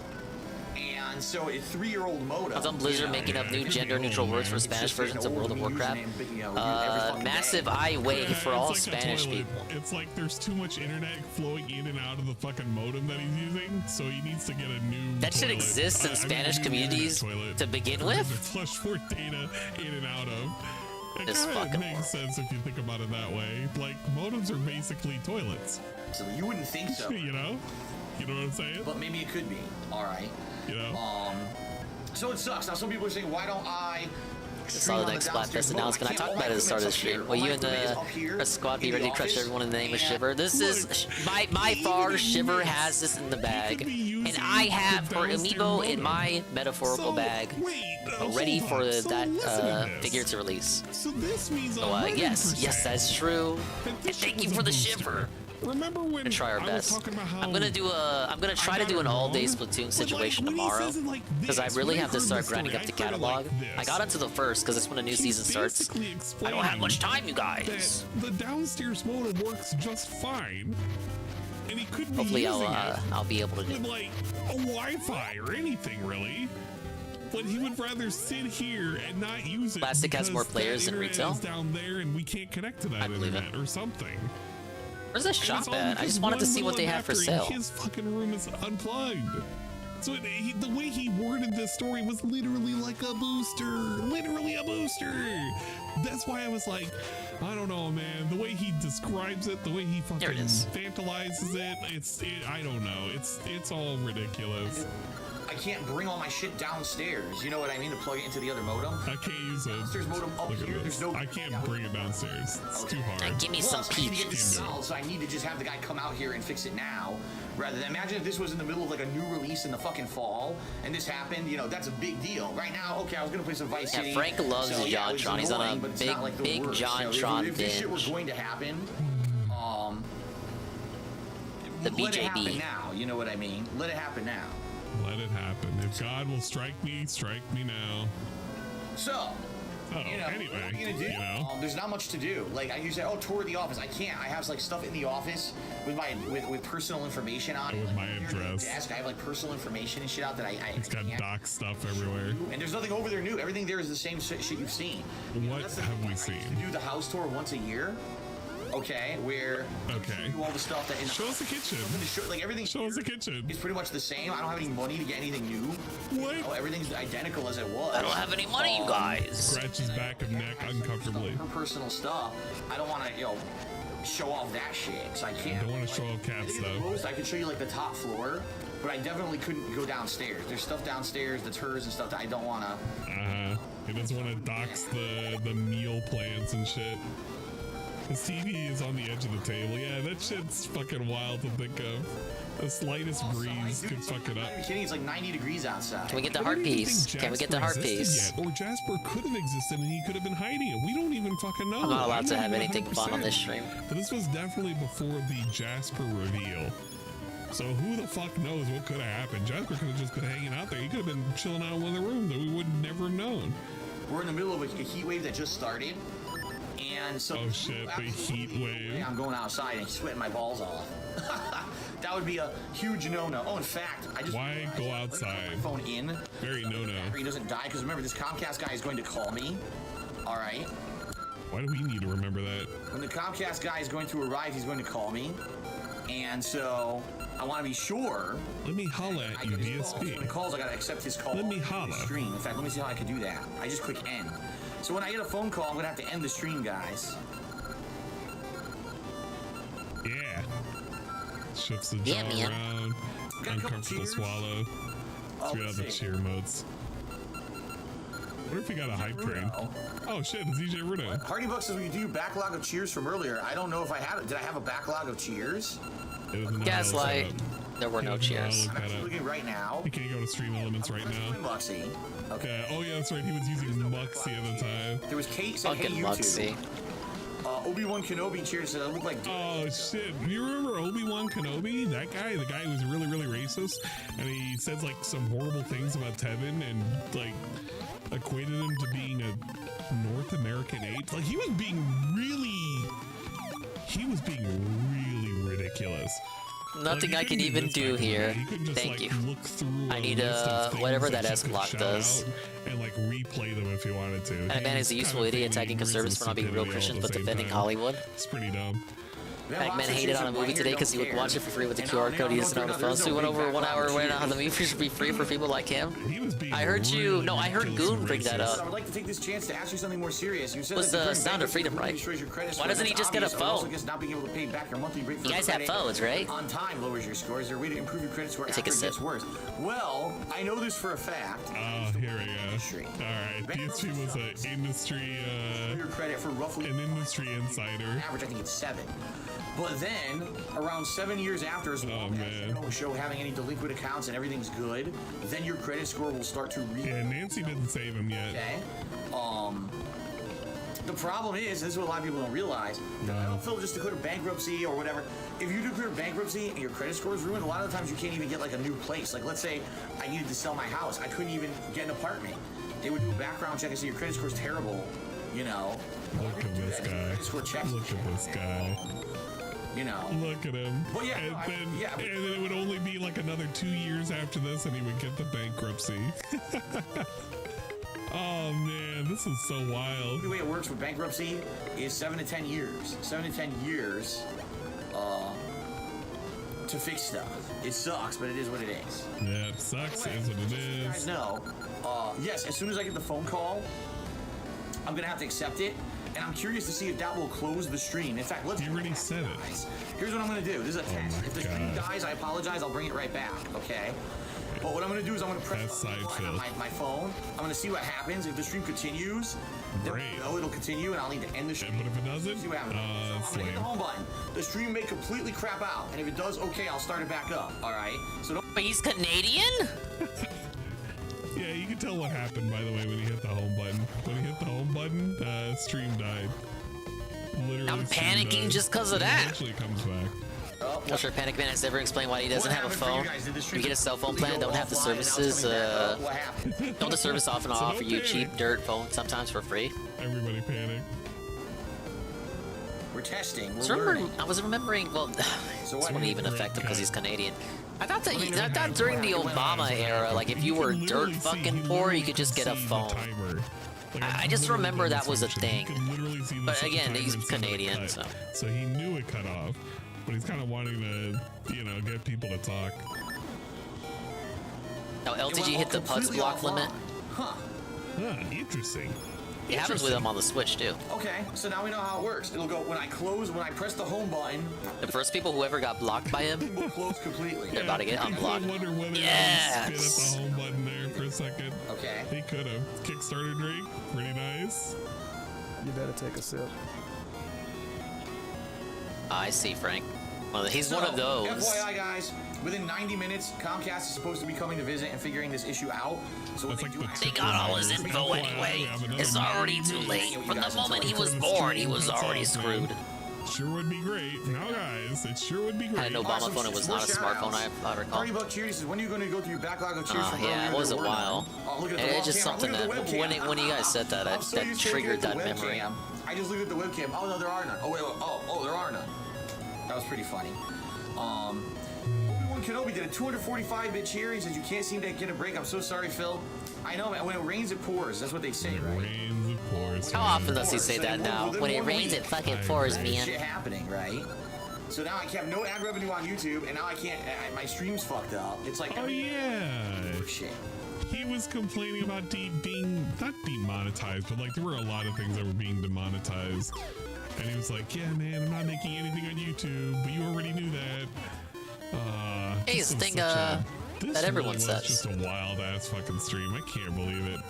And so a 3-year-old modem. How's Blizzard making up new gender-neutral words for Spanish versions of World of Warcraft? Massive I way for all like Spanish people. It's like there's too much internet flowing in and out of the fucking modem that he's using, so he needs to get a new That should toilet. exist in Spanish communities to begin with. Flush more data in and out of. It This kind of fucking makes sense if you think about it that way. Like, modems are basically toilets. So you wouldn't think so. You know? You know what I'm saying? But maybe it could be. All right. You know? So it sucks. Now some people are saying, why don't I? I saw the next Splatfest announcement. I talked about it at the start of the stream. Will you and the squad be ready to crush everyone in the name of Shiver? This is by far Shiver has this in the bag, and I have her amiibo in my metaphorical bag, ready for that figure to release. So this means So yes, that's true. And thank you for the Shiver. Remember when to try our I was best. talking about how I'm gonna try to do an all-day Splatoon situation tomorrow because I really have to start grinding up the catalog. I got into the first because it's when a new season starts. I don't have much time, you guys. The downstairs modem works just fine, and he could be Hopefully, using I'll be able to do with like a Wi-Fi or anything really. But he would rather sit here and not use it. Plastic has more because players that than internet retail? is down there, and we can't connect to that internet or something. Where's the shop at? I just wanted to see what they have for sale. His fucking room is unplugged. So the way he worded this story was literally like a booster. Literally a booster. That's why I was like, I don't know, man. The way he describes it, the way he fucking fantilizes it, I don't know. It's all ridiculous. I can't bring all my shit downstairs. You know what I mean? To plug it into the other modem. I can't use it. Downstairs modem up here. There's no. I can't bring it downstairs. It's too hard. Give me some peaches. So I need to just have the guy come out here and fix it now, rather than imagine if this was in the middle of like a new release in the fucking fall and this happened. You know, that's a big deal. Right now, okay, I was gonna play some Vice City. Yeah, Frank loves JonTron. He's on a big JonTron If this shit binge. was going to happen, The let it happen BJB. now. You know what I mean? Let it happen now. Let it happen. If God will strike me now. So, anyway, what are you gonna do? There's not much to do. Like you say, tour the office. I can't. I have like stuff in the office with my with personal information on it. With my address. Desk. I have like personal information and shit out that It's got doc stuff everywhere. And there's nothing over there new. Everything there is the same shit you've seen. What have we seen? To do the house tour once a year. okay, where okay, do all the stuff that show us the kitchen. Like everything. Show us the kitchen. It's pretty much the same. I don't have any money to get anything new. What? Oh, everything's identical as it was. I don't have any money, you guys. Scratch his back of neck uncomfortably. Her personal stuff. I don't want to, show off that shit. So I can't. I don't want to show off cat stuff. I could show you like the top floor, but I definitely couldn't go downstairs. There's stuff downstairs that's hers and stuff that I don't want to. He doesn't want to dox the meal plans and shit. His TV is on the edge of the table. Yeah, that shit's fucking wild to think of. The slightest breeze could fuck it up. Are you kidding? It's like 90 degrees outside. Can we get the heart piece? Can we get the heart piece? Yet? Or Jasper could have existed and he could have been hiding it. We don't even fucking know. I'm not allowed to have anything fun on this stream. But this was definitely before the Jasper reveal. So who the fuck knows what could have happened? Jasper could have just been hanging out there. He could have been chilling out in one of the rooms that we would have never known. We're in the middle of a heat wave that just started. And so, oh shit, the heat wave. I'm going outside and sweating my balls off. That would be a huge no-no. Oh, in fact, I just... Why go outside? My phone in. Very no-no. He doesn't die, because remember, this Comcast guy is going to call me. All right? Why do we need to remember that? When the Comcast guy is going to arrive, he's going to call me. And so, I want to be sure... Let me holla at you, DSP. When he calls, I got to accept his call. Let me holla. Stream. In fact, let me see how I can do that. I just click end. So when I get a phone call, I'm going to have to end the stream, guys. Yeah. Shifts the jaw around. Uncomfortable swallow. Let's get out the cheer modes. What if we got a hype train? Oh shit, it's DJ Rudo. Hardy Buck says we can do backlog of cheers from earlier. I don't know if I had it. Did I have a backlog of cheers? Gaslight. There were no cheers. I'm actually looking right now. You can't go to Stream Elements right now. Muxie. Okay. Oh yeah, that's right. He was using Muxie at the time. There was Kate saying, "Hey, YouTube." Obi-Wan Kenobi cheers said I look like. Oh shit! Do you remember Obi-Wan Kenobi? That guy, the guy who was really, really racist, and he says like some horrible things about Tevin and like equated him to being a North American ape. Like he was being really ridiculous. Nothing I can even do here. Thank you. I need whatever that S block does. And like replay them if you wanted to. And a man is a useful idiot attacking conservatives for not being real Christians but defending Hollywood. It's pretty dumb. Pac-Man hated on a movie today because he would watch it for free with the QR code he doesn't know on the phone, so he went over 1 hour went on the movie should be free for people like him. I heard you. No, I heard Goon bring that up. I would like to take this chance to ask you something more serious. You said was the Sound of Freedom, right? Why doesn't he just get a phone? Not being able to pay back your monthly rate for you guys have phones, right? On time lowers your score. Is there a way to improve your credit score after it gets worse? Well, I know this for a fact. Oh, here we go. All right, DSP was an industry. Your credit for roughly an industry insider. Average, I think it's 7. But then, around 7 years after, as long as you don't show having any delinquent accounts and everything's good, then your credit score will start to Yeah, Nancy didn't save him yet. Okay. The problem is, this is what a lot of people don't realize. I don't feel just declare bankruptcy or whatever. If you declare bankruptcy and your credit score is ruined, a lot of the times you can't even get like a new place. Like let's say I needed to sell my house. I couldn't even get an apartment. They would do a background check and say your credit score is terrible, you know. Look at this guy. Look at this guy. You know. Look at him. Well, yeah, and then it would only be like another 2 years after this and he would get the bankruptcy. Oh man, this is so wild. The way it works with bankruptcy is 7 to 10 years. 7 to 10 years to fix stuff. It sucks, but it is what it is. Yeah, it sucks, is what it is. You guys know, yes, as soon as I get the phone call, I'm gonna have to accept it. And I'm curious to see if that will close the stream. In fact, let's. You already said it. Here's what I'm gonna do. This is a test. If the stream dies, I apologize. I'll bring it right back. Okay. But what I'm gonna do is I'm gonna press my phone. I'm gonna see what happens. If the stream continues, then it'll continue, and I'll need to end the stream. But if it doesn't, see what happens. I'm gonna hit the home button. The stream may completely crap out, and if it does, okay, I'll start it back up. All right. So don't. But he's Canadian. Yeah, you can tell what happened, by the way, when he hit the home button. When he hit the home button, stream died. Literally, I'm panicking just because of that. Eventually comes back. I'm not sure Panic Man has ever explained why he doesn't have a phone. You get a cell phone plan, don't have the services, don't the service often offer you cheap dirt phone sometimes for free. Everybody panic. We're testing. I was remembering, well, this wouldn't even affect him because he's Canadian. I thought during the Obama era, like if you were dirt fucking poor, you could just get a phone. I just remember that was a thing. You can literally clearly see the But again, timer he's and see that it Canadian, cut. so. So he knew it cut off, but he's kind of wanting to, you know, get people to talk. Now, LTG hit the putts block limit. Huh. Huh, interesting. It happens with him on the Switch, too. Okay, so now we know how it works. It'll go when I press the home button. The first people who ever got blocked by him, will close completely. They're about to get unblocked. I wonder whether Yes! he spit at the home button there for a second. Okay. He could have. Kickstarter drink, pretty nice. You better take a sip. I see, Frank. Well, he's one of those. FYI, guys, within 90 minutes, Comcast is supposed to be coming to visit and figuring this issue out. So what They got all his info anyway. It's already too late. From the moment he was born, he was already screwed. Sure would be great. Now, guys, it sure would be great. Had an Obama phone. It was not a smartphone, I recall. $30 cheers says, when are you going to go through your backlog of cheers from yeah, it was a while. Look at the It's just webcam. something Look at that, the webcam. when you guys said that, that triggered that memory. I just looked at the webcam. Oh, no, there are none. Oh, wait, oh, there are none. That was pretty funny. Obi-Wan Kenobi did a 245-bit cheer. He says, you can't seem to get a break. I'm so sorry, Phil. I know, man. When it rains, it pours. That's what they say, right? Rains, it pours. How often does he say that now? When it rains, it fucking pours, man. Shit happening, right? So now I have no ad revenue on YouTube, and now I can't. My stream's fucked up. It's like, oh yeah, shit. He was complaining about being not demonetized, but like there were a lot of things that were being demonetized, and he was like, "Yeah, man, I'm not making anything on YouTube, but you already knew that." Hey, it's the thing that everyone says. Just a wild ass fucking stream. I can't believe it.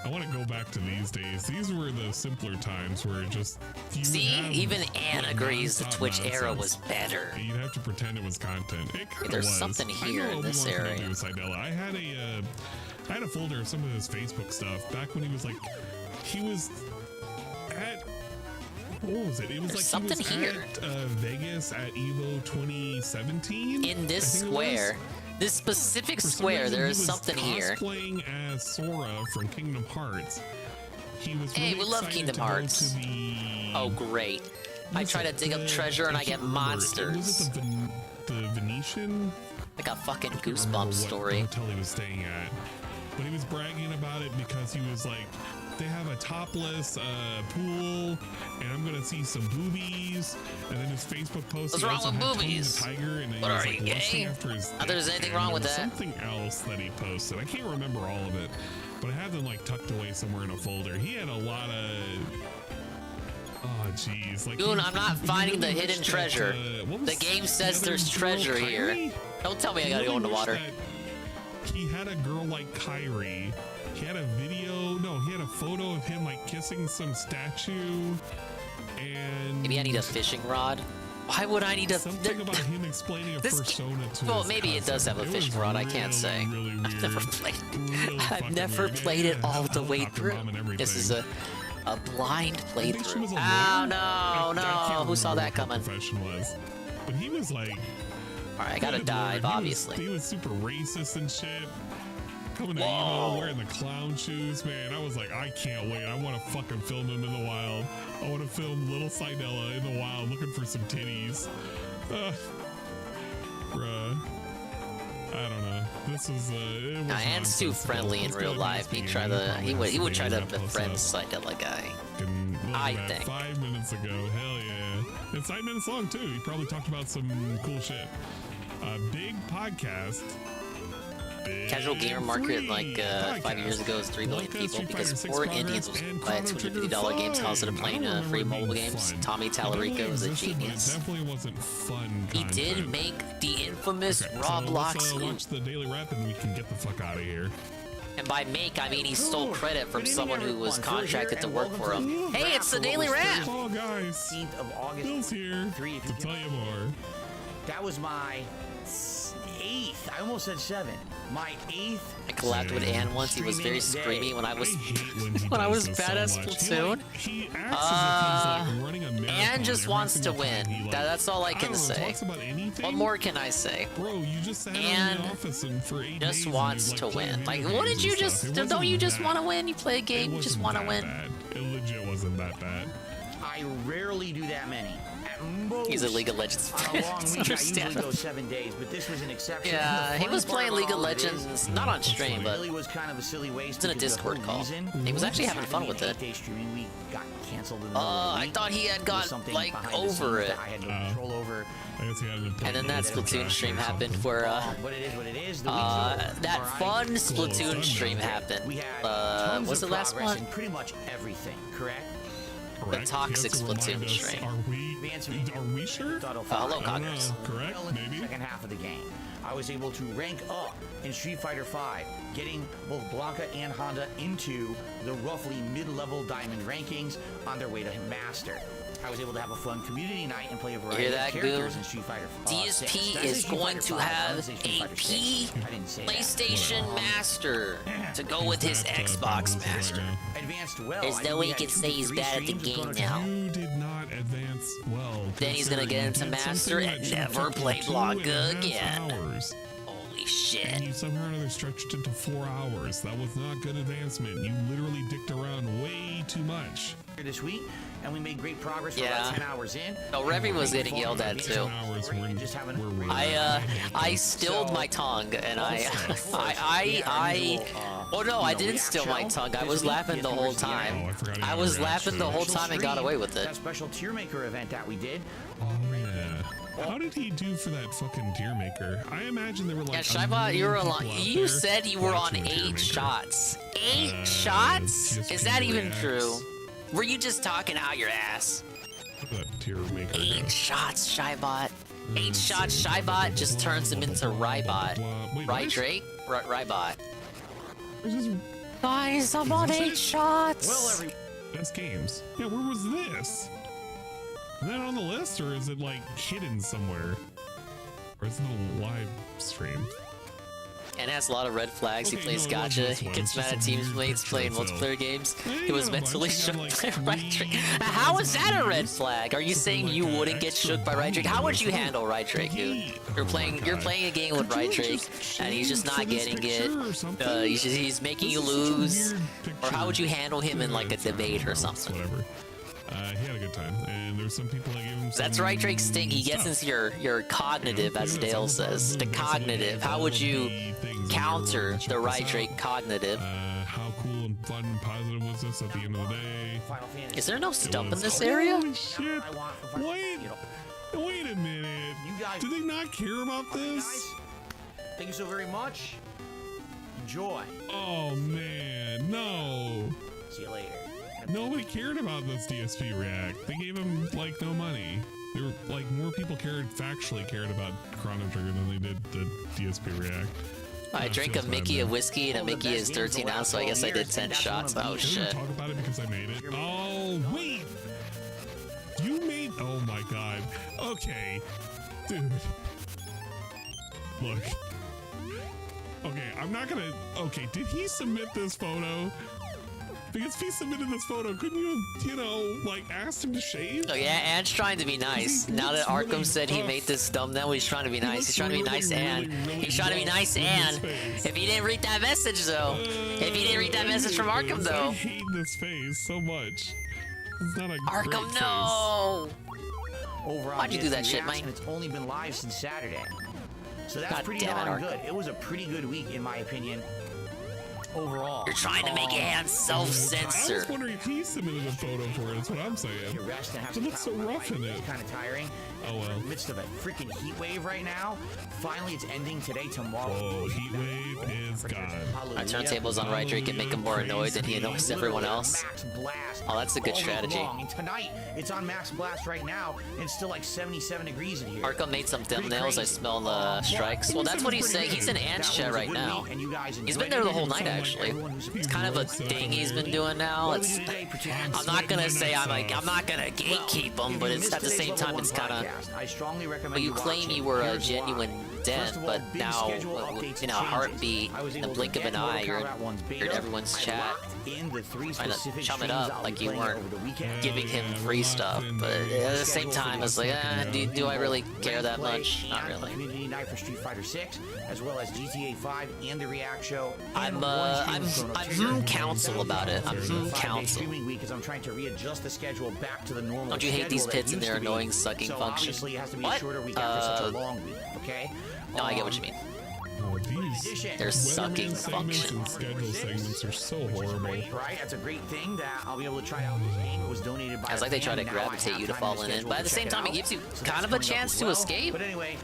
I want to go back to these days. These were the simpler times where just see, even Anne agrees the Twitch era was better. You'd have to pretend it was content. It There's was. something here in this area. I had a folder of some of his Facebook stuff back when he was like, he was at. What was it? It was There's like something he was here. at Vegas at Evo 2017. In this square. This specific square, there is something here. Cosplaying as Sora from Kingdom Hearts. He was Hey, we love Kingdom Hearts. Oh, great. I try to dig up treasure and I get monsters. Was it the Venetian? Like a fucking Goosebumps story. Hotel he was staying at. But he was bragging about it because he was like, they have a topless pool, and I'm gonna see some boobies. And then his Facebook post. What's wrong with boobies? Tiger, and What are you, gay? Not there's anything wrong with that. Something else that he posted. I can't remember all of it, but I have them like tucked away somewhere in a folder. He had a lot of. Oh jeez, like. Dude, I'm not finding the hidden treasure. The game says there's treasure here. Don't tell me I gotta go in the water. He had a girl like Kyrie. He had a video. No, he had a photo of him like kissing some statue. And maybe I need a fishing rod. Why would I need a something about him explaining a persona to well, his maybe it does have a fishing rod. I can't say. I've never played. I've never played it all the way through. This is a blind playthrough. Oh no! Who saw that coming? But he was like. All right, I gotta dive. Obviously, he was super racist and shit. Coming to Evo wearing the clown shoes, man. I was like, I can't wait. I want to fucking film him in the wild. I want to film little Sidella in the wild looking for some titties. Bruh. I don't know. This was Anne's too friendly in real life. He would try to befriend Sidella guy. I think 5 minutes ago. Hell yeah. It's 5 minutes long too. He probably talked about some cool shit. Big podcast. Casual gamer market like 5 years ago was 3 million people because poor Indians was buy $250 games instead of playing free mobile games. Tommy Tallarico is a genius. Definitely wasn't fun. He did make the infamous Roblox. Watch the Daily Wrap and we can get the fuck out of here. And by make, I mean he stole credit from someone who was contracted to work for him. Hey, it's the Daily Wrap! Oh, guys. 15th of August. Bill's here to tell you more. That was my 8th. I almost said 7. My 8th. I collabed with Ann once. He was very screamy when I was badass Splatoon. Ann just wants to win. That's all I can say. What more can I say? Bro, you just sat Ann in the office and for 8 just days wants to win. Like, what did you just? Don't you just want to win? You play a game, you just want to win. It legit wasn't that bad. I rarely do that many. At most, He's a League of Legends on fan. a long week, I usually go 7 days, but this was an exception. Yeah, he was playing League of Legends, not on stream, It but really was kind of a silly waste. it's in a Discord call. He was actually having fun with it. Streaming week got canceled in the middle of the I week. thought he had got Something like behind the over scenes it. that I had no control over. And then that Splatoon stream happened where But it is what it is. that fun Splatoon stream happened. Was it last progress month? in pretty much everything, correct? The toxic Splatoon stream. Are we sure? Hello, Congress. Correct, maybe. Second half of the game, I was able to rank up in Street Fighter V, getting both Blanca and Honda into the roughly mid-level diamond rankings on their way to Master. I was able to have a fun community night and play a variety of characters in Street Fighter DSP is going to have a PlayStation Master to go with his Xbox Master. Advanced well. There's no way he can say he's bad at the game now. You did not advance well. Then he's gonna get into Master and never play Blanca again. Holy shit. And you somehow or another stretched it to 4 hours. That was not good advancement. You literally dicked around way too much. This week, and we made great progress. We're about 10 hours in. Oh, Revy was getting yelled at too. I stilled my tongue and oh no, I didn't still my tongue. I was laughing the whole time. I was laughing the whole time and got away with it. That special tier maker event that we did. Oh yeah. How did he do for that fucking tier maker? I imagine there were like. Yeah, Shaiba, you were on. You said you were on 8 shots. 8 shots? Is that even true? Were you just talking out your ass? That tier maker 8 shots, Shybot. 8 shots, Shybot just turns him into Rybot. Right, Drake? Rybot. Guys, I'm on 8 shots. Well, best games. Yeah, where was this? Is that on the list, or is it like hidden somewhere? Or is it a live stream? And has a lot of red flags. He plays gacha. He gets mad at teammates playing multiplayer games. He was mentally shook by Rydrake. How is that a red flag? Are you saying you wouldn't get shook by Rydrake? How would you handle Rydrake, dude? You're playing a game with Rydrake, and he's just not getting it. He's making you lose. Or how would you handle him in like a debate or something? Whatever. He had a good time, and there's some people that gave him. That's right, Drake's thing. He gets into your cognitive, as Dale says. The cognitive. How would you counter the right Drake cognitive? How cool and fun and positive was this at the end of the day? Is there no stump in this area? Holy shit! Wait a minute. Do they not care about this? Thank you so very much. Enjoy. Oh man, no. See you later. Nobody cared about this DSP React. They gave him like no money. They were like more people factually cared about Chrono Trigger than they did the DSP React. I drank a Mickey of whiskey, and a Mickey is 13 ounce, so I guess I did 10 shots. Oh shit. Talk about it because I made it. Oh wait, you made. Oh my god. Okay, dude. Look. Okay, I'm not gonna. Okay, did he submit this photo? Because if he submitted this photo, couldn't you have, like, asked him to shave? Oh yeah, Anne's trying to be nice. Now that Arkham said he made this thumbnail, he's trying to be nice. He's trying to be nice, Anne. He's trying to be nice, Anne. If he didn't read that message, though. If he didn't read that message from Arkham, though. I hate this face so much. It's not a Arkham, great no! Overall, Why'd you do that shit, man? Mike? It's only been live since Saturday. So that's God pretty damn it, darn Arkham. good. It was a pretty good week, in my opinion. Overall. You're trying to make Anne I self-censor. was wondering if he submitted a photo for it, that's what I'm saying. Rest and have It looks so rough in it. It's kind of tiring. Oh well. In the midst of a freaking heat wave right now. Finally, it's ending today, tomorrow. Oh, heat wave is gone. I turn tables on Rydrake and make him more annoyed than he annoys everyone else. Max blast. Oh, that's a good all week strategy. long. And tonight, it's on max blast right now, and it's still like 77 degrees in here. Arkham made some thumbnails. I smell the strikes. Well, that's what he's saying. He's in Anne's chat right now. He's been there the whole night, actually. It's kind of a thing he's been doing now. It's, I'm not gonna say I'm not gonna gatekeep him, but it's at the same time it's kind of. Well, you claim you were a genuine dent, but now in a heartbeat, in the blink of an eye, you're in everyone's chat, trying to chum it up like you weren't giving him free stuff. But at the same time, it's like, do I really care that much? Not really. Community night for Street Fighter 6, as well as GTA 5 and the React Show. I'm I'm counsel about it. I'm counsel. Because I'm trying to readjust the schedule back to the normal. Don't you hate these pits and their annoying sucking so function? Obviously, it has to be what? a shorter week after such a long week. Okay. No, I get what you mean. Their sucking function. And schedule segments are so horrible. Right? That's a great thing that I'll be able to try out this game. It was donated by. It's like they try to gravitate you to fall in, but at the same time, it gives you kind of a chance to escape.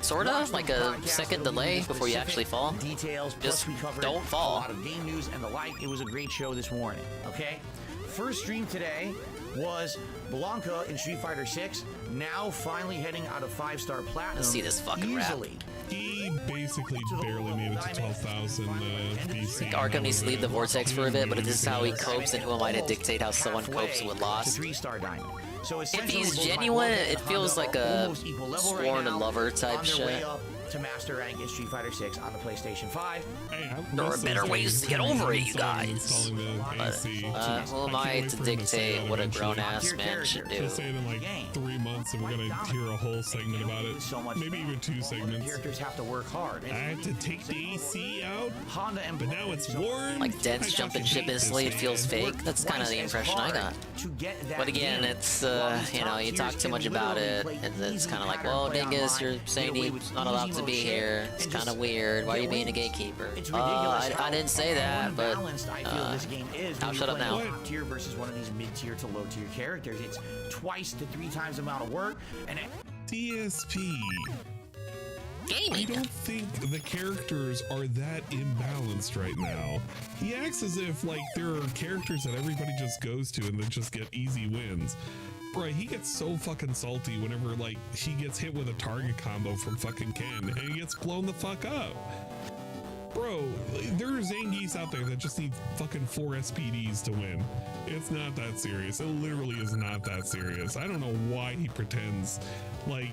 Sort of, like a second delay before you actually fall. Details. Just don't A fall. lot of game news and the like. It was a great show this morning. Okay. First stream today was Blanca in Street Fighter 6, now finally heading out of 5-star platinum. Let's see this fucking rap. He basically barely made it to 12,000 BC. Arkham needs to leave the vortex for a bit, but if this is how he copes, then who am I to dictate how someone copes with loss? 3-star diamond. So if he's genuine, it feels like a sworn lover type shit. To master rank in Street Fighter 6 on the PlayStation 5. There are better ways to get over it, you guys. But, who am I to dictate what a grown-ass man should do? Just say it in like 3 months and we're gonna hear a whole segment about it. Maybe even 2 segments. Characters have to work hard. I had to take the AC out, but now it's warm. Like Dents jumping ship instantly, it feels fake. That's kind of the impression I got. But again, it's, you know, you talk too much about it, and it's kind of like, well, Dingus, you're saying he's not allowed to be here. It's kind of weird. Why are you being a gatekeeper? I didn't say that, but I'll shut up now. Top tier versus one of these mid-tier to low-tier characters. It's twice to 3 times the amount of work, and DSP. Gaming. I don't think the characters are that imbalanced right now. He acts as if like there are characters that everybody just goes to and then just get easy wins. Bro, he gets so fucking salty whenever like he gets hit with a target combo from fucking Ken and he gets blown the fuck up. Bro, there are Zangiefs out there that just need fucking 4 SPDs to win. It's not that serious. It literally is not that serious. I don't know why he pretends like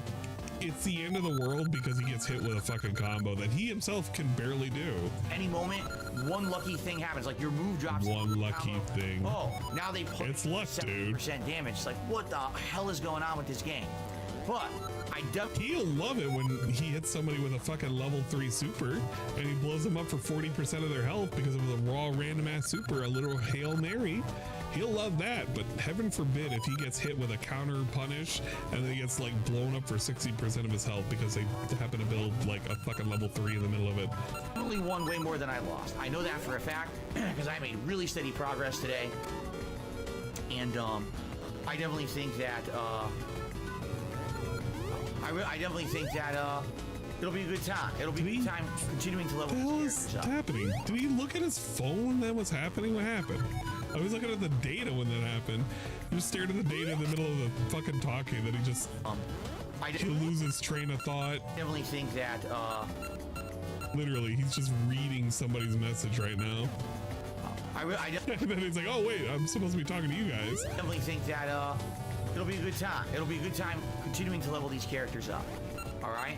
it's the end of the world because he gets hit with a fucking combo that he himself can barely do. Any moment, one lucky thing happens, like your move drops. One lucky thing. Oh, now they put it's luck, dude. 70% damage. It's like, what the hell is going on with this game? But he'll love it when he hits somebody with a fucking level 3 super and he blows them up for 40% of their health because of the raw random ass super, a little Hail Mary. He'll love that, but heaven forbid if he gets hit with a counter punish and then he gets like blown up for 60% of his health because they happen to build like a fucking level 3 in the middle of it. I only won way more than I lost. I know that for a fact because I made really steady progress today. And I definitely think that I definitely think that it'll be a good time. It'll be a good time continuing to level. What the hell is happening? Did he look at his phone when that was happening? What happened? I was looking at the data when that happened. He just stared at the data in the middle of the fucking talking. That he just he loses train of thought. I definitely think that literally he's just reading somebody's message right now. And then he's like, oh wait, I'm supposed to be talking to you guys. I definitely think that it'll be a good time. It'll be a good time continuing to level these characters up. All right.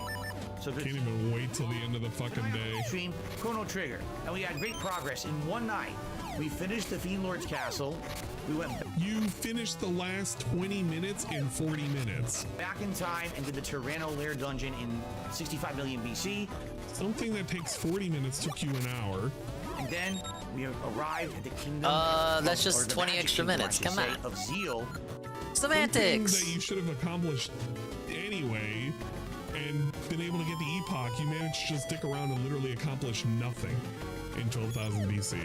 So can't even wait till the end of the fucking day. Stream Chrono Trigger, and we had great progress in one night. We finished the Fiend Lord's Castle. We went. You finished the last 20 minutes in 40 minutes. Back in time and did the Tyranno Lair dungeon in 65 million BC. Something that takes 40 minutes took you an hour. And then we arrived at the kingdom. That's just 20 extra minutes. Come on. Of Zeal. Semantics. Something that you should have accomplished anyway and been able to get the epoch. You managed to just stick around and literally accomplish nothing in 12,000 BC.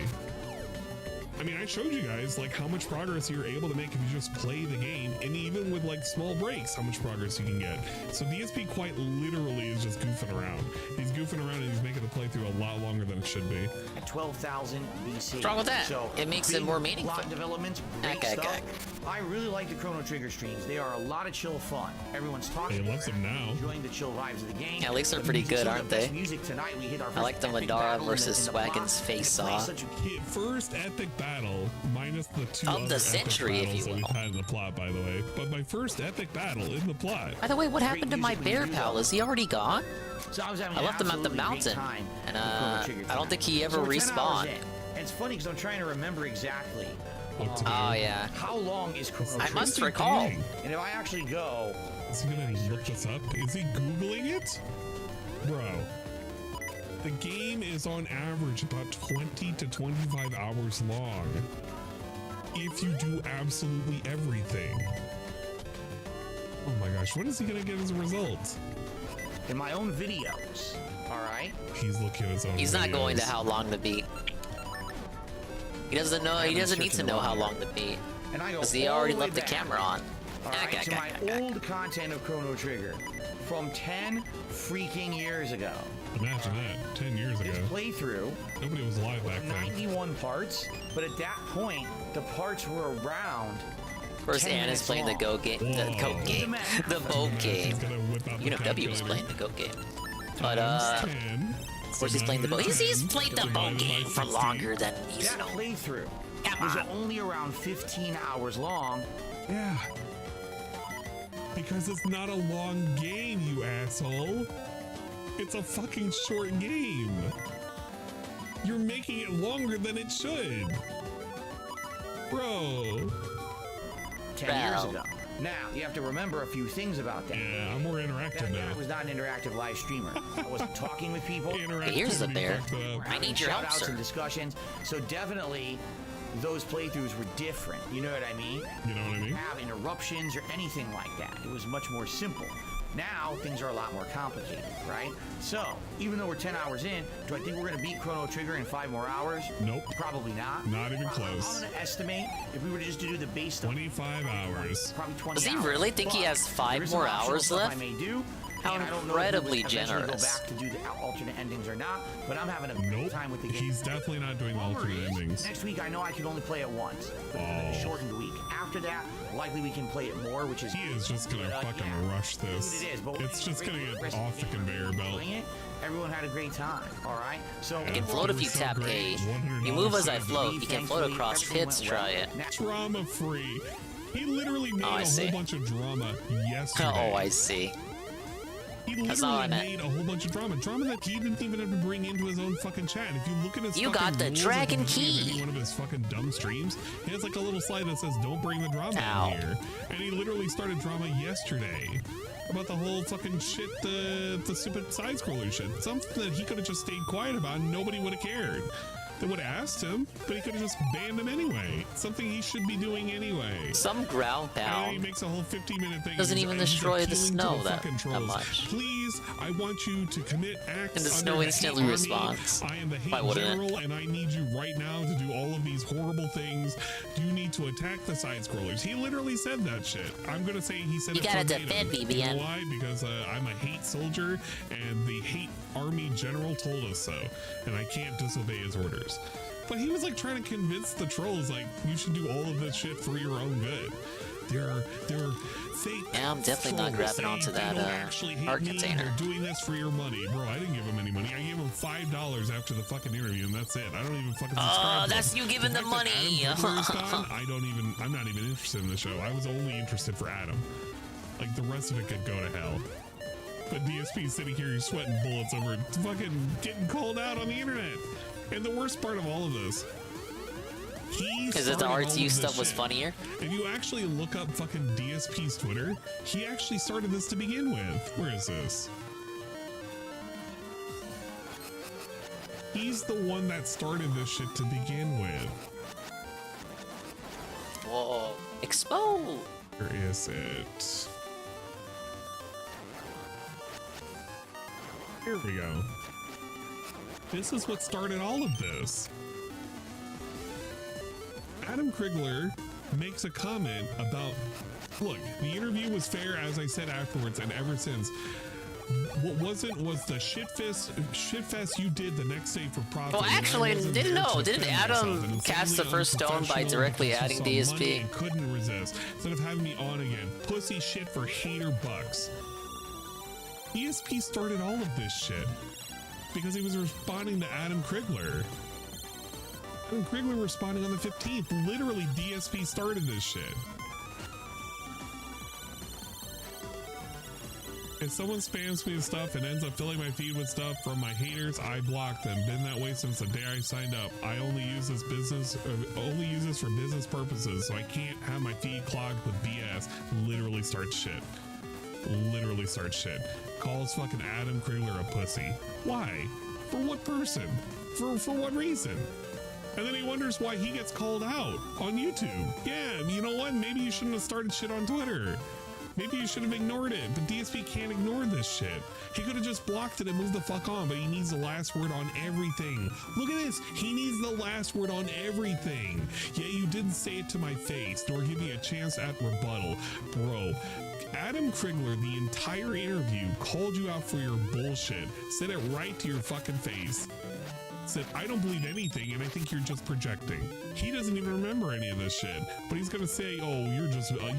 I mean, I showed you guys like how much progress you're able to make if you just play the game, and even with like small breaks, how much progress you can get. So DSP quite literally is just goofing around. He's goofing around and he's making the playthrough a lot longer than it should be. At 12,000 BC. What's wrong with that? So it makes it more meaningful. Plot development, great stuff. I really like the Chrono Trigger streams. They are a lot of chill fun. Everyone's talking. He loves them now. Enjoying the chill vibes of the game. Yeah, at least they're pretty good, aren't they? Music tonight. We hit our I like the Madara versus Swaggin's face-off. First epic battle, minus the 2 of the century, if you will. We've had in the plot, by the way. But my first epic battle in the plot. By the way, what happened to my bear pal? Is he already gone? So I left him at the mountain, and I don't think he ever respawned. And it's funny because I'm trying to remember exactly. Oh yeah. How long is Chrono Trigger? I must recall. And if I actually go, is he gonna look this up? Is he googling it, bro? The game is on average about 20 to 25 hours long. If you do absolutely everything. Oh my gosh, what is he gonna get as a result? In my own videos, alright? He's looking at his own He's videos. not going to how long to beat. He doesn't know. He doesn't need to know how long to beat. Because he already left the camera on. Alright, to my old content of Chrono Trigger from 10 freaking years ago. Imagine that, 10 years ago. This playthrough. Nobody was alive back then. 91 parts, but at that point, the parts were around. First, Anna's playing the Go game, the Coke game, the Vogue game. UNFW was playing the Go game, but of course he's playing the Vogue. He's played the Vogue game for longer than he's that known. playthrough was only around 15 hours long. Yeah. Because it's not a long game, you asshole. It's a fucking short game. You're making it longer than it should. Bro. 10 years ago. Now, you have to remember a few things about that. Yeah, I'm more interactive now. I was not an interactive live streamer. I wasn't talking with people. Here's the bear. I need your help, shout-outs sir. and discussions. So definitely, those playthroughs were different. You know what I mean? You know what I mean? Have interruptions or anything like that. It was much more simple. Now, things are a lot more complicated, right? So, even though we're 10 hours in, do I think we're going to beat Chrono Trigger in 5 more hours? Nope. Probably not. Not even close. I'm going to estimate, if we were to just do the base stuff, 25 hours. Probably 20 Does he hours. really think he has 5 more hours left? I may do. How and I don't know incredibly if we would eventually generous. Go back to do the alternate endings or not, but I'm having a good time with the game. He's definitely not doing alternate endings. Next week, I know I can only play it once. But it's a shortened week. After that, likely we can play it more, which is... He is just gonna fucking rush this. It is, but it's just gonna get off the conveyor belt. Everyone had a great time, all right? So You can float if you tap A. You move as I float. You can float across pits. Try it. Drama free. He literally made I a see. whole bunch of drama yesterday. Oh, I see. He That's all I literally meant. made a whole bunch of drama that he didn't even have to bring into his own fucking chat. If you look at his You fucking got the rules dragon at the beginning of key. every one of his fucking dumb streams, he has like a little slide that says "Don't bring the drama in here," and he literally started drama yesterday about the whole fucking shit, the stupid side scroller shit. Something that he could have just stayed quiet about, and nobody would have cared. They would have asked him, but he could have just banned him anyway. Something he should be doing anyway. Some ground And then he pound makes a whole 50-minute thing. doesn't and even he's destroy the appealing to snow the that fucking trolls. much. Please, I want you to commit acts. And the snow under instantly hate army. responds. I am the Why hate wouldn't it? general, and I need you right now to do all of these horrible things. You need to attack the side scrollers. He literally said that shit. I'm gonna say he said You it gotta verbatim. defend me, You know man. why? Because I'm a hate soldier, and the hate army general told us so, and I can't disobey his orders. But he was like trying to convince the trolls like you should do all of this shit for your own good. They're fake. Yeah, I'm definitely not trolls grabbing onto saying they that don't actually hate art me, container. They're doing this for your money, bro. I didn't give him any money. I gave him $5 after the fucking interview, and that's it. I don't even fucking subscribe. Oh, that's you giving the fact that money. Adam Krigler is gone, I'm not even interested in the show. I was only interested for Adam. Like the rest of it could go to hell. But DSP's sitting here sweating bullets over fucking getting called out on the internet. And the worst part of all of this, Is it the RTU stuff was funnier? If you actually look up fucking DSP's Twitter, he actually started this to begin with. Where is this? He's the one that started this shit to begin with. Whoa. Expo. Where is it? Here we go. This is what started all of this. Adam Krigler makes a comment about, look, the interview was fair, as I said afterwards, and ever since. What wasn't was the shitfest you did the next day for profit. Well, actually, didn't know. Didn't Adam And cast the insanely first stone by unprofessional directly because you adding saw money DSP? and couldn't resist. Instead of having me on again, pussy shit for hater bucks. DSP started all of this shit because he was responding to Adam Krigler. Adam Krigler responding on the 15th. Literally, DSP started this shit. If someone spams me with stuff and ends up filling my feed with stuff from my haters, I block them. Been that way since the day I signed up. I only use this for business purposes, so I can't have my feed clogged with BS. Literally starts shit. Literally starts shit. Calls fucking Adam Krigler a pussy. Why? For what person? For what reason? And then he wonders why he gets called out on YouTube. Yeah, you know what? Maybe you shouldn't have started shit on Twitter. Maybe you should have ignored it, but DSP can't ignore this shit. He could have just blocked it and moved the fuck on, but he needs the last word on everything. Look at this. He needs the last word on everything. Yeah, you didn't say it to my face, nor give me a chance at rebuttal. Bro, Adam Krigler, the entire interview, called you out for your bullshit. Said it right to your fucking face. Said, I don't believe anything, and I think you're just projecting. He doesn't even remember any of this shit, but he's gonna say, oh, you're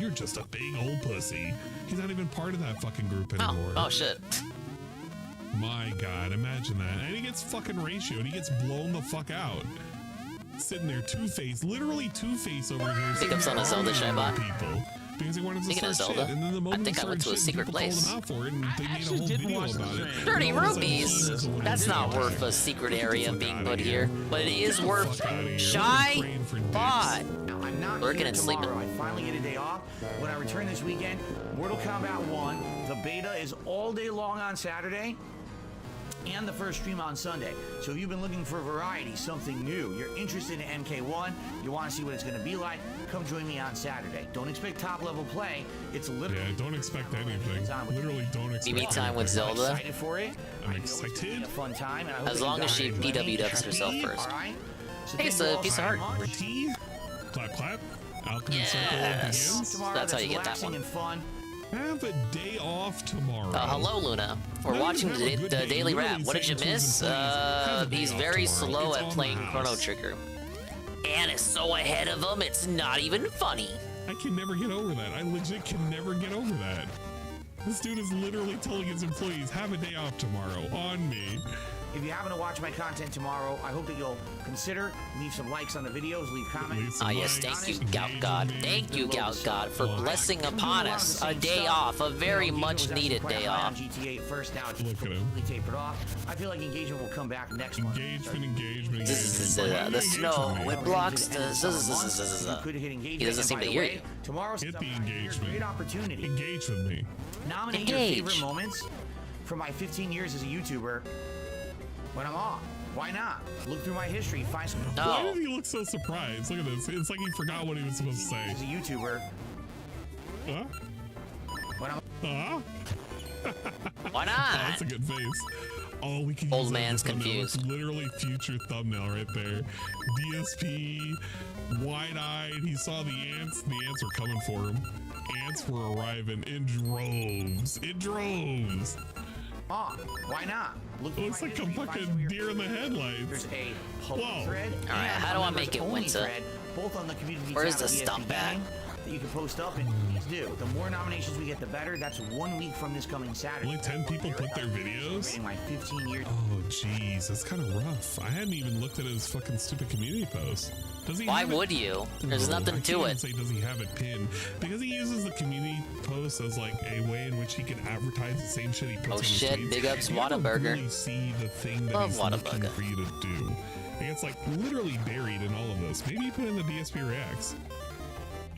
just a big old pussy. He's not even part of that fucking group anymore. Oh shit. My God, imagine that. And he gets fucking ratioed. He gets blown the fuck out. Sitting there, Two-Face, literally Two-Face over here. Pickups on a Zelda Shaiba. People. Because he wanted to Speaking start of Zelda, shit, and then the moment I think I went to a secret place. Dirty rubies. That's not worth a secret area being put here, but it is worth shy bot. I'm not Working and sleeping. I finally get a day off. When I return this weekend, Mortal Kombat 1, the beta is all day long on Saturday, and the first stream on Sunday. So if you've been looking for variety, something new, you're interested in MK1, you want to see what it's going to be like, come join me on Saturday. Don't expect top level play. It's literally... Yeah, don't expect anything. Literally don't expect BB time with Zelda. I'm excited for it. I'm excited. A fun time. And I hope As long as she PWWs herself first. Hey, it's a piece of heart. Clap, clap. Alchemy Circle begins. That's how you get that one. And fun. Have a day off tomorrow. Hello, Luna. We're watching the Daily Wrap. What did you miss? He's very slow at playing Chrono Trigger. And is so ahead of him, it's not even funny. I can never get over that. I legit can never get over that. This dude is literally telling his employees, have a day off tomorrow, on me. If you happen to watch my content tomorrow, I hope that you'll consider, leave some likes on the videos, leave comments. Yes, thank you, Gout God. Thank you, Gout God, for blessing upon us a day off, a very much needed day off. GTA first, now it's completely tapered off. I feel like engagement will come back next month. Engagement. The snow, it blocks the... He doesn't seem to hear you. Tomorrow's Hit the engagement. Great opportunity. Engage with me. Nominate your favorite moments from my 15 years as a YouTuber when I'm off. Why not? Look through my history, find some... Why did he look so surprised? Look at this. It's like he forgot what he was supposed to say. As a YouTuber. Huh? When I'm... Why not? Oh, that's a good face. Oh, we can Old use man's that confused. It's literally future thumbnail right there. DSP, wide-eyed. He saw the ants. The ants were coming for him. Ants were arriving in droves. In droves. Why not? Look, it looks like a fucking deer in the headlights. There's a public thread. All right, how do I make it winter? Both on the community Where's tab the at stump at? that you can post up, and please do. The more nominations we get, the better. That's 1 week from this coming Saturday. Only 10 people put their videos? My 15 years. Oh, jeez, that's kind of rough. I hadn't even looked at his fucking stupid community post. Does he? Why would you? There's nothing to it. Say, does he have it pinned? Because he uses the community post as like a way in which he can advertise the same shit he puts on his shit, tweets. big ups You never Whataburger. really see the thing that Love he's looking Whataburger. for you to do. And it's like literally buried in all of this. Maybe you put in the DSP Reacts.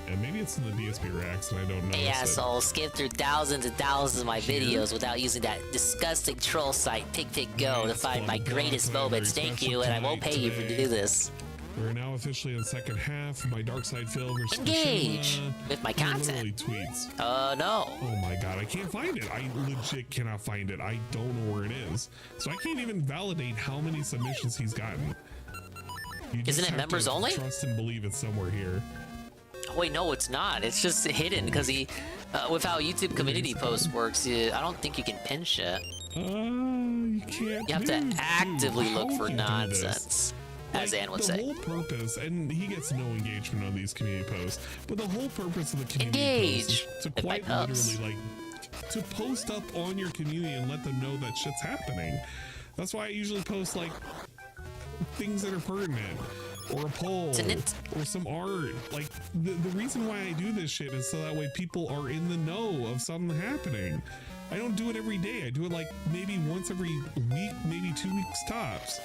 And maybe it's in the DSP Reacts and I don't know. Hey asshole, skip through thousands and thousands of my videos without using that disgusting troll site PickPickGo to find my greatest moments. Thank you, and I won't pay you to do this. We're now officially in the second half. My Dark Side Phil versus Engage Machinima. with my content. Tweets. No. Oh my god, I can't find it. I legit cannot find it. I don't know where it is. So I can't even validate how many submissions he's gotten. You just Isn't it have members to only? Trust and believe it's somewhere here. Oh, wait, no, it's not. It's just hidden because he, with how YouTube community post works, I don't think you can pin shit. You can't. You have to actively look for nonsense. As Ann would say. The whole purpose, and he gets no engagement on these community posts, but the whole purpose of the community Engage posts is to quite literally like to post up on your community and let them know that shit's happening. That's why I usually post like things that are pertinent, or a poll, or some art. Like the reason why I do this shit is so that way people are in the know of something happening. I don't do it every day. I do it like maybe once every week, maybe 2 weeks tops.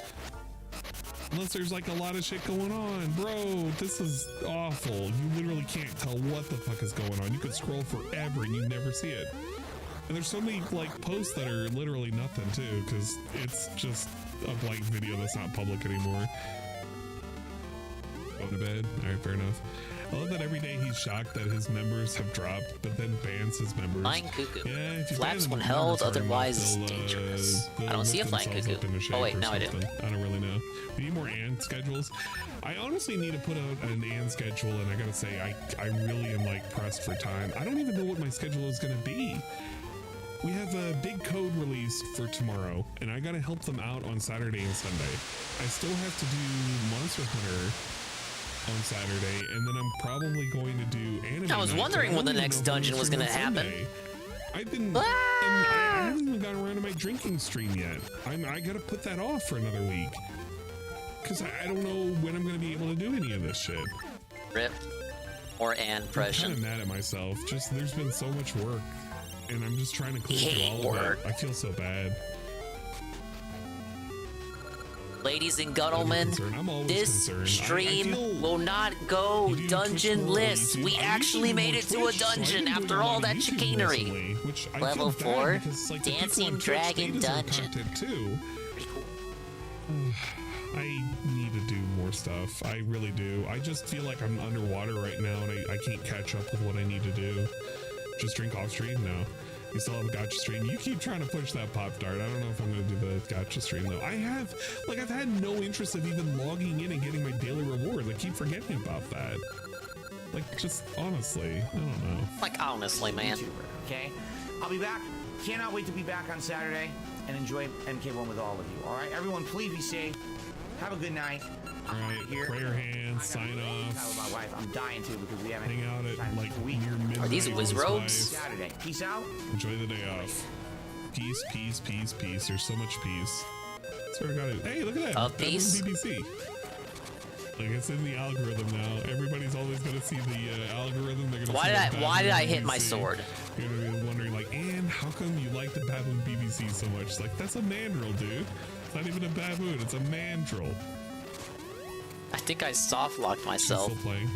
Unless there's like a lot of shit going on. Bro, this is awful. You literally can't tell what the fuck is going on. You could scroll forever and you never see it. And there's so many like posts that are literally nothing too, because it's just a blank video that's not public anymore. Go to bed. All right, fair enough. I love that every day he's shocked that his members have dropped, but then bans his members. Flying cuckoo. Yeah, if you Flaps ban when them, held, members are otherwise enough, dangerous. they'll I don't see a look flying themselves cuckoo. up into shape Oh wait, or now I do. something. I don't really know. We need more AND schedules. I honestly need to put out an AND schedule, and I gotta say, I really am like pressed for time. I don't even know what my schedule is gonna be. We have a big code release for tomorrow, and I gotta help them out on Saturday and Sunday. I still have to do Monster Hunter on Saturday, and then I'm probably going to do anime. I was night. wondering I when the don't even next know if dungeon I'm was gonna gonna stream on happen. Sunday. I've been, and I haven't even gotten around to my drinking stream yet. I gotta put that off for another week, because I don't know when I'm gonna be able to do any of this shit. Rip. Or an I'm impression. kind of mad at myself. Just there's been so much work, and I'm just trying to clear through all of it. I feel so bad. Ladies and gentlemen, this stream will not go dungeon-less. We actually made it to a dungeon after all that chicanery. Level 4, Dancing Dragon Dungeon. I need to do more stuff. I really do. I just feel like I'm underwater right now, and I can't catch up with what I need to do. Just drink off stream? No. You still have a gacha stream. You keep trying to push that pop dart. I don't know if I'm going to do the gacha stream though. I've had no interest of even logging in and getting my daily rewards. I keep forgetting about that. Like, just honestly, I don't know. Like, honestly, man. Okay? I'll be back. Cannot wait to be back on Saturday and enjoy MK1 with all of you. All right, everyone, please be safe. Have a good night. All right, prayer hands, sign off. My wife, I'm dying to because we haven't hang out at like near midnight. Are these whiz robes? Saturday. Peace out. Enjoy the day off. Peace, peace, peace, peace. There's so much peace. Swear to God. Hey, look at that. Peace. BBC. Like, it's in the algorithm now. Everybody's always gonna see the algorithm. They're gonna why did I hit my sword? You're gonna be wondering, like, and how come you like the baboon BBC so much? It's like, that's a mandrill, dude. It's not even a baboon. It's a mandrill. I think I soft locked myself. She's still playing.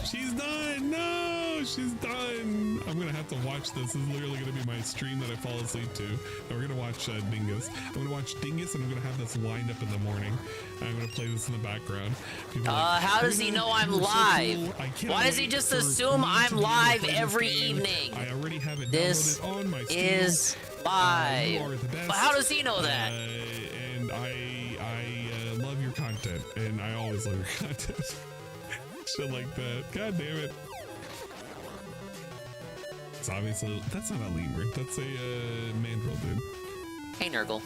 She's done. No, she's done. I'm gonna have to watch this. This is literally gonna be my stream that I fall asleep to. And we're gonna watch Dingus. I'm gonna watch Dingus, and I'm gonna have this lined up in the morning. And I'm gonna play this in the background. How does he know I'm live? Why does he just assume I'm live every evening? I already have it this downloaded on my stream. Is live. You are the best. But how does he know that? And I love your content, and I always love your content. Shit like that. God damn it. It's obviously, that's not a lemur. That's a mandrill, dude. Hey, Nurgle.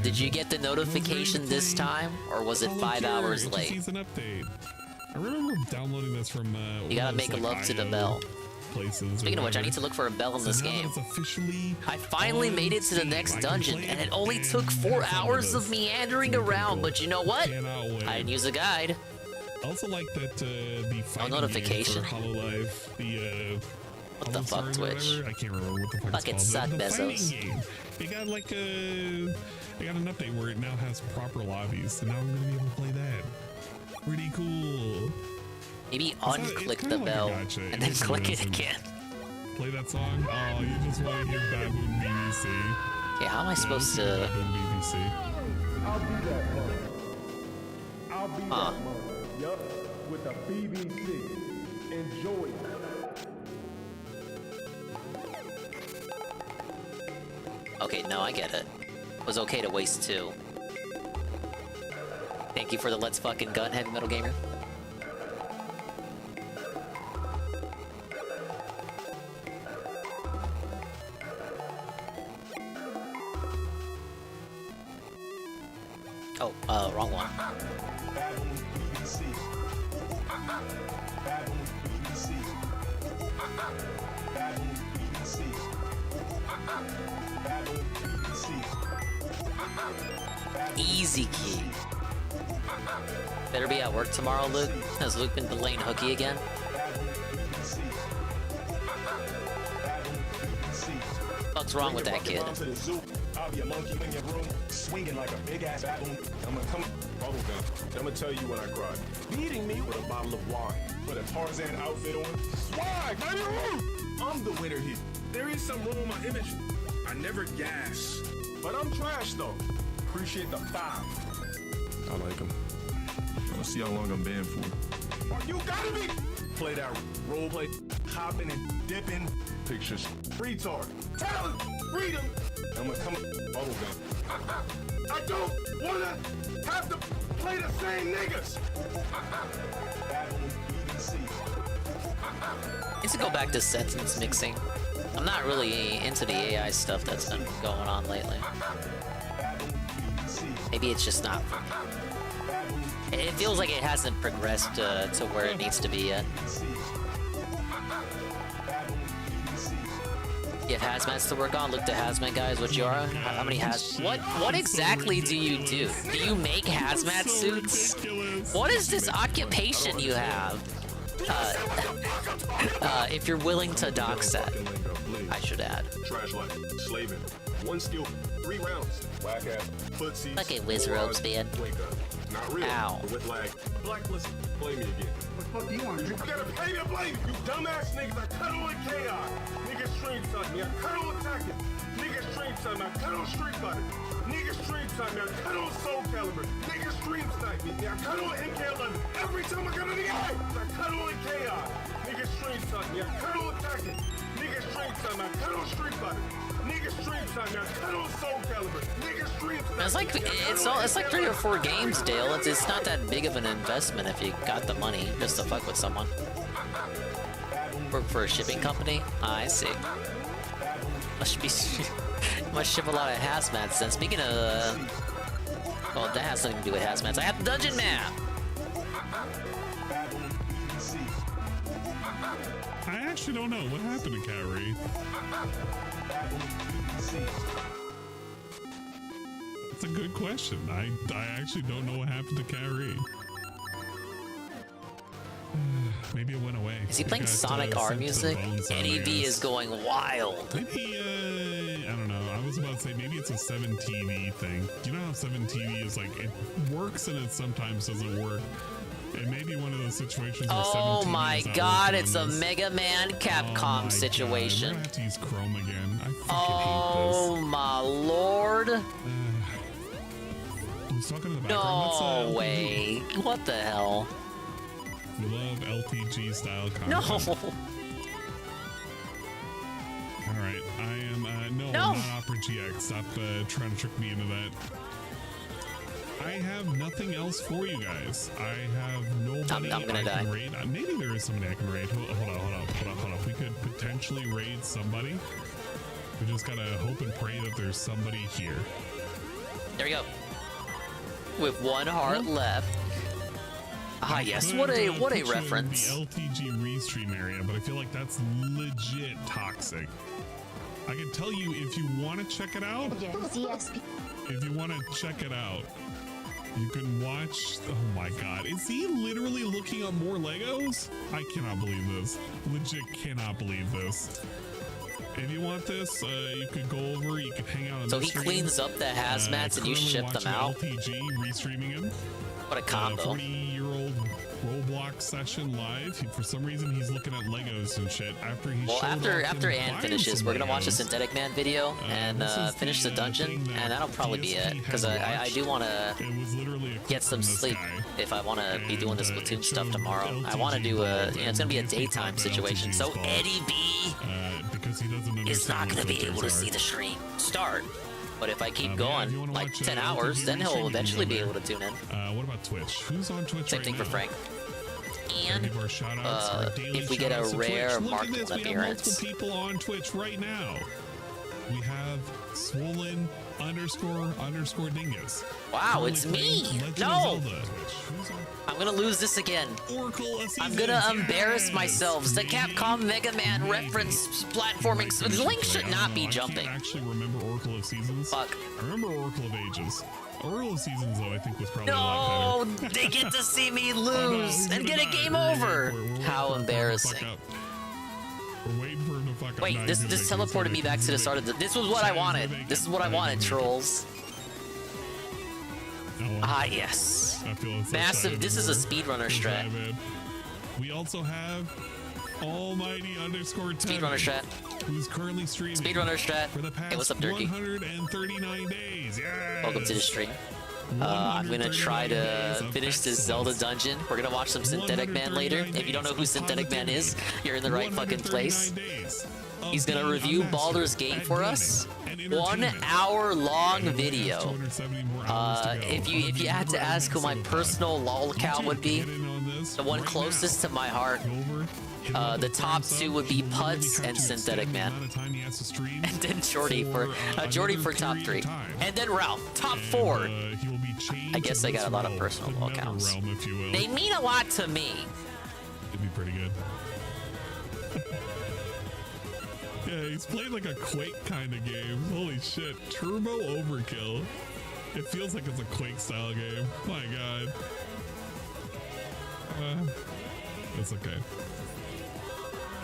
Did you get the notification this time, or was it 5 hours late? It's an update. I remember downloading this from you gotta make a love to the bell. Places. Speaking of which, I need to look for a bell in this game. I finally made it to the next dungeon, and it only took 4 hours of meandering around, but you know what? I didn't use a guide. I also like that the fighting notification. game for HoloLive, the what the fuck, Twitch? I can't remember what the fuck Fuck it, it's called. suck, The Bezos. fighting game. They got like they got an update where it now has proper lobbies, so now I'm gonna be able to play that. Pretty cool. Maybe unclick the bell and then click it again. Play that song. Oh, you just want to hear Baboon BBC. Okay, how am I supposed to? Baboon BBC. I'll be that money. I'll be that money. Yup, with a BBC. Enjoy it. Okay, no, I get it. It was okay to waste 2. Thank you for the let's fucking gun, Heavy Metal Gamer. Oh, wrong one. Easy key. Better be at work tomorrow, Luke. Has Luke been delaying hooky again? fuck's wrong with that kid? I'll be a monkey in your room, swinging like a big ass baboon. I'm gonna come bubblegum. I'm gonna tell you when I cry. Beating me with a bottle of wine, put a Tarzan outfit on. Swag, baby! I'm the winner here. There is some room in my image. I never gas, but I'm trash though. Appreciate the 5. I like him. Let's see how long I'm banned for. You gotta be! Play that role play, hopping and dipping. Pictures. Retard. Talent. Freedom. I'm gonna come bubblegum. I don't wanna have to play the same niggas. Needs to go back to sentence mixing. I'm not really into the AI stuff that's been going on lately. Maybe it's just not for me. It feels like it hasn't progressed to where it needs to be yet. You have hazmats to work on. Look to hazmat guys. What you are? How many What exactly do you do? Do you make hazmat suits? What is this occupation you have? If you're willing to dox that, I should add. Trash life, slaving, 1 skill, 3 rounds. Whack ass, footsies. Okay, whiz robes, man. Not real. Ow. With lag. Blacklist. Play me again. What the fuck do you want? You gotta pay to blame. You dumbass niggas. I cuddle in chaos. Niggas stream type me. I cuddle attacking. Niggas stream type me. I cuddle Street Fighter. Niggas stream type me. I cuddle Soul Calibur. Niggas stream type me. I cuddle MK11. Every time I go to the eye, I cuddle in chaos. Niggas stream type me. I cuddle attacking. Niggas stream type me. I cuddle Street Fighter. Niggas stream type me. I cuddle Soul Calibur. Niggas stream type me. It's like 3 or 4 games, Dale. It's not that big of an investment if you got the money just to fuck with someone. Work for a shipping company? I see. Must ship a lot of hazmats then. Speaking of well, that has nothing to do with hazmats. I have the dungeon map! I actually don't know what happened to Kyrie. That's a good question. I actually don't know what happened to Kyrie. Maybe it went away. Is he playing Sonic R music? Eddie V is going wild. Maybe, I don't know. I was about to say maybe it's a 7TV thing. You know how 7TV is like, it works and it sometimes doesn't work. It may be one of those situations where oh my god, it's a Mega Man Capcom situation. I'm gonna have to use Chrome again. I fucking oh hate this. My lord. Who's talking in the No background? way. What the hell? We love LTG style content. No. Alright, I am, no, I'm not Opera GX. Stop trying to trick me into that. I have nothing else for you guys. I have nobody I'm gonna I can die. raid. Maybe there is somebody I can raid. Hold on. We could potentially raid somebody. We just gotta hope and pray that there's somebody here. There we go. With 1 heart left. Ah, yes. What a reference. The LTG restream area, but I feel like that's legit toxic. I can tell you if you want to check it out. If you want to check it out, you can watch. Oh my god, is he literally looking at more Legos? I cannot believe this. Legit cannot believe this. If you want this, you could go over. You could hang out on. So he cleans up the hazmats and you ship them out. LTG restreaming him. What a combo. 40-year-old Roblox session live. For some reason, he's looking at Legos and shit. After he after Ann finishes, we're gonna watch a Synthetic Man video and finish the dungeon, and that'll probably be it. Because I do want to get some sleep if I want to be doing this Splatoon stuff tomorrow. I want to do it's gonna be a daytime situation. So Eddie B is not gonna be able to see the stream start. But if I keep going like 10 hours, then he'll eventually be able to tune in. What about Twitch? Who's on Twitch Same right thing now? for Frank. And if we get a rare market appearance. We have multiple people on Twitch right now. We have Swollen _ Dingus. Wow, it's me! No! I'm gonna lose this again. I'm gonna embarrass myself. The Capcom Mega Man reference platforming. The link should not be jumping. I can't actually remember Oracle of Seasons. Fuck. I remember Oracle of Ages. Oracle of Seasons, though, I think was probably a lot better. No! They get to see me lose and get a game over! How embarrassing. We're waiting for him to fuck up. Wait, this teleported me back to the start of the. This was what I wanted. This is what I wanted, trolls. Ah, yes. I feel massive. This is a speedrunner strat. We also have Almighty _10 speedrunner strat. Who's currently streaming speedrunner strat for the past hey, what's up, Durkee? 139 days. Yes. Welcome to the stream. I'm gonna try to finish this Zelda dungeon. We're gonna watch some Synthetic Man later. If you don't know who Synthetic Man is, you're in the right fucking place. He's gonna review Baldur's Gate for us. 1 hour long video. If you had to ask who my personal lolcow would be, the one closest to my heart, the top 2 would be Putz and Synthetic Man. And then Jordy for top 3. And then Ralph, top 4. I guess I got a lot of personal lolcows. They mean a lot to me. It'd be pretty good. Yeah, he's playing like a Quake kind of game. Holy shit. Turbo Overkill. It feels like it's a Quake style game. My god. That's okay.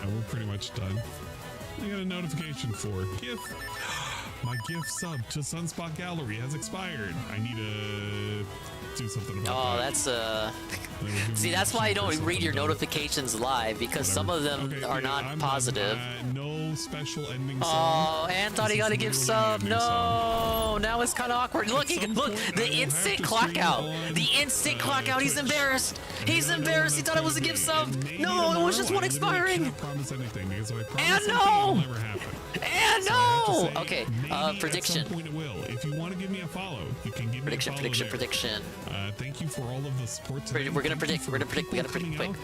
Yeah, we're pretty much done. I got a notification for gift. My gift sub to Sunspot Gallery has expired. I need to do something about that. That's see, that's why I don't read your notifications live, because some of them are not positive. No special ending song. Oh, Ann thought he got a gift sub. No, now it's kind of awkward. Look, the instant clock out. The instant clock out. He's embarrassed. He's embarrassed. He thought it was a gift sub. No, it was just one expiring. And no. And no. Okay. Prediction. If you want to give me a follow, you can give me a follow. Prediction. Thank you for all of the support today. We're gonna predict. We gotta predict quick.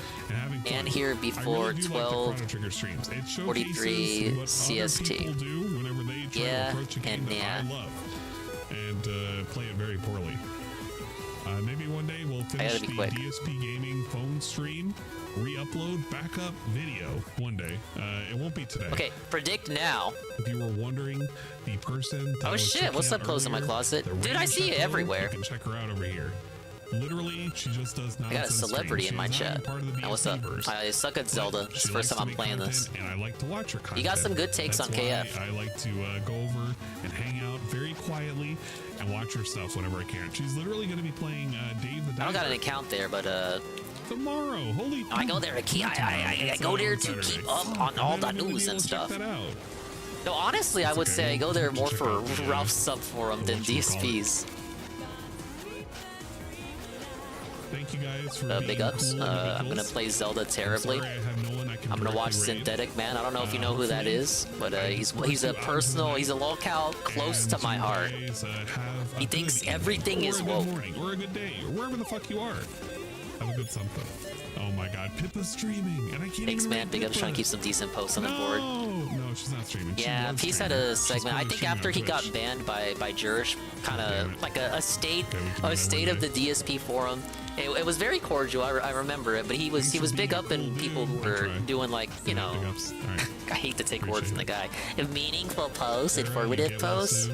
And here before 12:43 CST. Yeah, and yeah. And play it very poorly. Maybe one day we'll finish the DSP Gaming phone stream, re-upload, backup video one day. It won't be today. Okay, predict now. If you were wondering, the person that oh shit, what's up close in my closet? Dude, I see it everywhere. You can check her out over here. Literally, she just does not. I got a celebrity in my chat. Now, what's up? I suck at Zelda. It's the first time I'm playing this. And I like to watch her content. You got some good takes on KF. I like to go over and hang out very quietly and watch her stuff whenever I can. She's literally going to be playing Dave the Diver. I don't got an account there, but tomorrow. Holy! I go there to keep. I go there to keep up on all the news and stuff. No, honestly, I would say I go there more for Ralph's sub forum than DSP's. Thank you guys for big ups. I'm gonna play Zelda terribly. I'm gonna watch Synthetic Man. I don't know if you know who that is, but he's a lolcow close to my heart. He thinks everything is woke. Or a good day, or wherever the fuck you are. Have a good something. Oh my god, Pippa's streaming, and I can't. Thanks, man. Big ups trying to keep some decent posts on the board. No, she's not streaming. Yeah, Peace had a segment. I think after he got banned by Jurish, kind of like a state of the DSP forum. It was very cordial. I remember it, but he was big up in people who were doing like, you know, I hate to take words from the guy. Meaningful posts, informative posts.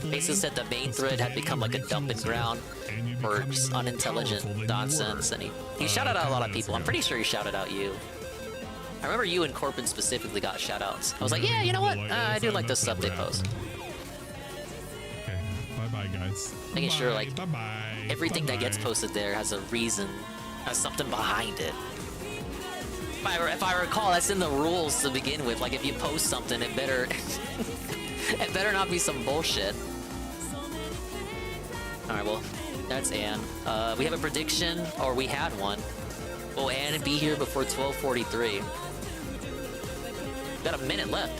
Basically said the main thread had become like a dumping ground for just unintelligent nonsense, and he shouted out a lot of people. I'm pretty sure he shouted out you. I remember you and Corbin specifically got shout-outs. I was like, yeah, you know what? I do like this update post. Okay, bye-bye, guys. Making sure, like, everything that gets posted there has a reason, has something behind it. If I recall, that's in the rules to begin with. Like, if you post something, it better... it better not be some bullshit. Alright, well, that's Ann. We have a prediction, or we had one. Will Ann be here before 12:43? Got a minute left.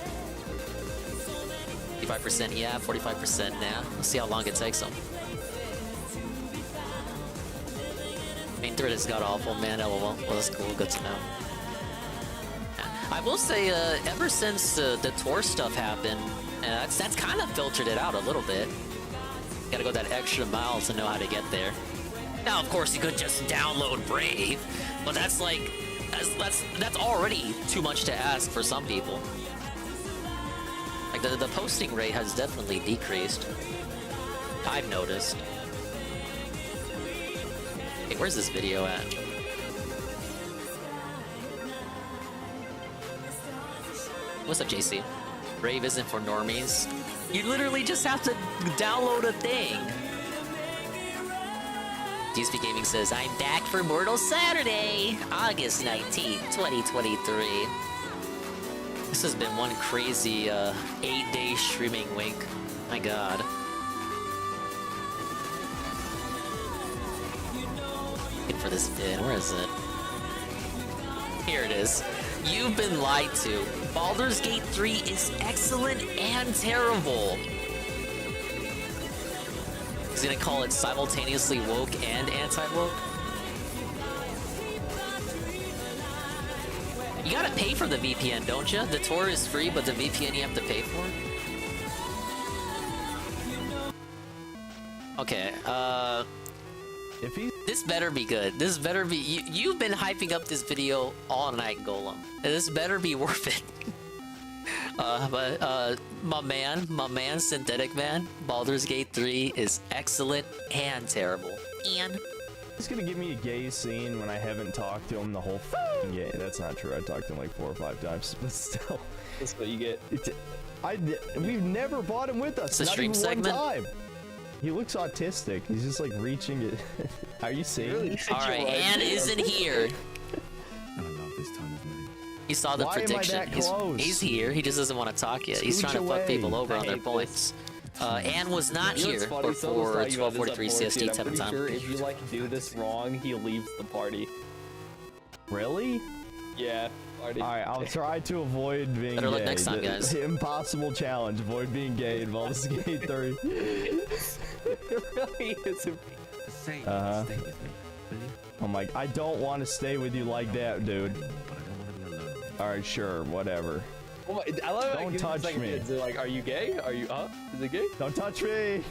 55% yeah, 45% nah. Let's see how long it takes them. Main thread has got awful, man. LOL. Well, that's cool. Good to know. I will say, ever since the tour stuff happened, that's kind of filtered it out a little bit. Gotta go that extra mile to know how to get there. Now, of course, you could just download Brave, but that's like, that's already too much to ask for some people. Like, the posting rate has definitely decreased. I've noticed. Hey, where's this video at? What's up, JC? Brave isn't for normies. You literally just have to download a thing. DSP Gaming says, I'm back for Mortal Saturday, August 19th, 2023. This has been one crazy 8-day streaming week. My god. Looking for this vid. Where is it? Here it is. You've been lied to. Baldur's Gate 3 is excellent and terrible. He's gonna call it simultaneously woke and anti-woke. You gotta pay for the VPN, don't you? The tour is free, but the VPN you have to pay for? Okay, this better be good. This better be... You've been hyping up this video all night, Golem. This better be worth it. My man, Synthetic Man, Baldur's Gate 3 is excellent and terrible. And... He's gonna give me a gay scene when I haven't talked to him the whole f***ing game. That's not true. I talked to him like 4 or 5 times, but still. That's what you get. We've never brought him with us. It's a stream segment? One time. He looks autistic. He's just like reaching it. Are you seeing? Really alright, Anne isn't here. I don't know if this time is mine. He saw the prediction. He's here. He just doesn't want to talk yet. He's trying to fuck people over on their points. Anne was not here for 12:43 CST time. Sure if you like do this wrong, he leaves the party. Really? Yeah. Alright, I'll try to avoid being Better gay. luck next time, guys. The impossible challenge. Avoid being gay in Baldur's Gate 3. It really is. Stay with me, will you? Oh my, I don't want to stay with you like that, dude. But I don't want to be alone. Alright, sure, whatever. Oh my, I love Don't touch me. Kids are like, are you gay? Are you, Is it gay? Don't touch me!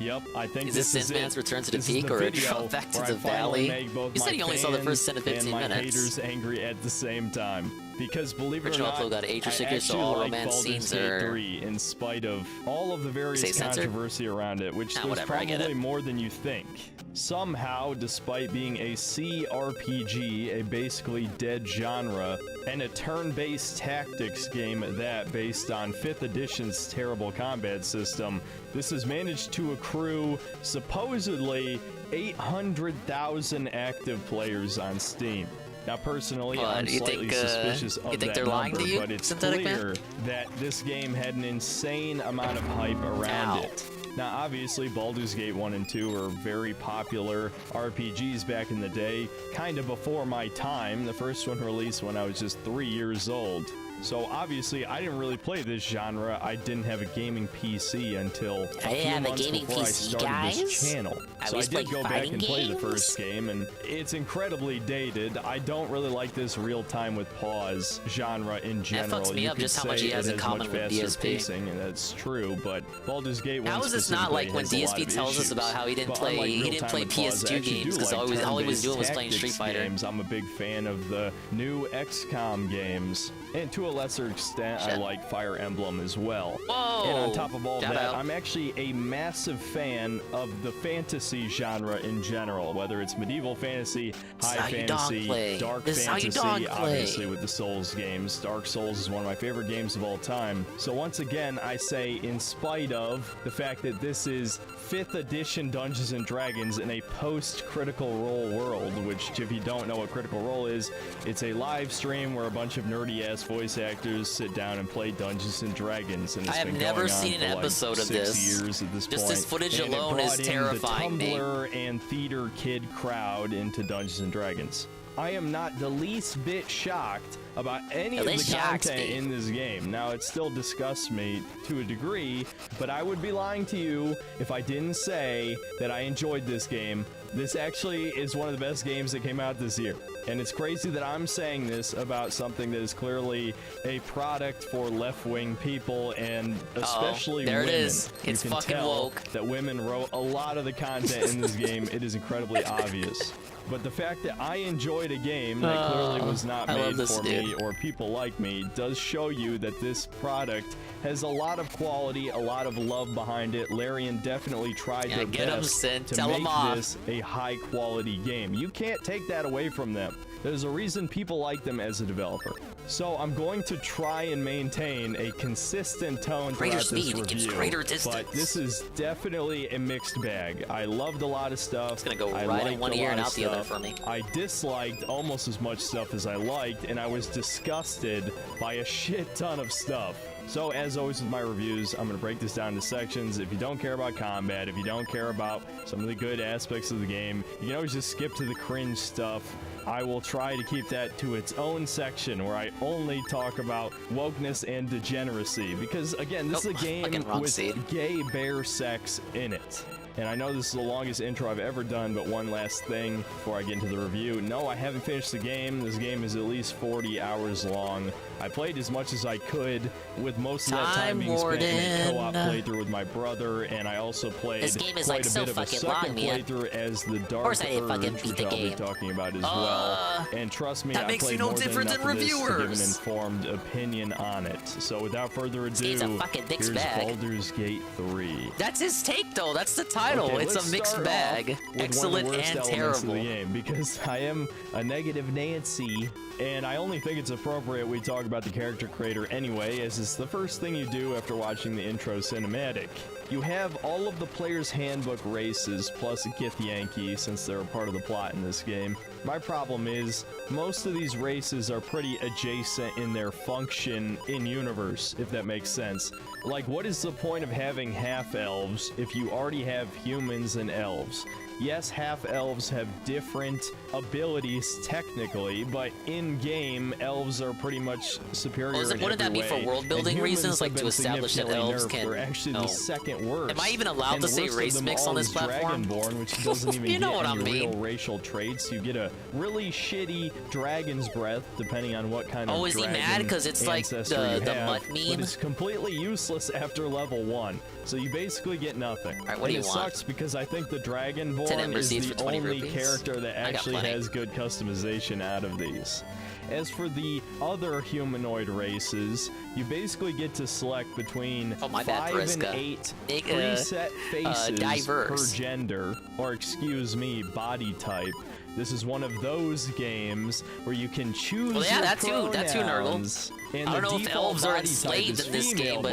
Yep, I think is this is Synthman's return to the peak or a drop back to the valley? You said you only saw the first 10 to 15 and my minutes. haters angry at the same time. Because believe it or Original not, upload got age I restricted, so actually all like romance Baldur's scenes Gate are 3 in spite of all of the various censored? controversy around it, which there's whatever, I get probably it. more than you think. Somehow, despite being a CRPG, a basically dead genre, and a turn-based tactics game at that based on 5th edition's terrible combat system, this has managed to accrue supposedly 800,000 active players on Steam. Now, personally, I'm slightly suspicious of that number, but it's clear that this game had an insane amount of hype around it. Now, obviously, Baldur's Gate 1 and 2 are very popular RPGs back in the day, kind of before my time. The first one released when I was just 3 years old. So obviously, I didn't really play this genre. I didn't have a gaming PC until a few months before I started this channel. So I did go back and play the first game, and it's incredibly dated. I don't really like this real-time with pause genre in general. That fucks me up just how much he has in common with DSP. Pacing, and that's true, but Baldur's Gate 1 how is this not like when DSP tells us about how he didn't play PS2 games because all he was doing was playing Street Fighter? Games. I'm a big fan of the new XCOM games, and to a lesser extent, I like Fire Emblem as well. Whoa! And on top of all that, I'm actually a massive fan of the fantasy genre in general, whether it's medieval fantasy, high fantasy, dark fantasy, obviously with the Souls games. Dark Souls is one of my favorite games of all time. So once again, I say, in spite of the fact that this is 5th edition Dungeons & Dragons in a post-Critical Role world, which, if you don't know what Critical Role is, it's a live stream where a bunch of nerdy-ass voice actors sit down and play Dungeons & Dragons, and it's I have never seen an episode of this. 6 years at this point. Just this footage alone is terrifying me. The Tumblr and theater kid crowd into Dungeons & Dragons. I am not the least bit shocked about any of the content in this game. Now, it still disgusts me to a degree, but I would be lying to you if I didn't say that I enjoyed this game. This actually is one of the best games that came out this year. And it's crazy that I'm saying this about something that is clearly a product for left-wing people, and especially women. There it is. It's you can fucking tell woke. that women wrote a lot of the content in this game. It is incredibly obvious. But the fact that I enjoyed a game that clearly was not made for me or people like me does show you that this product has a lot of quality, a lot of love behind it. Larian definitely tried their best to make this a high-quality game. You can't take that away from them. There's a reason people like them as a developer. So I'm going to try and maintain a consistent tone throughout this review. But this is definitely a mixed bag. I loved a lot of stuff. It's gonna go right in one ear and out the other for me. I disliked almost as much stuff as I liked, and I was disgusted by a shit ton of stuff. So as always with my reviews, I'm going to break this down into sections. If you don't care about combat, if you don't care about some of the good aspects of the game, you can always just skip to the cringe stuff. I will try to keep that to its own section where I only talk about wokeness and degeneracy. Because again, this is a game with gay bear sex in it. And I know this is the longest intro I've ever done, but one last thing before I get into the review. No, I haven't finished the game. This game is at least 40 hours long. I played as much as I could, with most of that time being spent in a co-op playthrough with my brother, and I also played quite a bit of a second playthrough as the Dark Urge, which I'll be talking about as well. And trust me, I played more than enough of this to give an informed opinion on it. So without further ado, here's Baldur's Gate 3. That's his take, though. That's the title. Okay, it's a mixed bag. Excellent and terrible. Of the game, because I am a negative Nancy, and I only think it's appropriate we talk about the character creator anyway, as it's the first thing you do after watching the intro cinematic. You have all of the player's handbook races, plus Githyanki, since they're a part of the plot in this game. My problem is, most of these races are pretty adjacent in their function in-universe, if that makes sense. Like, what is the point of having half-elves if you already have humans and elves? Yes, half-elves have different abilities technically, but in-game, elves are pretty much superior in every way. Wouldn't that be for world-building reasons, like to establish that elves can... actually the second worst. Am I even allowed to say race mix on this platform? Dragonborn, which doesn't even you know get what any I mean. real racial traits. You get a really shitty dragon's breath, depending on what kind of is he mad because it's like the mutt meme? But it's completely useless after level 1. So you basically get nothing. Alright, what do you want? It sucks because I think the Dragonborn is the only character that actually has good customization out of these. As for the other humanoid races, you basically get to select between 5 and 8 preset faces per gender, or excuse me, body type. This is one of those games where you can choose your that too, pronouns. And I don't know if elves are enslaved in this game, but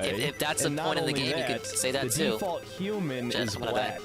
if that's the point of the game, you could say that too. The default human is black.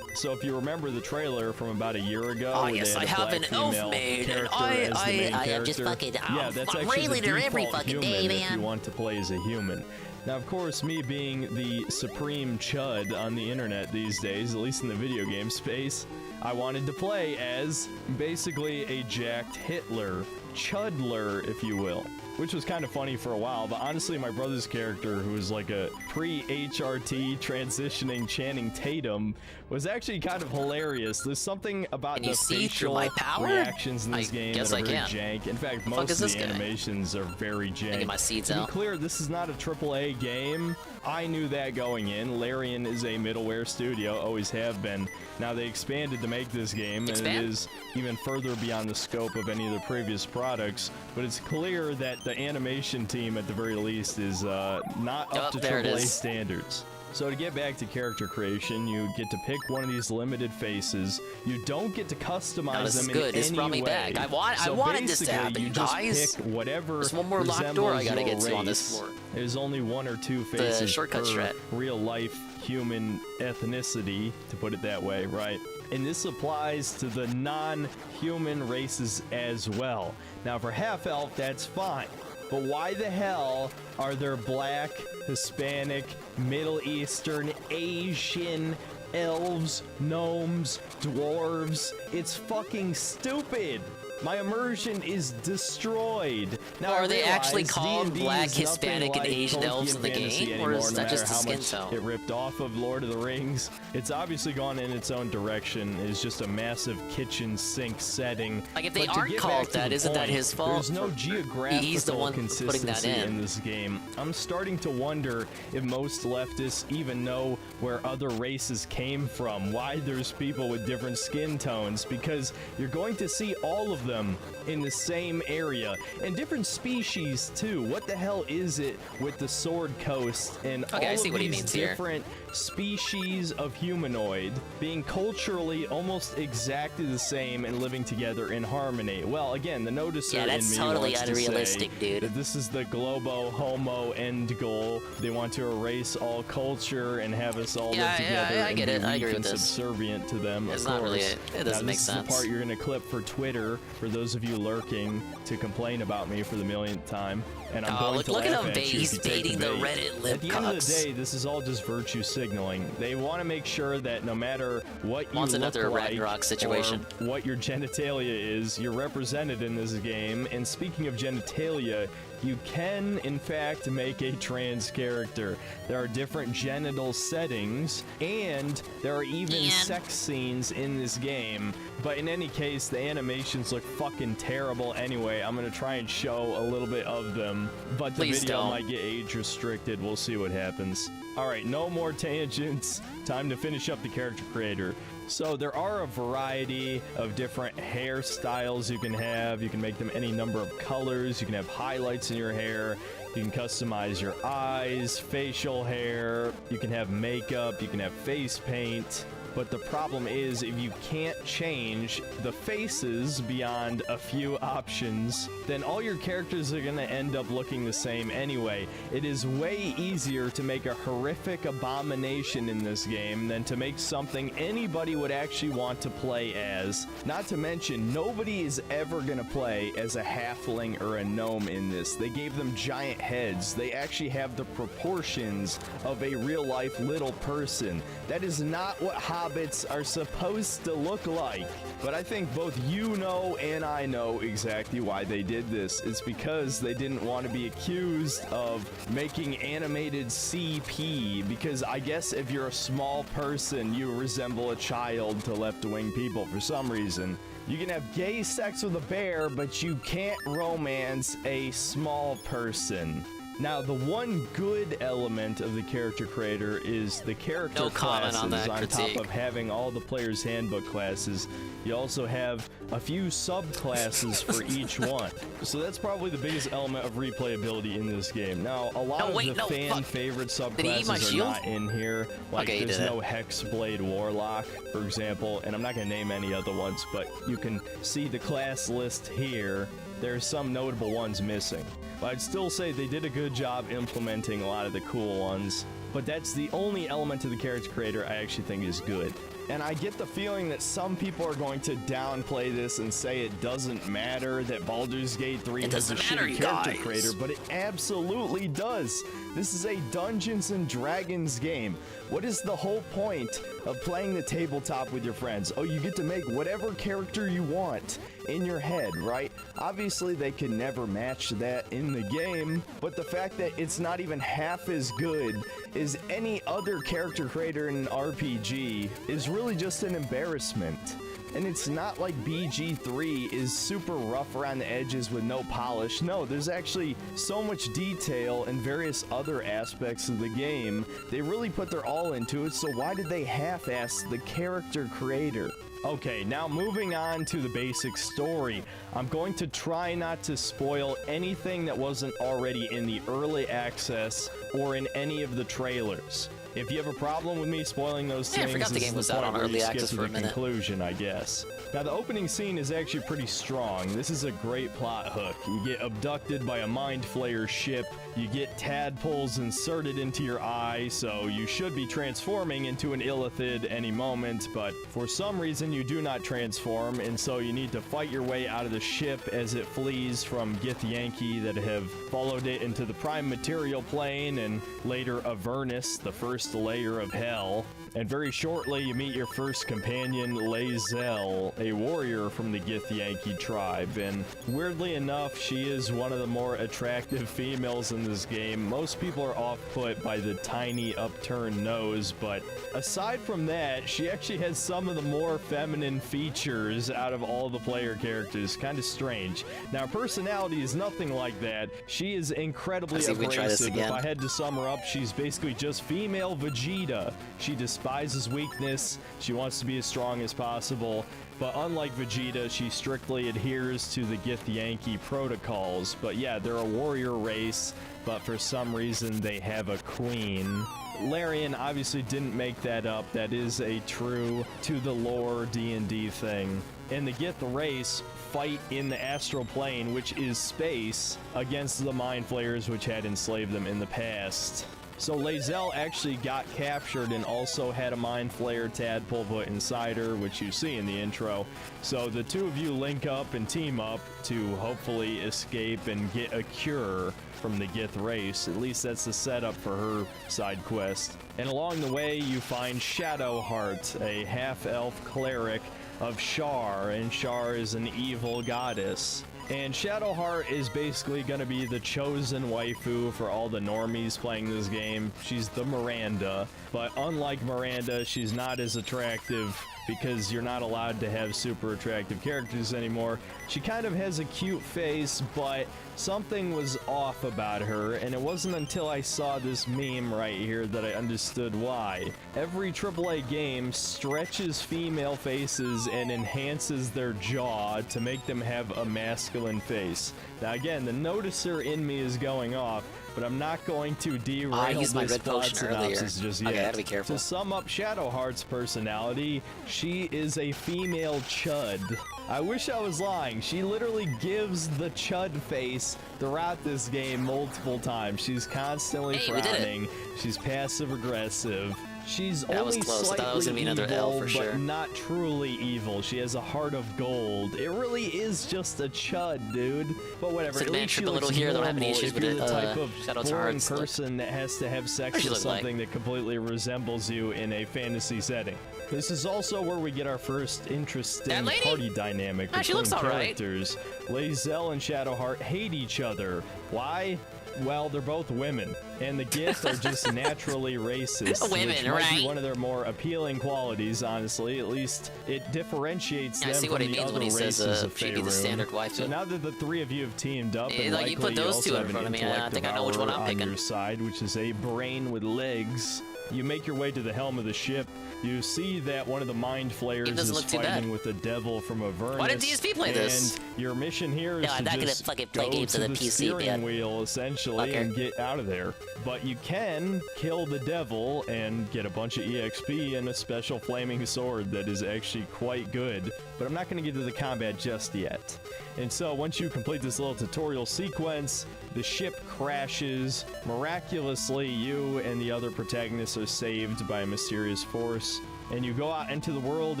So if you remember the trailer from about a year ago, yes, I have an elf maid, and I am just fucking that's actually the default human if you want to play as a human. Now, of course, me being the supreme chud on the internet these days, at least in the video game space, I wanted to play as basically a jacked Hitler, chudler, if you will. Which was kind of funny for a while, but honestly, my brother's character, who was like a pre-HRT transitioning Channing Tatum, was actually kind of hilarious. There's something about the facial reactions in this game that are very jank. In fact, most of the animations are very jank. To be clear, this is not a AAA game. I knew that going in. Larian is a middleware studio, always have been. Now, they expanded to make this game, and it is even further beyond the scope of any of the previous products, but it's clear that the animation team, at the very least, is not up to AAA standards. So to get back to character creation, you get to pick one of these limited faces. You don't get to customize them in any way. I wanted this to happen, you just pick whatever There's one more locked door I gotta get to on this floor. There's only 1 or 2 faces per real-life human ethnicity, to put it that way, right? And this applies to the non-human races as well. Now, for half-elf, that's fine. But why the hell are there black, Hispanic, Middle Eastern, Asian, elves, gnomes, dwarves? It's fucking stupid! My immersion is destroyed. Now, are they actually called black, Hispanic, and Asian elves in the game, or is that just a skin tone? It ripped off of Lord of the Rings. It's obviously gone in its own direction. It's just a massive kitchen sink setting. Like, if they aren't called that, isn't that his fault? There's no geographical consistency in this game. I'm starting to wonder if most leftists even know where other races came from, why there's people with different skin tones, because you're going to see all of them in the same area. And different species, too. What the hell is it with the Sword Coast and all I see of what he these means here. different species of humanoid being culturally almost exactly the same and living together in harmony? Well, again, the noticer Yeah, that's in me totally wants unrealistic, to say dude. that this is the globo homo end goal. They want to erase all culture and have us all live together I get and it. be I weak agree and with this. subservient to them. It's of not really. course. It doesn't Now, make this sense. is the part you're gonna clip for Twitter for those of you lurking to complain about me for the millionth time. And I'm going to look at laugh him at you if he's you take baiting the bait. Reddit lip At the end of cocks. the day, this is all just virtue signaling. They want to make sure that no matter what you Wants look another like Ragnarok situation. or what your genitalia is, you're represented in this game. And speaking of genitalia, you can, in fact, make a trans character. There are different genital settings, and there are even sex scenes in this game. But in any case, the animations look fucking terrible anyway. I'm gonna try and show a little bit of them, but the Please video don't. might get age restricted. We'll see what happens. Alright, no more tangents. Time to finish up the character creator. So there are a variety of different hairstyles you can have. You can make them any number of colors. You can have highlights in your hair. You can customize your eyes, facial hair. You can have makeup. You can have face paint. But the problem is, if you can't change the faces beyond a few options, then all your characters are gonna end up looking the same anyway. It is way easier to make a horrific abomination in this game than to make something anybody would actually want to play as. Not to mention, nobody is ever gonna play as a halfling or a gnome in this. They gave them giant heads. They actually have the proportions of a real-life little person. That is not what hobbits are supposed to look like. But I think both you know and I know exactly why they did this. It's because they didn't want to be accused of making animated CP, because I guess if you're a small person, you resemble a child to left-wing people for some reason. You can have gay sex with a bear, but you can't romance a small person. Now, the one good element of the character creator is the character No comment classes. on that On critique. top of having all the player's handbook classes, you also have a few subclasses for each one. So that's probably the biggest element of replayability in this game. Now, a lot of the fan favorite Did he eat my subclasses are shield? not in here. Like, Okay, he there's did no it. Hexblade Warlock, for example, and I'm not going to name any other ones, but you can see the class list here. There's some notable ones missing. But I'd still say they did a good job implementing a lot of the cool ones. But that's the only element of the character creator I actually think is good. And I get the feeling that some people are going to downplay this and say it doesn't matter that Baldur's Gate 3 has a shitty character creator, but it absolutely does. This is a Dungeons and Dragons game. What is the whole point of playing the tabletop with your friends? Oh, you get to make whatever character you want in your head, right? Obviously, they can never match that in the game, but the fact that it's not even half as good as any other character creator in an RPG is really just an embarrassment. And it's not like BG3 is super rough around the edges with no polish. No, there's actually so much detail in various other aspects of the game. They really put their all into it, so why did they half-ass the character creator? Okay, now moving on to the basic story. I'm going to try not to spoil anything that wasn't already in the early access or in any of the trailers. If you have a problem with me spoiling those Yeah, I things, forgot the this game is was the out point on where early you skip access to for a the minute. conclusion, I guess. Now, the opening scene is actually pretty strong. This is a great plot hook. You get abducted by a mind flayer ship, you get tadpoles inserted into your eye, so you should be transforming into an illithid any moment, but for some reason you do not transform, and so you need to fight your way out of the ship as it flees from Githyanki that have followed it into the prime material plane, and later Avernus, the first layer of hell. And very shortly, you meet your first companion, Lae'zel, a warrior from the Githyanki tribe. And weirdly enough, she is one of the more attractive females in this game. Most people are off-put by the tiny upturned nose, but aside from that, she actually has some of the more feminine features out of all the player characters. Kind of strange. Now, her personality is nothing like that. She is incredibly Let's see if we try this abrasive. If again. I had to sum her up, she's basically just female Vegeta. She despises weakness. She wants to be as strong as possible. But unlike Vegeta, she strictly adheres to the Githyanki protocols. But yeah, they're a warrior race, but for some reason they have a queen. Larian obviously didn't make that up. That is a true to the lore D&D thing. And the Gith race fight in the astral plane, which is space, against the Mind Flayers, which had enslaved them in the past. So Lae'zel actually got captured and also had a Mind Flayer tadpole put inside her, which you see in the intro. So the two of you link up and team up to hopefully escape and get a cure from the Gith race. At least that's the setup for her side quest. And along the way, you find Shadowheart, a half-elf cleric of Shar, and Shar is an evil goddess. And Shadowheart is basically going to be the chosen waifu for all the normies playing this game. She's the Miranda, but unlike Miranda, she's not as attractive because you're not allowed to have super attractive characters anymore. She kind of has a cute face, but something was off about her, and it wasn't until I saw this meme right here that I understood why. Every AAA game stretches female faces and enhances their jaw to make them have a masculine face. Now again, the noticer in me is going off, but I'm not going to derail this plot synopsis just yet. Okay, I gotta be careful. To sum up Shadowheart's personality, she is a female chud. I wish I was lying. She literally gives the chud face throughout this game multiple times. She's constantly frowning. She's passive aggressive. She's only slightly evil, but not truly evil. She has a heart of gold. It really is just a chud, dude. But whatever. At least she looks normal if you're the type of boring person that has to have sex with something that completely resembles you in a fantasy setting. This is also where we get our first interesting party dynamic between characters. Lae'zel and Shadowheart hate each other. Why? Well, they're both women, and the Gith are just naturally racist. Women, which might be one of their more appealing qualities, honestly. At least it differentiates them from the other races of Faerun. So now that the three of you have teamed up, and likely you also have an intellect devourer on your side, which is a brain with legs, you make your way to the helm of the ship. You see that one of the Mind Flayers is fighting with the devil from Avernus. Why didn't DSP play this? And your mission here is to just go to the steering wheel, essentially, and get out of there. But you can kill the devil and get a bunch of EXP and a special flaming sword that is actually quite good. But I'm not going to get to the combat just yet. And so once you complete this little tutorial sequence, the ship crashes. Miraculously, you and the other protagonists are saved by a mysterious force. And you go out into the world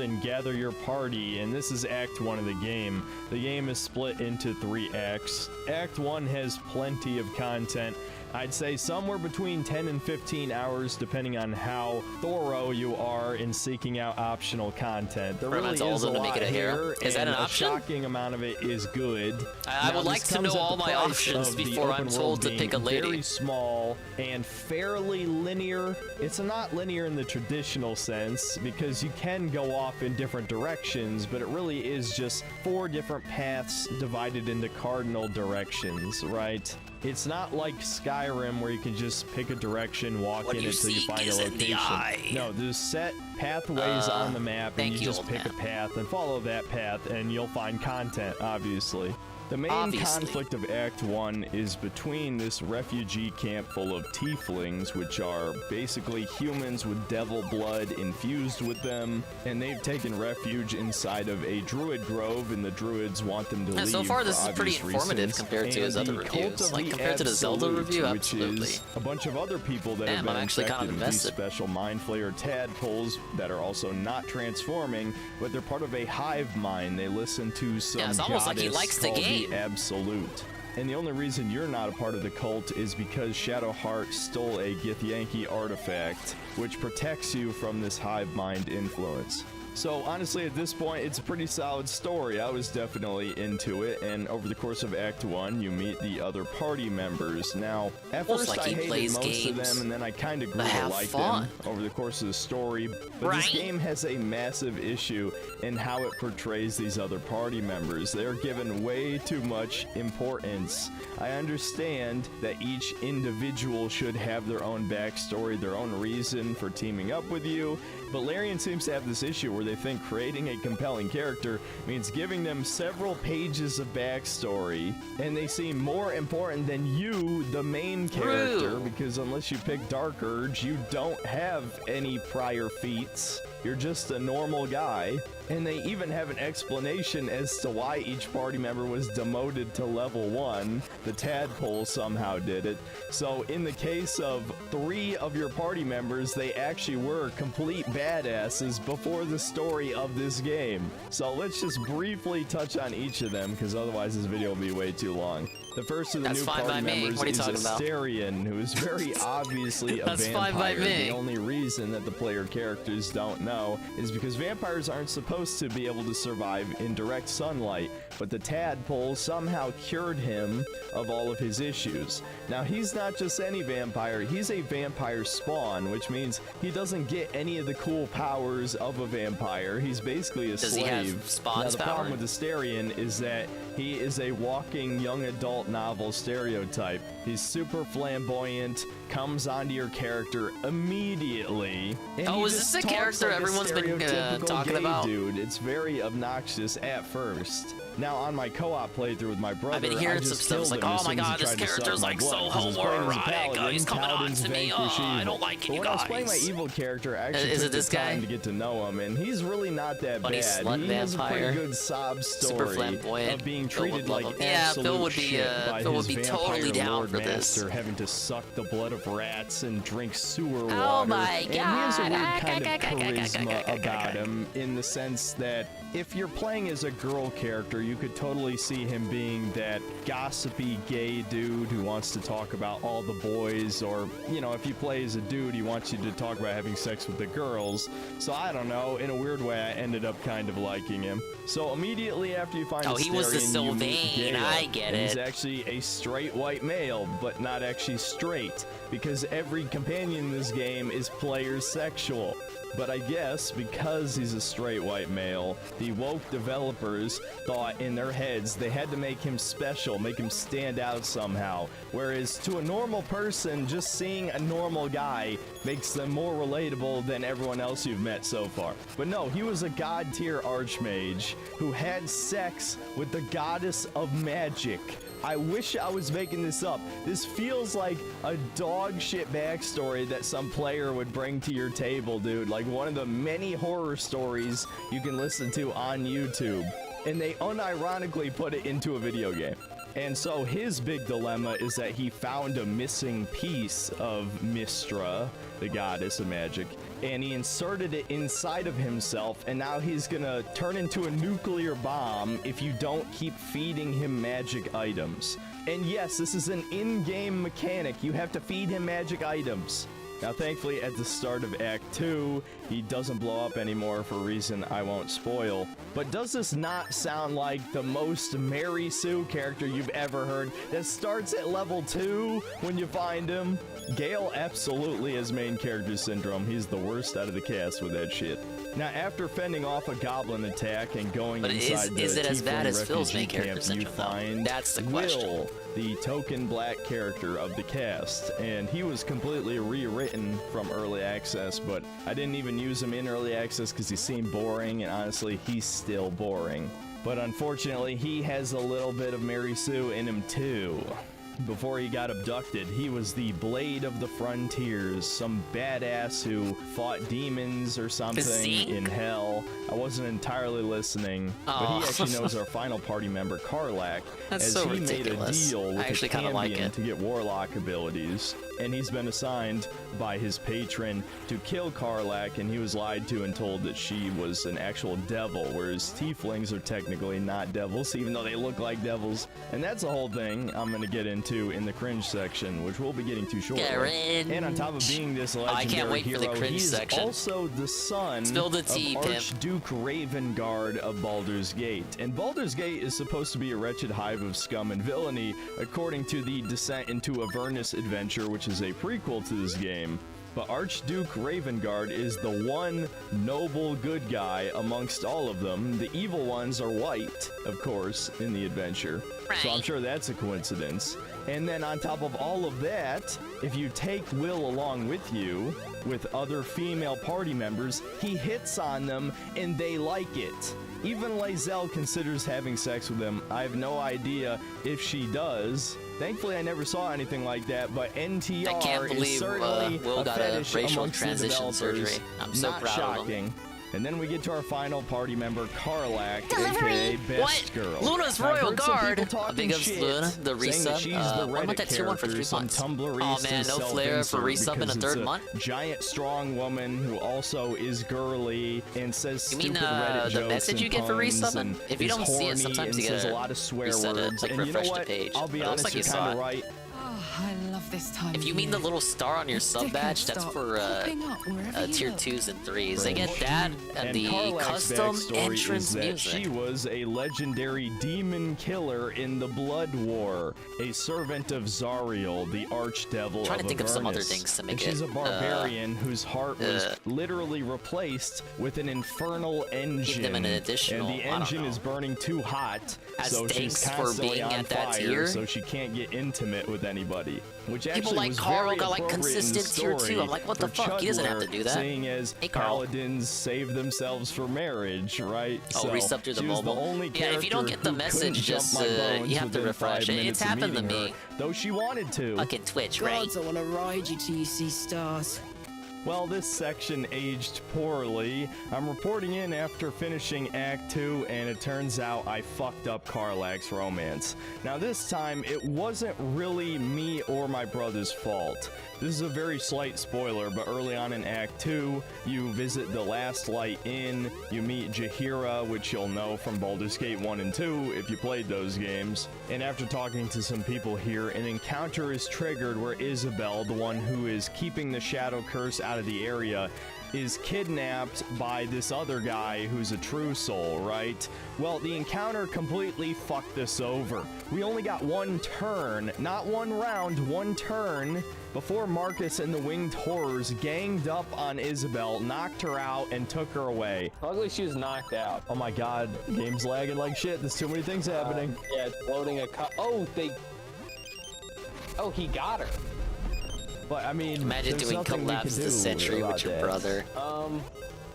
and gather your party, and this is Act 1 of the game. The game is split into 3 acts. Act 1 has plenty of content. I'd say somewhere between 10 and 15 hours, depending on how thorough you are in seeking out optional content. There really is a lot here. Is that an option? A shocking amount of it is good. I would like to know all my options before I'm told to pick a lady. Very small and fairly linear. It's not linear in the traditional sense, because you can go off in different directions, but it really is just 4 different paths divided into cardinal directions, right? It's not like Skyrim where you can just pick a direction, walk in until you find a location. No, there's set pathways on the map, and you just pick a path and follow that path, and you'll find content, obviously. The main conflict of Act 1 is between this refugee camp full of tieflings, which are basically humans with devil blood infused with them, and they've taken refuge inside of a druid grove, and the druids want them to leave. So far, this is pretty informative compared to his other reviews. Like, compared to the Zelda review, absolutely. Which is a bunch of other people that have been infected with these special Mind Flayer tadpoles that are also not transforming, but they're part of a hive mind. They listen to some it's almost like he likes the game. Absolute. And the only reason you're not a part of the cult is because Shadowheart stole a Githyanki artifact, which protects you from this hive mind influence. So honestly, at this point, it's a pretty solid story. I was definitely into it, and over the course of Act 1, you meet the other party members. Now, at first I hated most of them, and then I kind of grew to like them over the course of the story. But this game has a massive issue in how it portrays these other party members. They're given way too much importance. I understand that each individual should have their own backstory, their own reason for teaming up with you, but Larian seems to have this issue where they think creating a compelling character means giving them several pages of backstory, and they seem more important than you, the main character, because unless you pick Dark Urge, you don't have any prior feats. You're just a normal guy. And they even have an explanation as to why each party member was demoted to level 1. The tadpole somehow did it. So in the case of 3 of your party members, they actually were complete badasses before the story of this game. So let's just briefly touch on each of them, because otherwise this video will be way too long. The first of the new party members is Asterion, who is very obviously a vampire. The only reason that the player characters don't know is because vampires aren't supposed to be able to survive in direct sunlight, but the tadpole somehow cured him of all of his issues. Now, he's not just any vampire, he's a vampire spawn, which means he doesn't get any of the cool powers of a vampire. He's basically a slave. Does he have Spawn's now, the problem with Asterion is that he is a walking young adult novel stereotype. He's super flamboyant, comes onto your character immediately. And is this the character everyone's been talking about? Dude, it's very obnoxious at first. Now, on my co-op playthrough with my brother, I've been hearing some stuff. It's like, oh my god, this character's like so homoerotic. He's coming on to me. Oh, I don't like it, you guys. When I was playing my evil character, I actually took the time to get to know him, and he's really not that bad. He has a pretty good sob story of being treated like absolute shit by his vampire lord master, having to suck the blood of rats and drink sewer water. Oh my god! And he has a weird kind of charisma about him, in the sense that if you're playing as a girl character, you could totally see him being that gossipy gay dude who wants to talk about all the boys, or, you know, if you play as a dude, he wants you to talk about having sex with the girls. So I don't know, in a weird way, I ended up kind of liking him. So immediately after you find Asterion, he was the Sylvain, I get it. He's actually a straight white male, but not actually straight, because every companion in this game is player sexual. But I guess because he's a straight white male, the woke developers thought in their heads they had to make him special, make him stand out somehow. Whereas to a normal person, just seeing a normal guy makes them more relatable than everyone else you've met so far. But no, he was a god tier archmage who had sex with the goddess of magic. I wish I was making this up. This feels like a dog shit backstory that some player would bring to your table, dude. Like one of the many horror stories you can listen to on YouTube. And they unironically put it into a video game. And so his big dilemma is that he found a missing piece of Mystra, the goddess of magic, and he inserted it inside of himself, and now he's gonna turn into a nuclear bomb if you don't keep feeding him magic items. And yes, this is an in-game mechanic. You have to feed him magic items. Now, thankfully, at the start of Act 2, he doesn't blow up anymore for a reason I won't spoil. But does this not sound like the most Mary Sue character you've ever heard that starts at level 2 when you find him? Gale absolutely has main character syndrome. He's the worst out of the cast with that shit. Now, after fending off a goblin attack and going inside the Tiefling refugee camp, you find Will, the token black character of the cast. And he was completely rewritten from early access, but I didn't even use him in early access because he seemed boring, and honestly, he's still boring. But unfortunately, he has a little bit of Mary Sue in him too. Before he got abducted, he was the Blade of the Frontiers, some badass who fought demons or something in hell. I wasn't entirely listening, but he actually knows our final party member, Karlach, as he made a deal with a Cambion to get warlock abilities. And he's been assigned by his patron to kill Karlach, and he was lied to and told that she was an actual devil, whereas tieflings are technically not devils, even though they look like devils. And that's a whole thing I'm going to get into in the cringe section, which we'll be getting to shortly. And on top of being this legendary hero, he's also the son of Archduke Ravengard of Baldur's Gate. And Baldur's Gate is supposed to be a wretched hive of scum and villainy, according to the Descent into Avernus adventure, which is a prequel to this game. But Archduke Ravengard is the one noble good guy amongst all of them. The evil ones are white, of course, in the adventure. So I'm sure that's a coincidence. And then on top of all of that, if you take Will along with you, with other female party members, he hits on them and they like it. Even Lae'zel considers having sex with him. I have no idea if she does. Thankfully, I never saw anything like that, but NTR I can't believe is certainly Will a got a fetish racial amongst transition the surgery. developers. I'm so Not proud of shocking. him. And then we get to our final party member, Karlak, Delivery! aka Best What? Girl. Luna's Now, I've Royal heard some people Guard. talking Big ups shit, Luna, the saying that resub. she's the What about Reddit that tier 1 for 3 character, some months? Tumblrista Oh man, no flare for self-insert resub in a because third it's month? Giant, strong woman who also is girly and says You mean stupid Reddit the jokes message and you get for puns resubbing? and If you is don't see it, horny sometimes and you says gotta a lot of swear reset it, words. like And you know refresh the what? page. I'll be It looks honest, like you're you saw kind of it. right. I love this time. If you mean the little star on your sub badge, that's for tier 2s and 3s. They get that and the Karlak's custom backstory entrance is that music. she was a legendary demon killer in the Blood War, a servant of Zariel, the archdevil Trying to of think of some other Avernus. things to make and she's it, a barbarian whose heart was literally replaced with an infernal engine. them an additional, and the I don't engine know. is burning too hot, As so she's thanks for constantly being on at that fire, tier? so she can't get intimate with anybody. Which People actually like was Carl very got, like, appropriate in the consistent tier 2. story I'm like, what the for fuck? He doesn't have to Chudler, do that. Seeing as Hey, Carl. paladins save themselves for marriage, right? Oh, resub through the she was mobile. the only Yeah, if you don't character get the who couldn't message, jump just, my bones you have to within 5 refresh it. It's minutes of happened to meeting me. her, though she wanted to. Fucking Twitch, right? Gods, I want to ride you till you see stars. Well, this section aged poorly. I'm reporting in after finishing Act 2, and it turns out I fucked up Karlak's romance. Now, this time, it wasn't really me or my brother's fault. This is a very slight spoiler, but early on in Act 2, you visit the Last Light Inn, you meet Jaheira, which you'll know from Baldur's Gate 1 and 2 if you played those games. And after talking to some people here, an encounter is triggered where Isabel, the one who is keeping the Shadow Curse out of the area, is kidnapped by this other guy who's a true soul, right? Well, the encounter completely fucked this over. We only got one turn, not one round, one turn, before Marcus and the Winged Horrors ganged up on Isabel, knocked her out, and took her away. Luckily, she was knocked out. Oh my god, the game's lagging like shit. There's too many things happening. Yeah, it's loading a Oh, he got her. But I mean, Imagine there's doing nothing we collabs can the do century about with your that. brother.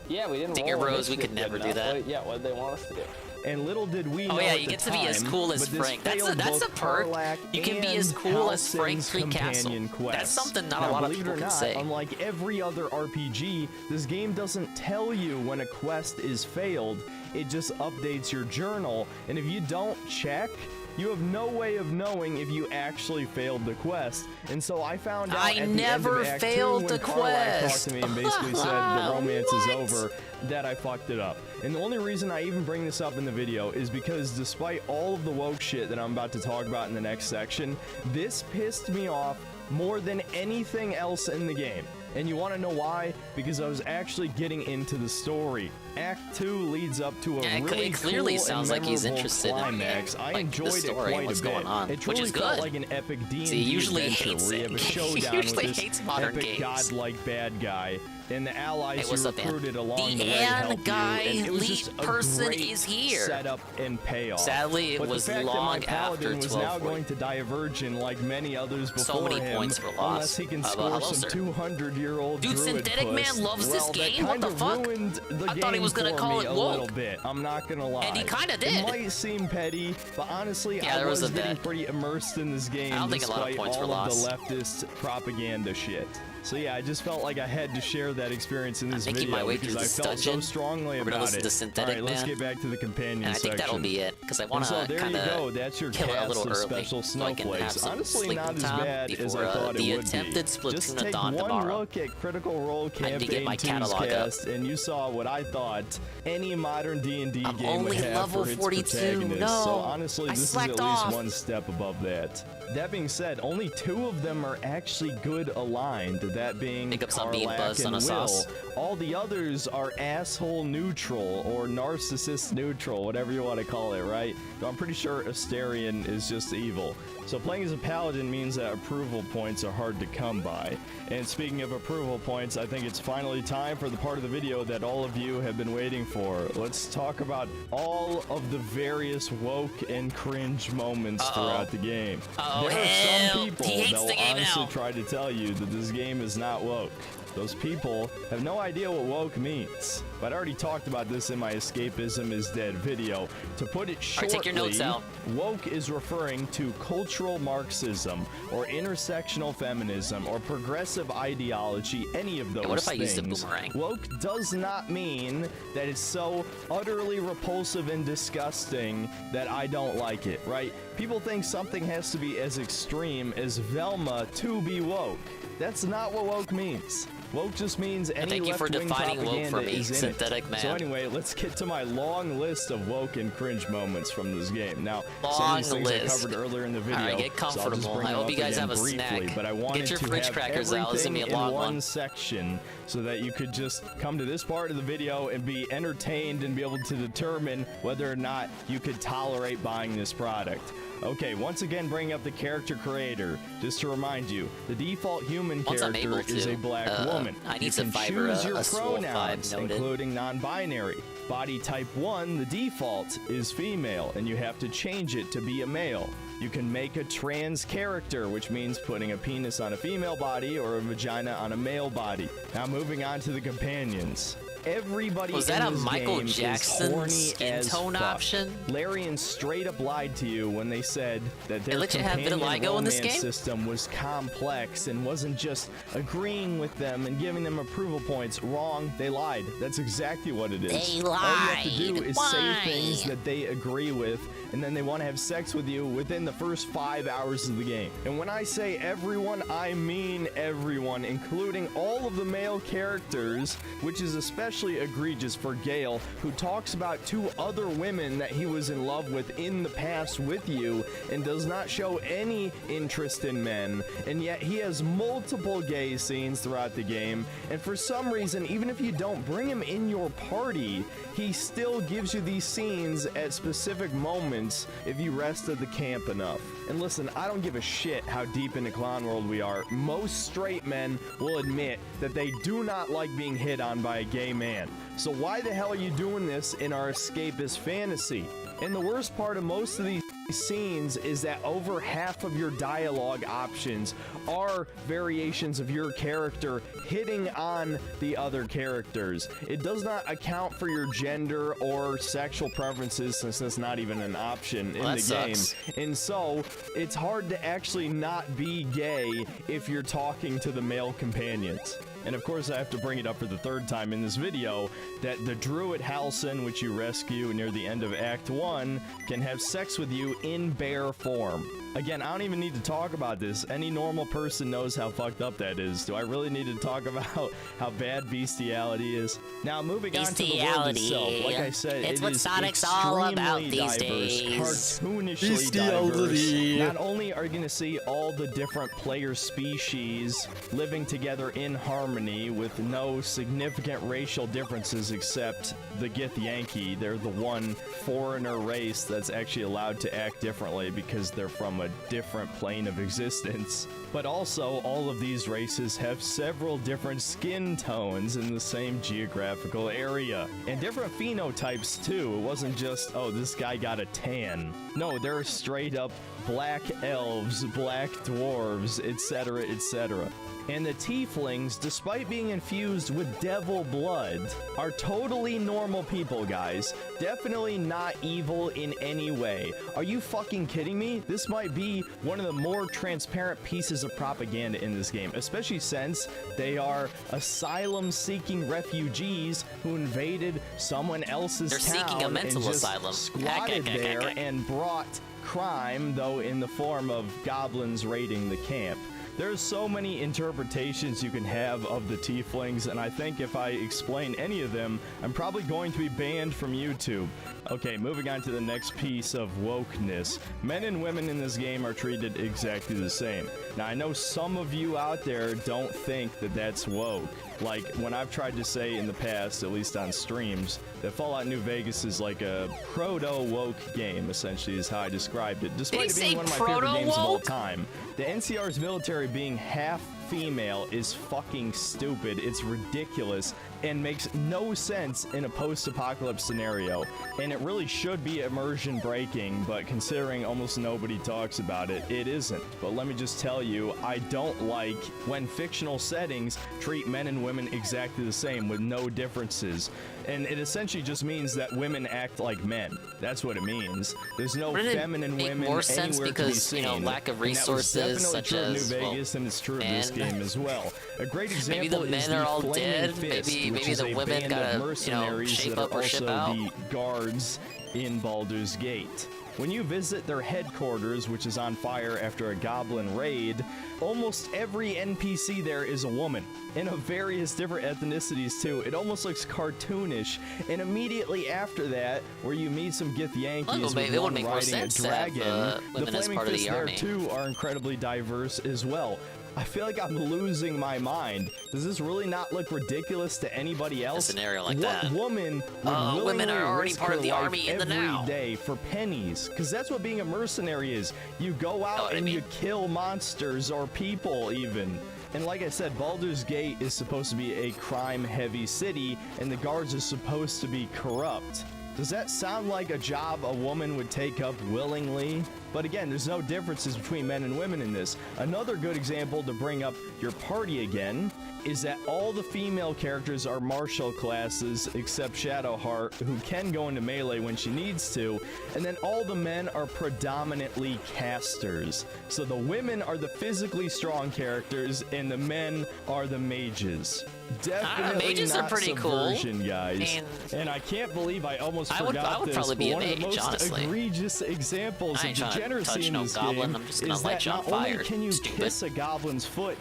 Yeah, we didn't Dinger roll Bros, we initiative could never good do enough. that. Yeah, what did they want us to do? And little did we know Oh yeah, at you the get to be as time, cool as but this Frank. That's a failed perk. both Karlak You can be as and cool as Frank's Halsin's free castle. companion quest. That's something not Now, a lot of believe it people or can not, say. Unlike every other RPG, this game doesn't tell you when a quest is failed. It just updates your journal, and if you don't check, you have no way of knowing if you actually failed the quest. And so I found out I at the never end of Act 2 failed when the Karlak quest. talked to me and basically said the romance is What? over, that I fucked it up. And the only reason I even bring this up in the video is because despite all of the woke shit that I'm about to talk about in the next section, this pissed me off more than anything else in the game. And you want to know why? Because I was actually getting into the story. Act 2 leads up to a really it clearly cool sounds and like he's memorable interested in, climax. I like, the enjoyed story it and quite what's a bit. going on, It which truly is felt good. like an epic D&D See, he usually adventure hates where you it. have a He showdown usually with hates this modern epic games. godlike bad guy. And the allies Hey, what's you up, Dan? recruited along The the way Ann help guy you, and it was lead just a person great is here. setup and payoff. Sadly, it but was the fact long that my paladin after was now 1240. going to die a virgin like many others before So many him, points were lost. unless he can Well, score hello, some sir. 200-year-old Dude, druid Synthetic puss. Man loves Well, this that game? What the kind of fuck? ruined the I thought he game was gonna for call me it a woke. little bit. I'm not gonna lie. And he kinda did. It might seem petty, but honestly, Yeah, I there was was a getting bit. pretty immersed in this game I don't think a lot of despite points were all of lost. the leftist propaganda shit. So yeah, I just felt like I had to share that experience in this making video my way because through I this felt so dungeon. strongly We're gonna about listen it. to Synthetic All right, let's Man. get back to the companion And I think that'll section. be it, because I want And so to there kind you go. of That's your kill it a cast little of early, special so I can have snowflakes. some Honestly, sleeping not as time bad as before, I thought the it would attempted be. Splatoon Just take Dawn one tomorrow. look at Critical Role I need to get Campaign my 2's catalog up. cast, and you saw what I thought any modern D&D game would only have level for its 42. protagonist. No, so honestly, I this is slacked at least off. one step above that. That being said, only 2 of them are actually good aligned. that being Pick up some bean Karlach buzz and on a Will. sauce. All the others are asshole neutral or narcissist neutral, whatever you want to call it, right? Though I'm pretty sure Asterion is just evil. So playing as a paladin means that approval points are hard to come by. And speaking of approval points, I think it's finally time for the part of the video that all of you have been waiting for. Let's talk about all of the various woke and cringe moments throughout the game. There are some people that will honestly try to tell you that this game is not woke. Those people have no idea what woke means. But I already talked about this in my Escapism is Dead video. To put it shortly, take your notes out. Woke is referring to cultural Marxism, or intersectional feminism, or progressive ideology, any of those what if I things. used a boomerang? Woke does not mean that it's so utterly repulsive and disgusting that I don't like it, right? People think something has to be as extreme as Velma to be woke. That's not what woke means. Woke just means any Thank you for left-wing defining woke propaganda for me, is in synthetic it. man. So anyway, let's get to my long list of woke and cringe moments from this game. Now, some of Long these things I list. covered earlier in the video. Alright, get so I'll just comfortable. bring I them hope up you guys again have a briefly, snack. But I wanted Get your to fridge have crackers out. This is gonna be a everything long in one. one section so that you could just come to this part of the video and be entertained and be able to determine whether or not you could tolerate buying this product. Okay, once again, bringing up the character creator. Just to remind you, the default human Once I'm character able is to, a black woman. I need You to can fiber choose your a swole pronouns, 5 noted. including non-binary. Body type 1, the default, is female, and you have to change it to be a male. You can make a trans character, which means putting a penis on a female body or a vagina on a male body. Now moving on to the companions. Everybody Was that in a this Michael game Jackson is horny skin as tone fuck. option? Larian straight up lied to you when they said that their let you have companion vitiligo in this romance game? system was complex and wasn't just agreeing with them and giving them approval points. Wrong. They lied. That's exactly what it is. They All you have to do lied. is Why? say things that they agree with, and then they want to have sex with you within the first 5 hours of the game. And when I say everyone, I mean everyone, including all of the male characters, which is especially egregious for Gale, who talks about 2 other women that he was in love with in the past with you and does not show any interest in men. And yet he has multiple gay scenes throughout the game, and for some reason, even if you don't bring him in your party, he still gives you these scenes at specific moments if you rest at the camp enough. And listen, I don't give a shit how deep into Clown World we are. Most straight men will admit that they do not like being hit on by a gay man. So why the hell are you doing this in our escapist fantasy? And the worst part of most of these scenes is that over half of your dialogue options are variations of your character hitting on the other characters. It does not account for your gender or sexual preferences, since that's not even an option in the sucks. game. And so it's hard to actually not be gay if you're talking to the male companions. And of course, I have to bring it up for the 3rd time in this video that the druid Halsin, which you rescue near the end of Act 1, can have sex with you in bear form. Again, I don't even need to talk about this. Any normal person knows how fucked up that is. Do I really need to talk about how bad bestiality is? Now, moving on to the world itself. Like I said, It's it what is Sonic's all about extremely these diverse, days. cartoonishly diverse. Not only are you going to see all the different player species living together in harmony with no significant racial differences except the Gith-Yankee. They're the one foreigner race that's actually allowed to act differently because they're from a different plane of existence. But also, all of these races have several different skin tones in the same geographical area. And different phenotypes too. It wasn't just, oh, this guy got a tan. No, there are straight up black elves, black dwarves, etc., etc. And the tieflings, despite being infused with devil blood, are totally normal people, guys. Definitely not evil in any way. Are you fucking kidding me? This might be one of the more transparent pieces of propaganda in this game, especially since they are asylum-seeking refugees who invaded someone else's They're town seeking a mental and just asylum. squatted there and brought crime, though in the form of goblins raiding the camp. There's so many interpretations you can have of the tieflings, and I think if I explain any of them, I'm probably going to be banned from YouTube. Okay, moving on to the next piece of wokeness. Men and women in this game are treated exactly the same. Now, I know some of you out there don't think that that's woke. Like, when I've tried to say in the past, at least on streams, that Fallout New Vegas is like a proto-woke game, essentially, is how I described it. Despite it being one of my favorite games of all time. The NCR's military being half female is fucking stupid. It's ridiculous and makes no sense in a post-apocalypse scenario. And it really should be immersion breaking, but considering almost nobody talks about it, it isn't. But let me just tell you, I don't like when fictional settings treat men and women exactly the same with no differences. And it essentially just means that women act like men. That's what it means. There's no feminine women more sense anywhere because, to be seen. you know, lack of And that was resources definitely such true of as, New Vegas, and it's true of this game as well. A great example maybe the is men are the all Flaming dead. Fist, maybe which is the a women band gotta, of mercenaries shape that up are or ship also out. the guards in Baldur's Gate. When you visit their headquarters, which is on fire after a goblin raid, almost every NPC there is a woman, and of various different ethnicities too. It almost looks cartoonish, and immediately after that, where you meet some Githyanki's with one riding a dragon, the Flaming Fists there too are incredibly diverse as well. I feel like I'm losing my mind. Does this really not look ridiculous to anybody else? A scenario like what that. woman would willingly women are already risk part her of the life army in the now. every day for pennies? Because that's what being a mercenary is. You go out and you kill monsters or people even. And like I said, Baldur's Gate is supposed to be a crime-heavy city, and the guards are supposed to be corrupt. Does that sound like a job a woman would take up willingly? But again, there's no differences between men and women in this. Another good example to bring up your party again is that all the female characters are martial classes except Shadowheart, who can go into melee when she needs to, and then all the men are predominantly casters. So the women are the physically strong characters and the men are the mages. Definitely mages not are pretty cool. subversion, guys. And I can't believe I almost forgot I would this, probably but be a one of the mage, most honestly. egregious examples I of ain't trying to degeneracy touch in no this goblin, game I'm just gonna is light that you on not fire, only can you stupid. kiss a goblin's foot,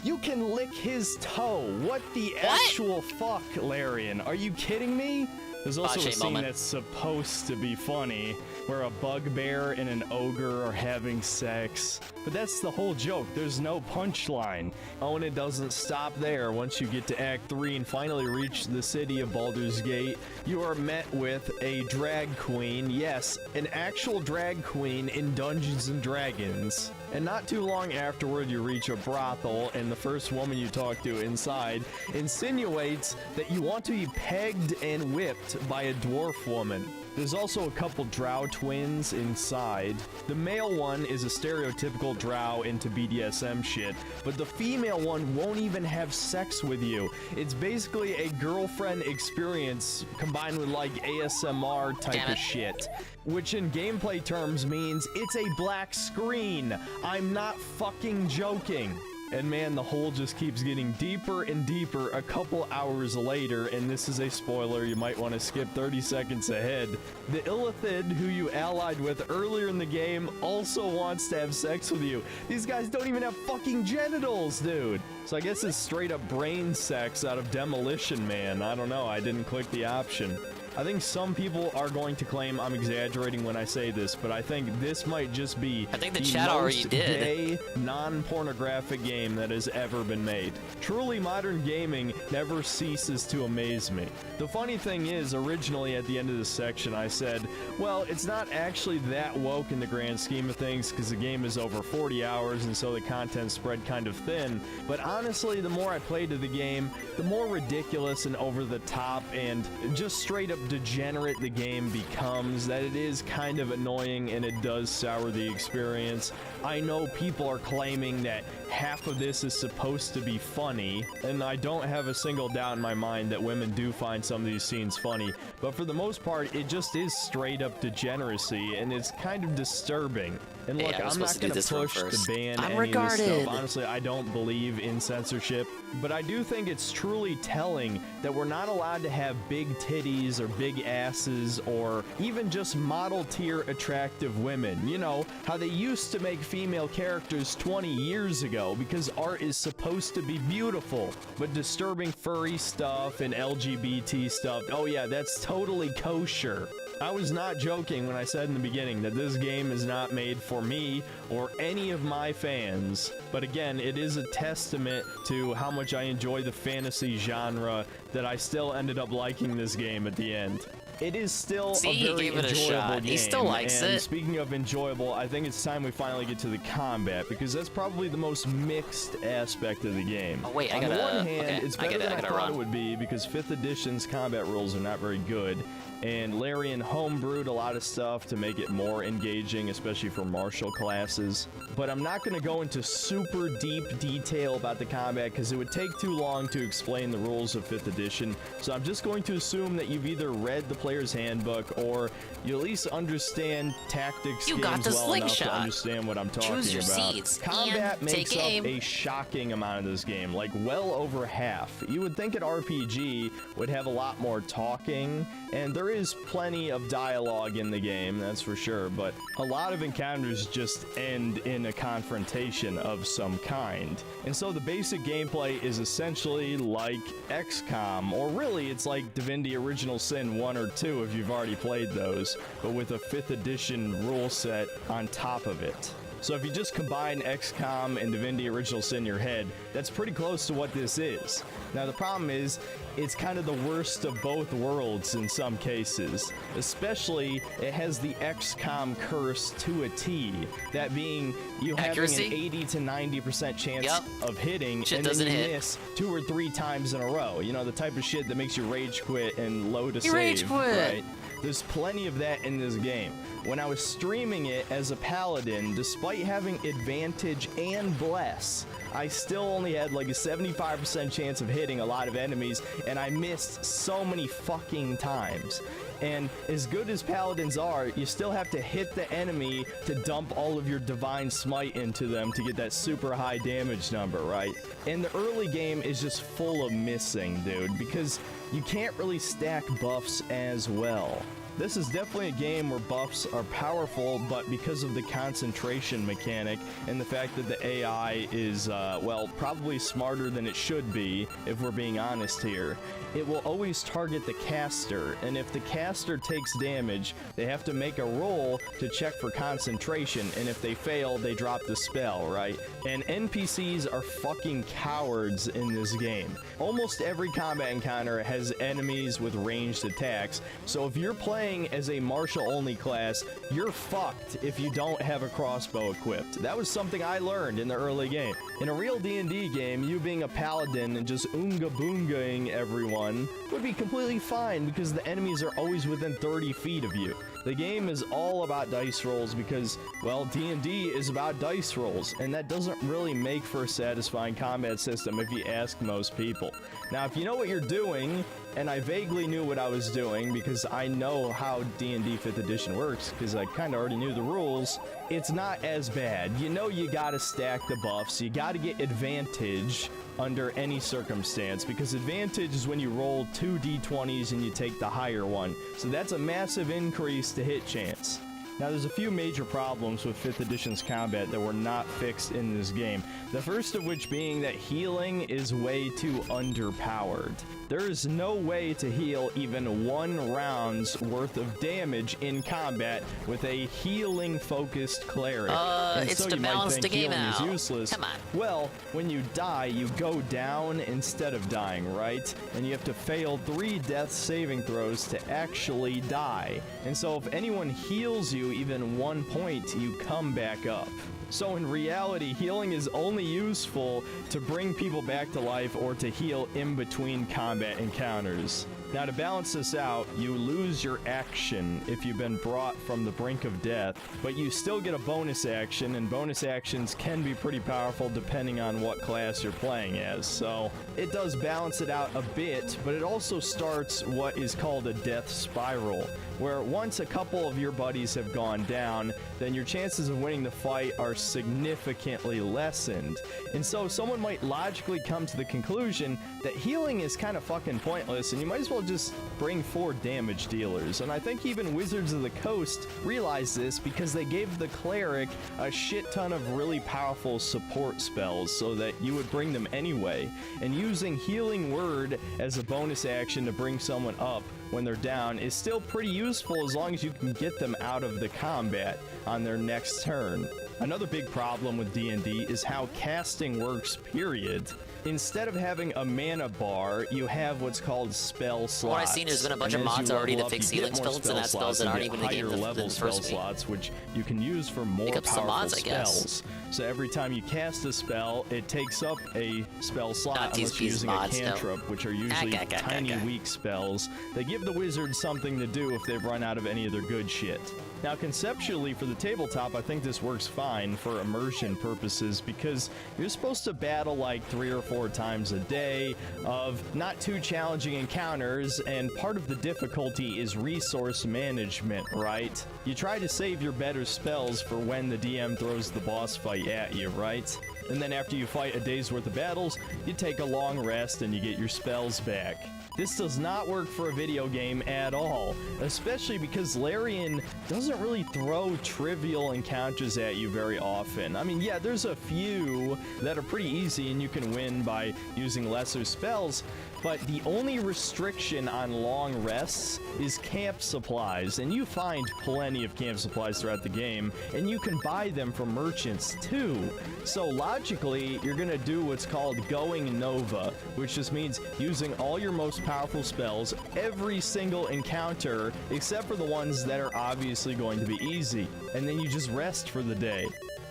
you can lick his toe. What the actual fuck, Larian? Are you kidding me? There's also a scene that's supposed to be funny, where a bugbear and an ogre are having sex. But that's the whole joke. There's no punchline. Oh, and it doesn't stop there. Once you get to Act 3 and finally reach the city of Baldur's Gate, you are met with a drag queen. Yes, an actual drag queen in Dungeons & Dragons. And not too long afterward, you reach a brothel, and the first woman you talk to inside insinuates that you want to be pegged and whipped by a dwarf woman. There's also a couple drow twins inside. The male one is a stereotypical drow into BDSM shit, but the female one won't even have sex with you. It's basically a girlfriend experience combined with like ASMR type of shit. Which in gameplay terms means it's a black screen. I'm not fucking joking. And man, the hole just keeps getting deeper and deeper a couple hours later, and this is a spoiler, you might want to skip 30 seconds ahead. The Illithid, who you allied with earlier in the game, also wants to have sex with you. These guys don't even have fucking genitals, dude. So I guess it's straight up brain sex out of Demolition Man. I don't know, I didn't click the option. I think some people are going to claim I'm exaggerating when I say this, but I think this might just be the chat already most did. gay, non-pornographic game that has ever been made. Truly, modern gaming never ceases to amaze me. The funny thing is, originally at the end of this section, I said, well, it's not actually that woke in the grand scheme of things because the game is over 40 hours and so the content spread kind of thin. But honestly, the more I played to the game, the more ridiculous and over the top and just straight up degenerate the game becomes, that it is kind of annoying and it does sour the experience. I know people are claiming that half of this is supposed to be funny, and I don't have a single doubt in my mind that women do find some of these scenes funny, but for the most part, it just is straight up degeneracy, and it's kind of disturbing. And look, I'm not going to push to ban any of this stuff. Honestly, I don't believe in censorship, but I do think it's truly telling that we're not allowed to have big titties or big asses or even just model tier attractive women. You know, how they used to make female characters 20 years ago. though, because art is supposed to be beautiful, but disturbing furry stuff and LGBT stuff, oh yeah, that's totally kosher. I was not joking when I said in the beginning that this game is not made for me or any of my fans. But again, it is a testament to how much I enjoy the fantasy genre that I still ended up liking this game at the end. It is still a very enjoyable game. He still likes and it. Speaking of enjoyable, I think it's time we finally get to the combat, because that's probably the most mixed aspect of the game. Oh wait, on the one hand, it's better than I thought it would be, because 5th edition's combat rules are not very good, and Larian homebrewed a lot of stuff to make it more engaging, especially for martial classes. But I'm not going to go into super deep detail about the combat, because it would take too long to explain the rules of 5th edition, so I'm just going to assume that you've either read the player's handbook, or you at least understand tactics games well enough to understand what I'm talking about. Seeds. Combat makes up a shocking amount of this game, like well over half. You would think an RPG would have a lot more talking, and there is plenty of dialogue in the game, that's for sure, but a lot of encounters just end in a confrontation of some kind. And so the basic gameplay is essentially like XCOM, or really it's like Divinity Original Sin 1 or 2 if you've already played those, but with a 5th edition rule set on top of it. So if you just combine XCOM and Divinity Original Sin in your head, that's pretty close to what this is. Now the problem is, it's kind of the worst of both worlds in some cases. Especially, it has the XCOM curse to a T. That being, you having an 80 to 90% chance of hitting, and then you miss 2 or 3 times in a row. You know, the type of shit that makes you rage quit and load a save. Rage quit! Right? There's plenty of that in this game. When I was streaming it as a paladin, despite having advantage and bless, I still only had like a 75% chance of hitting a lot of enemies, and I missed so many fucking times. And as good as paladins are, you still have to hit the enemy to dump all of your divine smite into them to get that super high damage number, right? And the early game is just full of missing, dude, because you can't really stack buffs as well. This is definitely a game where buffs are powerful, but because of the concentration mechanic and the fact that the AI is, well, probably smarter than it should be, if we're being honest here, it will always target the caster, and if the caster takes damage, they have to make a roll to check for concentration, and if they fail, they drop the spell, right? And NPCs are fucking cowards in this game. Almost every combat encounter has enemies with ranged attacks, so if you're playing as a martial-only class, you're fucked if you don't have a crossbow equipped. That was something I learned in the early game. In a real D&D game, you being a paladin and just oonga-boongaing everyone would be completely fine because the enemies are always within 30 feet of you. The game is all about dice rolls because, well, D&D is about dice rolls, and that doesn't really make for a satisfying combat system if you ask most people. Now, if you know what you're doing, and I vaguely knew what I was doing because I know how D&D 5th edition works because I kind of already knew the rules, it's not as bad. You know you gotta stack the buffs, you gotta get advantage under any circumstance, because advantage is when you roll 2 d20s and you take the higher one. So that's a massive increase to hit chance. Now, there's a few major problems with 5th edition's combat that were not fixed in this game. The first of which being that healing is way too underpowered. There is no way to heal even 1 round's worth of damage in combat with a healing-focused cleric. And it's so to you might balance think the game healing is out. useless. Come on. Well, when you die, you go down instead of dying, right? And you have to fail 3 death saving throws to actually die. And so if anyone heals you even 1 point, you come back up. So in reality, healing is only useful to bring people back to life or to heal in between combat encounters. Now, to balance this out, you lose your action if you've been brought from the brink of death, but you still get a bonus action, and bonus actions can be pretty powerful depending on what class you're playing as. So it does balance it out a bit, but it also starts what is called a death spiral, where once a couple of your buddies have gone down, then your chances of winning the fight are significantly lessened. And so someone might logically come to the conclusion that healing is kind of fucking pointless, and you might as well just bring 4 damage dealers. And I think even Wizards of the Coast realized this because they gave the cleric a shit ton of really powerful support spells so that you would bring them anyway. And using Healing Word as a bonus action to bring someone up when they're down is still pretty useful as long as you can get them out of the combat on their next turn. Another big problem with D&D is how casting works, period. Instead of having a mana bar, you have what's called spell slots. What I've seen is there's been a bunch of mods already to fix healing spells, and that's spells that aren't even in the game level spell slots, which you can use for more powerful spells. So every time you cast a spell, it takes up a spell slot unless you're using a cantrip, which are usually tiny weak spells. They give the wizards something to do if they've run out of any of their good shit. Now, conceptually, for the tabletop, I think this works fine for immersion purposes because you're supposed to battle like 3 or 4 times a day of not too challenging encounters, and part of the difficulty is resource management, right? You try to save your better spells for when the DM throws the boss fight at you, right? And then after you fight a day's worth of battles, you take a long rest and you get your spells back. This does not work for a video game at all, especially because Larian doesn't really throw trivial encounters at you very often. I mean, yeah, there's a few that are pretty easy and you can win by using lesser spells, but the only restriction on long rests is camp supplies, and you find plenty of camp supplies throughout the game, and you can buy them from merchants too. So logically, you're gonna do what's called going Nova, which just means using all your most powerful spells every single encounter, except for the ones that are obviously going to be easy, and then you just rest for the day.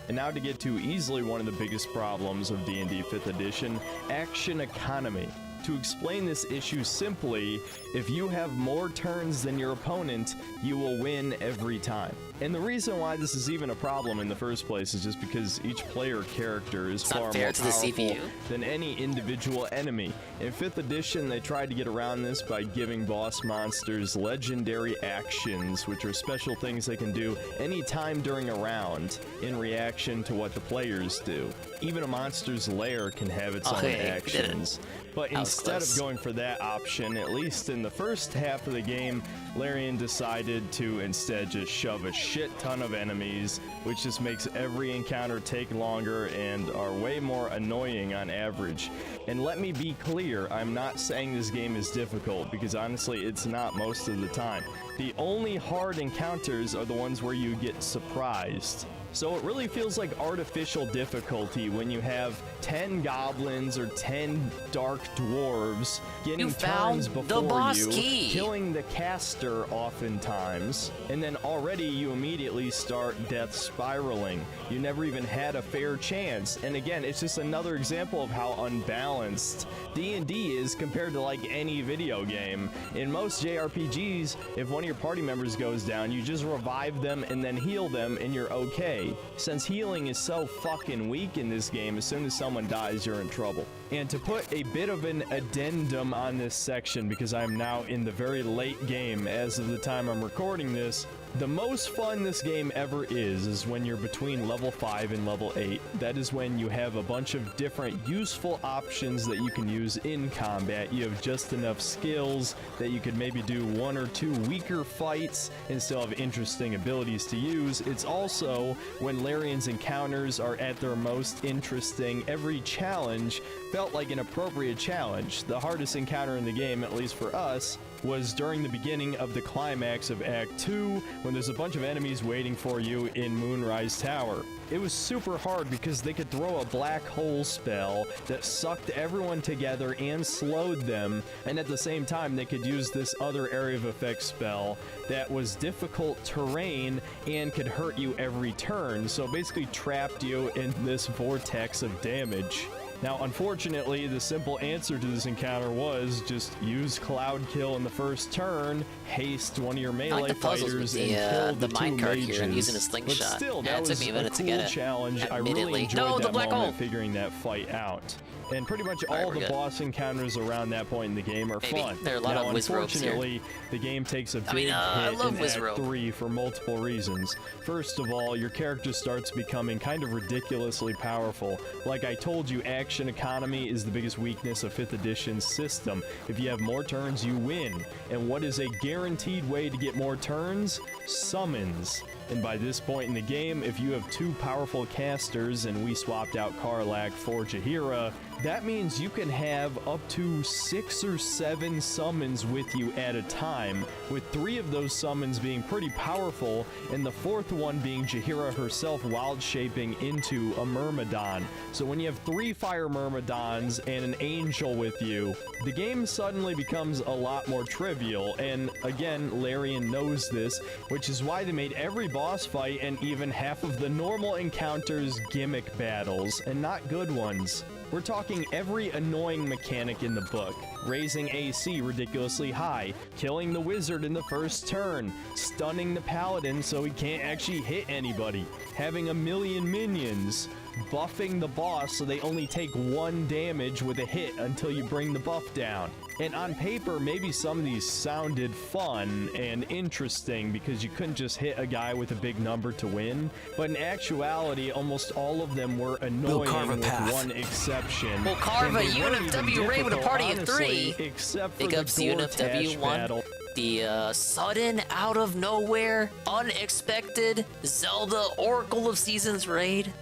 And now to get to easily one of the biggest problems of D&D 5th edition, action economy. To explain this issue simply, if you have more turns than your opponent, you will win every time. And the reason why this is even a problem in the first place is just because each player character is far more powerful than any individual enemy. In 5th edition, they tried to get around this by giving boss monsters legendary actions, which are special things they can do anytime during a round in reaction to what the players do. Even a monster's lair can have its own actions. But instead of going for that option, at least in the first half of the game, Larian decided to instead just shove a shit ton of enemies, which just makes every encounter take longer and are way more annoying on average. And let me be clear, I'm not saying this game is difficult, because honestly it's not most of the time. The only hard encounters are the ones where you get surprised. So it really feels like artificial difficulty when you have 10 goblins or 10 dark dwarves getting turns before you, killing the caster oftentimes, and then already you immediately start death spiraling. You never even had a fair chance. And again, it's just another example of how unbalanced D&D is compared to like any video game. In most JRPGs, if one of your party members goes down, you just revive them and then heal them and you're okay. Since healing is so fucking weak in this game, as soon as someone dies, you're in trouble. And to put a bit of an addendum on this section, because I'm now in the very late game as of the time I'm recording this, the most fun this game ever is when you're between level 5 and level 8. That is when you have a bunch of different useful options that you can use in combat. You have just enough skills that you could maybe do 1 or 2 weaker fights and still have interesting abilities to use. It's also when Larian's encounters are at their most interesting. Every challenge felt like an appropriate challenge. The hardest encounter in the game, at least for us, was during the beginning of the climax of Act 2, when there's a bunch of enemies waiting for you in Moonrise Tower. It was super hard because they could throw a black hole spell that sucked everyone together and slowed them, and at the same time they could use this other area of effect spell that was difficult terrain and could hurt you every turn, so basically trapped you in this vortex of damage. Now, unfortunately, the simple answer to this encounter was just use Cloud Kill in the first turn, haste one of your melee fighters, and kill the 2 mages. Here and using a slingshot. But still, that was a cool challenge. I really enjoyed that moment figuring that fight out. And pretty much all the boss encounters around that point in the game are fun. There are a lot of Wizrobes here. Unfortunately, the game takes a big hit in Act 3 for multiple reasons. First of all, your character starts becoming kind of ridiculously powerful. Like I told you, action economy is the biggest weakness of 5th edition's system. If you have more turns, you win. And what is a guaranteed way to get more turns? Summons. And by this point in the game, if you have 2 powerful casters, and we swapped out Karlach for Jaheira, that means you can have up to 6 or 7 summons with you at a time, with 3 of those summons being pretty powerful, and the 4th one being Jaheira herself wild-shaping into a Myrmidon. So when you have 3 fire Myrmidons and an angel with you, the game suddenly becomes a lot more trivial, and again, Larian knows this, which is why they made every boss fight and even half of the normal encounters gimmick battles, and not good ones. We're talking every annoying mechanic in the book. Raising AC ridiculously high, killing the wizard in the first turn, stunning the paladin so he can't actually hit anybody, having a million minions, buffing the boss so they only take 1 damage with a hit until you bring the buff down. And on paper, maybe some of these sounded fun and interesting because you couldn't just hit a guy with a big number to win, but in actuality, almost all of them were annoying with one exception. We'll carve a UNFW raid with a party of 3. Except for Big ups to UNFW 1. The sudden, out of nowhere, unexpected Zelda Oracle of Seasons raid.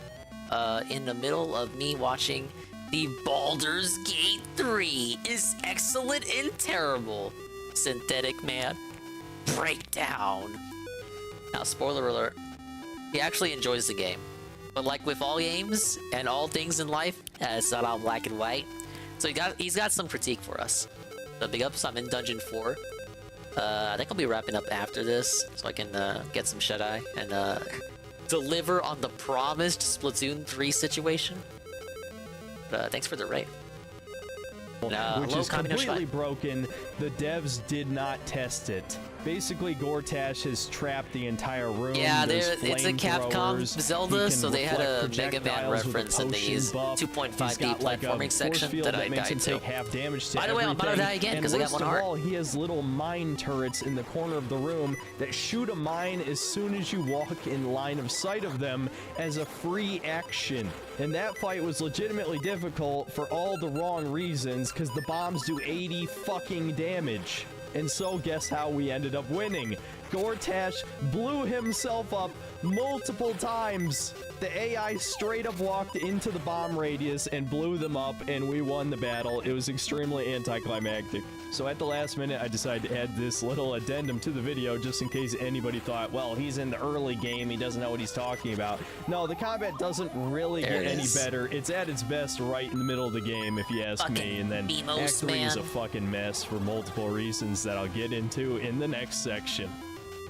In the middle of me watching the Baldur's Gate 3 is excellent and terrible. Synthetic Man breakdown. Now, spoiler alert, he actually enjoys the game. But like with all games and all things in life, it's not all black and white. So he's got some critique for us. So big ups, I'm in Dungeon 4. I think I'll be wrapping up after this so I can get some shut-eye and deliver on the promised Splatoon 3 situation. Thanks for the raid. Which is completely broken. The devs did not test it. Basically, Gortash has trapped the entire room. Yeah, it's a Capcom Zelda, so they had a Mega Man reference in the 2.5D platforming section that I died to. By the way, I'm about to die again because I got 1 heart. All, he has little mine turrets in the corner of the room that shoot a mine as soon as you walk in line of sight of them as a free action. And that fight was legitimately difficult for all the wrong reasons because the bombs do 80 fucking damage. And so guess how we ended up winning? Gortash blew himself up multiple times. The AI straight up walked into the bomb radius and blew them up, and we won the battle. It was extremely anticlimactic. So at the last minute, I decided to add this little addendum to the video just in case anybody thought, well, he's in the early game, he doesn't know what he's talking about. No, the combat doesn't really get any better. It's at its best right in the middle of the game, if you ask me, and then Act 3 is a fucking mess for multiple reasons that I'll get into in the next section.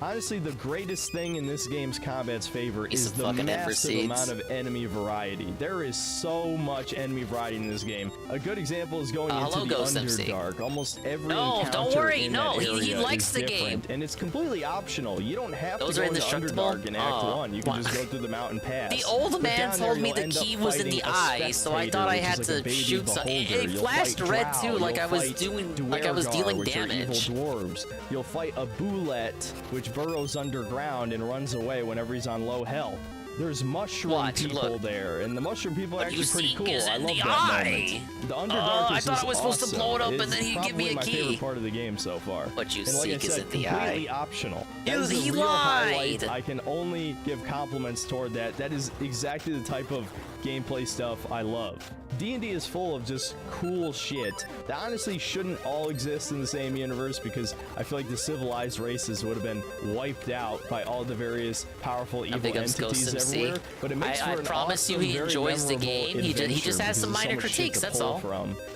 Honestly, the greatest thing in this game's combat's favor is the massive amount of enemy variety. There is so much enemy variety in this game. A good example is going into the Underdark. Almost every encounter don't worry. in No, that area he likes is the different, game. and it's completely optional. You don't have to go into Underdark in Act 1. You can just go through the mountain pass. The old man told me the key was in the eye, so I thought I had to shoot something. It flashed red too, like I was dealing damage. Dwarves. You'll fight a Bullet, which burrows underground and runs away whenever he's on low health. There's mushroom people there, and the mushroom people are actually pretty cool. I love that moment. The Underdark I thought I was supposed to blow it up and then he'd give me a key. It's my favorite part of the game so far. What you and like seek I said, is in the completely eye. optional. He lied! I can only give compliments toward that. That is exactly the type of gameplay stuff I love. D&D is full of just cool shit that honestly shouldn't all exist in the same universe because I feel like the civilized races would have been wiped out by all the various powerful evil entities everywhere. But it makes for an promise you he enjoys the game. He just has some minor critiques, that's all.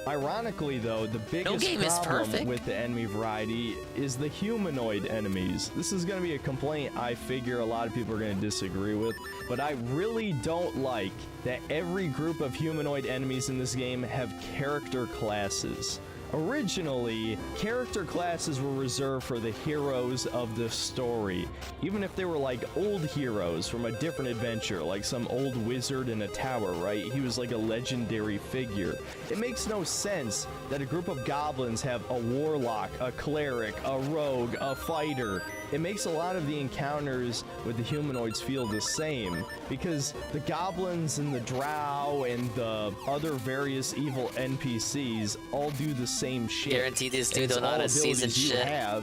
Ironically though, the biggest problem with the enemy variety is the humanoid enemies. This is going to be a complaint I figure a lot of people are going to disagree with, but I really don't like that every group of humanoid enemies in this game have character classes. Originally, character classes were reserved for the heroes of the story, even if they were like old heroes from a different adventure, like some old wizard in a tower, right? He was like a legendary figure. It makes no sense that a group of goblins have a warlock, a cleric, a rogue, a fighter. It makes a lot of the encounters with the humanoids feel the same, because the goblins and the drow and the other various evil NPCs all do the same shit. Guarantee this dude don't know how to season shit. So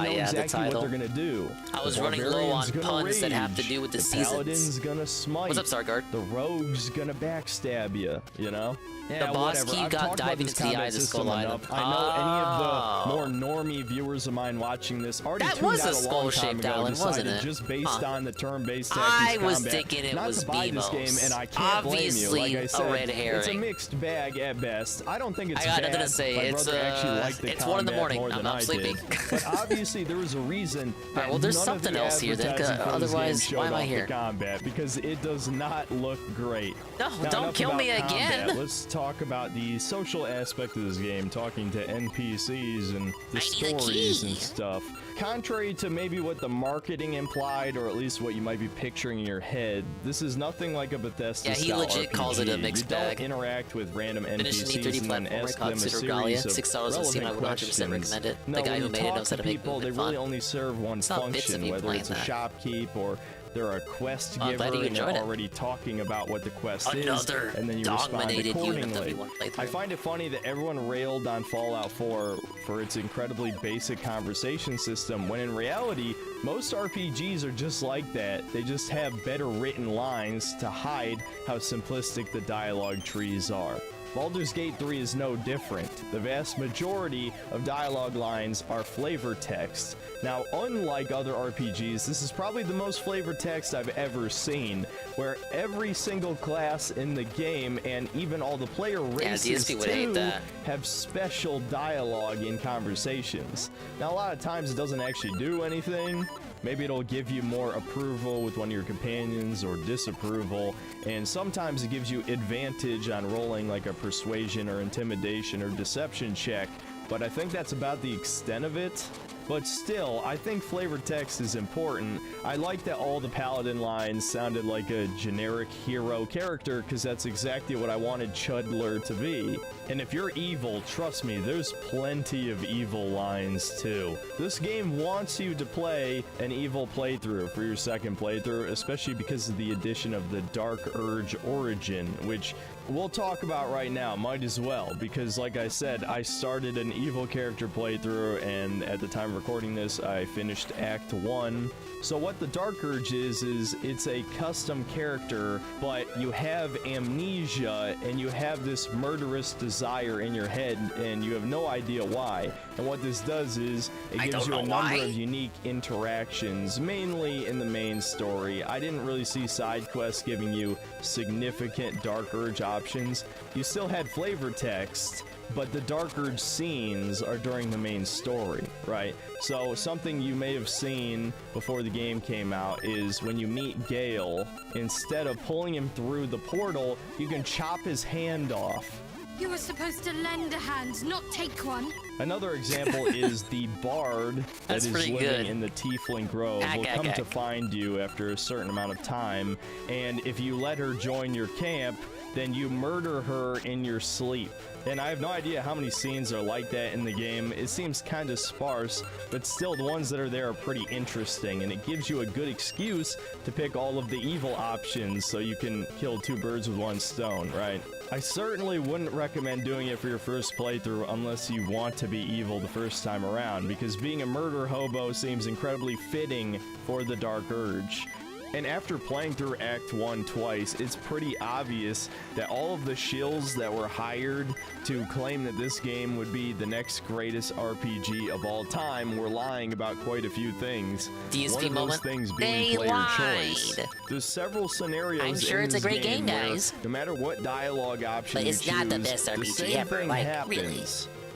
you know exactly what they're gonna do. I was running low on puns that have to do with the seasons. Paladin's gonna smite. What's up, Sargard? The rogue's gonna backstab you, you know? Yeah, the boss whatever. key I've got talked about diving this into the combat eyes of system Skull enough. Island. I know any of the more normie viewers of mine watching this already That was tuned a out a long time skull-shaped ago, island, wasn't decided it? just based Huh. on the turn-based tactics I was combat thinking it not was to buy this game, BMOs. and I can't blame you. Obviously Like I said, a red it's a herring. mixed bag at best. I don't think it's I got bad. nothing to say. My It's, brother actually liked the it's 1 in the combat morning. more than I'm I sleeping. did. But obviously there was a reason that Alright, well, there's none something of the else here then, advertising for this otherwise, game showed why am I off here? the combat, because it does not look great. No, Now, don't enough kill about me again. combat. Let's talk about the social aspect of this game, talking to NPCs and the stories and stuff. Contrary to maybe what the marketing implied, or at least what you might be picturing in your head, this is nothing like a Bethesda Yeah, he style legit RPG. calls it a mixed you don't bag. interact with random Finished an NPCs E30 and then platformer, ask them a consider series Galia. of 6 stars would seem I would 100% questions. recommend it. No, The guy when who you made it talk knows how to make people, they movement really fun. only serve one It's not bits of function, you whether playing it's a that. shopkeep or they're a quest I'm giver glad you and they're enjoyed it. already talking about what the quest Another is, and then you respond dominated unit accordingly. W1 playthrough. I find it funny that everyone railed on Fallout 4 for its incredibly basic conversation system, when in reality, most RPGs are just like that. They just have better written lines to hide how simplistic the dialogue trees are. Baldur's Gate 3 is no different. The vast majority of dialogue lines are flavor text. Now, unlike other RPGs, this is probably the most flavor text I've ever seen, where every single class in the game, and even all the player races DSP would hate too, that. have special dialogue in conversations. Now, a lot of times it doesn't actually do anything. Maybe it'll give you more approval with one of your companions or disapproval, and sometimes it gives you advantage on rolling like a persuasion or intimidation or deception check, but I think that's about the extent of it. But still, I think flavor text is important. I like that all the paladin lines sounded like a generic hero character, because that's exactly what I wanted Chudler to be. And if you're evil, trust me, there's plenty of evil lines too. This game wants you to play an evil playthrough for your second playthrough, especially because of the addition of the Dark Urge Origin, which we'll talk about right now, might as well, because like I said, I started an evil character playthrough, and at the time of recording this, I finished Act 1. So what the Dark Urge is it's a custom character, but you have amnesia, and you have this murderous desire in your head, and you have no idea why. And what this does is, it gives you a number of unique interactions, mainly in the main story. I didn't really see side quests giving you significant Dark Urge options. You still had flavor text, but the Dark Urge scenes are during the main story, right? So something you may have seen before the game came out is when you meet Gale, instead of pulling him through the portal, you can chop his hand off. You were supposed to lend a hand, not take one. Another example is the bard that is living good. in the Tiefling Grove will come to find you after a certain amount of time, and if you let her join your camp, then you murder her in your sleep. And I have no idea how many scenes are like that in the game. It seems kind of sparse, but still the ones that are there are pretty interesting, and it gives you a good excuse to pick all of the evil options so you can kill two birds with one stone, right? I certainly wouldn't recommend doing it for your first playthrough unless you want to be evil the first time around, because being a murder hobo seems incredibly fitting for the Dark Urge. And after playing through Act 1 twice, it's pretty obvious that all of the shills that were hired to claim that this game would be the next greatest RPG of all time were lying about quite a few things. DSP One of moment. those things being They player lied. choice. There's several scenarios I'm sure in it's a this great game, where guys. no matter what dialogue option But you it's choose, not the best RPG same ever, thing like, happens. really.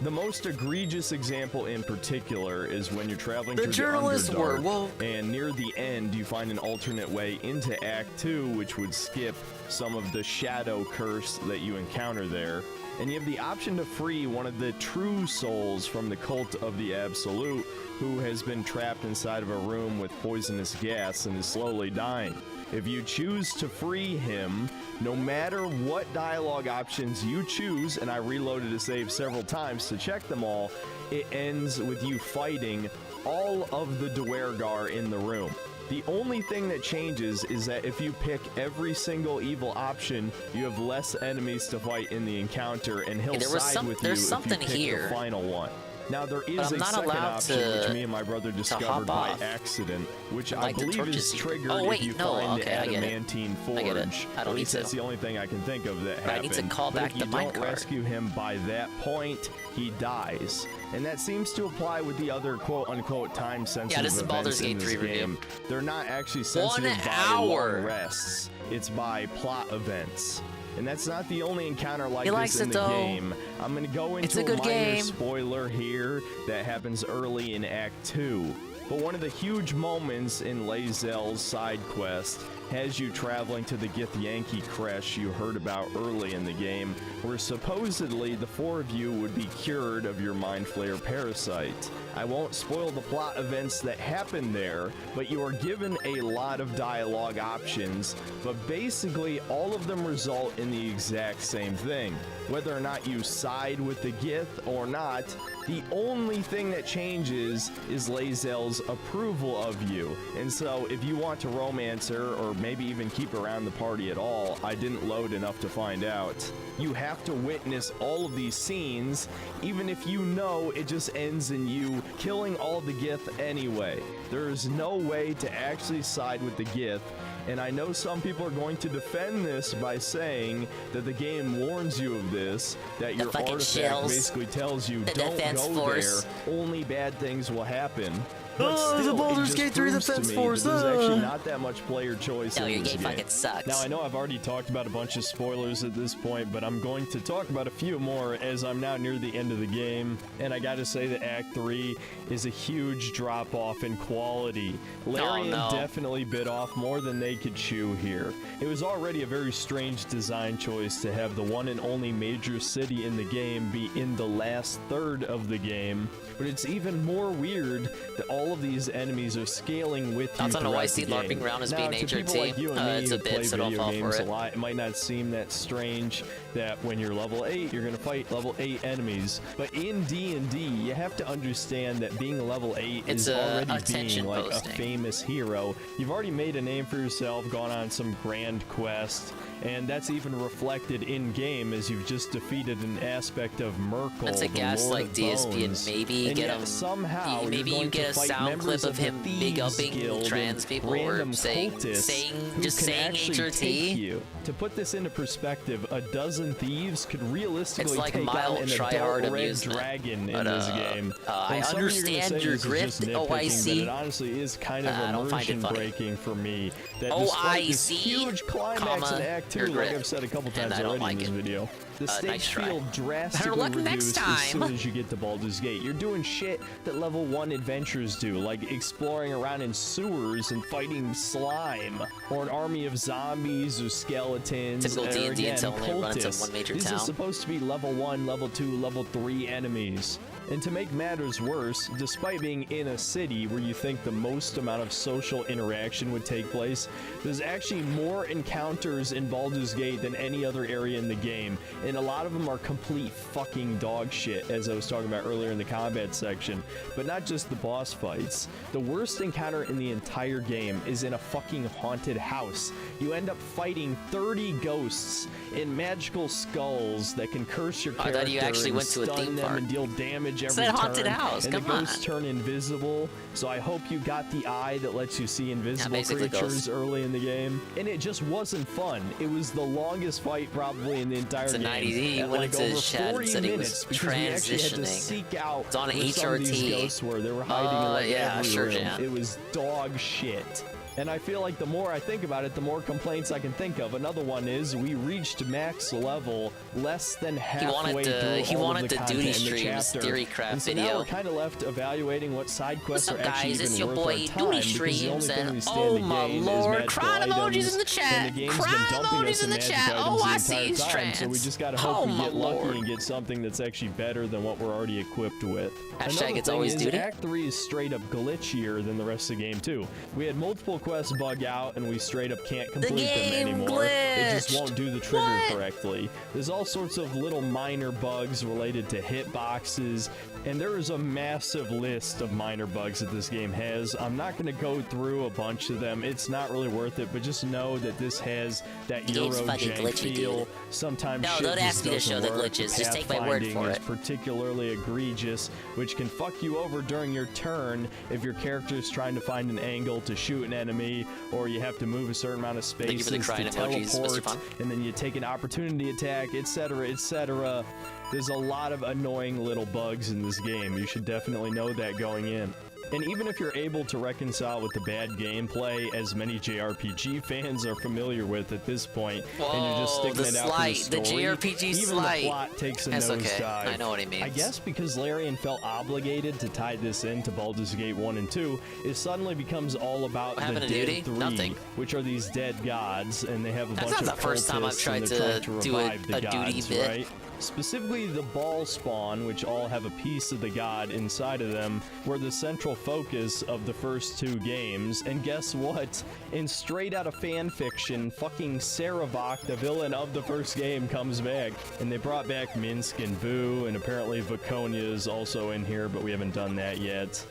The most egregious example in particular is when you're traveling The through journalists the were Underdark, woke. and near the end you find an alternate way into Act 2, which would skip some of the shadow curse that you encounter there. and you have the option to free one of the true souls from the Cult of the Absolute, who has been trapped inside of a room with poisonous gas and is slowly dying. If you choose to free him, no matter what dialogue options you choose, and I reloaded to save several times to check them all, it ends with you fighting all of the Duergar in the room. The only thing that changes is that if you pick every single evil option, you have less enemies to fight in the encounter, and he'll side with you if you pick the final one. Now, there is a second option, which me and my brother discovered by accident, which I believe is triggered if you find the adamantine forge. At least that's the only thing I can think of that happened. I need to call back the minecart. But if you don't rescue him by that point, he dies. And that seems to apply with the other quote-unquote time-sensitive events in this game. They're not actually sensitive by long rests. It's by plot events. And that's not the only encounter like this in the game. I'm going to go into a minor spoiler here that happens early in Act 2. But one of the huge moments in Lae'zel's side quest has you traveling to the Githyanki creche you heard about early in the game, where supposedly the four of you would be cured of your Mind Flayer parasite. I won't spoil the plot events that happen there, but you are given a lot of dialogue options, but basically all of them result in the exact same thing. Whether or not you side with the Gith or not, the only thing that changes is Lae'zel's approval of you. And so if you want to romance her, or maybe even keep around the party at all, I didn't load enough to find out. You have to witness all of these scenes, even if you know it just ends in you killing all the Gith anyway. There is no way to actually side with the Gith, and I know some people are going to defend this by saying that the game warns you of this, that your artifact basically tells you don't go there, only bad things will happen. But still, the Baldur's Gate 3 Defense Force. There's actually not that much player choice in your this game fucking sucks. Now, I know I've already talked about a bunch of spoilers at this point, but I'm going to talk about a few more as I'm now near the end of the game. And I gotta say that Act 3 is a huge drop-off in quality. Larian definitely bit off more than they could chew here. It was already a very strange design choice to have the one and only major city in the game be in the last third of the game, but it's even more weird that all of these enemies are scaling with you. I don't know why I see LARPing around as being HRT. Like you and me it's a who bit, play so don't video fall games for a it. lot, it might not seem that strange that when you're level 8, you're going to fight level 8 enemies. But in D&D, you have to understand that being level 8 is already being like a famous hero. You've already made a name for yourself, gone on some grand quest, and that's even reflected in-game as you've just defeated an aspect of Merkel, That's a gaslight DSP, and maybe get him. Somehow, maybe you get a sound clip of him big upping trans people or saying HRT. To put this into perspective, a dozen thieves could realistically like take mild on an tryhard adult red amusement. dragon in this game. I understand your grift, OIC. But it honestly is kind of immersion breaking for me. That despite this huge climax in Act 2, like I've said a couple times already in this video, the stakes feel drastically reduced as soon as you get to Baldur's Gate. You're doing shit that level 1 adventurers do, like exploring around in sewers and fighting slime, or an army of zombies or skeletons. Typical D&D until only runs in one major town. These are supposed to be level 1, level 2, level 3 enemies. And to make matters worse, despite being in a city where you think the most amount of social interaction would take place, there's actually more encounters in Baldur's Gate than any other area in the game, and a lot of them are complete fucking dog shit, as I was talking about earlier in the combat section. But not just the boss fights. The worst encounter in the entire game is in a fucking haunted house. You end up fighting 30 ghosts in magical skulls that can curse your character. I thought you actually went to a theme park and deal damage every turn. Haunted house. And Come the ghosts turn invisible, so I hope you got the eye that lets you see invisible creatures early in the game. And it just wasn't fun. It was the longest fight probably in the entire game. He went into his chat and said he was transitioning. Seek out it's on where some of these HRT. ghosts were. They were hiding in like every room. Jan. It was dog shit. And I feel like the more I think about it, the more complaints I can think of. Another one is we reached max level less than halfway through all of the content in the chapter. Theory crap and so video. now we're kind of left evaluating what side quests What's are up, actually guys? It's even your worth boy our time, Duty because the only Streams, thing and we stand oh to my gain is lord, magical crowd emojis items, in the chat. and the game's been Crowd dumping us emojis in the magic chat. items Oh, I the see entire his time, so we trance. just gotta Oh hope we my get lucky lord. and get something that's actually better than what we're already equipped with. Hashtag Another it's thing always is Duty. Act 3 is straight up glitchier than the rest of the game too. We had multiple quests bug out and we straight up can't complete them game anymore. It just glitched. won't do the trigger correctly. There's all sorts of little minor bugs related to hitboxes, and there is a massive list of minor bugs that this game has. I'm not going to go through a bunch of them. It's not really worth it, but just know that this has that The game's Euro fucking jank glitchy, feel. dude. Sometimes No, shit don't just ask me to show doesn't the work. glitches. Just take my word Pathfinding for is it. particularly egregious, which can fuck you over during your turn if your character is trying to find an angle to shoot an enemy, or you have to move a certain amount of Thank you spaces for the to crying emojis, Mr. teleport, Fun. and then you take an opportunity attack, etc., etc. There's a lot of annoying little bugs in this game. You should definitely know that going in. And even if you're able to reconcile with the bad gameplay, as many JRPG fans are familiar with at this point, and you're just Whoa, sticking the it out for slight, the the story, JRPG even slight. the plot takes a That's okay. nosedive. I know what he means. I guess because Larian felt obligated to tie this into Baldur's Gate 1 and 2, it suddenly becomes all about What the happened to Dead Duty? 3, Nothing. which are these dead gods, and they have a That's bunch not of the first time I've cultists, tried and they're to trying do a revive the Duty gods, bit. right? Specifically, the ball spawn, which all have a piece of the god inside of them, were the central focus of the first two games. And guess what? In straight out of fan fiction, fucking Sarevok, the villain of the first game, comes back. And they brought back Minsk and Boo, and apparently Vaconia is also in here, but we haven't done that yet.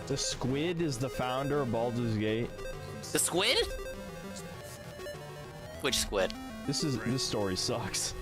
The Squid is the founder of Baldur's Gate. The squid? Which squid? This story sucks.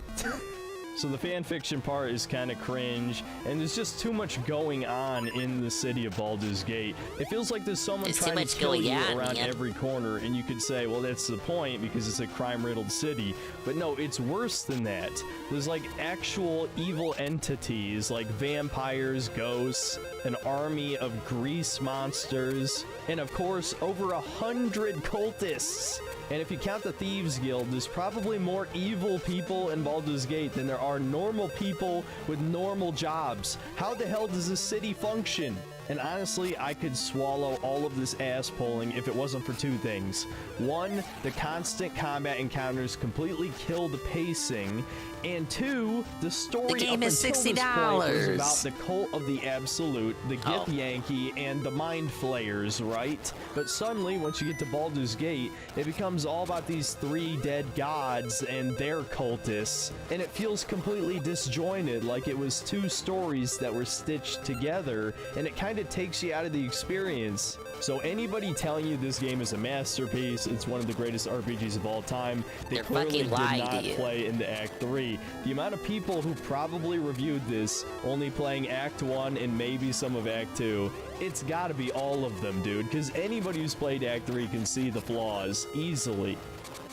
So the fan fiction part is kind of cringe, and there's just too much going on in the city of Baldur's Gate. It feels like there's someone There's too trying much to kill going you on, around man. every corner, and you could say, well, that's the point because it's a crime-riddled city. But no, it's worse than that. There's like actual evil entities like vampires, ghosts, an army of grease monsters, and of course, over 100 cultists. And if you count the Thieves Guild, there's probably more evil people in Baldur's Gate than there are normal people with normal jobs. How the hell does this city function? And honestly, I could swallow all of this ass pulling if it wasn't for two things. One, the constant combat encounters completely kill the pacing. And two, the story The game up is until this point was $60. about the Cult of the Absolute, the Gith Yankee, and the Mind Flayers, right? But suddenly, once you get to Baldur's Gate, it becomes all about these three dead gods and their cultists, and it feels completely disjointed, like it was two stories that were stitched together, and it kind of takes you out of the experience. So anybody telling you this game is a masterpiece, it's one of the greatest RPGs of all time, they They're clearly fucking did lying not to you. play into Act 3. The amount of people who probably reviewed this only playing Act 1 and maybe some of Act 2, it's gotta be all of them, dude, because anybody who's played Act 3 can see the flaws easily.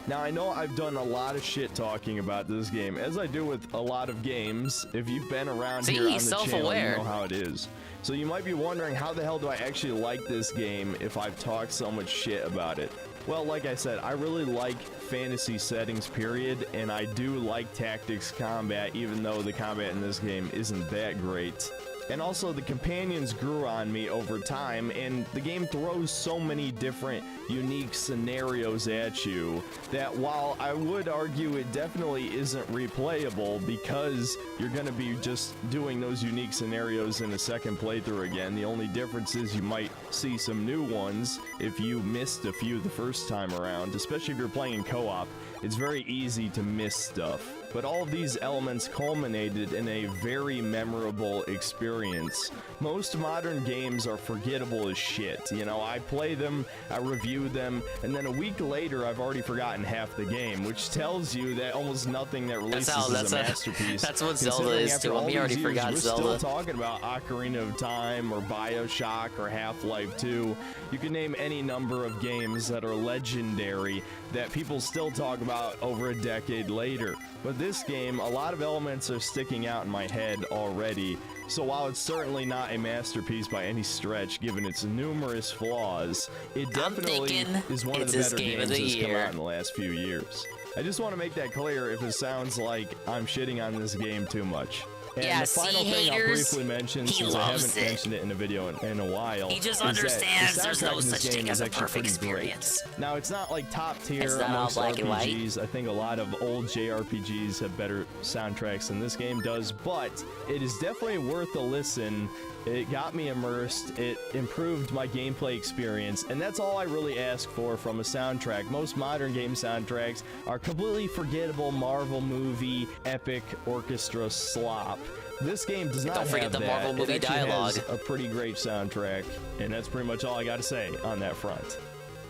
Now, I know I've done a lot of shit talking about this game, as I do with a lot of games. If you've been around here on the channel, you self-aware. know how it is. So you might be wondering, how the hell do I actually like this game if I've talked so much shit about it? Well, like I said, I really like fantasy settings, period, and I do like tactics combat, even though the combat in this game isn't that great. And also, the companions grew on me over time, and the game throws so many different unique scenarios at you that while I would argue it definitely isn't replayable because you're going to be just doing those unique scenarios in a second playthrough again, the only difference is you might see some new ones if you missed a few the first time around, especially if you're playing in co-op. It's very easy to miss stuff. But all of these elements culminated in a very memorable experience. Most modern games are forgettable as shit. You know, I play them, I review them, and then a week later I've already forgotten half the game, which tells you that almost nothing that releases is a masterpiece. That's what Zelda Considering is after to him. all He already these years, forgot we're Zelda. still talking about Ocarina of Time or BioShock or Half-Life 2. You can name any number of games that are legendary that people still talk about over a decade later. But this game, a lot of elements are sticking out in my head already. So while it's certainly not a masterpiece by any stretch, given its numerous flaws, it definitely is one of the better games that's come out in the last few years. I just want to make that clear if it sounds like I'm shitting on this game too much. And yeah, the final thing I'll briefly mention, since I haven't mentioned it in a video in a while, he just understands there's no such thing as a perfect experience. Now, it's not like top tier amongst RPGs. I think a lot of old JRPGs have better soundtracks than this game does, but it is definitely worth a listen. It got me immersed, it improved my gameplay experience, and that's all I really ask for from a soundtrack. Most modern game soundtracks are completely forgettable Marvel movie, epic orchestra slop. This game does not have that. Marvel movie dialogue. Has a pretty great soundtrack, and that's pretty much all I gotta say on that front.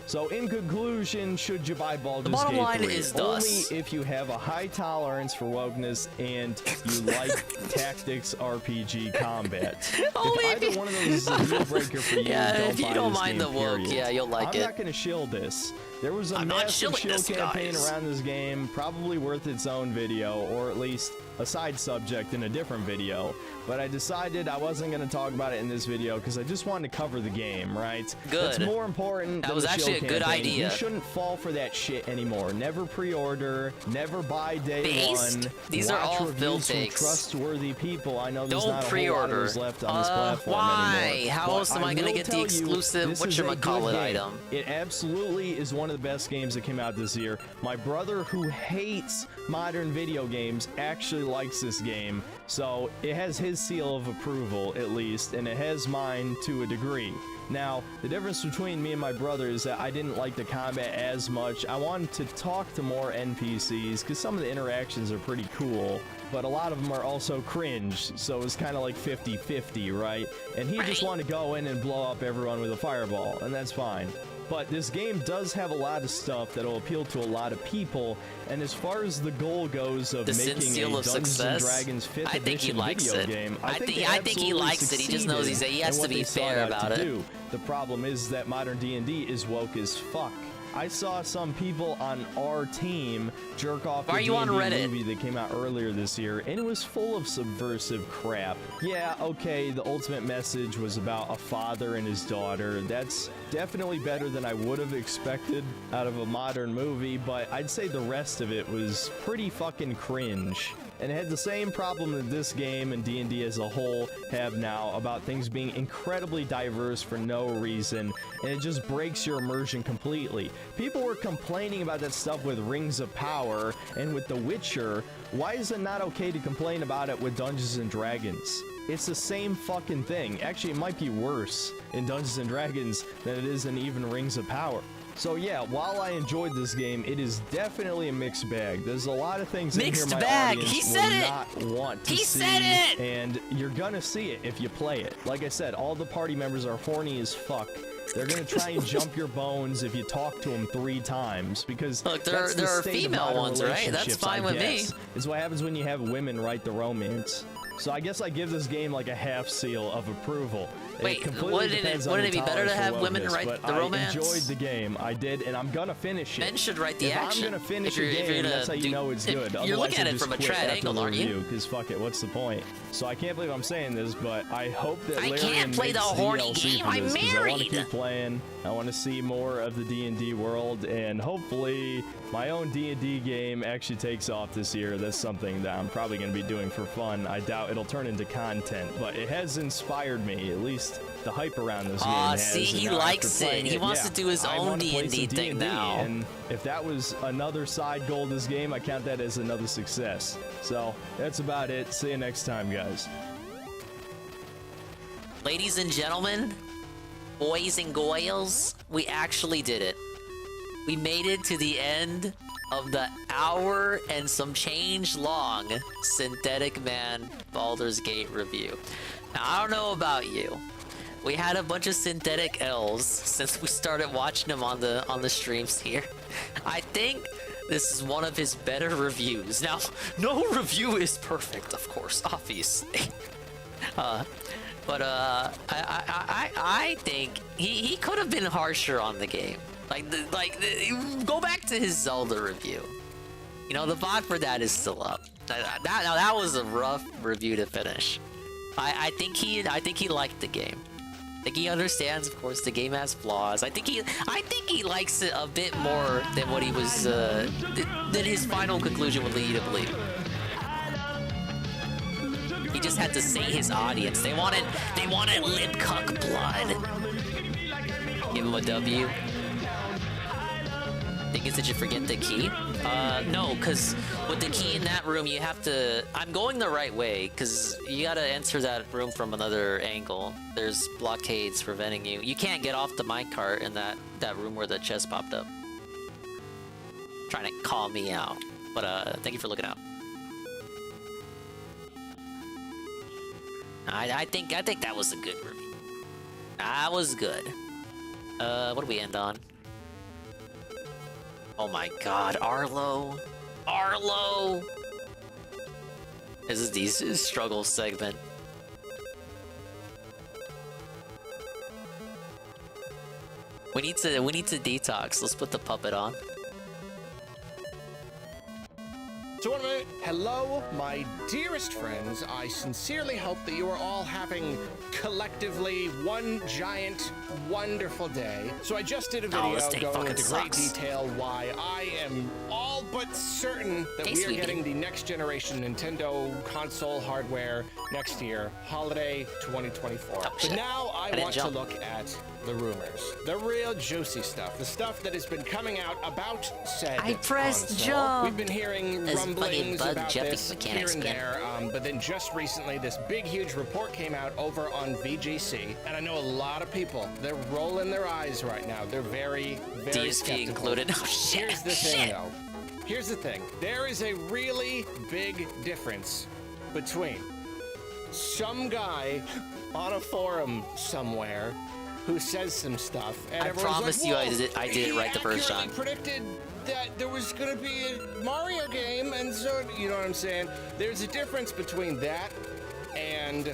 So in conclusion, should you buy Baldur's Gate 3? Only if you have a high tolerance for wokeness and you like tactics RPG combat. If either one of those is a deal breaker for you, if you don't mind the woke, yeah, you'll like it. I'm not gonna shield this. There was a massive shield campaign around this game, probably worth its own video, or at least a side subject in a different video. But I decided I wasn't going to talk about it in this video because I just wanted to cover the game, right? Good. That's more important than that was the actually shield a good campaign. idea. You shouldn't fall for that shit anymore. Never pre-order, never buy day one. These are all reviews from trustworthy people. I know there's not a whole lot of those left on this platform anymore. How else am I going to get the exclusive whatchamacallit item? It absolutely is one of the best games that came out this year. My brother, who hates modern video games, actually likes this game, so it has his seal of approval at least, and it has mine to a degree. Now, the difference between me and my brother is that I didn't like the combat as much. I wanted to talk to more NPCs because some of the interactions are pretty cool, but a lot of them are also cringe, so it's kind of like 50-50, right? And he just wanted to go in and blow up everyone with a fireball, and that's fine. But this game does have a lot of stuff that'll appeal to a lot of people, and as far as the goal goes of making a Dungeons & Dragons 5th edition video game, I think he likes it. He just knows he has to be fair about it. The problem is that modern D&D is woke as fuck. I saw some people on our team jerk off the D&D movie that came out earlier this year, and it was full of subversive crap. Yeah, okay, the ultimate message was about a father and his daughter. That's definitely better than I would have expected out of a modern movie, but I'd say the rest of it was pretty fucking cringe. And it had the same problem that this game and D&D as a whole have now about things being incredibly diverse for no reason, and it just breaks your immersion completely. People were complaining about that stuff with Rings of Power and with The Witcher. Why is it not okay to complain about it with Dungeons & Dragons? It's the same fucking thing. Actually, it might be worse in Dungeons & Dragons than it is in even Rings of Power. So yeah, while I enjoyed this game, it is definitely a mixed bag. There's a lot of things in here my audience will not want to see, and you're gonna see it if you play it. Like I said, all the party members are horny as fuck. They're gonna try and jump your bones if you talk to them 3 times, because look, there are female ones, right? That's fine with me. It's what happens when you have women write the romance. So I guess I give this game like a half seal of approval. Wait, wouldn't it be better to have women write the romance? I enjoyed the game. I did, and I'm gonna finish it. Men should write the action. If I'm gonna finish a game, that's how you know it's good. You're looking at it from a trad angle, aren't you? Because fuck it, what's the point? So I can't believe I'm saying this, but I hope that I can't play the horny game. I'm married. I want to keep playing. I want to see more of the D&D world, and hopefully my own D&D game actually takes off this year. That's something that I'm probably going to be doing for fun. I doubt it'll turn into content, but it has inspired me, at least the hype around this game has. See, he likes it. He wants to do his own D&D thing now. And if that was another side goal of this game, I count that as another success. So that's about it. See you next time, guys. Ladies and gentlemen, boys and girls, we actually did it. We made it to the end of the hour and some change long Synthetic Man Baldur's Gate review. Now, I don't know about you. We had a bunch of synthetic elves since we started watching them on the streams here. I think this is one of his better reviews. Now, no review is perfect, of course, obviously. But I think he could have been harsher on the game. Go back to his Zelda review. You know, the VOD for that is still up. That was a rough review to finish. I think he liked the game. I think he understands, of course, the game has flaws. I think he likes it a bit more than what he was than his final conclusion would lead you to believe. He just had to say his audience. They wanted lip cuck blood. Give him a W. Think did you forget the key? No, because with the key in that room, you have to... I'm going the right way, because you gotta enter that room from another angle. There's blockades preventing you. You can't get off the minecart in that room where the chest popped up. Trying to call me out. But, thank you for looking out. I think that was a good review. That was good. What do we end on? Oh my god, Arlo! Arlo! This is the struggle segment. We need to detox. Let's put the puppet on. So hello, my dearest friends. I sincerely hope that you are all having collectively one giant, wonderful day. So I just did a video going into great detail why I am all but certain that we are getting the next generation Nintendo console hardware next year, holiday 2024. But now I want to look at the rumors, the real juicy stuff, the stuff that has been coming out about said console. We've been hearing rumblings about this here and there, but then just recently this big huge report came out over on VGC, and I know a lot of people, they're rolling their eyes right now. They're very, very skeptical. Included. Oh shit. Here's the thing though. Here's the thing. There is a really big difference between some guy on a forum somewhere who says some stuff, and I promise you I did it right the first time. Predicted that there was going to be a Mario game, and so, you know what I'm saying? There's a difference between that and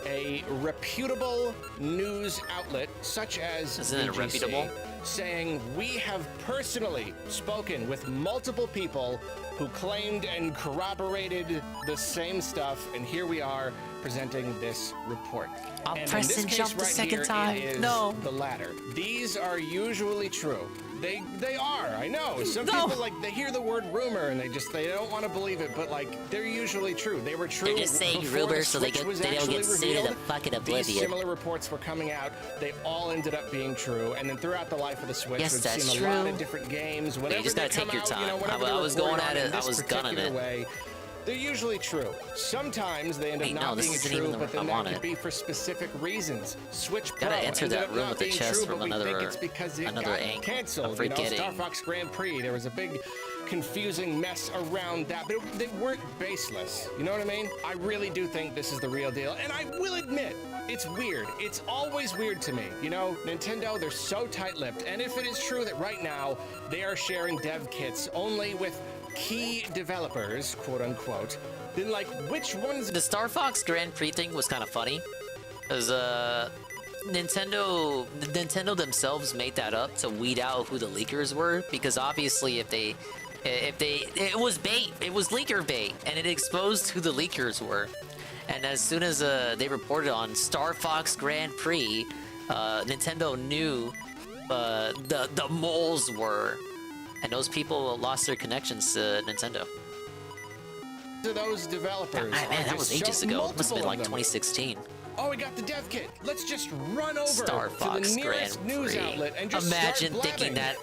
a reputable news outlet such as VGC saying, we have personally spoken with multiple people who claimed and corroborated the same stuff, and here we are presenting this report. I'll press and jump the second time. No. The latter. These are usually true. They are, I know. Some people, like, they hear the word rumor and they don't want to believe it, but, like, they're usually true. They were true. They're just saying rumors so they don't get sued in the fucking oblivion. These similar reports were coming out. They all ended up being true. And then throughout the life of the Switch, we've seen a lot of different games. Whenever you just gotta take your time. I was going at it. I was gunning it. They're usually true. Sometimes they end up not being true, but then that could be for specific reasons. Switch Pro gotta enter that room with the chest from another angle. Canceled. You know, Star Fox Grand Prix. There was a big confusing mess around that, but they weren't baseless. You know what I mean? I really do think this is the real deal, and I will admit, it's weird. It's always weird to me. You know, Nintendo, they're so tight-lipped, and if it is true that right now they are sharing dev kits only with key developers, quote unquote, then like which ones? The Star Fox Grand Prix thing was kind of funny, because Nintendo themselves made that up to weed out who the leakers were, because obviously it was bait, it was leaker bait, and it exposed who the leakers were. And as soon as they reported on Star Fox Grand Prix, Nintendo knew the moles were. And those people lost their connections to Nintendo. To those developers. Man, that was ages ago. It must have been like 2016. Oh, we got the dev kit. Let's just run over Star Fox to the nearest news outlet and just imagine thinking that.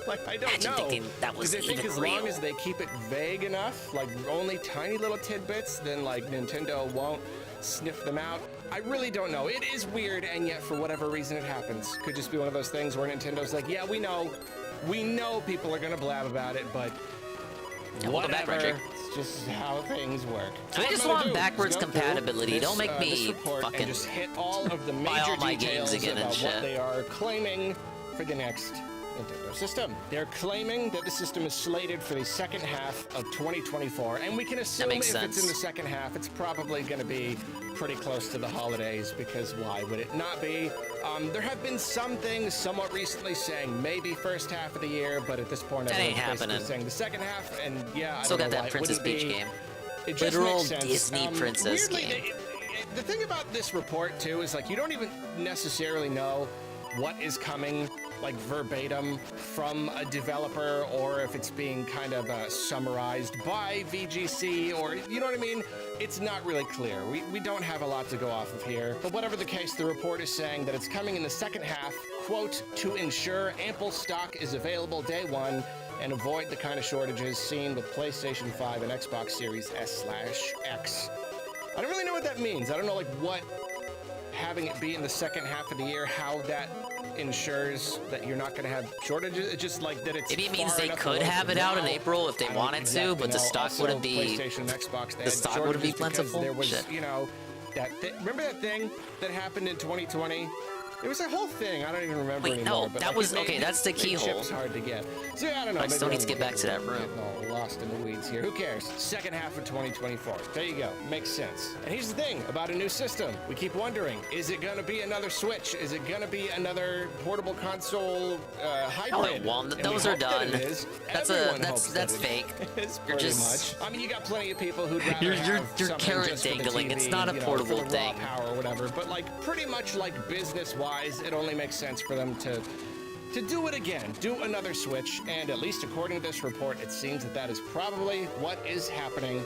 Like, I don't know. Thinking that was even think as real. long as they keep it vague enough, like only tiny little tidbits, then like Nintendo won't sniff them out. I really don't know. It is weird, and yet for whatever reason it happens. Could just be one of those things where Nintendo's like, yeah, we know people are gonna blab about it, but whatever. It's just how things work. So I just want backwards compatibility. Don't make me fucking just hit all of the major buy all my details games again about and shit. what they are claiming for the next Nintendo system. They're claiming that the system is slated for the second half of 2024, and we can assume if it's in the second half, it's probably going to be pretty close to the holidays, because why would it not be? There have been some things somewhat recently saying maybe first half of the year, but at this point, everyone's basically saying the second half, and yeah, still got that Princess Peach game. It just Literal makes sense. Disney princess game. The thing about this report too is like you don't even necessarily know what is coming like verbatim from a developer, or if it's being kind of summarized by VGC, or you know what I mean? It's not really clear. We don't have a lot to go off of here. But whatever the case, the report is saying that it's coming in the second half, quote, to ensure ample stock is available day one and avoid the kind of shortages seen with PlayStation 5 and Xbox Series S/X. I don't really know what that means. I don't know like what having it be in the second half of the year, how that ensures that you're not going to have shortages. It's just like that it's maybe it means they could have it out in April if they wanted to, but the stock wouldn't be PlayStation and Xbox. The stock wouldn't be plentiful. There was, you know, that remember that thing that happened in 2020? It was a whole thing. I don't even remember anymore. No, that was okay. That's the keyhole. Chips hard to get. So yeah, I don't know. I still need to get back to that room. All lost in the weeds here. Who cares? Second half of 2024. There you go. Makes sense. And here's the thing about a new system. We keep wondering: is it going to be another Switch? Is it going to be another portable console hybrid? No, those are done. That's fake. You're just much. I mean, you got plenty of people who'd rather you're carrot dangling. It's not a portable thing. Raw power or whatever. But like pretty much like business-wise, it only makes sense for them to do it again, do another Switch, and at least according to this report, it seems that is probably what is happening.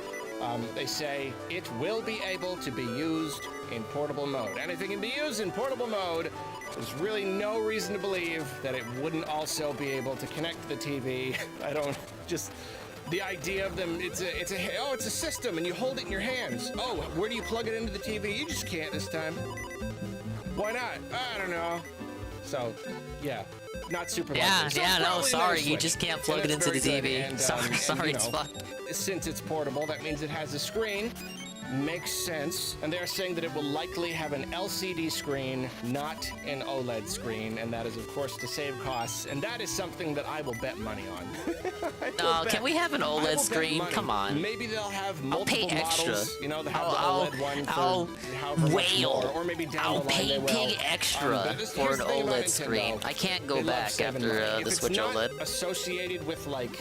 They say it will be able to be used in portable mode. And if it can be used in portable mode, there's really no reason to believe that it wouldn't also be able to connect to the TV. I don't just... The idea of them, it's a system, and you hold it in your hands. Oh, where do you plug it into the TV? You just can't this time. Why not? I don't know. So, yeah, not super. Sorry, you just can't plug it into the TV. And, sorry, it's fucked. Since it's portable, that means it has a screen. Makes sense. And they're saying that it will likely have an LCD screen, not an OLED screen, and that is, of course, to save costs. And that is something that I will bet money on. Can we have an OLED screen? Come on. Maybe they'll have multiple models. You know, they'll have the OLED one for however much more, or maybe down the line they will. I'll pay extra for an OLED screen. I can't go back after the Switch OLED. If it's not associated with, like,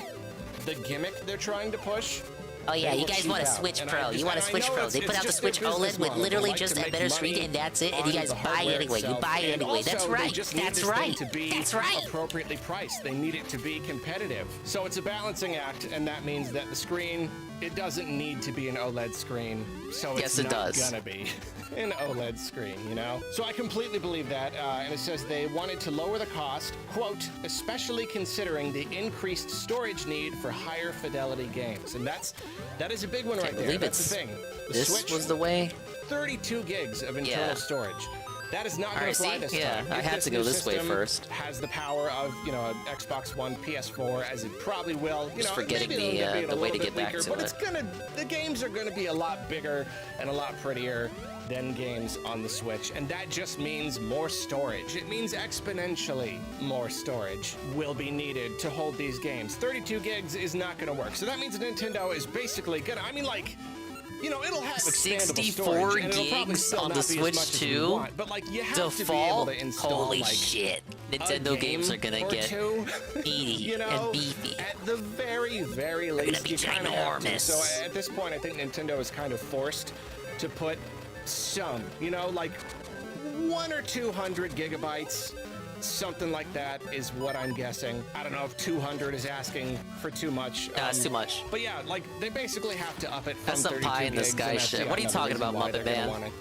the gimmick they're trying to push... Oh yeah, you guys want a Switch Pro. You want a Switch Pro. They put out the Switch OLED with literally just a better screen, and that's it, and you guys buy it anyway. You buy it anyway. That's right. That's right. That's right. Appropriately priced. They need it to be competitive. So it's a balancing act, and that means that the screen, it doesn't need to be an OLED screen. So it's not gonna be an OLED screen, you know? So I completely believe that, and it says they wanted to lower the cost, quote, especially considering the increased storage need for higher fidelity games. And that is a big one right there. That's the thing. The Switch was the way. 32 gigs of internal storage. That is not going to fly this time. I had to go this way first. Has the power of, you know, an Xbox One, PS4, as it probably will. You know, forgetting the way to get back to it. But it's the games are going to be a lot bigger and a lot prettier than games on the Switch, and that just means more storage. It means exponentially more storage will be needed to hold these games. 32 gigs is not going to work. So that means Nintendo is basically gonna, I mean, like, you know, it'll have 64 gigs on the Switch 2. But like, you have to be able to install, holy shit. Nintendo games are gonna get meaty and beefy. At the very, very least, you kind of have to. So at this point, I think Nintendo is kind of forced to put some, you know, like 100 or 200 gigabytes, something like that is what I'm guessing. I don't know if 200 is asking for too much. That's too much. But yeah, like they basically have to up it from that's 32 some pie in the sky shit. What are you talking about, Muppet Man?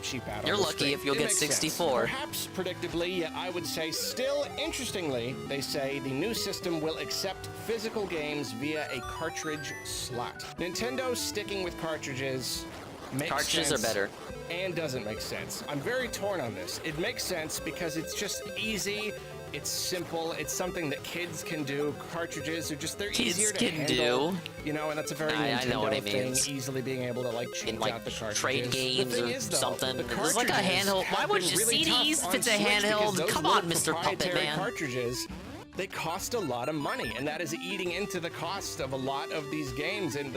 You're lucky if you'll get 64. Perhaps predictably, I would say still interestingly, they say the new system will accept physical games via a cartridge slot. Nintendo sticking with cartridges makes cartridges sense. Are better. And doesn't make sense. I'm very torn on this. It makes sense because it's just easy, it's simple, it's something that kids can do. Cartridges are just, they're easier to handle. You know, and that's a very Nintendo thing, easily being able to like change out the cartridges. Trade games or something. It's like a handheld. Why would you CDs if it's a handheld? Come on, Mr. Puppet Man. Cartridges they cost a lot of money, and that is eating into the cost of a lot of these games, and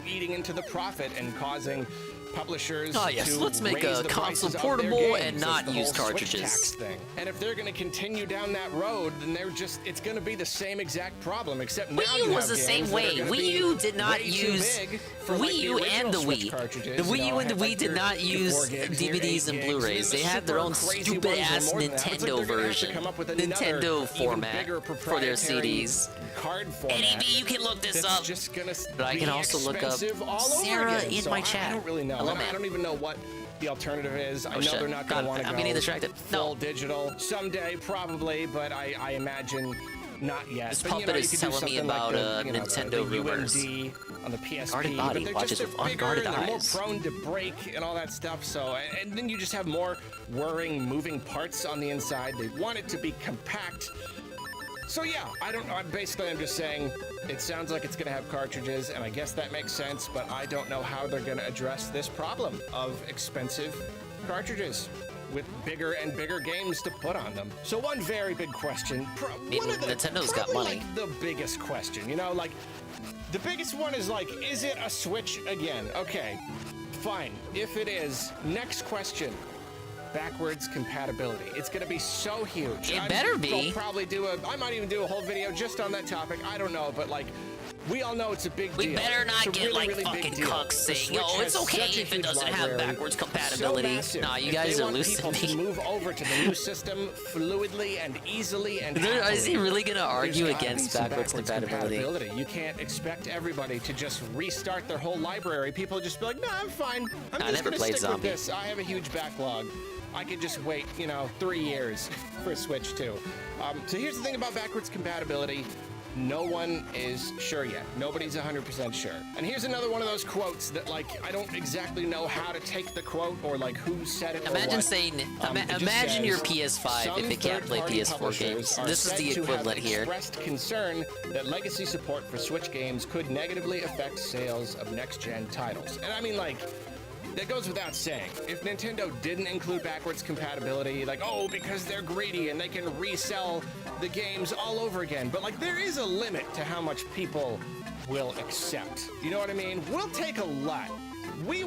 eating into the profit and causing publishers to let's make raise a the console prices of portable their and games. not It's the use whole Switch cartridges. tax thing. And if they're going to continue down that road, then it's going to be the same exact problem, except now Wii you U was have the same games that are way. gonna Wii be U did not way too use big the for, like, Wii U original and the Switch Wii. cartridges, The Wii U and the have, Wii did your not 4 use gigs, your DVDs 8 and gigs, Blu-rays. the They had their super own crazy stupid ones are ass more than that. It's like Nintendo they're gonna have to version, come up with another, Nintendo even format bigger for their proprietary CDs. card format. NEB, you can look this that's up. Just gonna But I can be also look up expensive all over Sarah again. in So my I chat. don't really know. Hello, And I man. don't even know what the alternative is. I know shit. they're not going God, to want to I'm go getting distracted. full digital someday, probably, but I imagine not yet. This But, puppet you is could do telling me something like about the Nintendo the rumors. UMD on the PSP, Guarded body but they're watches just with bigger, unguarded they're more eyes. prone to break and all that stuff. So, and then you just have more whirring, moving parts on the inside. They want it to be compact. So yeah, I don't know. I'm just saying it sounds like it's going to have cartridges, and I guess that makes sense, but I don't know how they're going to address this problem of expensive cartridges with bigger and bigger games to put on them. So one very big question, Nintendo's got money. like the biggest question, like the biggest one is like, is it a Switch again? Okay, fine. If it is, next question. Backwards compatibility. It's going to be so huge. It better be. I'll probably I might even do a whole video just on that topic. I don't know, but like, we all know it's a big deal. We better not It's a get really, like really fucking big deal. cucks The saying, Switch "Oh, it's has okay such a if it huge doesn't have library, backwards compatibility." So massive. Nah, you If guys they are want losing people me. to move over to the new system fluidly and easily and Is he really gonna happily, argue there's gotta against be some backwards compatibility? You can't expect everybody to just restart their whole library. People just be like, "No, I'm fine. I'm I just never gonna played stick Zombie. with this. I have a huge backlog. I could just wait, 3 years for Switch 2. So here's the thing about backwards compatibility. No one is sure yet. Nobody's 100% sure. And here's another one of those quotes that, like, I don't exactly know how to take the quote or, like, who said it or Imagine what. saying, It just imagine your says, PS5 if it can't play "Some PS4 third-party games. publishers This is are the said to have equivalent here. expressed concern that legacy support for Switch games could negatively affect sales of next-gen titles." And I mean, like, that goes without saying. If Nintendo didn't include backwards compatibility, like, oh, because they're greedy and they can resell the games all over again. But, like, there is a limit to how much people will accept. You know what I mean? We'll take a lot. We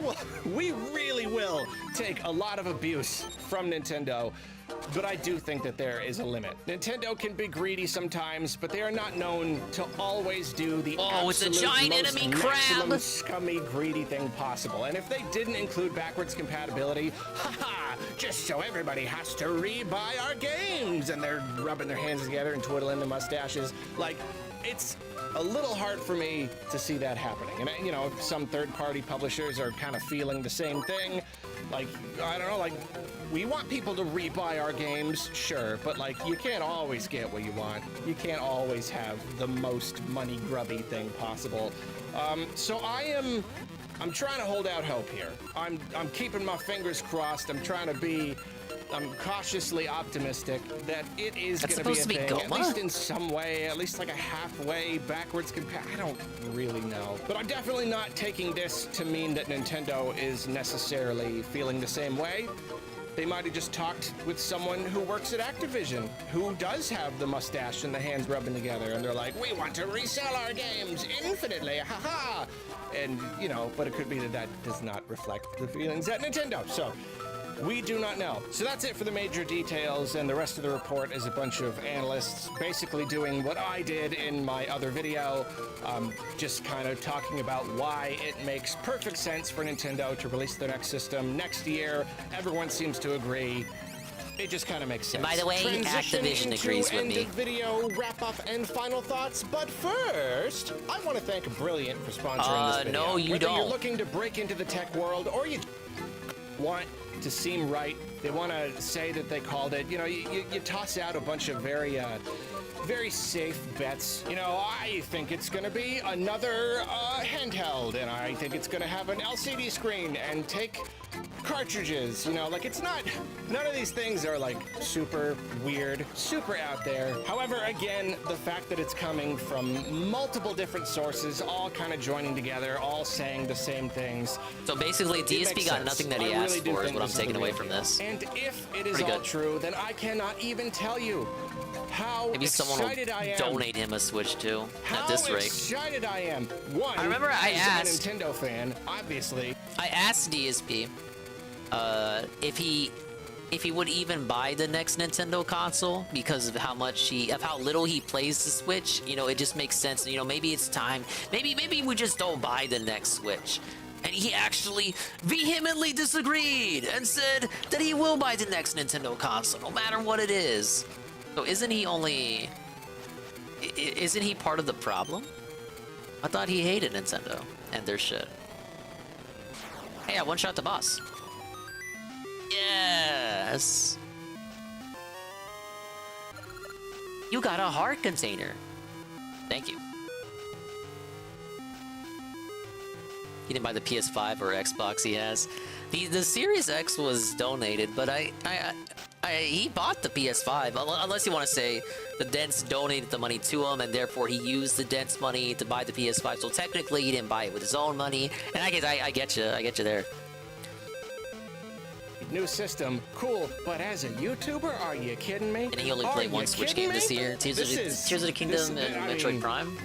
really will take a lot of abuse from Nintendo. But I do think that there is a limit. Nintendo can be greedy sometimes, but they are not known to always do the it's a giant most enemy crab. maximum scummy, greedy thing possible. And if they didn't include backwards compatibility, haha, just so everybody has to rebuy our games, and they're rubbing their hands together and twiddling their mustaches, like, it's a little hard for me to see that happening. And, if some third-party publishers are kind of feeling the same thing, like, I don't know, like, we want people to rebuy our games, sure, but, like, you can't always get what you want. You can't always have the most money-grubby thing possible. So I'm trying to hold out hope here. I'm keeping my fingers crossed. I'm cautiously optimistic that it is going to be a thing, at least in some way, at least like a halfway backwards I don't really know. But I'm definitely not taking this to mean that Nintendo is necessarily feeling the same way. They might have just talked with someone who works at Activision, who does have the mustache and the hands rubbing together, and they're like, "We want to resell our games infinitely, haha!" And, but it could be that does not reflect the feelings at Nintendo, so we do not know. So that's it for the major details, and the rest of the report is a bunch of analysts basically doing what I did in my other video, just kind of talking about why it makes perfect sense for Nintendo to release their next system next year. Everyone seems to agree. It just kind of makes sense. And by the way, Transition Activision into agrees with end me. of video wrap up and final thoughts. But first, I want to thank Brilliant for sponsoring this video. No, you Whether don't. you're looking to break into the tech world or you want to seem right, they want to say that they called it. You toss out a bunch of very safe bets. I think it's going to be another handheld, and I think it's going to have an LCD screen and take cartridges, you know, like it's not, none of these things are like super weird, super out there. However, again, the fact that it's coming from multiple different sources, all kind of joining together, all saying the same things. So basically, DSP got nothing that he asked for is what I'm taking away from this. And if it is all true, then I cannot even tell you how Maybe someone will excited I am. donate him a Switch too, at this rate. How excited I am. One, I remember I as asked- a Nintendo fan, obviously. I asked DSP if he would even buy the next Nintendo console because of how little he plays the Switch. You know, it just makes sense. You know, maybe it's time. Maybe we just don't buy the next Switch. And he actually vehemently disagreed and said that he will buy the next Nintendo console, no matter what it is. So isn't he part of the problem? I thought he hated Nintendo and their shit. Hey, I one-shot the boss. Yes! You got a heart container. Thank you. He didn't buy the PS5 or Xbox he has. The Series X was donated, but he bought the PS5. Unless you want to say the Dents donated the money to him, and therefore he used the Dents money to buy the PS5. So technically, he didn't buy it with his own money. And I get you there. New system, cool, but as a YouTuber, are you kidding me? And he only played one Switch game this year. Tears of the Kingdom and Metroid Prime.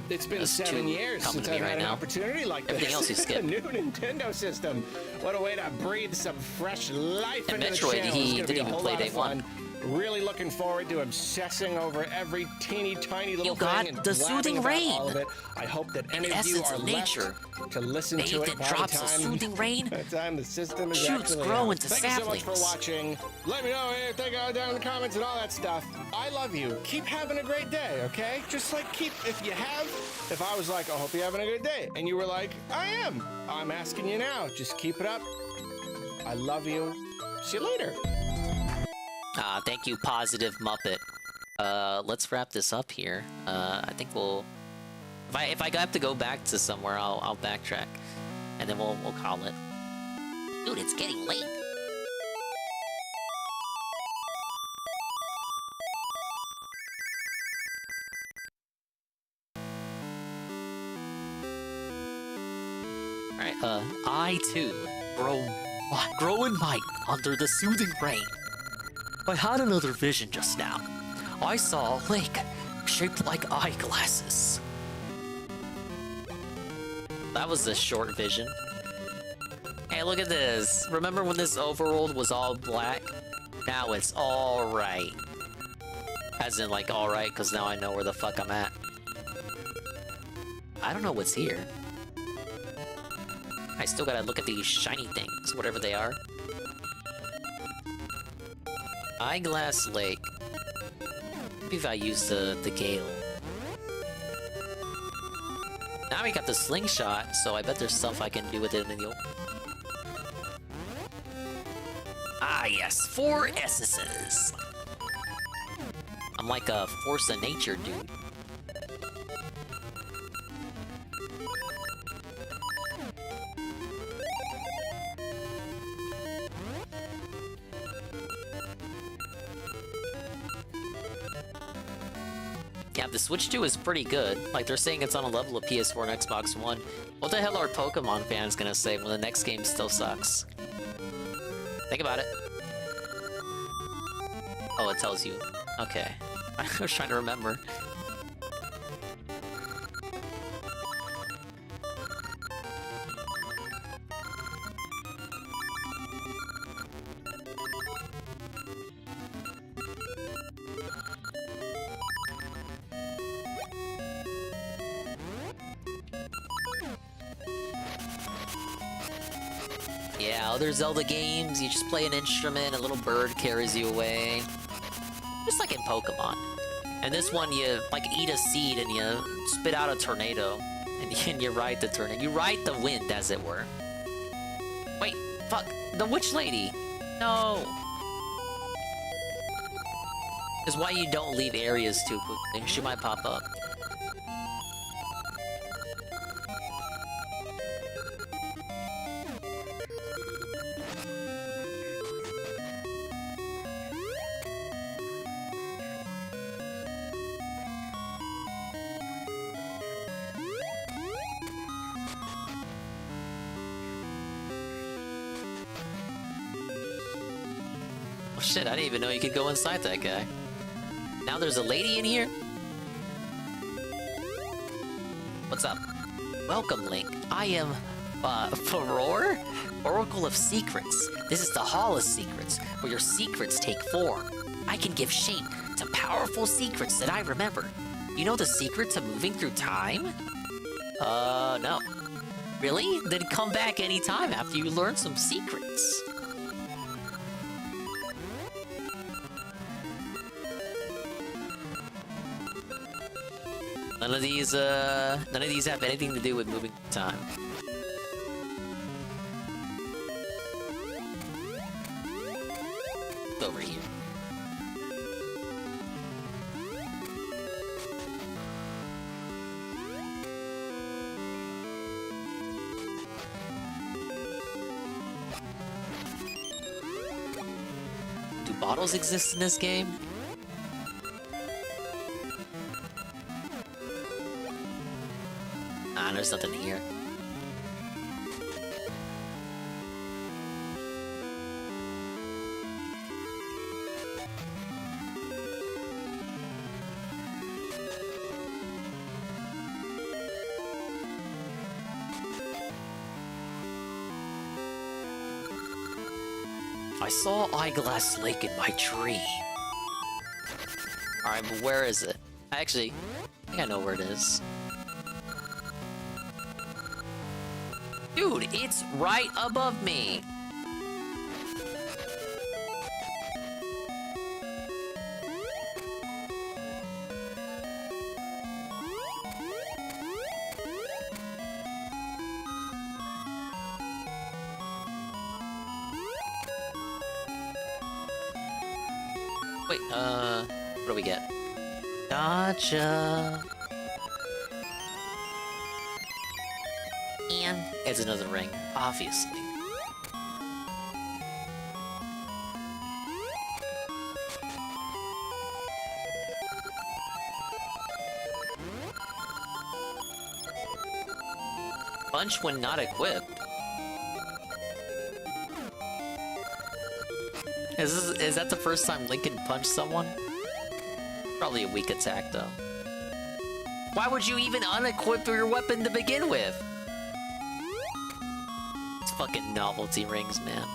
It's been 7 years since I've had an opportunity like this. Everything else he skipped. A new Nintendo system. What a way to breathe some fresh life and into Metroid, the channel. he didn't even play day one. Really looking forward to obsessing over every teeny tiny little you got thing and the soothing rain. all of it. I hope that any of you are nature. left to listen to it by drops the time, of soothing rain. by the time the system is Shoots actually grow out. into Thank you so much saplings. for watching. Let me know what you think down in the comments and all that stuff. I love you. Keep having a great day, okay? Just like if I was like, I hope you're having a good day, and you were like, I am. I'm asking you now. Just keep it up. I love you. See you later. Thank you, Positive Muppet. Let's wrap this up here. I think we'll... If I have to go back to somewhere, I'll backtrack. And then we'll call it. Dude, it's getting late. Alright, I too grow in might under the soothing rain. I had another vision just now. I saw a lake shaped like eyeglasses. That was a short vision. Hey, look at this. Remember when this overworld was all black? Now it's all right. As in, like, all right, because now I know where the fuck I'm at. I don't know what's here. I still gotta look at these shiny things, whatever they are. Eyeglass Lake. Maybe if I use the gale. Now we got the slingshot, so I bet there's stuff I can do with it in the... Ah yes, 4 S's. I'm like a force of nature dude. Yeah, the Switch 2 is pretty good. Like, they're saying it's on a level of PS4 and Xbox One. What the hell are Pokemon fans gonna say when the next game still sucks? Think about it. Oh, it tells you. Okay. I was trying to remember. Yeah, other Zelda games, you just play an instrument, a little bird carries you away. Just like in Pokemon. And this one, you, like, eat a seed and you spit out a tornado. And you ride the tornado. You ride the wind, as it were. Wait, fuck. The witch lady. No. Is why you don't leave areas too quickly. She might pop up. shit, I didn't even know you could go inside that guy. Now there's a lady in here? What's up? Welcome, Link. I am, Furore? Oracle of Secrets. This is the Hall of Secrets, where your secrets take form. I can give shape to powerful secrets that I remember. You know the secret to moving through time? No. Really? Then come back anytime after you learn some secrets. None of these have anything to do with moving through time. Over here. Do bottles exist in this game? Ah, there's nothing here. I saw Eyeglass Lake in my dream. Alright, but where is it? Actually, I think I know where it is. Dude, it's right above me! Wait, what do we get? Gotcha. And it's another ring, obviously. Punch when not equipped. Is that the first time Link can punch someone? Probably a weak attack, though. Why would you even unequip your weapon to begin with? It's fucking novelty rings, man.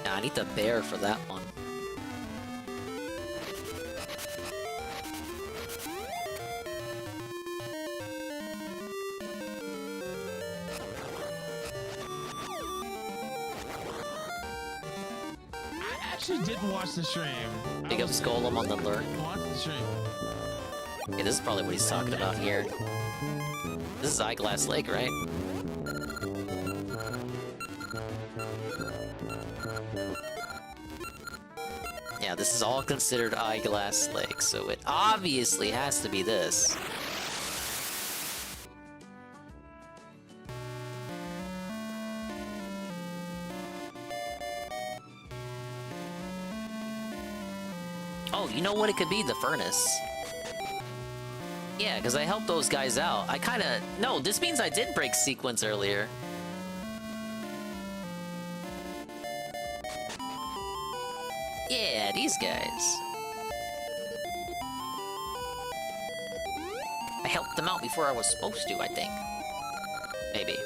I need the bear for that one. I actually didn't watch the stream. Pick up Golem on the lurk. Watch the stream. Yeah, this is probably what he's talking about here. This is Eyeglass Lake, right? Yeah, this is all considered Eyeglass Lake, so it obviously has to be this. Oh, you know what it could be? The furnace. Yeah, because I helped those guys out. I kinda... No, this means I did break sequence earlier. Yeah, these guys. I helped them out before I was supposed to, I think. Maybe.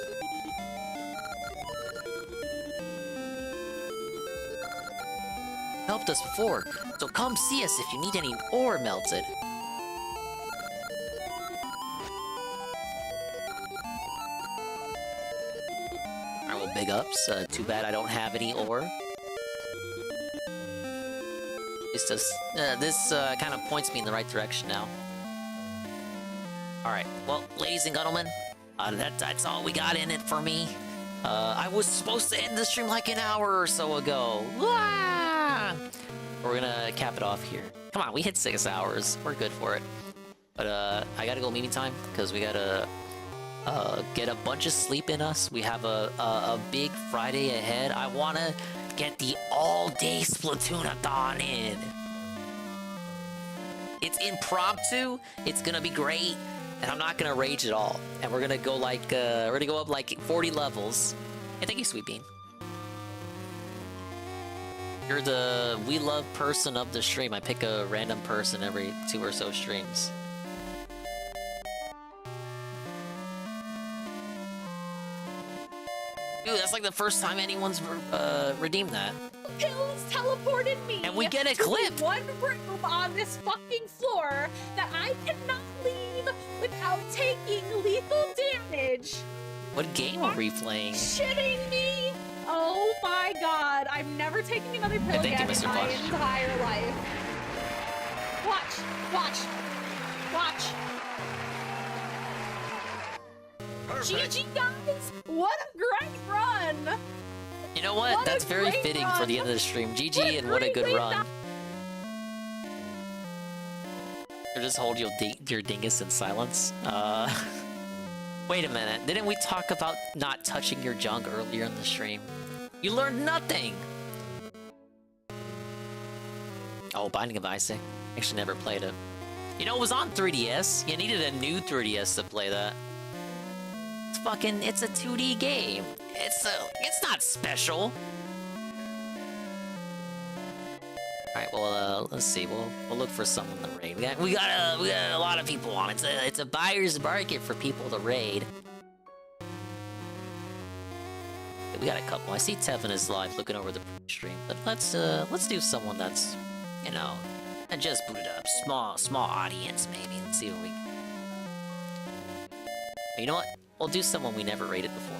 Helped us before, so come see us if you need any ore melted. Alright, well, big ups. Too bad I don't have any ore. It's just, this kind of points me in the right direction now. Alright, well, ladies and gentlemen, that's all we got in it for me. I was supposed to end the stream like an hour or so ago. Wah! We're gonna cap it off here. Come on, we hit 6 hours. We're good for it. But I gotta go meeting time, because we gotta get a bunch of sleep in us. We have a big Friday ahead. I want to get the all-day Splatoon-a-thon in. It's impromptu. It's gonna be great, and I'm not gonna rage at all. And we're gonna go like we're gonna go up like 40 levels. And thank you, Sweet Bean. You're the we love person of the stream. I pick a random person every 2 or so streams. Dude, that's like the first time anyone's redeemed that. Pills teleported me. And we get a clip. One room on this fucking floor that I cannot leave without taking lethal damage. What game are we playing? Shitting me. Oh my god. I'm never taking another pill again in my entire life. Watch. GG guys. What a great run. You know what? That's very fitting for the end of the stream. GG and what a good run. Or just hold your dingus in silence. Wait a minute. Didn't we talk about not touching your junk earlier in the stream? You learned nothing! Oh, Binding of Isaac. Actually never played it. You know, it was on 3DS. You needed a new 3DS to play that. It's a 2D game. It's not special. Alright, well, let's see. We'll look for someone to raid. We got a lot of people on. It's a buyer's market for people to raid. We got a couple. I see Tevin is live looking over the stream, but let's do someone that's, you know, and just boot it up. Small audience maybe. Let's see what we. You know what? We'll do someone we never rated before.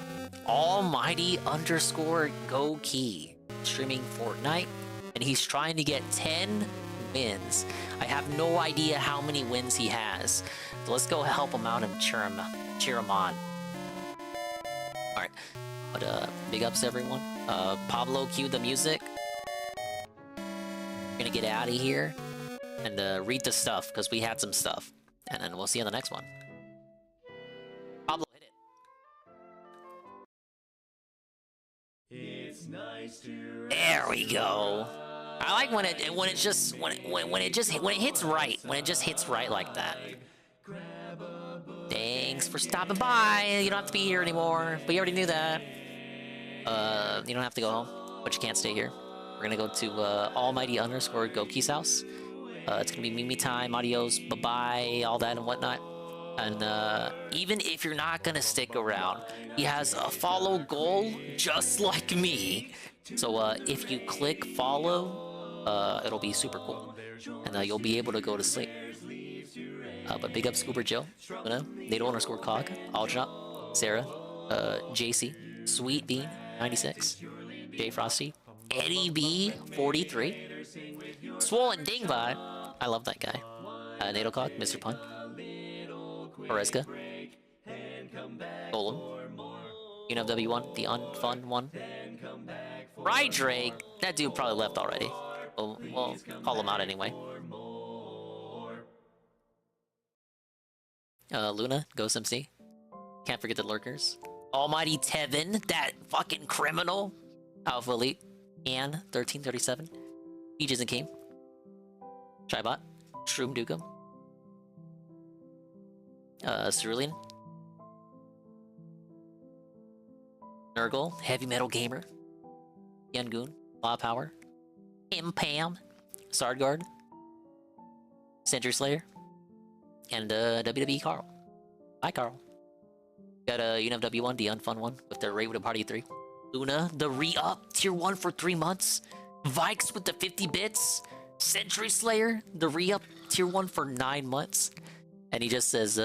Almighty_GoKey streaming Fortnite, and he's trying to get 10 wins. I have no idea how many wins he has. So let's go help him out and cheer him on. Alright. But big ups everyone. Pablo, cue the music. We're gonna get out of here and read the stuff, because we had some stuff. And then we'll see you on the next one. Pablo, hit it. It's nice to there we go. I like when it just hits right. When it just hits right like that. Thanks for stopping by. You don't have to be here anymore. We already knew that. You don't have to go home, but you can't stay here. We're gonna go to Almighty_GoKey's house. It's gonna be Mimi time, adios, bye-bye, all that and whatnot. And even if you're not gonna stick around, he has a follow goal just like me. So if you click follow, it'll be super cool, and you'll be able to go to sleep. But big up Scuba Joe, Nato_Cog, Aldrop, Sarah, JC, Sweet Bean 96, J Frosty, Eddie B 43, Swollen Dingby, I love that guy, Nato_Cog, Mr. Pun, Oreska, Golem, UNFW1, the unfun one, Rydrake, that dude probably left already. We'll call him out anyway. Luna, Ghost MC, can't forget the lurkers. Almighty Tevin, that fucking criminal. Alpha Elite, Ann 1337, Peaches and King, Shybot, Shroom Dukum, Cerulean, Nurgle, Heavy Metal Gamer, Yangoon, Law Power, Impam, Sardguard, Sentry Slayer, and WWE Carl. Hi Carl. Got a UNFW1, the unfun one, with their raid with a party of 3. Luna, the re-up, tier 1 for 3 months. Vikes with the 50 bits. Sentry Slayer, the re-up, tier 1 for 9 months. And he just says,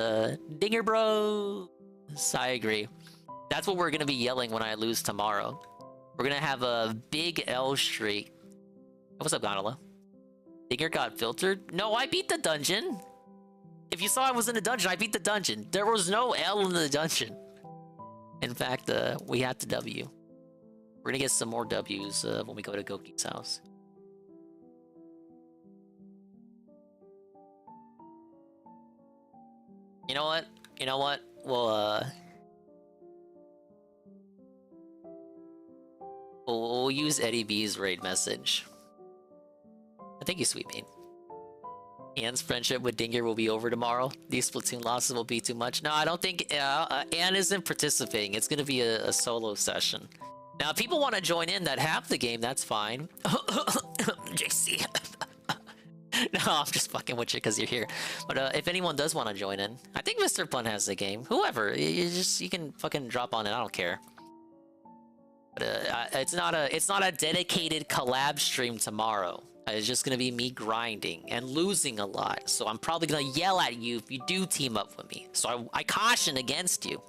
Dinger bro. I agree. That's what we're gonna be yelling when I lose tomorrow. We're gonna have a big L streak. What's up, Gondola? Dinger got filtered? No, I beat the dungeon. If you saw I was in the dungeon, I beat the dungeon. There was no L in the dungeon. In fact, we had the W. We're gonna get some more W's when we go to Goki's house. You know what? We'll We'll use Eddie B's raid message. Thank you, sweet mate. Anne's friendship with Dinger will be over tomorrow. These Splatoon losses will be too much. No, I don't think Anne isn't participating. It's gonna be a solo session. Now, if people want to join in that have the game, that's fine. JC. No, I'm just fucking with you because you're here. But if anyone does want to join in, I think Mr. Pun has the game. Whoever, you can fucking drop on it. I don't care. But it's not a dedicated collab stream tomorrow. It's just gonna be me grinding and losing a lot. So I'm probably gonna yell at you if you do team up with me. So I caution against you.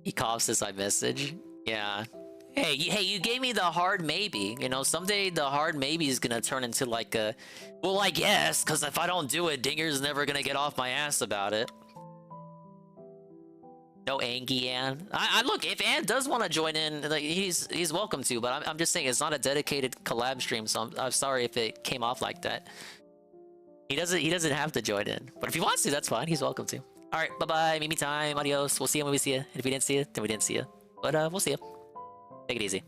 He coughs as I message. Yeah. Hey, you gave me the hard maybe. You know, someday the hard maybe is gonna turn into like a, well, I guess, because if I don't do it, Dinger's never gonna get off my ass about it. No Angie Ann. I look, if Ann does want to join in, like he's welcome to, but I'm just saying it's not a dedicated collab stream, so I'm sorry if it came off like that. He doesn't have to join in, but if he wants to, that's fine. He's welcome to. All right, bye bye, Mimi time, adios. We'll see you when we see you. And if we didn't see you, then we didn't see you. But we'll see you. Take it easy.